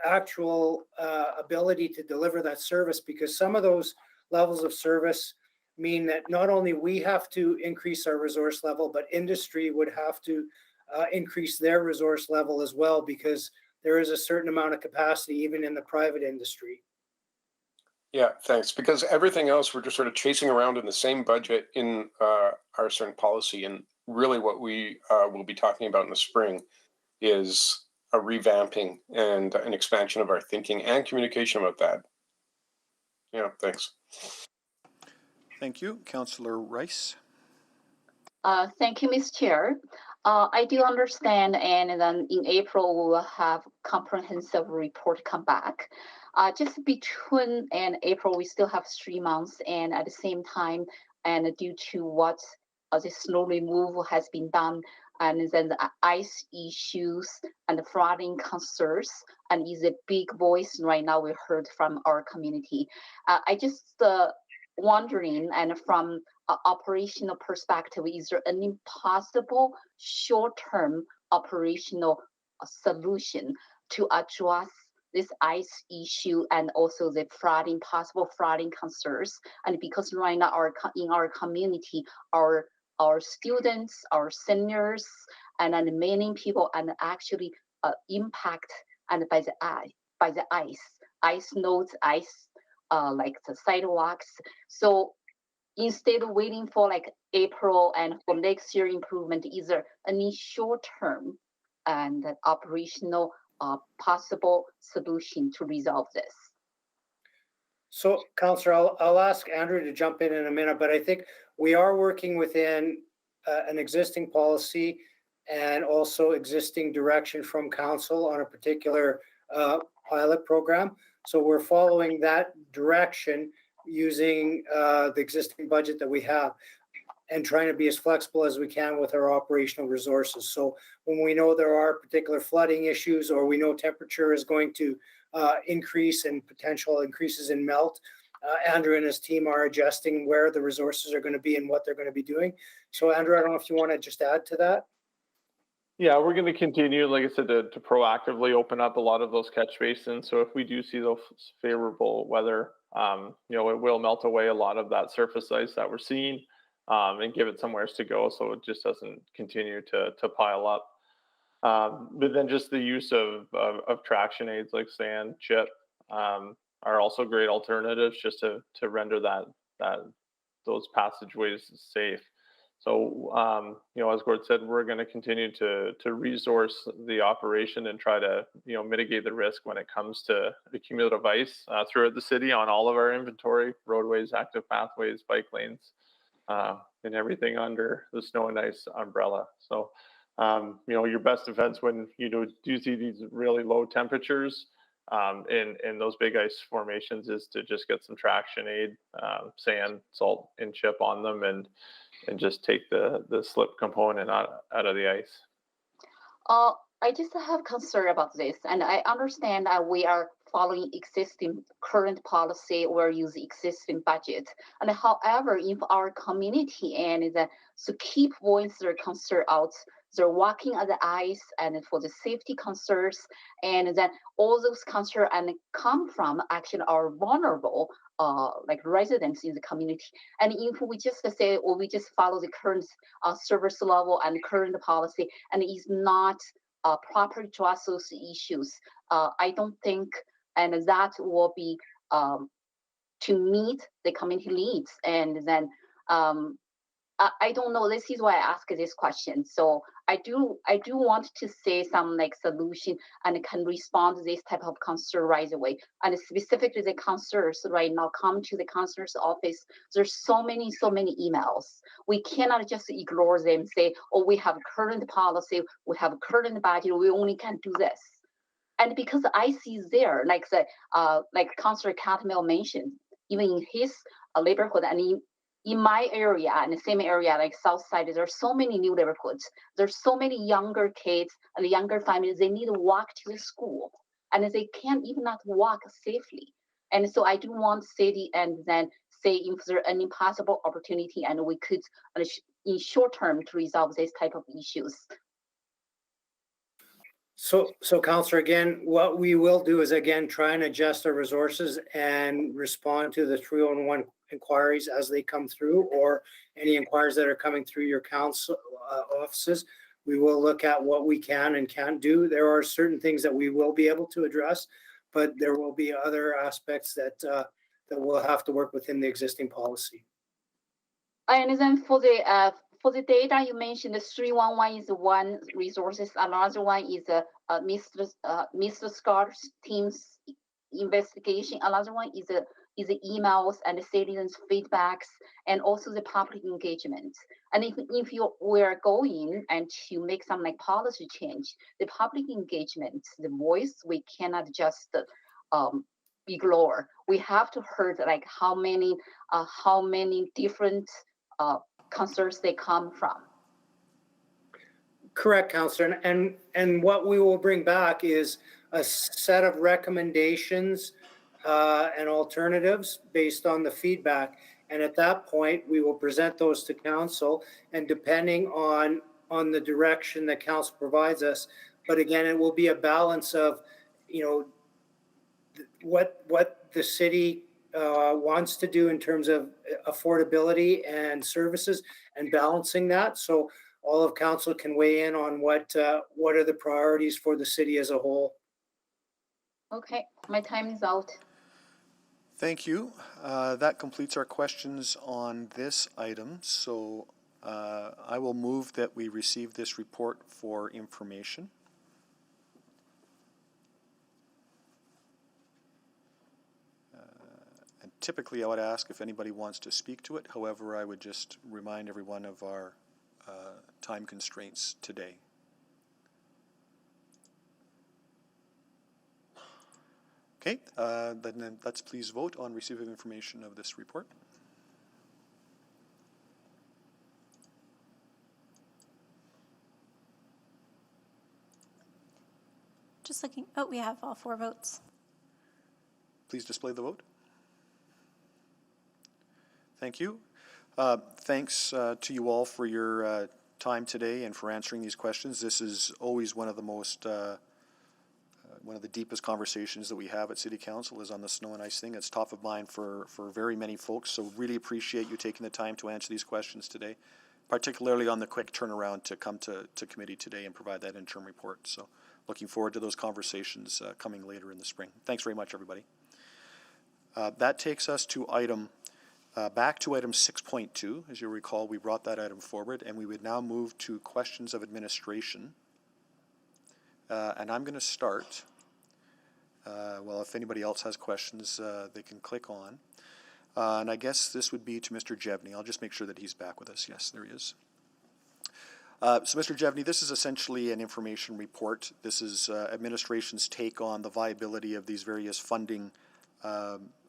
actual ability to deliver that service, because some of those levels of service mean that not only we have to increase our resource level, but industry would have to increase their resource level as well, because there is a certain amount of capacity even in the private industry. Yeah, thanks. Because everything else we're just sort of chasing around in the same budget in our certain policy, and really what we will be talking about in the spring is a revamping and an expansion of our thinking and communication about that. Yeah, thanks. Thank you. Councillor Rice. Thank you, Ms. Chair. I do understand, and then in April we will have comprehensive report come back. Just between and April, we still have 3 months, and at the same time, and due to what the snow removal has been done, and then the ice issues and the flooding concerns, and is a big voice right now we heard from our community. I just wondering, and from an operational perspective, is there any possible short-term operational solution to address this ice issue and also the possible flooding concerns? And because right now in our community, our students, our seniors, and many people and actually impact and by the ice nodes, like the sidewalks. So instead of waiting for like April and for next year improvement, is there any short-term and operational possible solution to resolve this? So, Councillor, I'll ask Andrew to jump in a minute, but I think we are working within an existing policy and also existing direction from council on a particular pilot program. So we're following that direction using the existing budget that we have and trying to be as flexible as we can with our operational resources. So when we know there are particular flooding issues, or we know temperature is going to increase and potential increases in melt, Andrew and his team are adjusting where the resources are going to be and what they're going to be doing. So Andrew, I don't know if you want to just add to that. Yeah, we're going to continue, like I said, to proactively open up a lot of those catch basins. So if we do see those favorable weather, it will melt away a lot of that surface ice that we're seeing, and give it somewhere to go, so it just doesn't continue to pile up. But then just the use of traction aids like sand, chip, are also great alternatives just to render those passageways safe. So, as Gord said, we're going to continue to resource the operation and try to, mitigate the risk when it comes to accumulative ice throughout the city on all of our inventory, roadways, active pathways, bike lanes, and everything under the snow and ice umbrella. So, your best defense when you do see these really low temperatures in those big ice formations is to just get some traction aid, sand, salt, and chip on them, and just take the slip component out of the ice. I just have concern about this, and I understand that we are following existing current policy or use existing budget. And however, if our community and so keep voice their concern out they're walking on the ice and for the safety concerns, and then all those concerns and come from actually are vulnerable like residents in the community. And if we just say, or we just follow the current service level and current policy, and is not proper to address those issues, I don't think, and that will be to meet the community needs. And then I don't know. This is why I ask this question. So I do want to say some like solution and can respond to this type of concern right away. And specifically the concerns right now come to the concerns office. There's so many emails. We cannot just ignore them. Say, oh, we have current policy, we have current budget, we only can do this. And because I see there, like Councillor Catmull mentioned, even in his neighborhood and in my area and the same area like South Side, there's so many new neighborhoods. There's so many younger kids and younger families. They need to walk to the school, and they can't even not walk safely. And so I do want city and then say if there's any possible opportunity, and we could in short term to resolve this type of issues. So Councillor, again, what we will do is again try and adjust our resources and respond to the 311 inquiries as they come through, or any inquiries that are coming through your council offices. We will look at what we can and can't do. There are certain things that we will be able to address, but there will be other aspects that that we'll have to work within the existing policy. And then for the data you mentioned, the 311 is one resources. Another one is Mr. Scott's team's investigation. Another one is the emails and the citizens' feedbacks, and also the public engagement. And if you were going and to make some like policy change, the public engagement, the voice, we cannot just ignore. We have to hear like how many different concerns they come from. Correct, Councillor. And what we will bring back is a set of recommendations and alternatives based on the feedback. And at that point, we will present those to council, and depending on the direction that council provides us. But again, it will be a balance of, you know, what the city wants to do in terms of affordability and services, and balancing that. So all of council can weigh in on what are the priorities for the city as a whole. Okay, my time is out. Thank you. That completes our questions on this item. So I will move that we receive this report for information. And typically I would ask if anybody wants to speak to it. However, I would just remind everyone of our time constraints today. Okay, then let's please vote on receiving information of this report. Just looking, oh, we have all 4 votes. Please display the vote. Thank you. Thanks to you all for your time today and for answering these questions. This is always one of the most one of the deepest conversations that we have at City Council is on the snow and ice thing. It's top of mind for very many folks, so really appreciate you taking the time to answer these questions today, particularly on the quick turnaround to come to committee today and provide that interim report. So looking forward to those conversations coming later in the spring. Thanks very much, everybody. That takes us to back to item 6.2. As you recall, we brought that item forward, and we would now move to questions of administration. And I'm going to start. Well, if anybody else has questions, they can click on. And I guess this would be to Mr. Jevney. I'll just make sure that he's back with us. Yes, there he is. So, Mr. Jevney, this is essentially an information report. This is administration's take on the viability of these various funding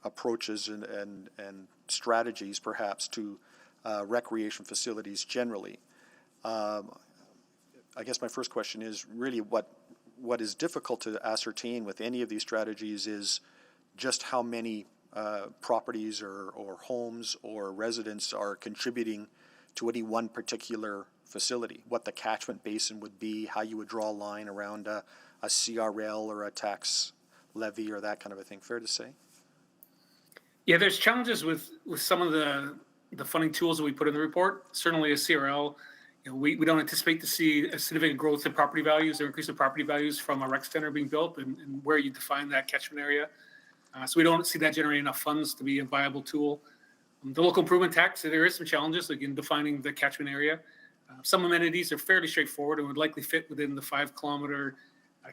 approaches and strategies, perhaps, to recreation facilities generally. I guess my first question is really what is difficult to ascertain with any of these strategies is just how many properties or homes or residents are contributing to any one particular facility, what the catchment basin would be, how you would draw a line around a CRL or a tax levy or that kind of a thing. Fair to say? Yeah, there's challenges with some of the funding tools that we put in the report. Certainly a CRL, we don't anticipate to see a significant growth in property values or increase in property values from a rec center being built and where you define that catchment area. So we don't see that generating enough funds to be a viable tool. The local improvement tax, there is some challenges like in defining the catchment area. Some amenities are fairly straightforward and would likely fit within the 5-kilometer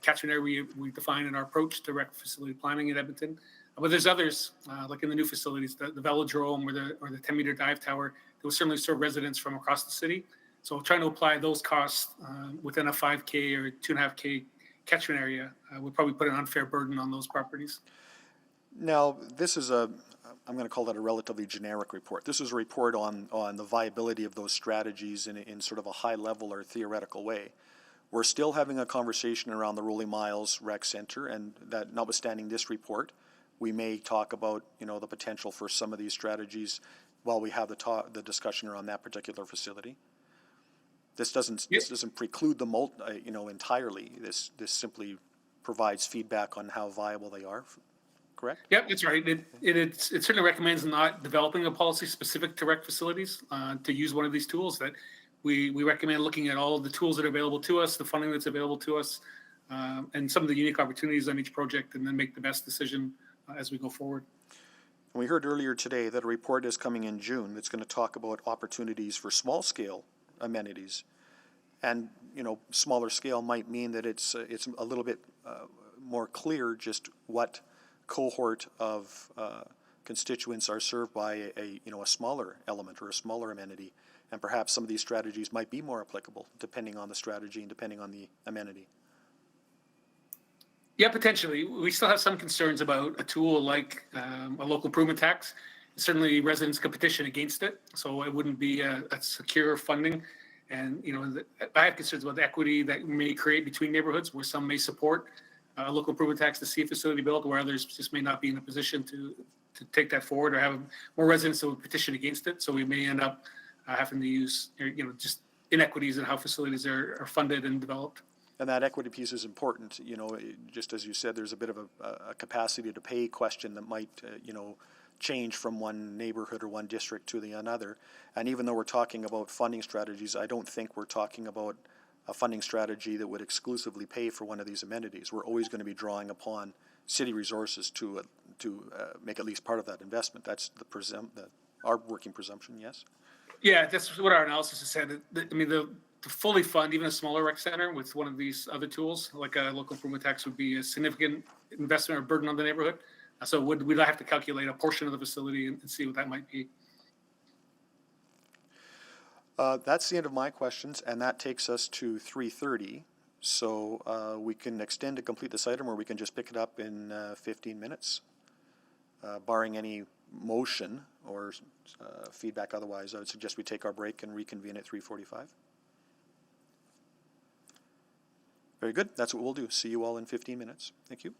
catchment area we define in our approach to rec facility planning in Edmonton. But there's others, like in the new facilities, the velodrome or the 10-meter dive tower, that will certainly serve residents from across the city. So trying to apply those costs within a 5K or 2.5K catchment area would probably put an unfair burden on those properties. Now, this is I'm going to call that a relatively generic report. This is a report on the viability of those strategies in sort of a high level or theoretical way. We're still having a conversation around the Rolling Miles Rec Center, and that notwithstanding this report, we may talk about, the potential for some of these strategies while we have the discussion around that particular facility. This doesn't preclude them, entirely. This simply provides feedback on how viable they are. Correct? Yep, that's right. It certainly recommends not developing a policy specific to rec facilities to use one of these tools. That we recommend looking at all of the tools that are available to us, the funding that's available to us, and some of the unique opportunities on each project, and then make the best decision as we go forward. We heard earlier today that a report is coming in June that's going to talk about opportunities for small scale amenities, and smaller scale might mean that it's a little bit more clear just what cohort of constituents are served by a smaller element or a smaller amenity, and perhaps some of these strategies might be more applicable depending on the strategy and depending on the amenity. Yeah, potentially. We still have some concerns about a tool like a local improvement tax. Certainly, residents could petition against it, so it wouldn't be a secure funding. And I have concerns about the equity that may create between neighborhoods, where some may support a local improvement tax to see a facility built, where others just may not be in a position to take that forward, or have more residents that would petition against it. So we may end up having to use just inequities in how facilities are funded and developed. And that equity piece is important. Just as you said, there's a bit of a capacity to pay question that might, change from one neighborhood or one district to the another. And even though we're talking about funding strategies, I don't think we're talking about a funding strategy that would exclusively pay for one of these amenities. We're always going to be drawing upon city resources to make at least part of that investment. That's our working presumption. Yes. Yeah, that's what our analysis has said. To fully fund even a smaller rec center with one of these other tools, like a local improvement tax, would be a significant investment or burden on the neighborhood. So we'd have to calculate a portion of the facility and see what that might be. That's the end of my questions, and that takes us to 3:30. So we can extend to complete this item, or we can just pick it up in 15 minutes, barring any motion or feedback. Otherwise, I would suggest we take our break and reconvene at 3:45. Very good. That's what we'll do. See you all in 15 minutes. Thank you.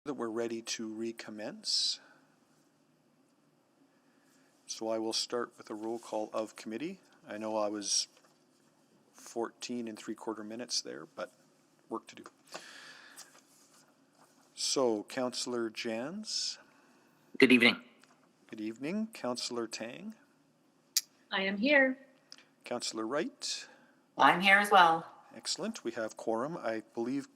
that we're ready to recommence. So I will start with a roll call of committee. I know I was 14 3/4 minutes there, but work to do. So, Councillor Jans. Good evening. Good evening. Councillor Tang. I am here. Councillor Wright. I'm here as well. Excellent. We have quorum. I believe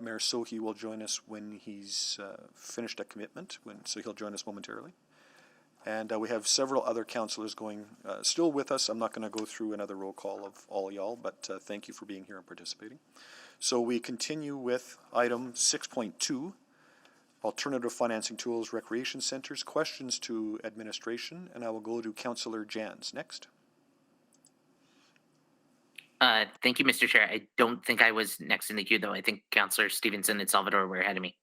Mayor Sohi will join us when he's finished a commitment, so he'll join us momentarily. And we have several other councillors going still with us. I'm not going to go through another roll call of all y'all, but thank you for being here and participating. So we continue with item 6.2, Alternative Financing Tools, Recreation Centers, questions to administration, and I will go to Councillor Jans next. Thank you, Mr. Chair. I don't think I was next in the queue, though. I think Councillor Stevenson and Salvador were ahead of me.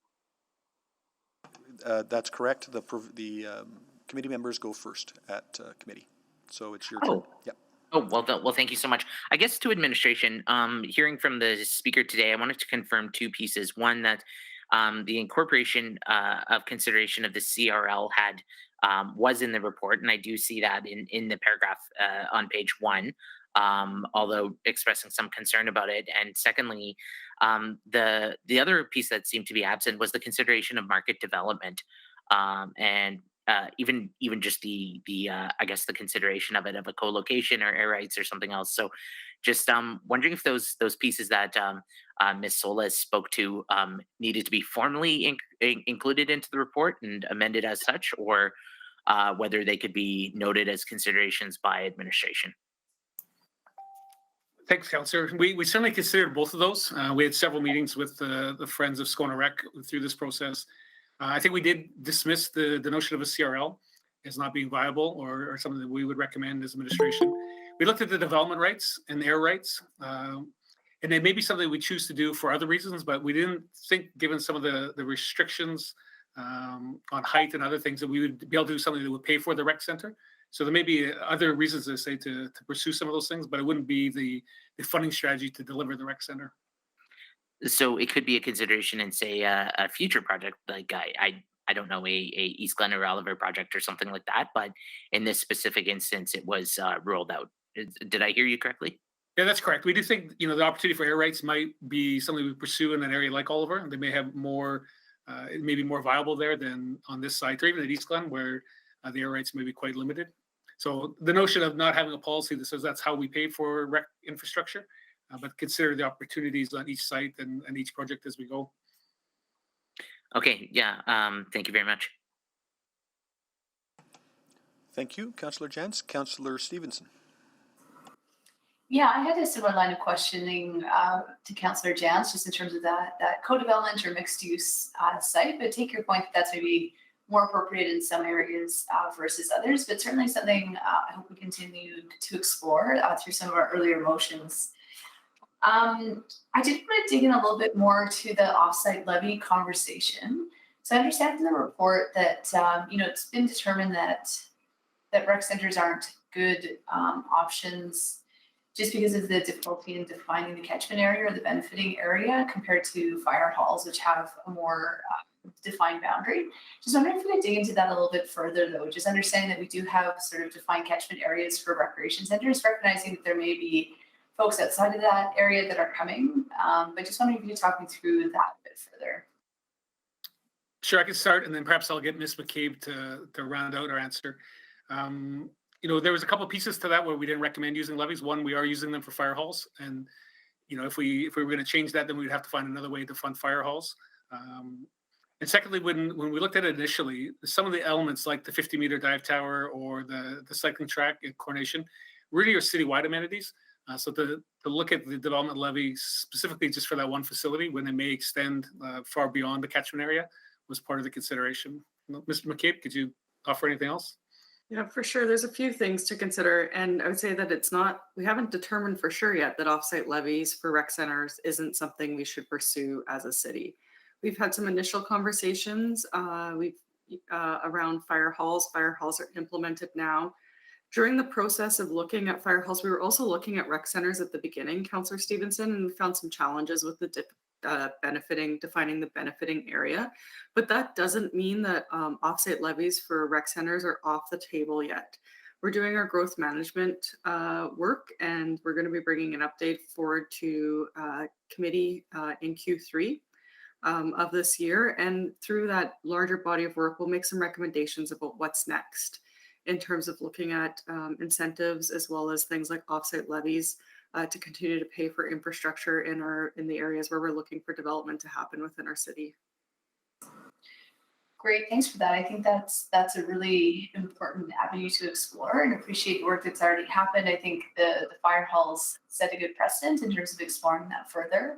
That's correct. The committee members go first at committee. So it's your turn. Yep. Oh, well, thank you so much. I guess to administration, hearing from the speaker today, I wanted to confirm two pieces. One, that the incorporation of consideration of the CRL was in the report, and I do see that in the paragraph on page 1, although expressing some concern about it. And secondly, the other piece that seemed to be absent was the consideration of market development, and even just the I guess the consideration of it, of a co-location or air rights or something else. So just wondering if those pieces that Ms. Solis spoke to needed to be formally included into the report and amended as such, or whether they could be noted as considerations by administration. Thanks, Councillor. We certainly considered both of those. We had several meetings with the Friends of Scona Rec through this process. I think we did dismiss the notion of a CRL as not being viable or something that we would recommend as administration. We looked at the development rights and the air rights, and it may be something we choose to do for other reasons, but we didn't think, given some of the restrictions on height and other things, that we would be able to do something that would pay for the rec center. So there may be other reasons, to say, to pursue some of those things, but it wouldn't be the funding strategy to deliver the rec center. So it could be a consideration in, say, a future project, like I don't know, a East Glen or Oliver project or something like that. But in this specific instance, it was ruled out. Did I hear you correctly? Yeah, that's correct. We do think, the opportunity for air rights might be something we pursue in an area like Oliver. They may have more, it may be more viable there than on this site, or even at East Glen, where the air rights may be quite limited. So the notion of not having a policy that says that's how we pay for rec infrastructure, but consider the opportunities on each site and each project as we go. Okay, yeah, thank you very much. Thank you, Councillor Jans. Councillor Stevenson. Yeah, I had a similar line of questioning to Councillor Jans, just in terms of that co-development or mixed use site, but take your point that that's maybe more appropriate in some areas versus others, but certainly something I hope we continue to explore through some of our earlier motions. I did want to dig in a little bit more to the offsite levy conversation. So I understand from the report that it's been determined that rec centers aren't good options just because of the difficulty in defining the catchment area or the benefiting area compared to fire halls, which have a more defined boundary. Just wondering if we could dig into that a little bit further, though, just understanding that we do have sort of defined catchment areas for recreation centers, recognizing that there may be folks outside of that area that are coming, but just wondering if you could talk me through that a bit further. Sure, I can start, and then perhaps I'll get Ms. McCabe to round out our answer. There was a couple of pieces to that where we didn't recommend using levies. One, we are using them for fire halls, and if we were going to change that, then we'd have to find another way to fund fire halls. And secondly, when we looked at it initially, some of the elements like the 50-meter dive tower or the cycling track at Coronation really are citywide amenities. So to look at the development levy specifically just for that one facility when it may extend far beyond the catchment area was part of the consideration. Mr. McCabe, could you offer anything else? Yeah, for sure. There's a few things to consider. And I would say that we haven't determined for sure yet that offsite levies for rec centers isn't something we should pursue as a city. We've had some initial conversations around fire halls. Fire halls are implemented now. During the process of looking at fire halls, we were also looking at rec centers at the beginning, Councillor Stevenson, and we found some challenges with the defining the benefiting area. But that doesn't mean that offsite levies for rec centers are off the table yet. We're doing our growth management work, and we're going to be bringing an update forward to committee in Q3 of this year. And through that larger body of work, we'll make some recommendations about what's next in terms of looking at incentives, as well as things like offsite levies to continue to pay for infrastructure in the areas where we're looking for development to happen within our city. Great, thanks for that. I think that's a really important avenue to explore, and appreciate the work that's already happened. I think the fire halls set a good precedent in terms of exploring that further.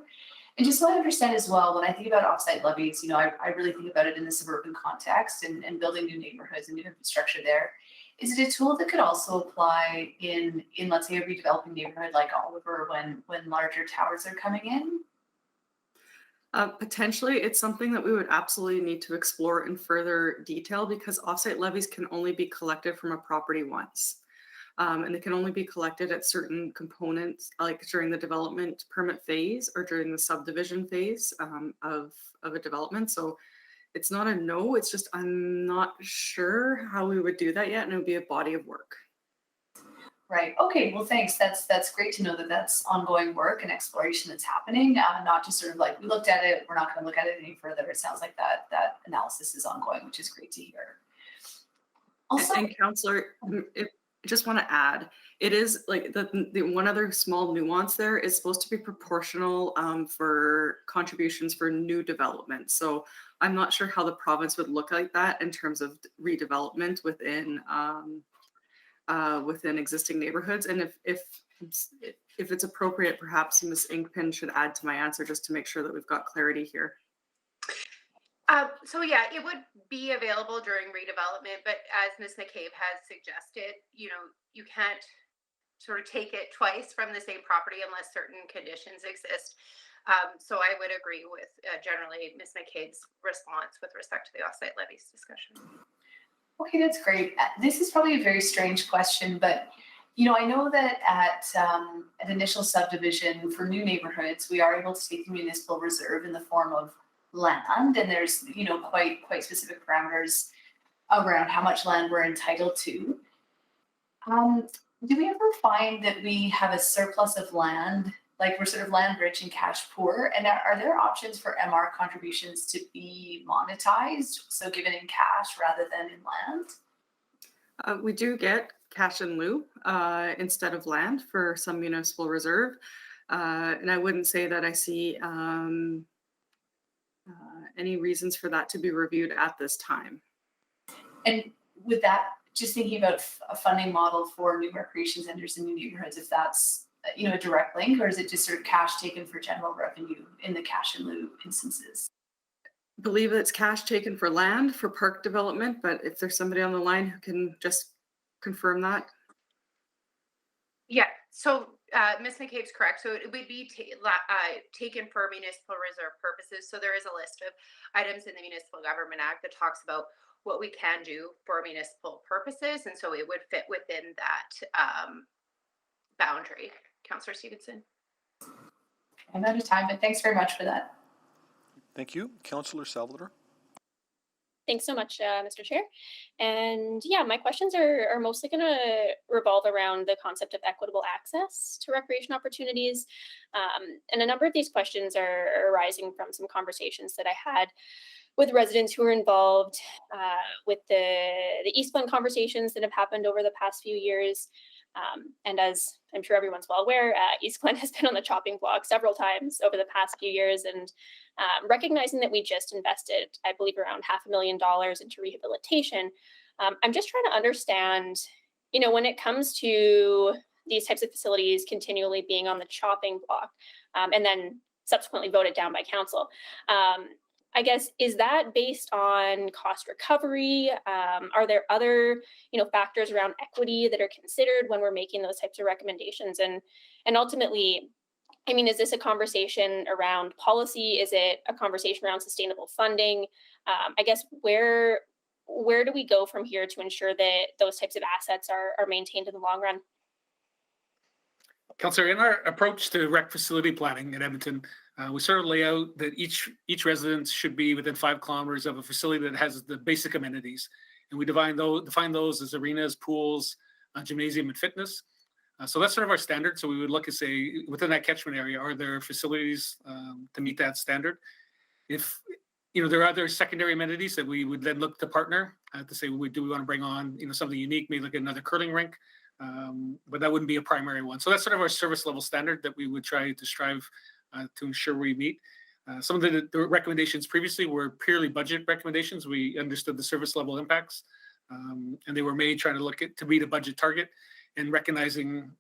And just so I understand as well, when I think about offsite levies, I really think about it in the suburban context and building new neighborhoods and new infrastructure there. Is it a tool that could also apply in let's say a redeveloping neighborhood like Oliver when larger towers are coming in? Potentially, it's something that we would absolutely need to explore in further detail, because offsite levies can only be collected from a property once. And they can only be collected at certain components, like during the development permit phase or during the subdivision phase of a development. So it's not a no, it's just I'm not sure how we would do that yet, and it would be a body of work. Right. Okay. Well, thanks. That's great to know that that's ongoing work and exploration that's happening. Not just sort of like we looked at it, we're not going to look at it any further. It sounds like that analysis is ongoing, which is great to hear. Also, and Councillor, I just want to add, it is like the one other small nuance there is supposed to be proportional for contributions for new development. So I'm not sure how the province would look like that in terms of redevelopment within within existing neighborhoods. And if it's appropriate, perhaps Ms. Inkpin should add to my answer just to make sure that we've got clarity here. So yeah, it would be available during redevelopment, but as Ms. McCabe has suggested, you can't sort of take it twice from the same property unless certain conditions exist. So I would agree with generally Ms. McCabe's response with respect to the offsite levies discussion. okay, that's great. This is probably a very strange question, but I know that at initial subdivision for new neighborhoods, we are able to take the municipal reserve in the form of land, and there's quite specific parameters around how much land we're entitled to. Do we ever find that we have a surplus of land, like we're sort of land rich and cash poor? And are there options for MR contributions to be monetized, so given in cash rather than in land? We do get cash in lieu instead of land for some municipal reserve. And I wouldn't say that I see any reasons for that to be reviewed at this time. And with that, just thinking about a funding model for new recreation centers in new neighborhoods, if that's a direct link, or is it just sort of cash taken for general revenue in the cash in lieu instances? I believe it's cash taken for land for park development, but if there's somebody on the line who can just confirm that. Yeah, so Ms. McCabe's correct. So it would be taken for municipal reserve purposes. So there is a list of items in the Municipal Government Act that talks about what we can do for municipal purposes. And so it would fit within that boundary. Councillor Stevenson. I'm out of time, but thanks very much for that. Thank you. Councillor Salvador. Thanks so much, Mr. Chair. And yeah, my questions are mostly going to revolve around the concept of equitable access to recreation opportunities. And a number of these questions are arising from some conversations that I had with residents who are involved with the East Glen conversations that have happened over the past few years. And as I'm sure everyone's well aware, East Glen has been on the chopping block several times over the past few years, and recognizing that we just invested, I believe, around $500,000 into rehabilitation. I'm just trying to understand, when it comes to these types of facilities continually being on the chopping block and then subsequently voted down by council. I guess, is that based on cost recovery? Are there other, factors around equity that are considered when we're making those types of recommendations? And ultimately, is this a conversation around policy? Is it a conversation around sustainable funding? I guess, where do we go from here to ensure that those types of assets are maintained in the long run? Councillor, in our approach to rec facility planning in Edmonton, we sort of lay out that each residence should be within 5 kilometers of a facility that has the basic amenities. And we define those as arenas, pools, gymnasium, and fitness. So that's sort of our standard. So we would look and say, within that catchment area, are there facilities to meet that standard? If there are other secondary amenities that we would then look to partner to say, do we want to bring on something unique, maybe like another curling rink, but that wouldn't be a primary one. So that's sort of our service level standard that we would try to strive to ensure we meet. Some of the recommendations previously were purely budget recommendations. We understood the service level impacts, and they were made trying to look to meet a budget target and recognizing,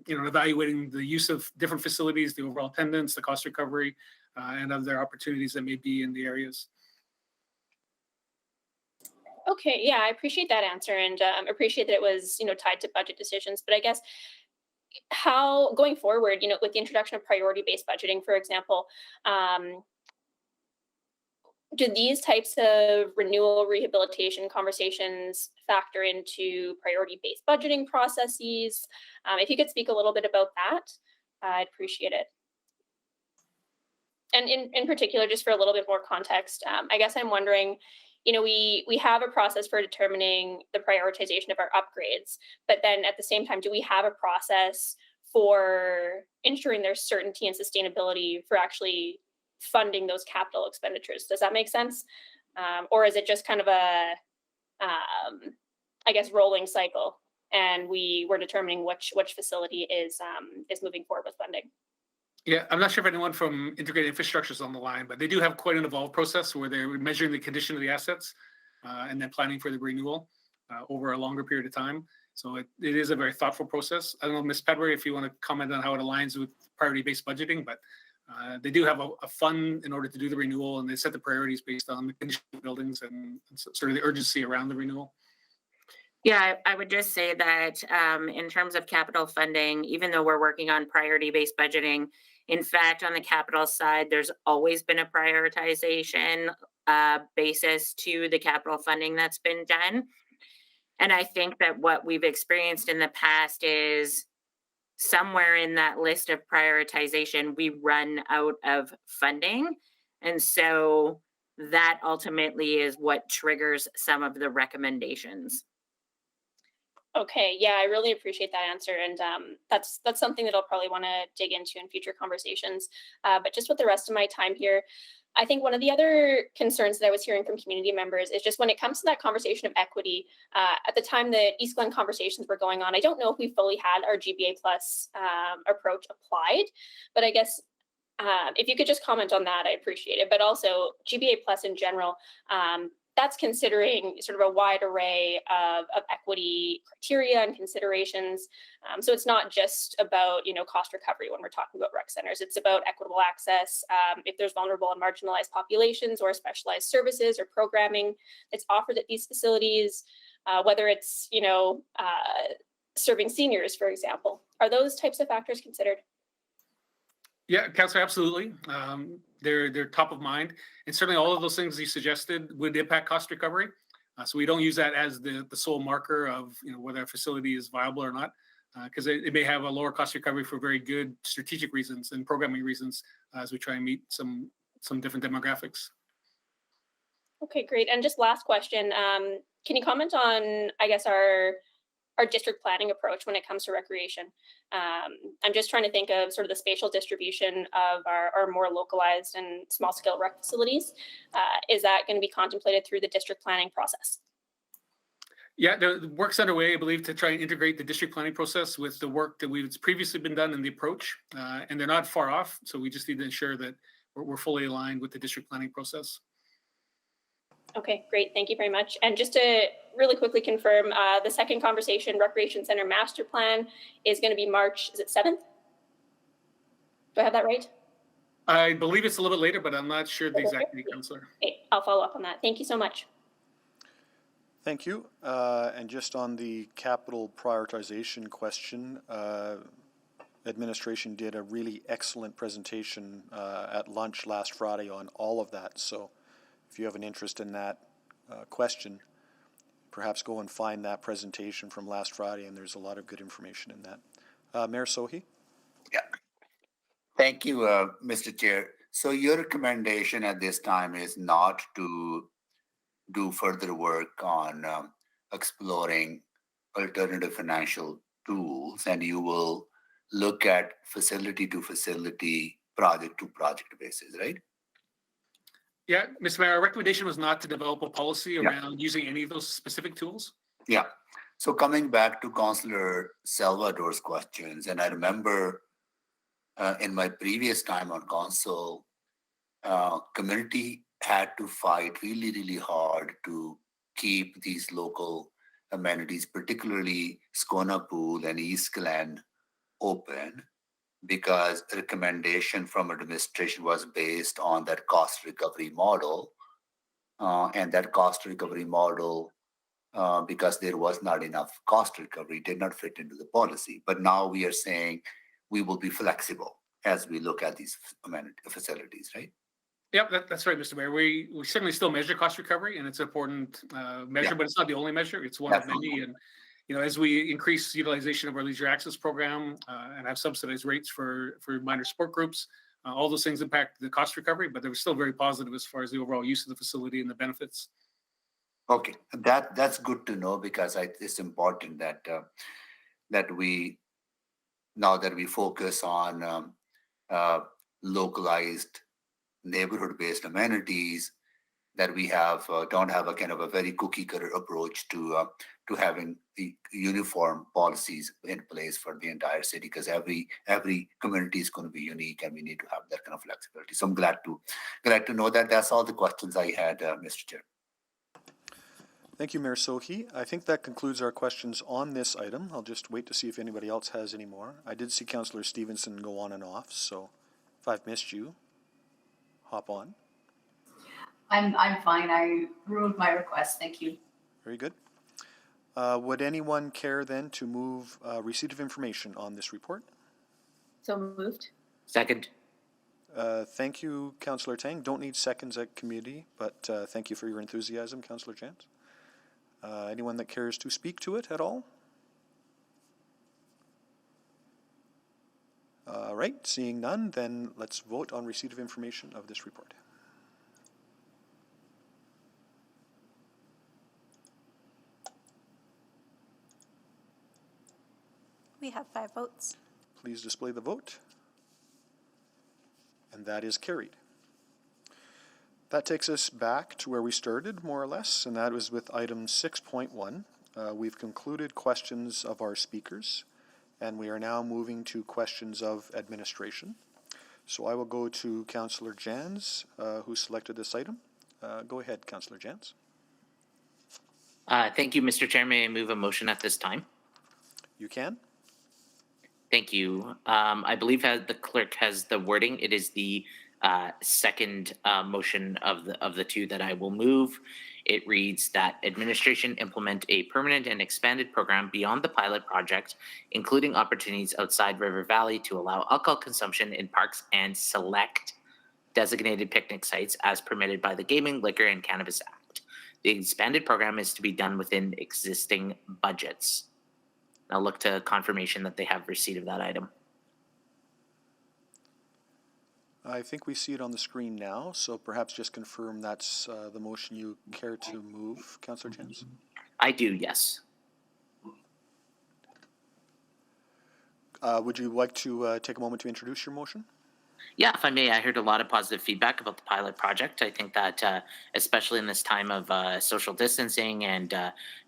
evaluating the use of different facilities, the overall attendance, the cost recovery, and other opportunities that may be in the areas. Okay, yeah, I appreciate that answer, and appreciate that it was tied to budget decisions. But I guess how going forward, with the introduction of priority-based budgeting, for example, do these types of renewal rehabilitation conversations factor into priority-based budgeting processes? If you could speak a little bit about that, I'd appreciate it. And in particular, just for a little bit more context, I guess I'm wondering, we have a process for determining the prioritization of our upgrades, but then at the same time, do we have a process for ensuring there's certainty and sustainability for actually funding those capital expenditures? Does that make sense? Or is it just kind of a, rolling cycle, and we're determining which facility is moving forward with funding? Yeah, I'm not sure if anyone from Integrated Infrastructure is on the line, but they do have quite an involved process where they're measuring the condition of the assets and then planning for the renewal over a longer period of time. So it is a very thoughtful process. I don't know, Ms. Pedway, if you want to comment on how it aligns with priority-based budgeting, but they do have a fund in order to do the renewal, and they set the priorities based on the condition of buildings and sort of the urgency around the renewal. Yeah, I would just say that in terms of capital funding, even though we're working on priority-based budgeting, in fact, on the capital side, there's always been a prioritization basis to the capital funding that's been done. And I think that what we've experienced in the past is somewhere in that list of prioritization, we run out of funding. And so that ultimately is what triggers some of the recommendations. Okay, yeah, I really appreciate that answer, and that's something that I'll probably want to dig into in future conversations. But just with the rest of my time here, I think one of the other concerns that I was hearing from community members is just when it comes to that conversation of equity. At the time that East Glen conversations were going on, I don't know if we fully had our GBA plus approach applied, but I guess if you could just comment on that, I appreciate it. But also GBA plus in general, that's considering sort of a wide array of equity criteria and considerations. So it's not just about, cost recovery when we're talking about rec centers. It's about equitable access. If there's vulnerable and marginalized populations or specialized services or programming that's offered at these facilities, whether it's, serving seniors, for example. Are those types of factors considered? Yeah, Councillor, absolutely. They're top of mind, and certainly all of those things you suggested would impact cost recovery. So we don't use that as the sole marker of whether a facility is viable or not, because it may have a lower cost recovery for very good strategic reasons and programming reasons as we try and meet some different demographics. Okay, great. And just last question, can you comment on, I guess, our district planning approach when it comes to recreation? I'm just trying to think of sort of the spatial distribution of our more localized and small scale rec facilities. Is that going to be contemplated through the district planning process? Yeah, the work's underway, I believe, to try and integrate the district planning process with the work that we've previously been done in the approach, and they're not far off. So we just need to ensure that we're fully aligned with the district planning process. Okay, great. Thank you very much. And just to really quickly confirm, the second conversation, Recreation Center Master Plan, is going to be March, is it 7th? Do I have that right? I believe it's a little bit later, but I'm not sure the exact date, Councillor. Okay, I'll follow up on that. Thank you so much. Thank you. And just on the capital prioritization question, administration did a really excellent presentation at lunch last Friday on all of that. So if you have an interest in that question, perhaps go and find that presentation from last Friday, and there's a lot of good information in that. Mayor Sohi? Thank you, Mr. Chair. So your recommendation at this time is not to do further work on exploring alternative financial tools, and you will look at facility to facility, project to project basis, right? Yeah, Mr. Mayor, our recommendation was not to develop a policy Yeah. around using any of those specific tools. Yeah. So coming back to Councillor Salvador's questions, and I remember in my previous time on council, community had to fight really, really hard to keep these local amenities, particularly Skona Pool and East Glen, open, because recommendation from administration was based on that cost recovery model. And that cost recovery model, because there was not enough cost recovery, did not fit into the policy. But now we are saying we will be flexible as we look at these facilities, right? Yep, that's right, Mr. Mayor. We certainly still measure cost recovery, and it's an important measure, but it's not the only measure. It's one of many. And as we increase utilization of our leisure access program and have subsidized rates for minor sport groups, all those things impact the cost recovery. But they were still very positive as far as the overall use of the facility and the benefits. Okay, that's good to know, because it's important that that we now that we focus on localized neighborhood-based amenities, that we have don't have a kind of a very cookie-cutter approach to having the uniform policies in place for the entire city, because every community is going to be unique, and we need to have that kind of flexibility. So I'm glad to know that. That's all the questions I had, Mr. Chair. Thank you, Mayor Sohi. I think that concludes our questions on this item. I'll just wait to see if anybody else has any more. I did see Councillor Stevenson go on and off, so if I've missed you, hop on. I'm fine. I ruled my request. Thank you. Very good. Would anyone care then to move receipt of information on this report? So moved. Second. Thank you, Councillor Tang. Don't need seconds at committee, but thank you for your enthusiasm, Councillor Chance. Anyone that cares to speak to it at all? All right, seeing none, then let's vote on receipt of information of this report. We have 5 votes. Please display the vote. And that is carried. That takes us back to where we started, more or less, and that was with item 6.1. We've concluded questions of our speakers, and we are now moving to questions of administration. So I will go to Councillor Jans, who selected this item. Go ahead, Councillor Jans. Thank you, Mr. Chair. May I move a motion at this time? You can. Thank you. I believe the clerk has the wording. It is the second motion of the two that I will move. It reads that administration implement a permanent and expanded program beyond the pilot project, including opportunities outside River Valley to allow alcohol consumption in parks and select designated picnic sites as permitted by the Gaming, Liquor, and Cannabis Act. The expanded program is to be done within existing budgets. I'll look to confirmation that they have receipt of that item. I think we see it on the screen now, so perhaps just confirm that's the motion you care to move, Councillor Jans? I do, yes. Would you like to take a moment to introduce your motion? Yeah, if I may, I heard a lot of positive feedback about the pilot project. I think that especially in this time of social distancing and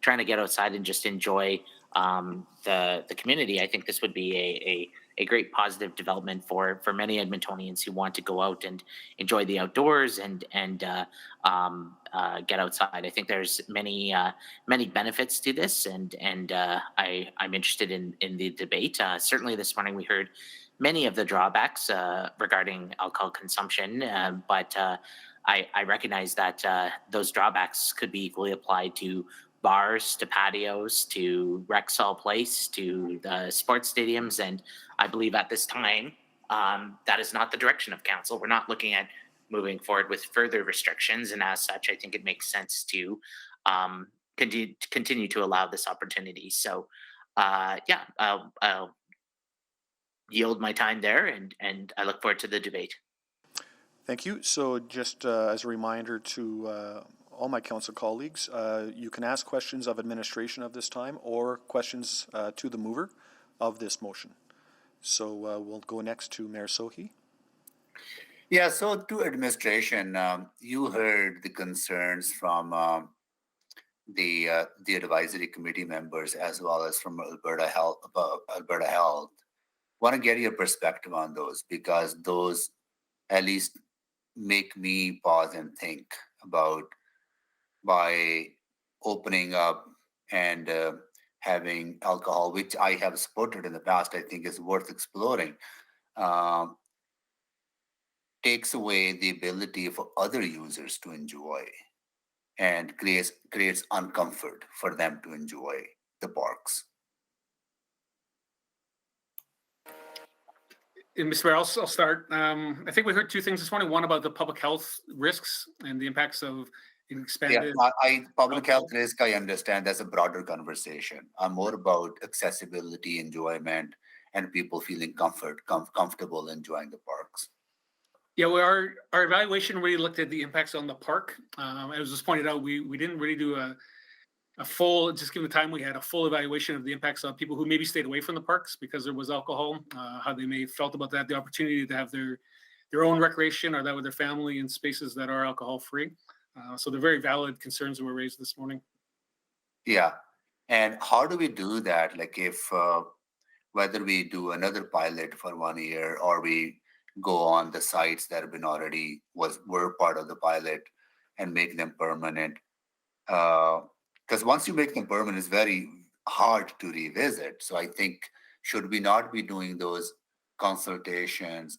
trying to get outside and just enjoy the community, I think this would be a great positive development for many Edmontonians who want to go out and enjoy the outdoors and get outside. I think there's many benefits to this, and I'm interested in the debate. Certainly, this morning we heard many of the drawbacks regarding alcohol consumption, but I recognize that those drawbacks could be equally applied to bars, to patios, to Rexall Place, to the sports stadiums, and I believe at this time that is not the direction of council. We're not looking at moving forward with further restrictions, and as such, I think it makes sense to continue to allow this opportunity. So, yeah, I'll yield my time there, and I look forward to the debate. Thank you. So just as a reminder to all my council colleagues, you can ask questions of administration of this time or questions to the mover of this motion. So we'll go next to Mayor Sohi. Yeah, so to administration, you heard the concerns from the advisory committee members as well as from Alberta Health. Want to get your perspective on those, because those at least make me pause and think about, by opening up and having alcohol, which I have supported in the past, I think is worth exploring, takes away the ability for other users to enjoy and creates uncomfort for them to enjoy the parks. And Mr. Mayor, I'll start. I think we heard two things this morning. One about the public health risks and the impacts of expanded. Yeah, public health risk, I understand that's a broader conversation. I'm more about accessibility, enjoyment, and people feeling comfortable enjoying the parks. Yeah, well, our evaluation really looked at the impacts on the park. As was pointed out, we didn't really do a full, just given the time we had, a full evaluation of the impacts on people who maybe stayed away from the parks because there was alcohol, how they may have felt about that, the opportunity to have their own recreation or that with their family in spaces that are alcohol free. So they're very valid concerns that were raised this morning. Yeah, and how do we do that? Like if, whether we do another pilot for 1 year or we go on the sites that have been already were part of the pilot and make them permanent. Because once you make them permanent, it's very hard to revisit. So I think, should we not be doing those consultations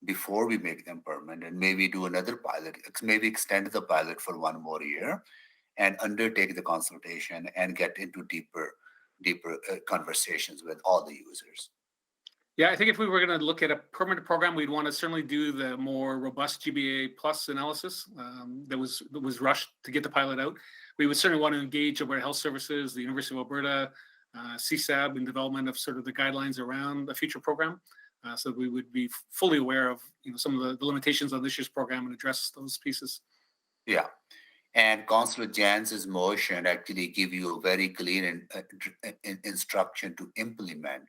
before we make them permanent, and maybe do another pilot, maybe extend the pilot for 1 more year and undertake the consultation and get into deeper conversations with all the users? Yeah, I think if we were going to look at a permanent program, we'd want to certainly do the more robust GBA plus analysis that was rushed to get the pilot out. We would certainly want to engage Alberta Health Services, the University of Alberta, CSAB in development of sort of the guidelines around a future program, so we would be fully aware of some of the limitations on this year's program and address those pieces. Yeah, and Councillor Jan's motion actually give you a very clear instruction to implement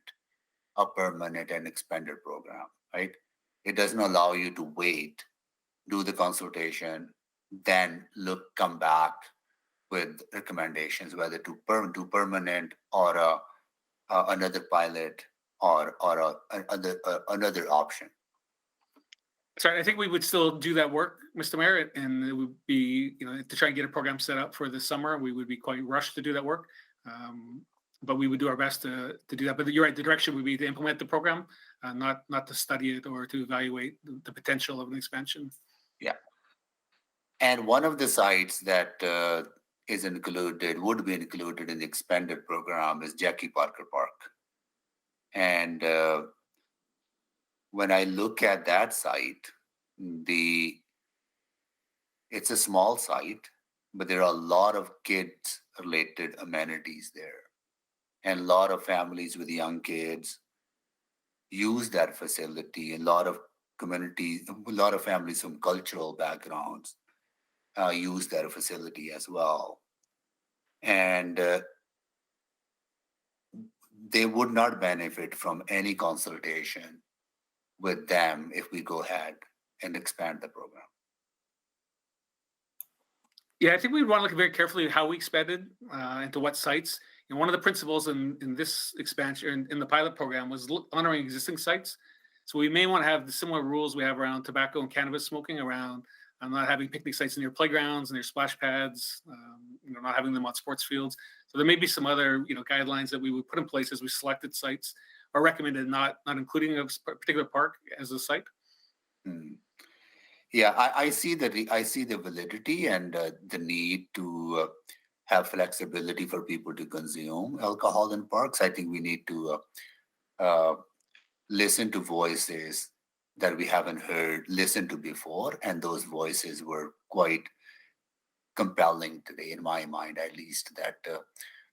a permanent and expanded program, right? It doesn't allow you to wait, do the consultation, then come back with recommendations whether to do permanent or another pilot or another option. Sorry, I think we would still do that work, Mr. Mayor, and it would be, to try and get a program set up for the summer, we would be quite rushed to do that work. But we would do our best to do that. But you're right, the direction would be to implement the program, not to study it or to evaluate the potential of an expansion. Yeah. And one of the sites that would be included in the expanded program is Jackie Parker Park. And when I look at that site, it's a small site, but there are a lot of kids-related amenities there. And a lot of families with young kids use that facility. A lot of communities, a lot of families from cultural backgrounds use that facility as well. And they would not benefit from any consultation with them if we go ahead and expand the program. Yeah, I think we'd want to look very carefully at how we expanded into what sites. One of the principles in this expansion, in the pilot program, was honoring existing sites. So we may want to have the similar rules we have around tobacco and cannabis smoking, around not having picnic sites near playgrounds and near splash pads, not having them on sports fields. So there may be some other guidelines that we would put in place as we selected sites, or recommended not including a particular park as a site. Yeah, I see the validity and the need to have flexibility for people to consume alcohol in parks. I think we need to listen to voices that we haven't listened to before, and those voices were quite compelling today, in my mind, at least, that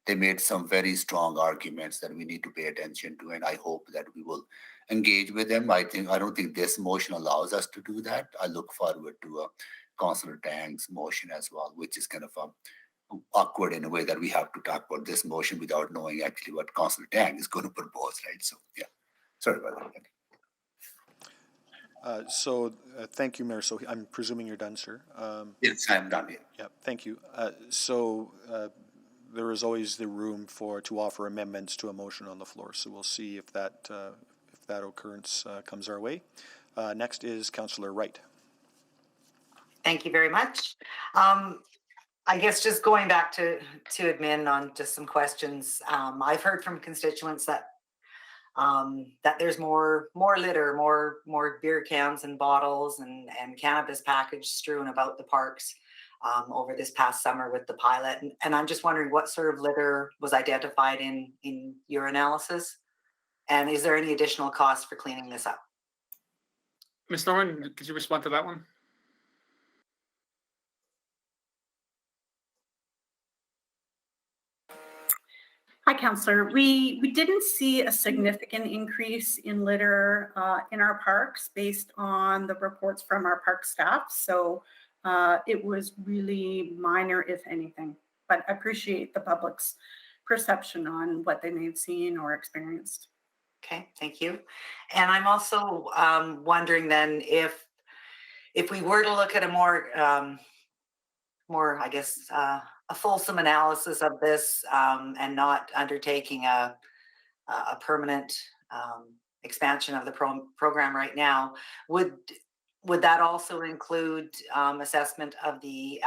they made some very strong arguments that we need to pay attention to, and I hope that we will engage with them. I don't think this motion allows us to do that. I look forward to Councillor Tang's motion as well, which is kind of awkward in a way that we have to talk about this motion without knowing actually what Councillor Tang is going to propose, right? So yeah, sorry about that. Thank you, Mayor. So I'm presuming you're done, sir. Yes, I'm done here. Yeah, thank you. There is always the room to offer amendments to a motion on the floor. So we'll see if that occurrence comes our way. Next is Councillor Wright. Thank you very much. I guess just going back to admin on just some questions. I've heard from constituents that there's more litter, more beer cans and bottles and cannabis package strewn about the parks over this past summer with the pilot. And I'm just wondering what sort of litter was identified in your analysis? And is there any additional cost for cleaning this up? Ms. Norman, could you respond to that one? Hi, Councillor. We didn't see a significant increase in litter in our parks based on the reports from our park staff. So it was really minor, if anything. But I appreciate the public's perception on what they may have seen or experienced. Okay, thank you. And I'm also wondering then if we were to look at a more, I guess, a fulsome analysis of this and not undertaking a permanent expansion of the program right now, would that also include assessment of the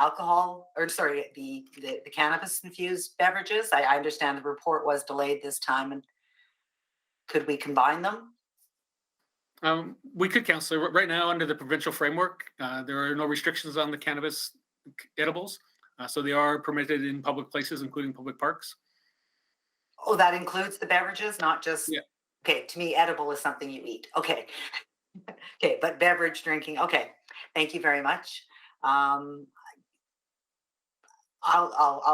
the cannabis infused beverages? I understand the report was delayed this time, and could we combine them? We could, Councillor. Right now, under the provincial framework, there are no restrictions on the cannabis edibles. So they are permitted in public places, including public parks. Oh, that includes the beverages, not just, yeah. Okay, to me, edible is something you eat. Okay. Okay, but beverage drinking, okay. Thank you very much. I'll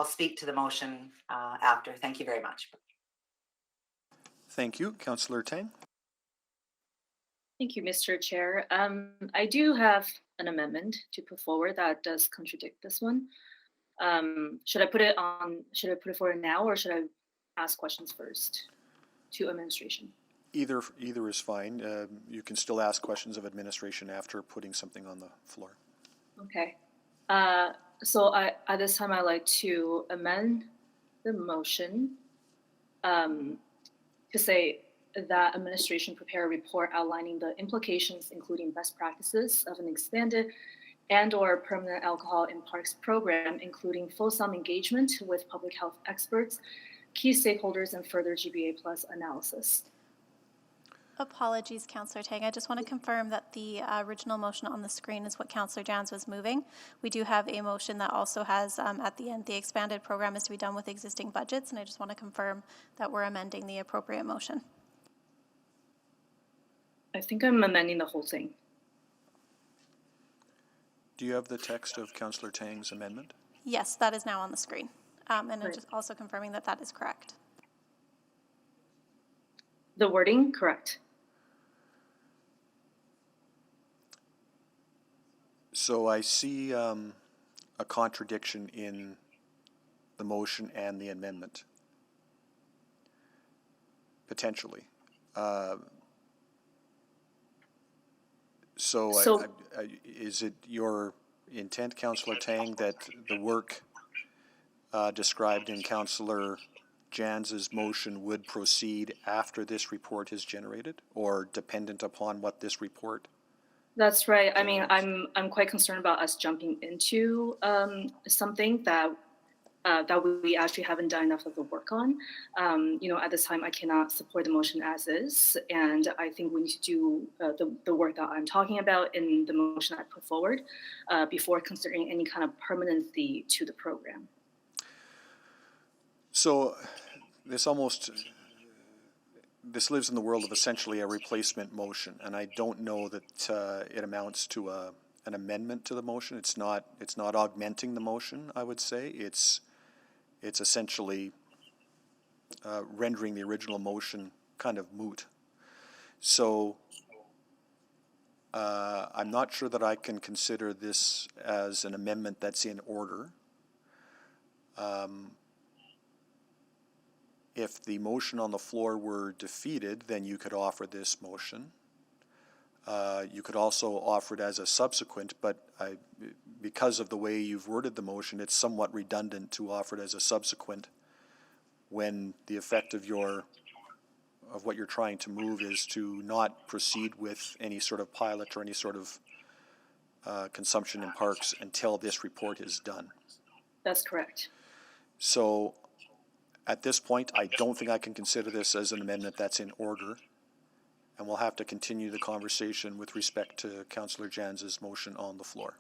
speak to the motion after. Thank you very much. Thank you. Councillor Tang. Thank you, Mr. Chair. I do have an amendment to put forward that does contradict this one. Should I put it forward now, or should I ask questions first to administration? Either is fine. You can still ask questions of administration after putting something on the floor. Okay. So at this time, I'd like to amend the motion to say that administration prepare a report outlining the implications, including best practices of an expanded and/or permanent alcohol in parks program, including fulsome engagement with public health experts, key stakeholders, and further GBA plus analysis. Apologies, Councillor Tang. I just want to confirm that the original motion on the screen is what Councillor Jans was moving. We do have a motion that also has at the end, the expanded program is to be done with existing budgets, and I just want to confirm that we're amending the appropriate motion. I think I'm amending the whole thing. Do you have the text of Councillor Tang's amendment? Yes, that is now on the screen. And I'm just also confirming that that is correct. The wording, correct. So I see a contradiction in the motion and the amendment, potentially. Is it your intent, Councillor Tang, that the work described in Councillor Jans's motion would proceed after this report is generated, or dependent upon what this report? That's right. I mean, I'm quite concerned about us jumping into something that we actually haven't done enough of the work on. At this time, I cannot support the motion as is, and I think we need to do the work that I'm talking about in the motion I put forward before considering any kind of permanency to the program. So this lives in the world of essentially a replacement motion, and I don't know that it amounts to an amendment to the motion. It's not augmenting the motion, I would say. It's essentially rendering the original motion kind of moot. So I'm not sure that I can consider this as an amendment that's in order. If the motion on the floor were defeated, then you could offer this motion. You could also offer it as a subsequent, but because of the way you've worded the motion, it's somewhat redundant to offer it as a subsequent when the effect of what you're trying to move is to not proceed with any sort of pilot or any sort of consumption in parks until this report is done. That's correct. So at this point, I don't think I can consider this as an amendment that's in order, and we'll have to continue the conversation with respect to Councillor Janz's motion on the floor.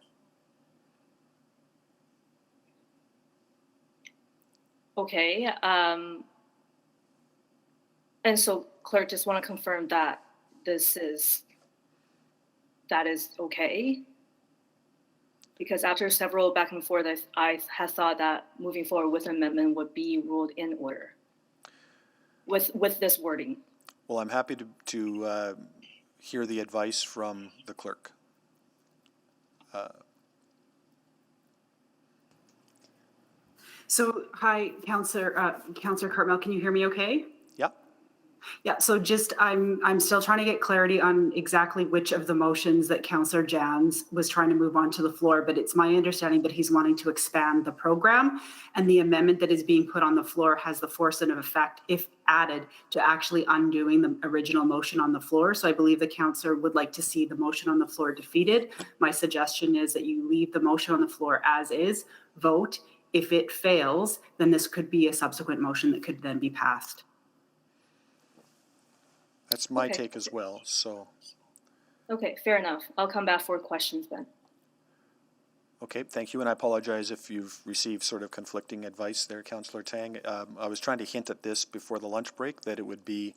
Okay. And so, Clerk, just want to confirm that that is okay? Because after several back and forth, I had thought that moving forward with an amendment would be ruled in order with this wording. Well, I'm happy to hear the advice from the clerk. So, hi, Councillor Cartmel, can you hear me okay? Yeah. Yeah, so just I'm still trying to get clarity on exactly which of the motions that Councillor Jans was trying to move on to the floor, but it's my understanding that he's wanting to expand the program, and the amendment that is being put on the floor has the force and effect, if added, to actually undoing the original motion on the floor. So I believe the councillor would like to see the motion on the floor defeated. My suggestion is that you leave the motion on the floor as is, vote. If it fails, then this could be a subsequent motion that could then be passed. That's my take as well, so. Okay, fair enough. I'll come back for questions then. Okay, thank you, and I apologize if you've received sort of conflicting advice there, Councillor Tang. I was trying to hint at this before the lunch break, that it would be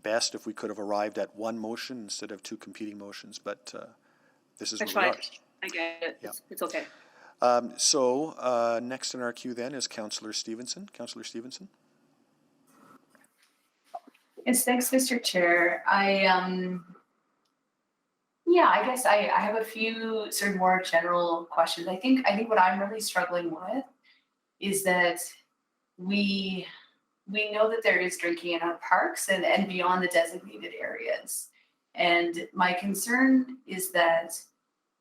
best if we could have arrived at one motion instead of two competing motions, but this is where we are. I get it. Yeah. It's okay. So next in our queue then is Councillor Stevenson. Councillor Stevenson. Yes, thanks, Mr. Chair. I guess I have a few sort of more general questions. I think what I'm really struggling with is that we know that there is drinking in our parks and beyond the designated areas. And my concern is that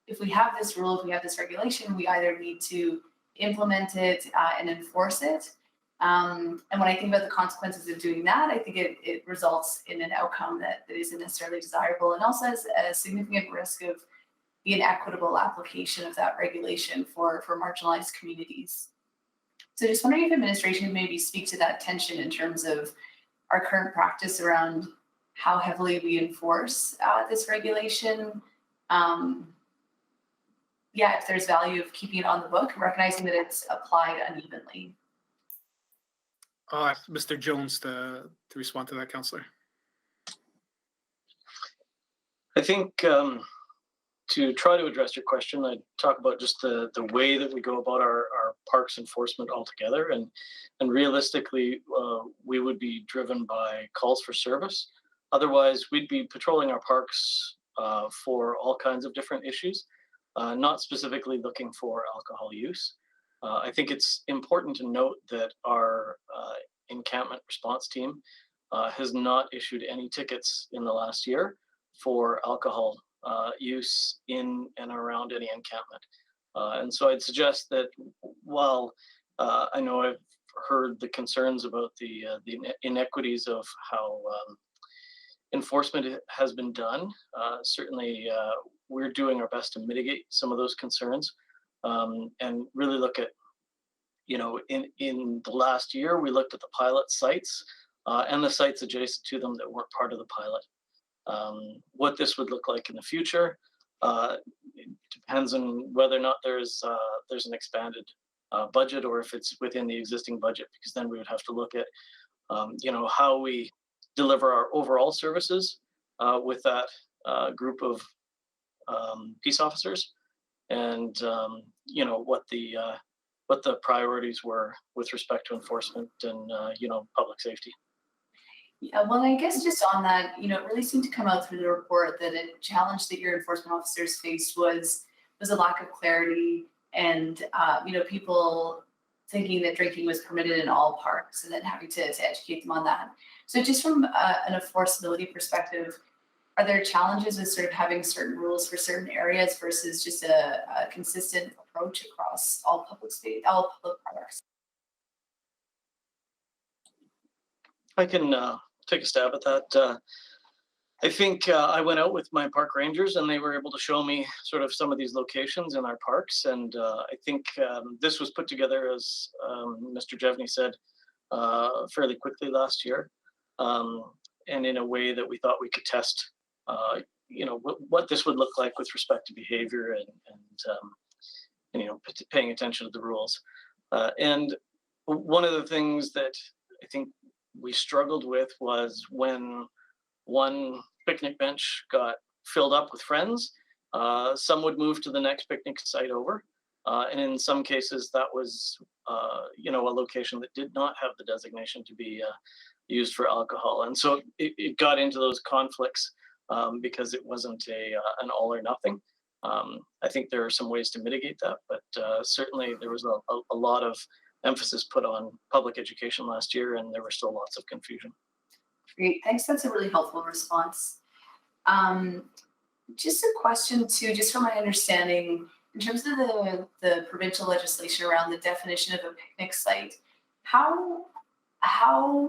if we have this rule, if we have this regulation, we either need to implement it and enforce it. And when I think about the consequences of doing that, I think it results in an outcome that isn't necessarily desirable, and also has a significant risk of the inequitable application of that regulation for marginalized communities. So just wondering if administration could maybe speak to that tension in terms of our current practice around how heavily we enforce this regulation. If there's value of keeping it on the book, recognizing that it's applied unevenly. I'll ask Mr. Jones to respond to that, Councillor. I think to try to address your question, I'd talk about just the way that we go about our parks enforcement altogether. And realistically, we would be driven by calls for service. Otherwise, we'd be patrolling our parks for all kinds of different issues, not specifically looking for alcohol use. I think it's important to note that our encampment response team has not issued any tickets in the last year for alcohol use in and around any encampment. And so I'd suggest that while I know I've heard the concerns about the inequities of how enforcement has been done, certainly we're doing our best to mitigate some of those concerns. And really look at, in the last year, we looked at the pilot sites and the sites adjacent to them that weren't part of the pilot. What this would look like in the future depends on whether or not there's an expanded budget, or if it's within the existing budget, because then we would have to look at, how we deliver our overall services with that group of peace officers, and what the priorities were with respect to enforcement and public safety. Yeah, well, I guess just on that, it really seemed to come out through the report that a challenge that your enforcement officers faced was a lack of clarity and, people thinking that drinking was permitted in all parks and then having to educate them on that. So just from an enforceability perspective, are there challenges with sort of having certain rules for certain areas versus just a consistent approach across all public parks? I can take a stab at that. I think I went out with my park rangers and they were able to show me sort of some of these locations in our parks. And I think this was put together, as Mr. Jevney said, fairly quickly last year. And in a way that we thought we could test, what this would look like with respect to behavior and paying attention to the rules. And one of the things that I think we struggled with was when one picnic bench got filled up with friends, some would move to the next picnic site over. And in some cases that was, a location that did not have the designation to be used for alcohol. And so it got into those conflicts because it wasn't an all or nothing. I think there are some ways to mitigate that, but certainly there was a lot of emphasis put on public education last year, and there were still lots of confusion. Great, thanks. That's a really helpful response. Just a question too, just from my understanding, in terms of the provincial legislation around the definition of a picnic site, how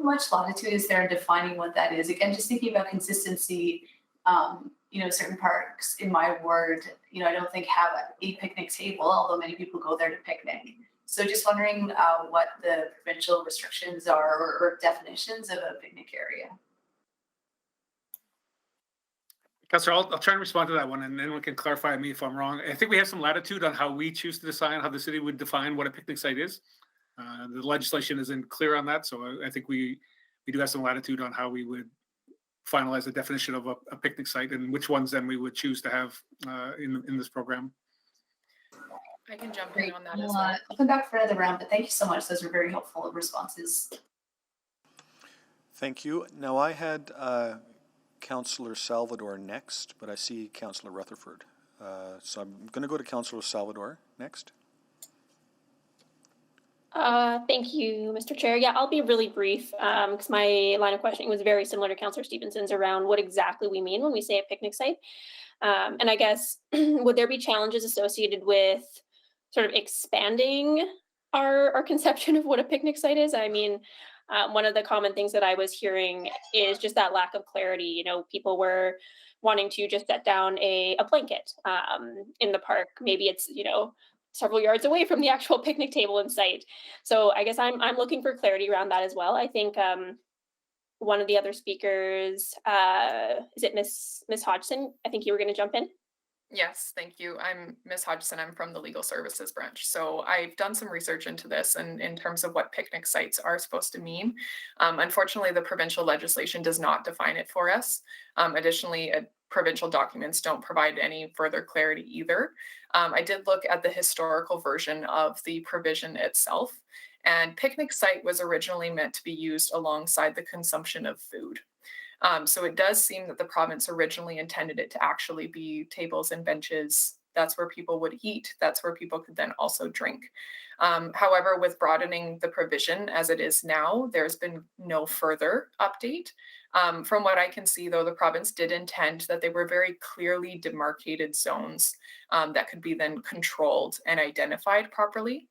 much latitude is there in defining what that is? Again, just thinking about consistency, certain parks in my ward, I don't think have a picnic table, although many people go there to picnic. So just wondering what the provincial restrictions are or definitions of a picnic area. Councillor, I'll try and respond to that one, and then we can clarify me if I'm wrong. I think we have some latitude on how we choose to decide how the city would define what a picnic site is. The legislation isn't clear on that, so I think we do have some latitude on how we would finalize the definition of a picnic site and which ones then we would choose to have in this program. I can jump in on that as well. I'll come back for another round, but thank you so much. Those were very helpful responses. Thank you. Now I had Councillor Salvador next, but I see Councillor Rutherford. So I'm going to go to Councillor Salvador next. Thank you, Mr. Chair. Yeah, I'll be really brief because my line of questioning was very similar to Councillor Stevenson's around what exactly we mean when we say a picnic site. And I guess, would there be challenges associated with sort of expanding our conception of what a picnic site is? I mean, one of the common things that I was hearing is just that lack of clarity. People were wanting to just set down a blanket in the park. Maybe it's, several yards away from the actual picnic table in sight. So I guess I'm looking for clarity around that as well. I think one of the other speakers, is it Miss Hodgson? I think you were going to jump in. Yes, thank you. I'm Ms. Hodgson. I'm from the Legal Services branch. So I've done some research into this and in terms of what picnic sites are supposed to mean. Unfortunately, the provincial legislation does not define it for us. Additionally, provincial documents don't provide any further clarity either. I did look at the historical version of the provision itself, and picnic site was originally meant to be used alongside the consumption of food. So it does seem that the province originally intended it to actually be tables and benches. That's where people would eat. That's where people could then also drink. However, with broadening the provision as it is now, there's been no further update. From what I can see, though, the province did intend that they were very clearly demarcated zones that could be then controlled and identified properly.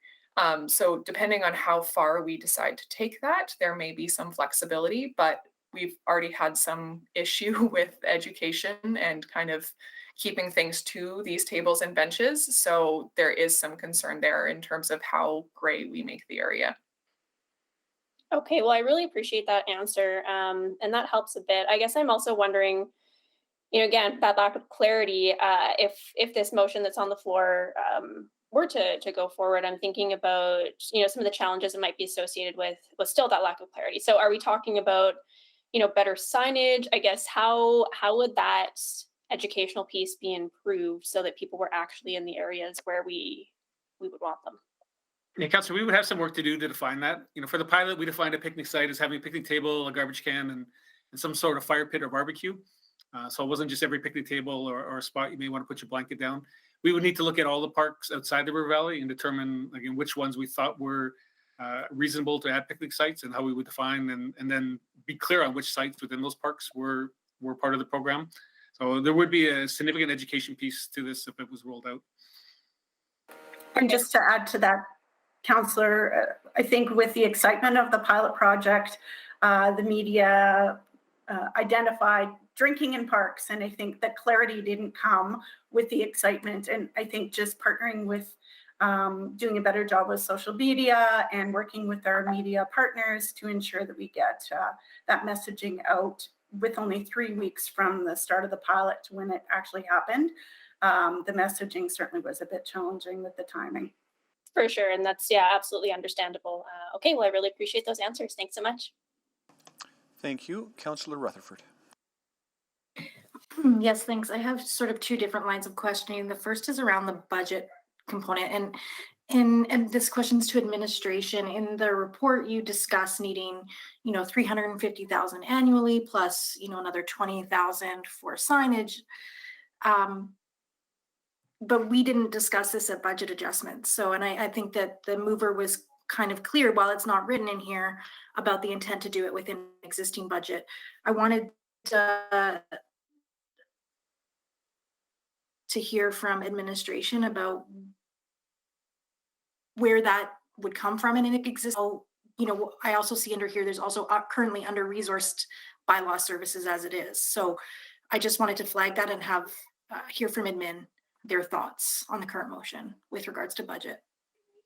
So depending on how far we decide to take that, there may be some flexibility, but we've already had some issue with education and kind of keeping things to these tables and benches. So there is some concern there in terms of how gray we make the area. Okay, well, I really appreciate that answer. And that helps a bit. I guess I'm also wondering, again, that lack of clarity, if this motion that's on the floor were to go forward, I'm thinking about, some of the challenges that might be associated with still that lack of clarity. So are we talking about, better signage? I guess how would that educational piece be improved so that people were actually in the areas where we would want them? Yeah, Councillor, we would have some work to do to define that. For the pilot, we defined a picnic site as having a picnic table, a garbage can, and some sort of fire pit or barbecue. So it wasn't just every picnic table or spot you may want to put your blanket down. We would need to look at all the parks outside the River Valley and determine, again, which ones we thought were reasonable to add picnic sites and how we would define and then be clear on which sites within those parks were part of the program. So there would be a significant education piece to this if it was rolled out. And just to add to that, Councillor, I think with the excitement of the pilot project, the media identified drinking in parks, and I think that clarity didn't come with the excitement. And I think just partnering with doing a better job with social media and working with our media partners to ensure that we get that messaging out with only 3 weeks from the start of the pilot to when it actually happened. The messaging certainly was a bit challenging with the timing. For sure, and that's, yeah, absolutely understandable. Okay, well, I really appreciate those answers. Thanks so much. Thank you. Councillor Rutherford. Yes, thanks. I have sort of two different lines of questioning. The first is around the budget component, and this question's to administration. In the report, you discuss needing, 350,000 annually plus, another 20,000 for signage. But we didn't discuss this at budget adjustments. So, and I think that the mover was kind of clear, while it's not written in here, about the intent to do it within existing budget. I wanted to hear from administration about where that would come from, and it exists. I also see under here, there's also currently under-resourced bylaw services as it is. So I just wanted to flag that and have hear from admin their thoughts on the current motion with regards to budget.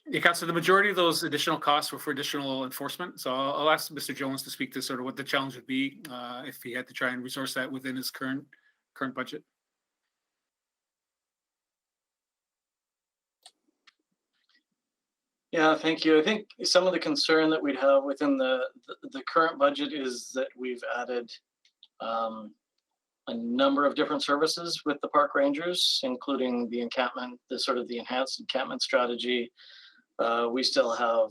Yeah, Councillor, the majority of those additional costs were for additional enforcement. So I'll ask Mr. Jones to speak to sort of what the challenge would be if he had to try and resource that within his current budget. Yeah, thank you. I think some of the concern that we'd have within the current budget is that we've added a number of different services with the park rangers, including the encampment, the enhanced encampment strategy. We still have,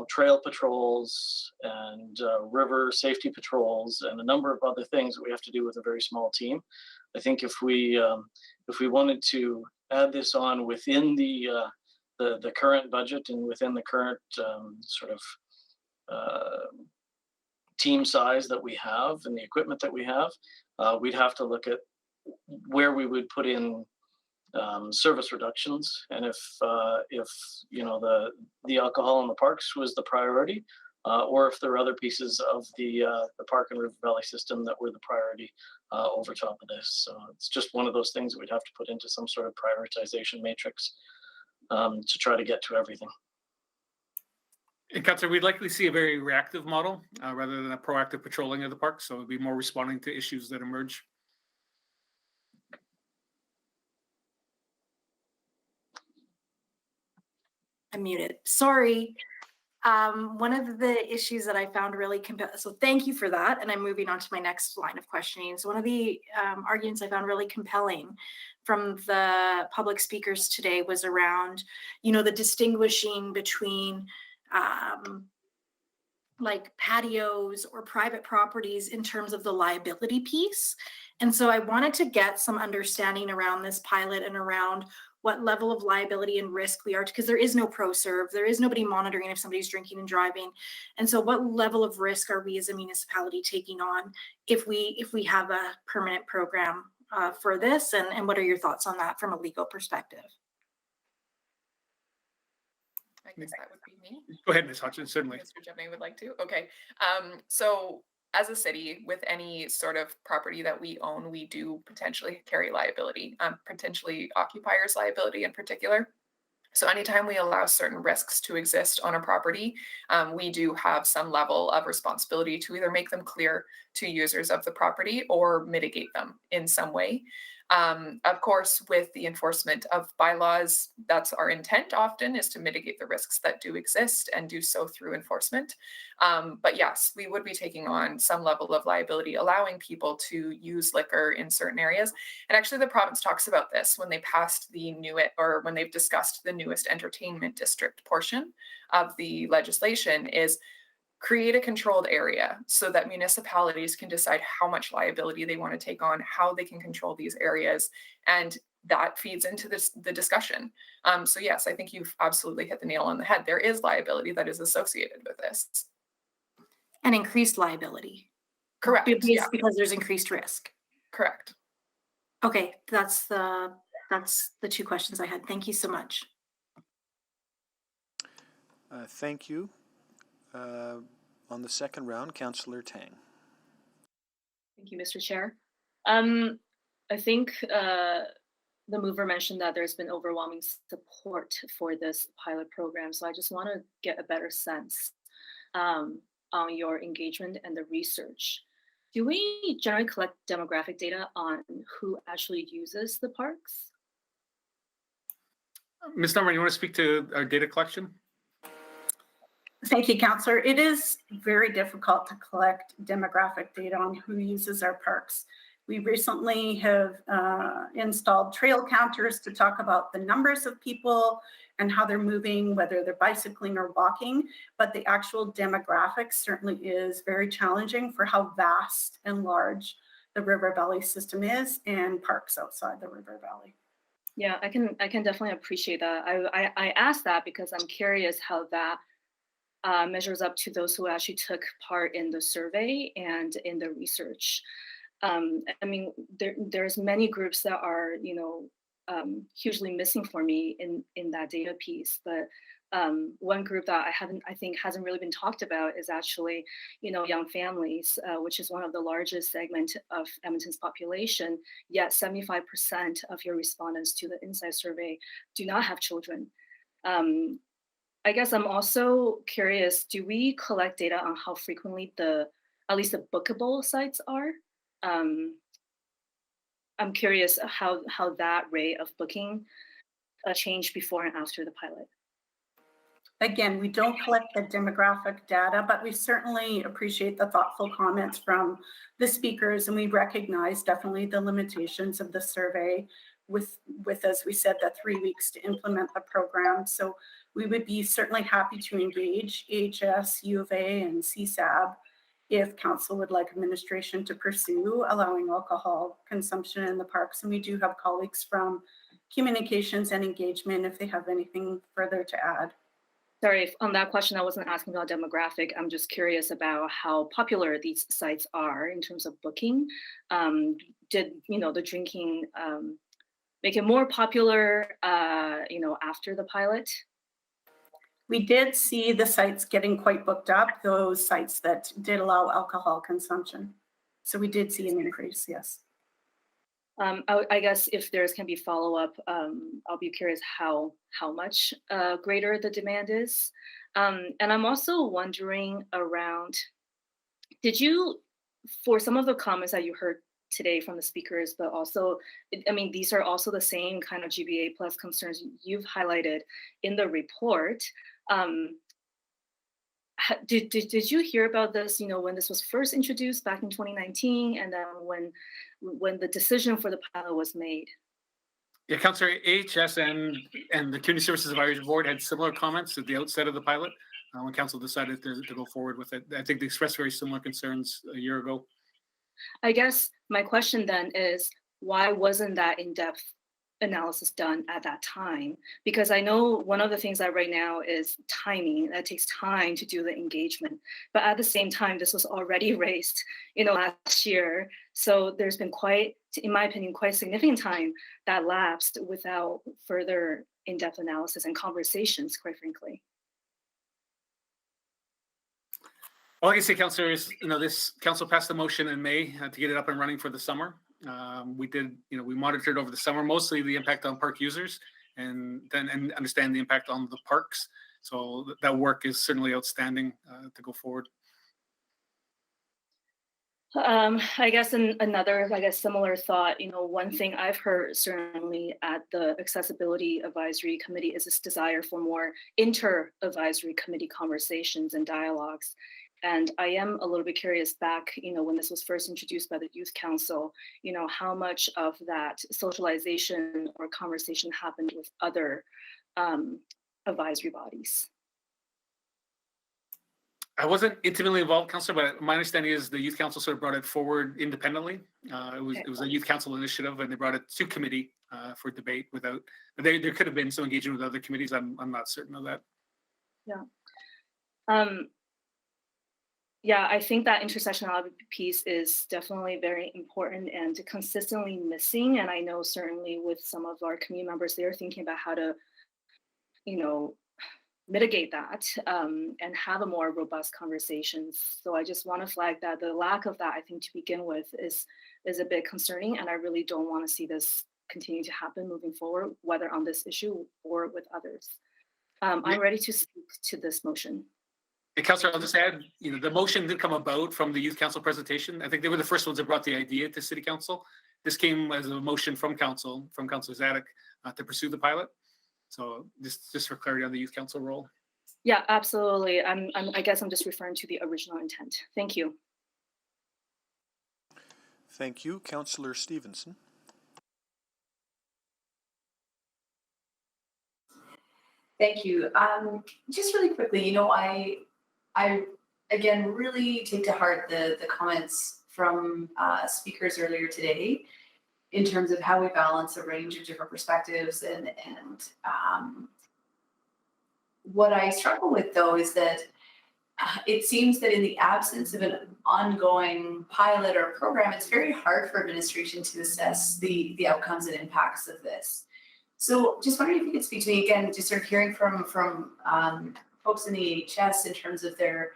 trail patrols and river safety patrols and a number of other things that we have to do with a very small team. I think if we wanted to add this on within the current budget and within the current team size that we have and the equipment that we have, we'd have to look at where we would put in service reductions, and if the alcohol in the parks was the priority, or if there are other pieces of the park and river valley system that were the priority over top of this. So it's just one of those things that we'd have to put into some sort of prioritization matrix to try to get to everything. And Councillor, we'd likely see a very reactive model rather than a proactive patrolling of the park. So it'd be more responding to issues that emerge. I'm muted. Sorry. One of the issues that I found really compelling, so thank you for that. And I'm moving on to my next line of questioning. So one of the arguments I found really compelling from the public speakers today was around, the distinguishing between like patios or private properties in terms of the liability piece. And so I wanted to get some understanding around this pilot and around what level of liability and risk we are, because there is no pro-serve, there is nobody monitoring if somebody's drinking and driving. And so what level of risk are we as a municipality taking on if we have a permanent program for this? And what are your thoughts on that from a legal perspective? I guess that would be me. Go ahead, Ms. Hutchins, certainly. Mr. Jevney would like to. Okay. So as a city, with any sort of property that we own, we do potentially carry liability, potentially occupiers' liability in particular. So anytime we allow certain risks to exist on a property, we do have some level of responsibility to either make them clear to users of the property or mitigate them in some way. Of course, with the enforcement of bylaws, that's our intent often, is to mitigate the risks that do exist and do so through enforcement. But yes, we would be taking on some level of liability, allowing people to use liquor in certain areas. And actually the province talks about this when they passed when they've discussed the newest entertainment district portion of the legislation, is create a controlled area so that municipalities can decide how much liability they want to take on, how they can control these areas, and that feeds into the discussion. So yes, I think you've absolutely hit the nail on the head. There is liability that is associated with this. And increased liability. Correct. Yeah. Because there's increased risk. Correct. Okay, that's the two questions I had. Thank you so much. Thank you. On the second round, Councillor Tang. Thank you, Mr. Chair. I think the mover mentioned that there's been overwhelming support for this pilot program. So I just want to get a better sense on your engagement and the research. Do we generally collect demographic data on who actually uses the parks? Ms. Norman, you want to speak to our data collection? Thank you, Councillor. It is very difficult to collect demographic data on who uses our parks. We recently have installed trail counters to talk about the numbers of people and how they're moving, whether they're bicycling or walking, but the actual demographics certainly is very challenging for how vast and large the River Valley system is and parks outside the River Valley. Yeah, I can definitely appreciate that. I asked that because I'm curious how that measures up to those who actually took part in the survey and in the research. I mean, there's many groups that are, hugely missing for me in that data piece. But one group that I think hasn't really been talked about is actually, young families, which is one of the largest segment of Edmonton's population. Yet 75% of your respondents to the Insight survey do not have children. I guess I'm also curious, do we collect data on how frequently at least the bookable sites are? I'm curious how that rate of booking changed before and after the pilot. Again, we don't collect the demographic data, but we certainly appreciate the thoughtful comments from the speakers, and we recognize definitely the limitations of the survey with, as we said, the 3 weeks to implement the program. So we would be certainly happy to engage EHS, U of A, and CSAB if council would like administration to pursue allowing alcohol consumption in the parks. And we do have colleagues from communications and engagement if they have anything further to add. Sorry, on that question, I wasn't asking about demographic. I'm just curious about how popular these sites are in terms of booking. Did the drinking make it more popular, after the pilot? We did see the sites getting quite booked up, those sites that did allow alcohol consumption. So we did see an increase, yes. I guess if there's can be follow-up, I'll be curious how much greater the demand is. And I'm also wondering around, for some of the comments that you heard today from the speakers, but also, these are also the same kind of GBA plus concerns you've highlighted in the report. Did you hear about this, when this was first introduced back in 2019, and then when the decision for the pilot was made? Yeah, Councillor, AHS and the Community Services Advisory Board had similar comments at the outset of the pilot when council decided to go forward with it. I think they expressed very similar concerns a year ago. I guess my question then is, why wasn't that in-depth analysis done at that time? Because I know one of the things that right now is timing. That takes time to do the engagement. But at the same time, this was already raised, last year. So there's been quite, in my opinion, quite significant time that lapsed without further in-depth analysis and conversations, quite frankly. All I can say, Councillor, is this council passed a motion in May to get it up and running for the summer. We did, we monitored over the summer, mostly the impact on park users and understand the impact on the parks. So that work is certainly outstanding to go forward. I guess another, similar thought, one thing I've heard certainly at the Accessibility Advisory Committee is this desire for more inter-advisory committee conversations and dialogues. And I am a little bit curious back, when this was first introduced by the Youth Council, how much of that socialization or conversation happened with other advisory bodies? I wasn't intimately involved, Councillor, but my understanding is the youth council sort of brought it forward independently. It was a youth council initiative, and they brought it to committee for debate. Without there could have been some engagement with other committees. I'm not certain of that. Yeah. Yeah, I think that intersectionality piece is definitely very important and consistently missing. And I know certainly with some of our community members, they're thinking about how to, mitigate that and have a more robust conversation. So I just want to flag that the lack of that, I think, to begin with, is a bit concerning, and I really don't want to see this continue to happen moving forward, whether on this issue or with others. I'm ready to speak to this motion. And Councillor, I'll just add, the motion did come about from the youth council presentation. I think they were the first ones that brought the idea to City Council. This came as a motion from Councillor Zadek to pursue the pilot. So just for clarity on the youth council role. Yeah, absolutely. I guess I'm just referring to the original intent. Thank you. Thank you, Councillor Stevenson. Thank you. Just really quickly, I again really take to heart the comments from speakers earlier today in terms of how we balance a range of different perspectives, and what I struggle with though is that it seems that in the absence of an ongoing pilot or program, it's very hard for administration to assess the outcomes and impacts of this. So just wondering if you could speak to me again, just sort of hearing from folks in the EHS in terms of they're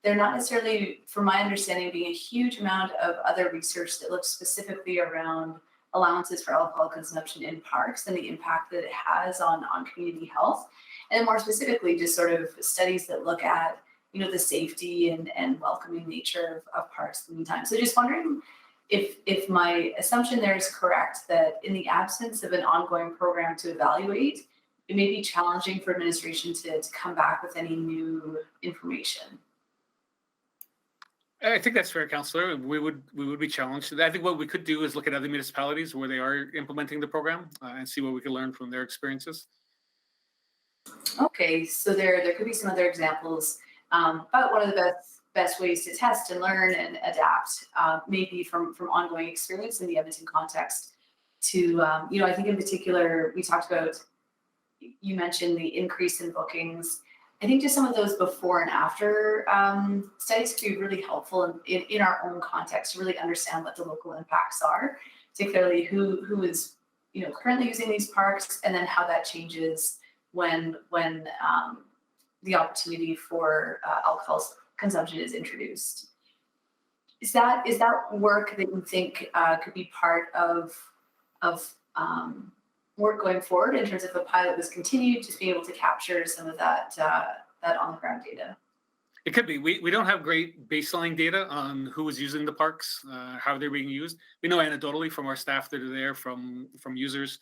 not necessarily, from my understanding, being a huge amount of other research that looks specifically around allowances for alcohol consumption in parks and the impact that it has on community health. And then more specifically, just sort of studies that look at, the safety and welcoming nature of parks in the meantime. So just wondering if my assumption there is correct, that in the absence of an ongoing program to evaluate, it may be challenging for administration to come back with any new information. I think that's fair, Councillor. We would be challenged. I think what we could do is look at other municipalities where they are implementing the program and see what we can learn from their experiences. Okay, so there could be some other examples, but one of the best ways to test and learn and adapt, maybe from ongoing experience in the Edmonton context. To I think in particular we talked about. You mentioned the increase in bookings. I think just some of those before and after studies could be really helpful in our own context to really understand what the local impacts are, particularly who is currently using these parks, and then how that changes when the opportunity for alcohol consumption is introduced. Is that work that you think could be part of work going forward in terms of if a pilot was continued, just being able to capture some of that on the ground data? It could be. We don't have great baseline data on who is using the parks, how they're being used. We know anecdotally from our staff that are there, from users.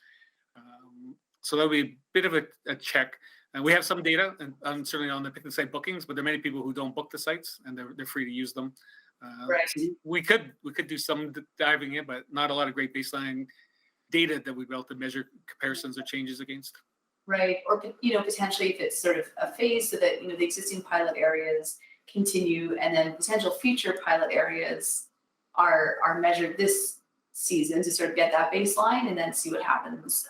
So that'll be a bit of a check. And we have some data, and certainly on the picnic site bookings, but there are many people who don't book the sites, and they're free to use them. Right. So we could do some diving in, but not a lot of great baseline data that we'd be able to measure comparisons or changes against. Right, or potentially if it's sort of a phase, so that the existing pilot areas continue, and then potential future pilot areas are measured this season to sort of get that baseline, and then see what happens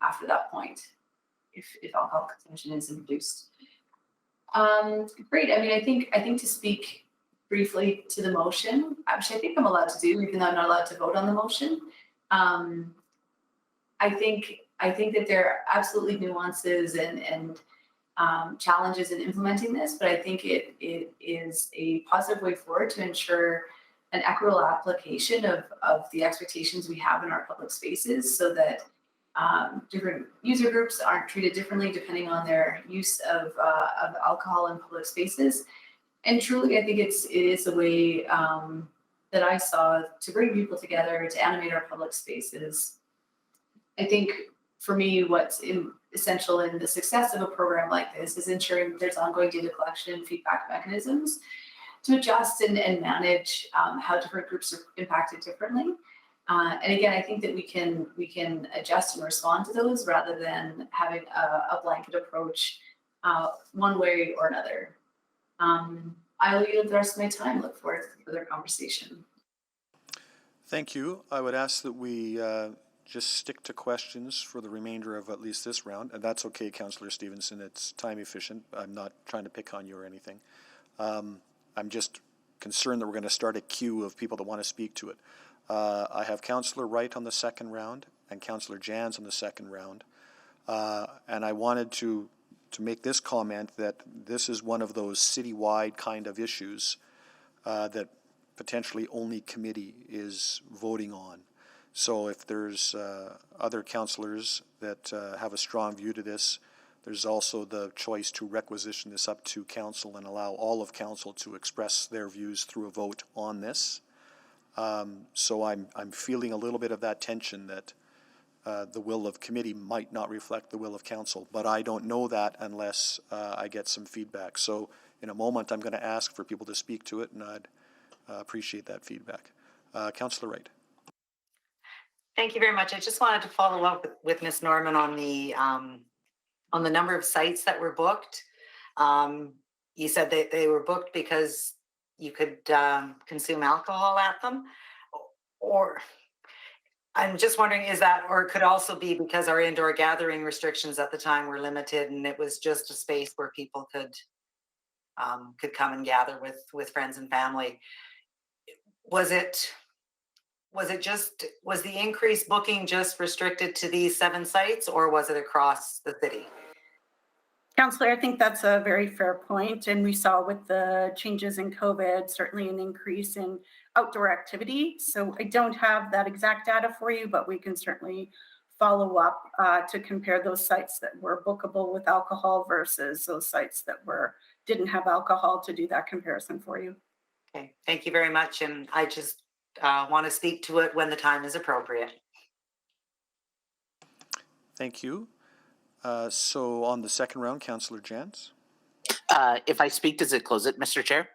after that point if alcohol consumption is introduced. Great. I mean, I think to speak briefly to the motion, which I think I'm allowed to do, even though I'm not allowed to vote on the motion. I think that there are absolutely nuances and challenges in implementing this, but I think it is a positive way forward to ensure an equitable application of the expectations we have in our public spaces, so that different user groups aren't treated differently depending on their use of alcohol in public spaces. And truly, I think it is a way that I saw to bring people together, to animate our public spaces. I think for me, what's essential in the success of a program like this is ensuring there's ongoing data collection and feedback mechanisms to adjust and manage how different groups are impacted differently. And again, I think that we can adjust and respond to those rather than having a blanket approach one way or another. I will yield the rest of my time, look forward to further conversation. Thank you. I would ask that we just stick to questions for the remainder of at least this round, and that's okay, Councillor Stevenson. It's time efficient. I'm not trying to pick on you or anything. I'm just concerned that we're going to start a queue of people that want to speak to it. I have Councillor Wright on the second round and Councillor Jans on the second round, and I wanted to make this comment that this is one of those citywide kind of issues that potentially only committee is voting on. So if there's other councillors that have a strong view to this, there's also the choice to requisition this up to council and allow all of council to express their views through a vote on this. So I'm feeling a little bit of that tension that the will of committee might not reflect the will of council, but I don't know that unless I get some feedback. So in a moment, I'm going to ask for people to speak to it, and I'd appreciate that feedback. Councillor Wright. Thank you very much. I just wanted to follow up with Ms. Norman on the number of sites that were booked. You said that they were booked because you could consume alcohol at them, or I'm just wondering, is that, or it could also be because our indoor gathering restrictions at the time were limited and it was just a space where people could come and gather with friends and family. Was the increased booking just restricted to these 7 sites, or was it across the city? Councillor, I think that's a very fair point. And we saw with the changes in COVID, certainly an increase in outdoor activity. So I don't have that exact data for you, but we can certainly follow up to compare those sites that were bookable with alcohol versus those sites that didn't have alcohol, to do that comparison for you. Okay, thank you very much. And I just want to speak to it when the time is appropriate. Thank you. So on the second round, Councillor Jans. If I speak, does it close it, Mr. Chair?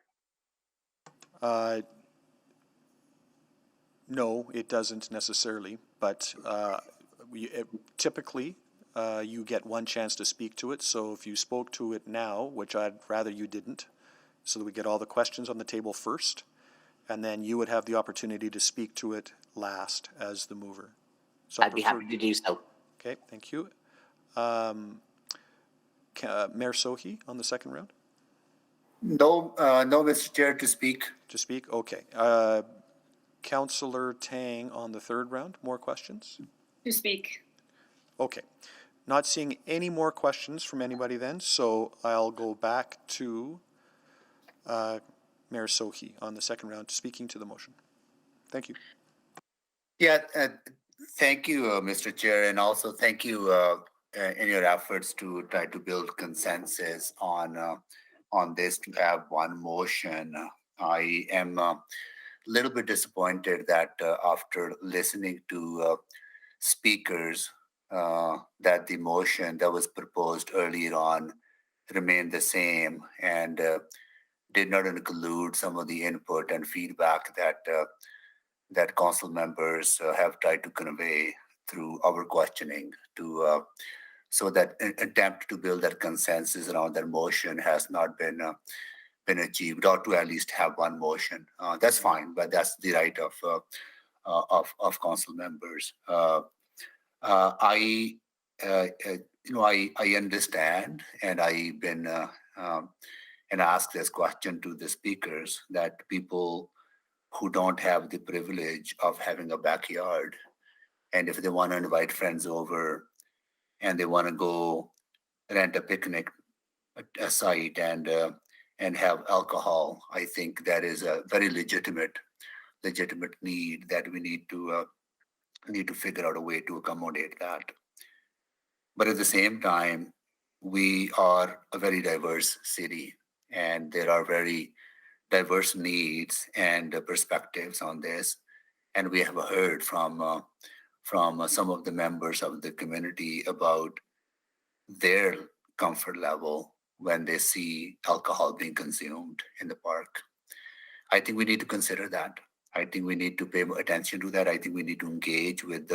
No, it doesn't necessarily, but typically you get one chance to speak to it. So if you spoke to it now, which I'd rather you didn't, so that we get all the questions on the table first, and then you would have the opportunity to speak to it last as the mover. So I'd be happy to do so. Okay, thank you. Mayor Sohi on the second round? No, Mr. Chair, to speak. To speak, okay. Councillor Tang on the third round, more questions? To speak. Okay. Not seeing any more questions from anybody then, so I'll go back to Mayor Sohi on the second round, speaking to the motion. Thank you. Yeah, thank you, Mr. Chair, and also thank you in your efforts to try to build consensus on this, to have one motion. I am a little bit disappointed that after listening to speakers, that the motion that was proposed earlier on remained the same and did not include some of the input and feedback that council members have tried to convey through our questioning, so that attempt to build that consensus around that motion has not been achieved, or to at least have one motion. That's fine, but that's the right of council members. I understand, and I've been and asked this question to the speakers, that people who don't have the privilege of having a backyard, and if they want to invite friends over and they want to go rent a picnic a site and have alcohol, I think that is a very legitimate need that we need to figure out a way to accommodate that. But at the same time, we are a very diverse city, and there are very diverse needs and perspectives on this. And we have heard from some of the members of the community about their comfort level when they see alcohol being consumed in the park. I think we need to consider that. I think we need to pay more attention to that. I think we need to engage with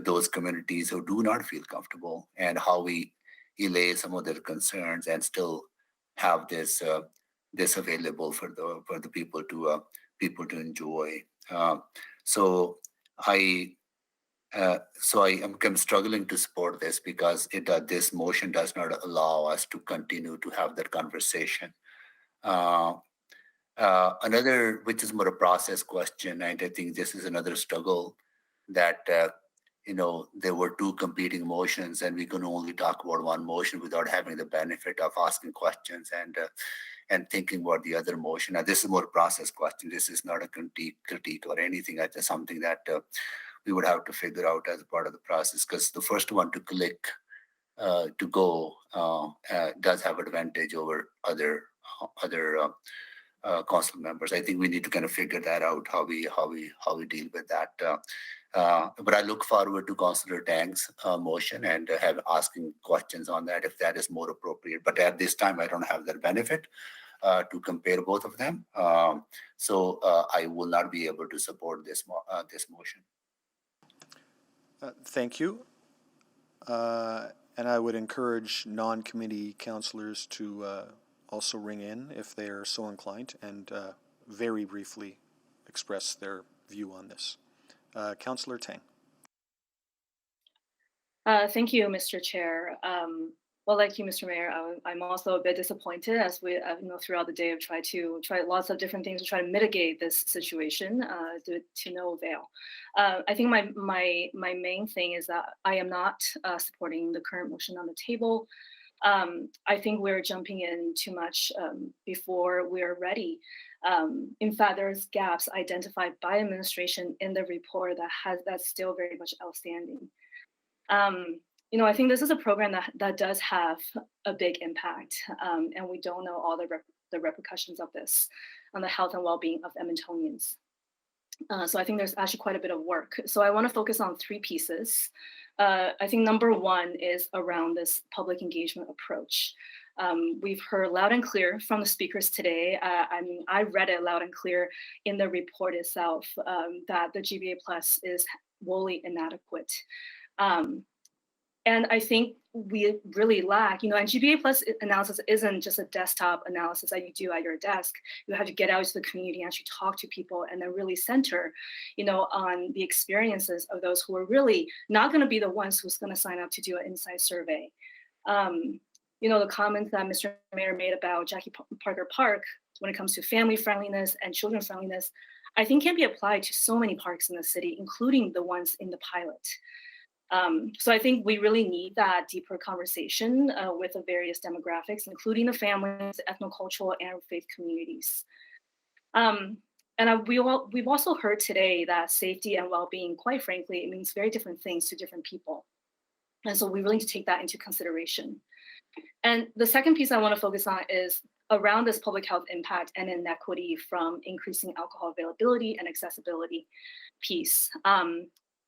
those communities who do not feel comfortable, and how we allay some of their concerns and still have this this available for the people to enjoy. So I am struggling to support this because this motion does not allow us to continue to have that conversation. Another, which is more a process question, and I think this is another struggle that there were two competing motions, and we can only talk about one motion without having the benefit of asking questions and thinking about the other motion. Now, this is more a process question. This is not a critique or anything. That's just something that we would have to figure out as part of the process, because the first one to click to go does have advantage over other council members. I think we need to kind of figure that out, how we deal with that. But I look forward to Councillor Tang's motion and asking questions on that if that is more appropriate. But at this time, I don't have that benefit to compare both of them. So I will not be able to support this motion. Thank you. And I would encourage non-committee councillors to also ring in if they are so inclined and very briefly express their view on this. Councillor Tang. Thank you, Mr. Chair. Well, like you, Mr. Mayor, I'm also a bit disappointed as we, throughout the day, have tried lots of different things to try to mitigate this situation to no avail. I think my main thing is that I am not supporting the current motion on the table. I think we're jumping in too much before we're ready. In fact, there's gaps identified by administration in the report that's still very much outstanding. I think this is a program that does have a big impact, and we don't know all the repercussions of this on the health and well-being of Edmontonians. So I think there's actually quite a bit of work. So I want to focus on three pieces. I think number one is around this public engagement approach. We've heard loud and clear from the speakers today. I read it loud and clear in the report itself that the GBA Plus is wholly inadequate. And I think we really lack, and GBA Plus analysis isn't just a desktop analysis that you do at your desk. You have to get out to the community and actually talk to people and then really center, on the experiences of those who are really not going to be the ones who's going to sign up to do an inside survey. The comments that Mr. Mayor made about Jackie Parker Park when it comes to family friendliness and children friendliness, I think can be applied to so many parks in the city, including the ones in the pilot. So I think we really need that deeper conversation with the various demographics, including the families, ethnocultural, and faith communities. And we've also heard today that safety and well-being, quite frankly, it means very different things to different people. And so we really need to take that into consideration. And the second piece I want to focus on is around this public health impact and inequity from increasing alcohol availability and accessibility piece.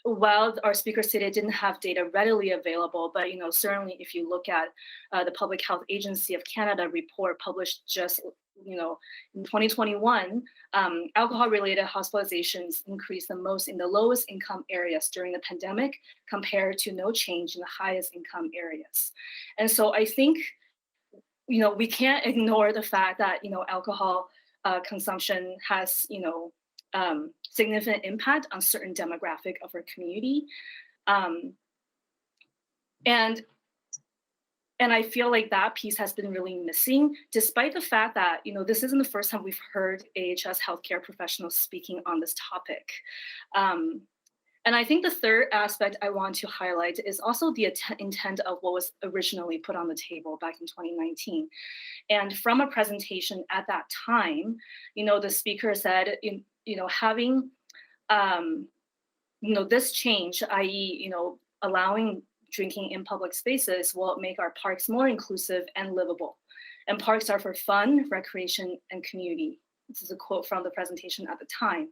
While our speakers today didn't have data readily available, but certainly if you look at the Public Health Agency of Canada report published just in 2021, alcohol-related hospitalizations increased the most in the lowest income areas during the pandemic compared to no change in the highest income areas. And so I think we can't ignore the fact that alcohol consumption has significant impact on certain demographic of our community. And I feel like that piece has been really missing, despite the fact that, this isn't the first time we've heard AHS healthcare professionals speaking on this topic. And I think the third aspect I want to highlight is also the intent of what was originally put on the table back in 2019. And from a presentation at that time, the speaker said, having, this change, i.e., allowing drinking in public spaces will make our parks more inclusive and livable. And parks are for fun, recreation, and community. This is a quote from the presentation at the time.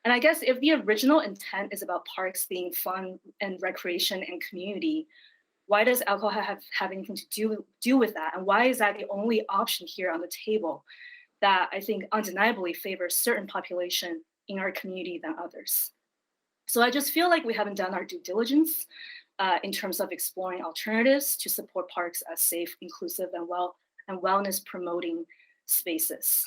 And I guess if the original intent is about parks being fun and recreation and community, why does alcohol have anything to do with that? And why is that the only option here on the table that I think undeniably favors certain population in our community than others? So I just feel like we haven't done our due diligence in terms of exploring alternatives to support parks as safe, inclusive, and wellness promoting spaces.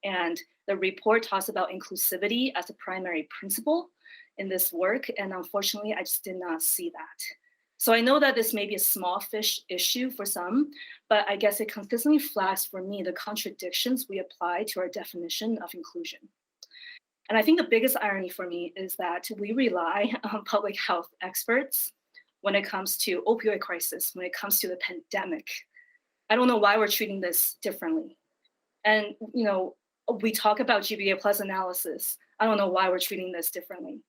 And the report talks about inclusivity as a primary principle in this work. And unfortunately, I just did not see that. So I know that this may be a small fish issue for some, but I guess it consistently flags for me the contradictions we apply to our definition of inclusion. And I think the biggest irony for me is that we rely on public health experts when it comes to opioid crisis, when it comes to the pandemic. I don't know why we're treating this differently. And, we talk about GBA plus analysis. I don't know why we're treating this differently.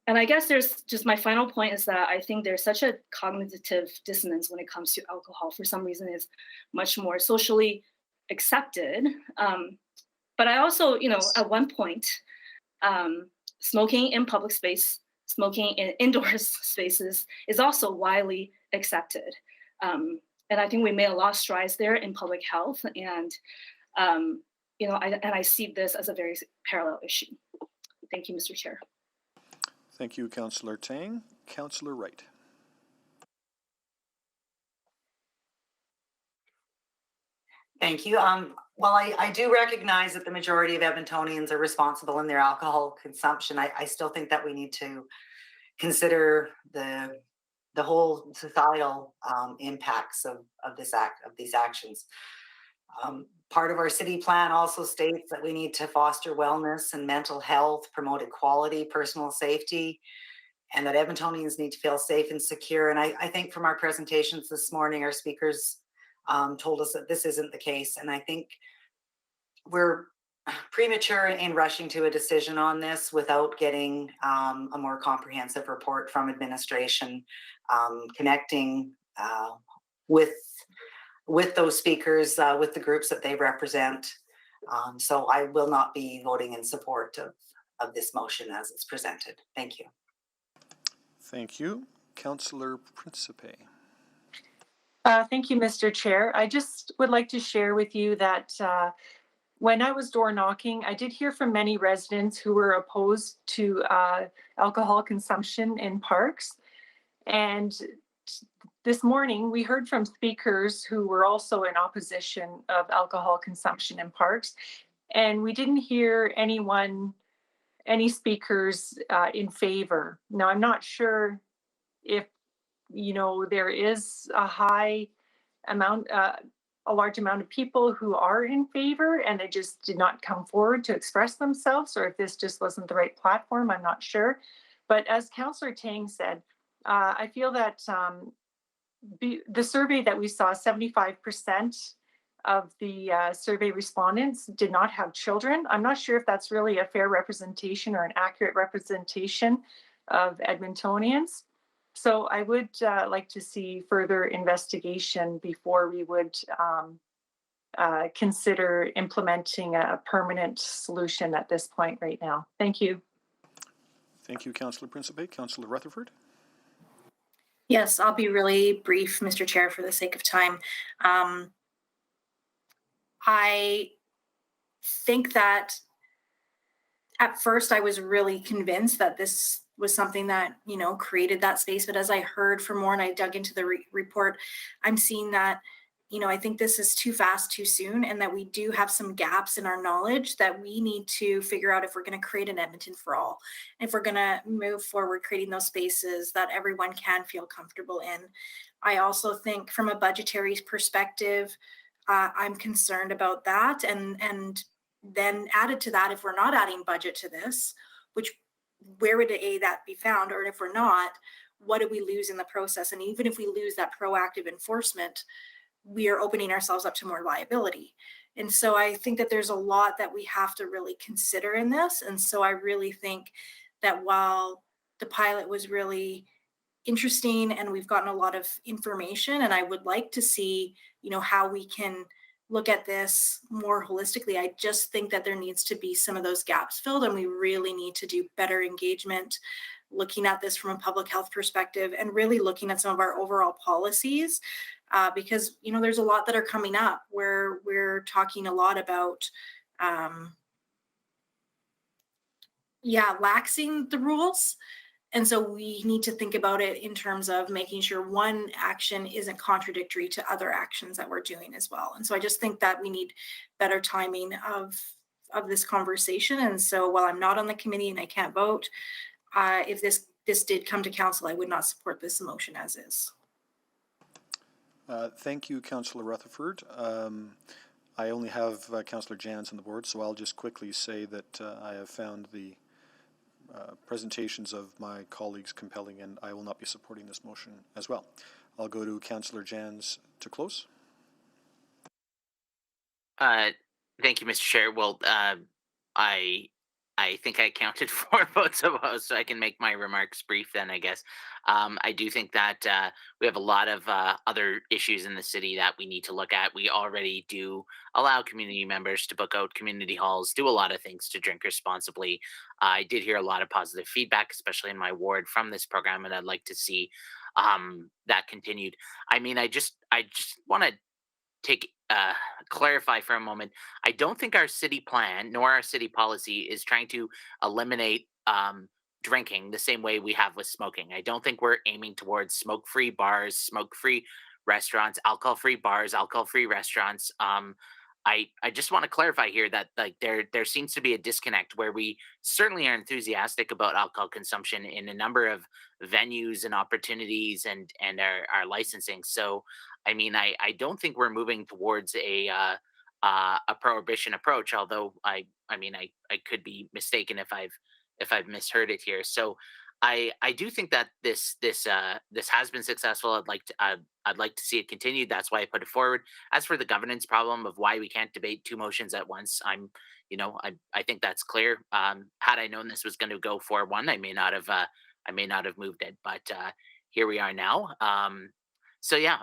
And I guess there's just my final point is that I think there's such a cognitive dissonance when it comes to alcohol. For some reason, it's much more socially accepted. But I also, at one point, smoking in public space, smoking in indoor spaces is also widely accepted. And I think we made a lot of strides there in public health. And, I see this as a very parallel issue. Thank you, Mr. Chair. Thank you, Councillor Tang. Councillor Wright. Thank you. While I do recognize that the majority of Edmontonians are responsible in their alcohol consumption, I still think that we need to consider the whole societal impacts of these actions. Part of our city plan also states that we need to foster wellness and mental health, promote equality, personal safety, and that Edmontonians need to feel safe and secure. And I think from our presentations this morning, our speakers told us that this isn't the case. And I think we're premature in rushing to a decision on this without getting a more comprehensive report from administration, connecting with those speakers, with the groups that they represent. So I will not be voting in support of this motion as it's presented. Thank you. Thank you. Councillor Principe. Thank you, Mr. Chair. I just would like to share with you that when I was door knocking, I did hear from many residents who were opposed to alcohol consumption in parks. And this morning, we heard from speakers who were also in opposition of alcohol consumption in parks. And we didn't hear any speakers in favor. Now, I'm not sure if, there is a large amount of people who are in favor and they just did not come forward to express themselves, or if this just wasn't the right platform, I'm not sure. But as Councillor Tang said, I feel that the survey that we saw, 75% of the survey respondents did not have children. I'm not sure if that's really a fair representation or an accurate representation of Edmontonians. So I would like to see further investigation before we would consider implementing a permanent solution at this point right now. Thank you. Thank you, Councillor Principe. Councillor Rutherford. Yes, I'll be really brief, Mr. Chair, for the sake of time. I think that at first I was really convinced that this was something that, created that space. But as I heard from more and I dug into the report, I'm seeing that, I think this is too fast, too soon, and that we do have some gaps in our knowledge that we need to figure out if we're going to create an Edmonton for all. If we're going to move forward creating those spaces that everyone can feel comfortable in. I also think from a budgetary perspective, I'm concerned about that. And then added to that, if we're not adding budget to this, where would that be found? Or if we're not, what do we lose in the process? And even if we lose that proactive enforcement, we are opening ourselves up to more liability. And so I think that there's a lot that we have to really consider in this. And so I really think that while the pilot was really interesting and we've gotten a lot of information, and I would like to see, how we can look at this more holistically, I just think that there needs to be some of those gaps filled, and we really need to do better engagement, looking at this from a public health perspective and really looking at some of our overall policies. Because, there's a lot that are coming up where we're talking a lot about, laxing the rules. And so we need to think about it in terms of making sure one action isn't contradictory to other actions that we're doing as well. And so I just think that we need better timing of this conversation. And so while I'm not on the committee and I can't vote, if this did come to council, I would not support this motion as is. Thank you, Councillor Rutherford. I only have Councillor Jans on the board, so I'll just quickly say that I have found the presentations of my colleagues compelling, and I will not be supporting this motion as well. I'll go to Councillor Jans to close. Thank you, Mr. Chair. Well, I think I counted 4 votes opposed, so I can make my remarks brief then, I guess. I do think that we have a lot of other issues in the city that we need to look at. We already do allow community members to book out community halls, do a lot of things to drink responsibly. I did hear a lot of positive feedback, especially in my ward, from this program, and I'd like to see that continued. I mean, I just want to clarify for a moment. I don't think our city plan nor our city policy is trying to eliminate drinking the same way we have with smoking. I don't think we're aiming towards smoke-free bars, smoke-free restaurants, alcohol-free bars, alcohol-free restaurants. I just want to clarify here that like there seems to be a disconnect where we certainly are enthusiastic about alcohol consumption in a number of venues and opportunities and our licensing. So I mean, I don't think we're moving towards a prohibition approach. Although I mean, I could be mistaken if I've misheard it here. So I do think that this has been successful. I'd like to see it continued. That's why I put it forward. As for the governance problem of why we can't debate 2 motions at once, I think that's clear. Had I known this was going to go 4-1, I may not have moved it. But here we are now. So yeah,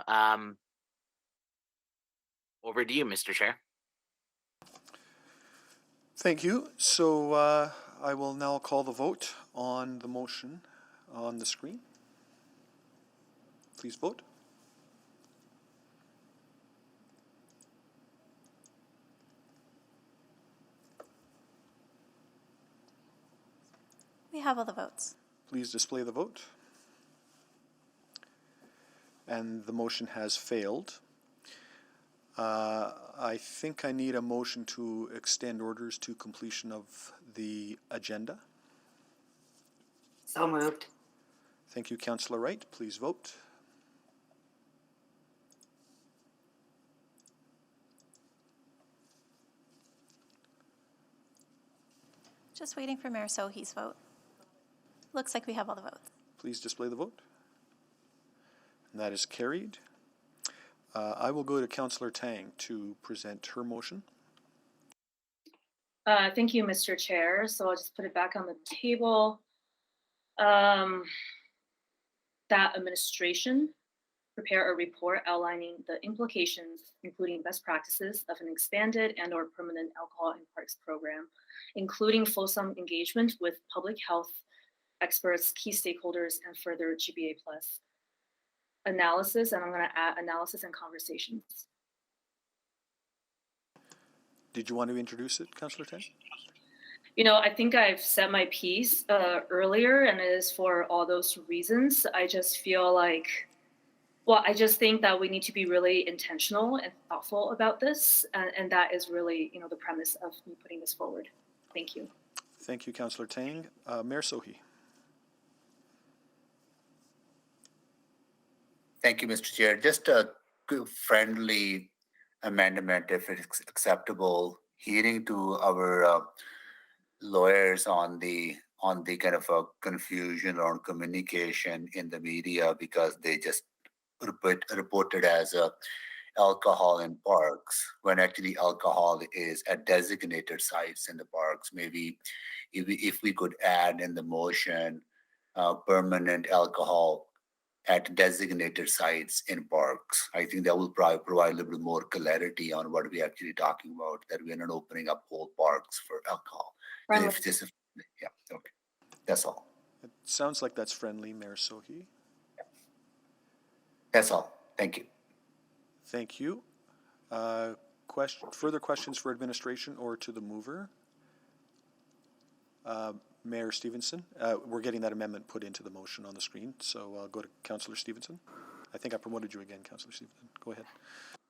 over to you, Mr. Chair. Thank you. So I will now call the vote on the motion on the screen. Please vote. We have all the votes. Please display the vote. And the motion has failed. I think I need a motion to extend orders to completion of the agenda. So moved. Thank you, Councillor Wright. Please vote. Just waiting for Mayor Sohi's vote. Looks like we have all the votes. Please display the vote. And that is carried. I will go to Councillor Tang to present her motion. Thank you, Mr. Chair. So I'll just put it back on the table. That administration prepare a report outlining the implications, including best practices of an expanded and/or permanent alcohol in parks program, including fulsome engagement with public health experts, key stakeholders, and further GBA plus analysis, and I'm going to add analysis and conversations. Did you want to introduce it, Councillor Tang? I think I've said my piece earlier, and it is for all those reasons. I just feel like, I just think that we need to be really intentional and thoughtful about this, and that is really, the premise of me putting this forward. Thank you. Thank you, Councillor Tang. Mayor Sohi. Thank you, Mr. Chair. Just a friendly amendment, if it's acceptable, hearing to our lawyers on the kind of a confusion on communication in the media because they just reported as alcohol in parks when actually alcohol is at designated sites in the parks. Maybe if we could add in the motion permanent alcohol at designated sites in parks. I think that will probably provide a little bit more clarity on what we're actually talking about, that we're not opening up whole parks for alcohol. Right. Yeah, okay. That's all. It sounds like that's friendly, Mayor Sohi. That's all. Thank you. Thank you. Further questions for administration or to the mover? Mayor Stevenson, we're getting that amendment put into the motion on the screen. So I'll go to Councillor Stevenson. I think I promoted you again, Councillor Stevenson. Go ahead.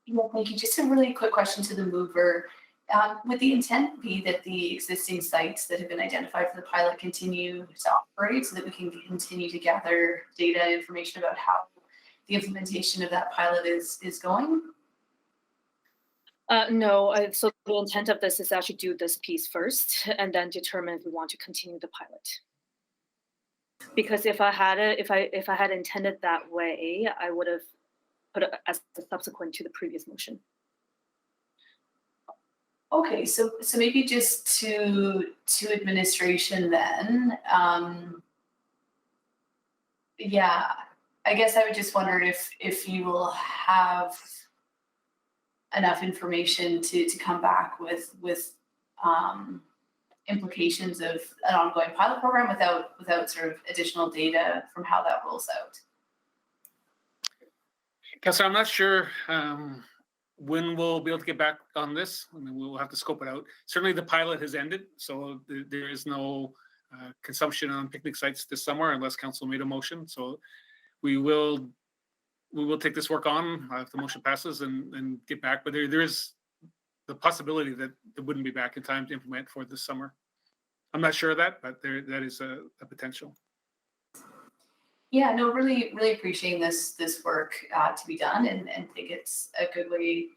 Yeah, thank you. Just a really quick question to the mover. Would the intent be that the existing sites that have been identified for the pilot continue to operate so that we can continue to gather data, information about how the implementation of that pilot is going? No, so the intent of this is actually do this piece first and then determine if we want to continue the pilot. Because if I had intended that way, I would have put it as a subsequent to the previous motion. Okay, so maybe just to administration then. Yeah, I guess I would just wonder if you will have enough information to come back with implications of an ongoing pilot program without sort of additional data from how that rolls out. Councillor, I'm not sure when we'll be able to get back on this. I mean, we'll have to scope it out. Certainly the pilot has ended, so there is no consumption on picnic sites this summer unless council made a motion. So we will take this work on if the motion passes and get back. But there is the possibility that it wouldn't be back in time to implement for this summer. I'm not sure of that, but that is a potential. Yeah, no, really appreciating this work to be done and think it's a good way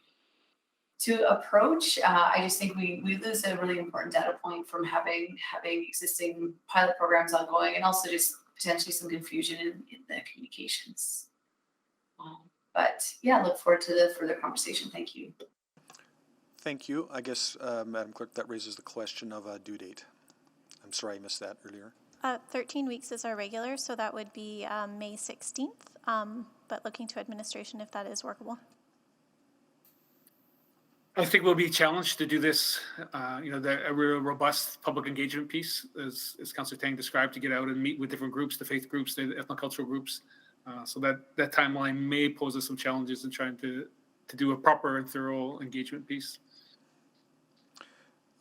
to approach. I just think we lose a really important data point from having existing pilot programs ongoing and also just potentially some confusion in the communications. But yeah, look forward to the further conversation. Thank you. Thank you. I guess, Madam Clerk, that raises the question of a due date. I'm sorry I missed that earlier. 13 weeks is our regular, so that would be May 16th, but looking to administration if that is workable. I think we'll be challenged to do this, a real robust public engagement piece, as Councillor Tang described, to get out and meet with different groups, the faith groups, the ethnocultural groups. So that timeline may pose us some challenges in trying to do a proper and thorough engagement piece.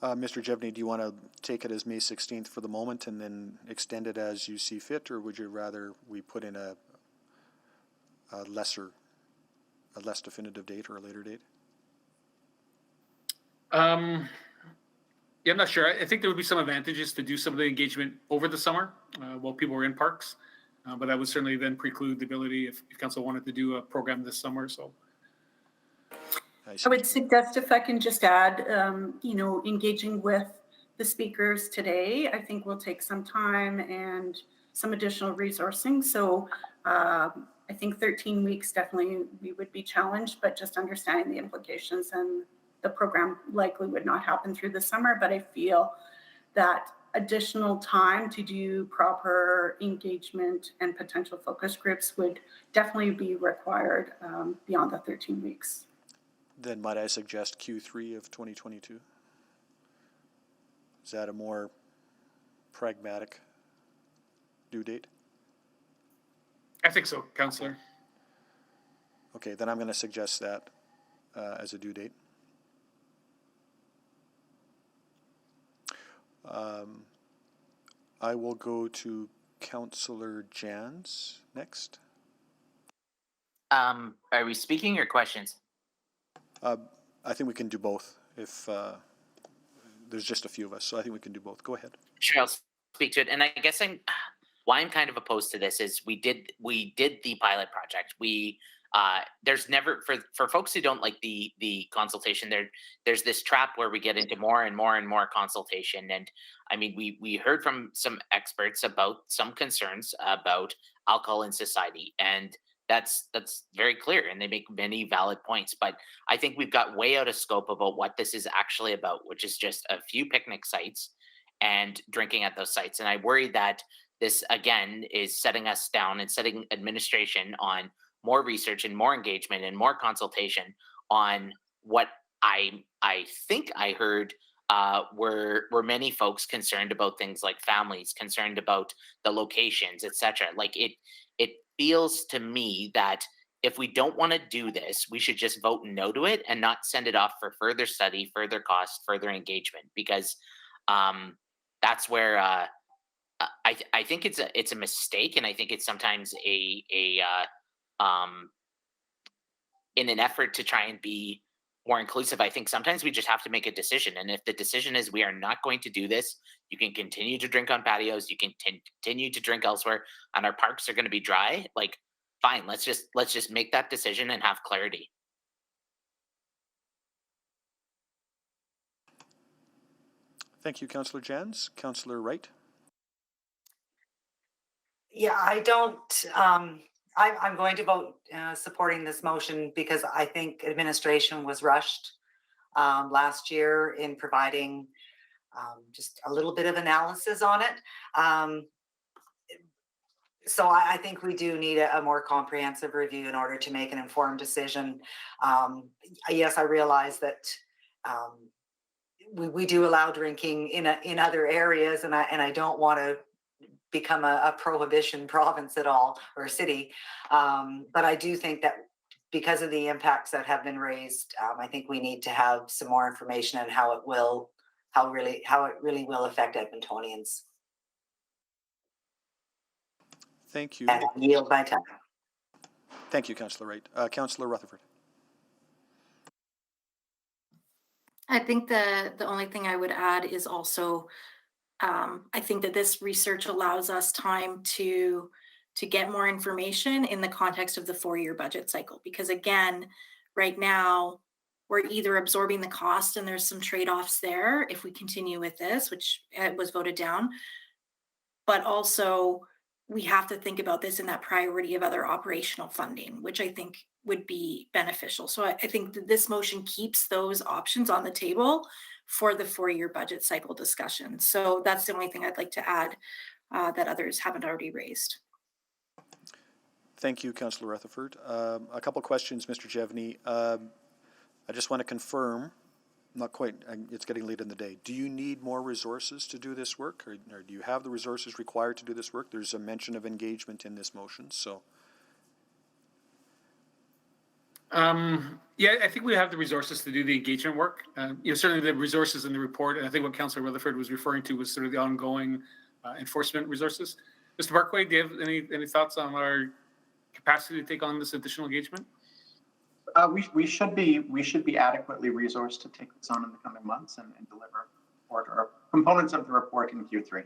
Mr. Jevney, do you want to take it as May 16th for the moment and then extend it as you see fit, or would you rather we put in a less definitive date or a later date? Yeah, I'm not sure. I think there would be some advantages to do some of the engagement over the summer while people were in parks, but that would certainly then preclude the ability if council wanted to do a program this summer. So I would suggest, if I can just add, engaging with the speakers today, I think will take some time and some additional resourcing. So I think 13 weeks definitely we would be challenged, but just understanding the implications, and the program likely would not happen through the summer, but I feel that additional time to do proper engagement and potential focus groups would definitely be required beyond the 13 weeks. Then might I suggest Q3 of 2022? Is that a more pragmatic due date? I think so, Councillor. Okay, then I'm going to suggest that as a due date. I will go to Councillor Jans next. Are we speaking or questions? I think we can do both if there's just a few of us, so I think we can do both. Go ahead. Sure, I'll speak to it. And I guess why I'm kind of opposed to this is we did the pilot project. There's never, for folks who don't like the consultation, there's this trap where we get into more and more and more consultation. And I mean, we heard from some experts about some concerns about alcohol in society, and that's very clear, and they make many valid points. But I think we've got way out of scope about what this is actually about, which is just a few picnic sites and drinking at those sites. And I worry that this, again, is setting us down and setting administration on more research and more engagement and more consultation on what I think I heard were many folks concerned about things like families, concerned about the locations, etc. Like it feels to me that if we don't want to do this, we should just vote no to it and not send it off for further study, further cost, further engagement. Because that's where I think it's a mistake, and I think it's sometimes in an effort to try and be more inclusive. I think sometimes we just have to make a decision, and if the decision is we are not going to do this, you can continue to drink on patios, you can continue to drink elsewhere, and our parks are going to be dry. Like, fine, let's just make that decision and have clarity. Thank you, Councillor Jans. Councillor Wright. Yeah, I don't, I'm going to vote supporting this motion because I think administration was rushed last year in providing just a little bit of analysis on it. So I think we do need a more comprehensive review in order to make an informed decision. Yes, I realize that we do allow drinking in other areas, and I don't want to become a prohibition province at all, or city. But I do think that because of the impacts that have been raised, I think we need to have some more information on how it really will affect Edmontonians. Thank you. And I yield my time. Thank you, Councillor Wright. Councillor Rutherford. I think the only thing I would add is also, I think that this research allows us time to get more information in the context of the 4-year budget cycle. Because again, right now, we're either absorbing the cost and there's some trade-offs there if we continue with this, which was voted down. But also, we have to think about this in that priority of other operational funding, which I think would be beneficial. So I think that this motion keeps those options on the table for the 4-year budget cycle discussion. So that's the only thing I'd like to add that others haven't already raised. Thank you, Councillor Rutherford. A couple questions, Mr. Jevney. I just want to confirm, not quite, it's getting late in the day. Do you need more resources to do this work, or do you have the resources required to do this work? There's a mention of engagement in this motion, so. Yeah, I think we have the resources to do the engagement work. Certainly the resources in the report, and I think what Councillor Rutherford was referring to was sort of the ongoing enforcement resources. Mr. Barkway, do you have any thoughts on our capacity to take on this additional engagement? We should be adequately resourced to take this on in the coming months and deliver report or components of the report in Q3.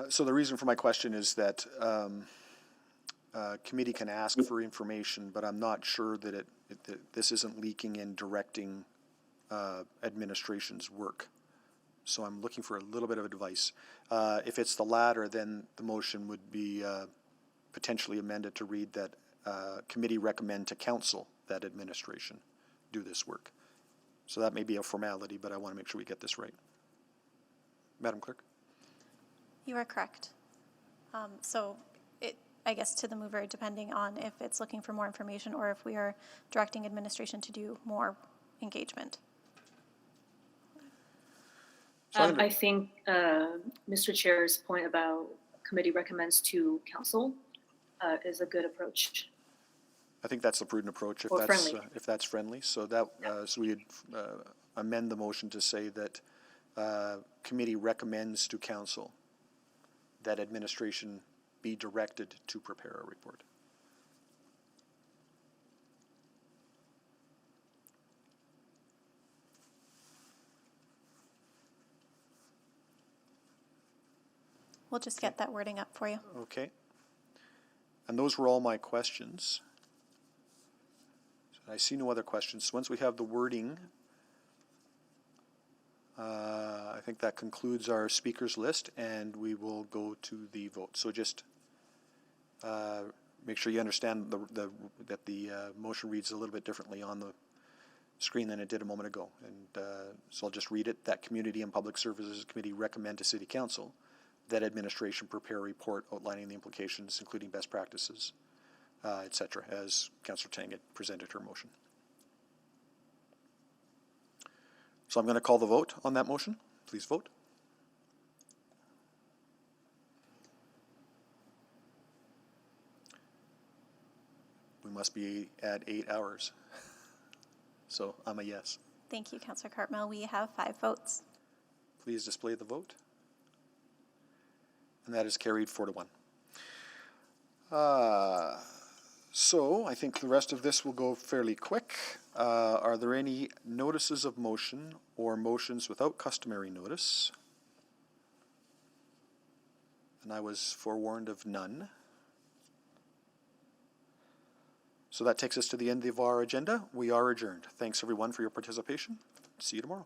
So the reason for my question is that committee can ask for information, but I'm not sure that this isn't leaking in directing administration's work. So I'm looking for a little bit of advice. If it's the latter, then the motion would be potentially amended to read that committee recommend to council that administration do this work. So that may be a formality, but I want to make sure we get this right. Madam Clerk? You are correct. So I guess to the mover, depending on if it's looking for more information or if we are directing administration to do more engagement. I think Mr. Chair's point about committee recommends to council is a good approach. I think that's the prudent approach if that's friendly. So that so we'd amend the motion to say that committee recommends to council that administration be directed to prepare a report. We'll just get that wording up for you. Okay. And those were all my questions. So I see no other questions. So once we have the wording, I think that concludes our speakers list, and we will go to the vote. So just make sure you understand that the motion reads a little bit differently on the screen than it did a moment ago. And so I'll just read it. That Community and Public Services Committee recommend to City Council that administration prepare a report outlining the implications, including best practices, etc., as Councillor Tang had presented her motion. So I'm going to call the vote on that motion. Please vote. We must be at 8 hours. So I'm a yes. Thank you, Councillor Cartmel. We have 5 votes. please display the vote. And that is carried 4-1. So I think the rest of this will go fairly quick. Are there any notices of motion or motions without customary notice? And I was forewarned of none. So that takes us to the end of our agenda. We are adjourned. Thanks everyone for your participation. See you tomorrow.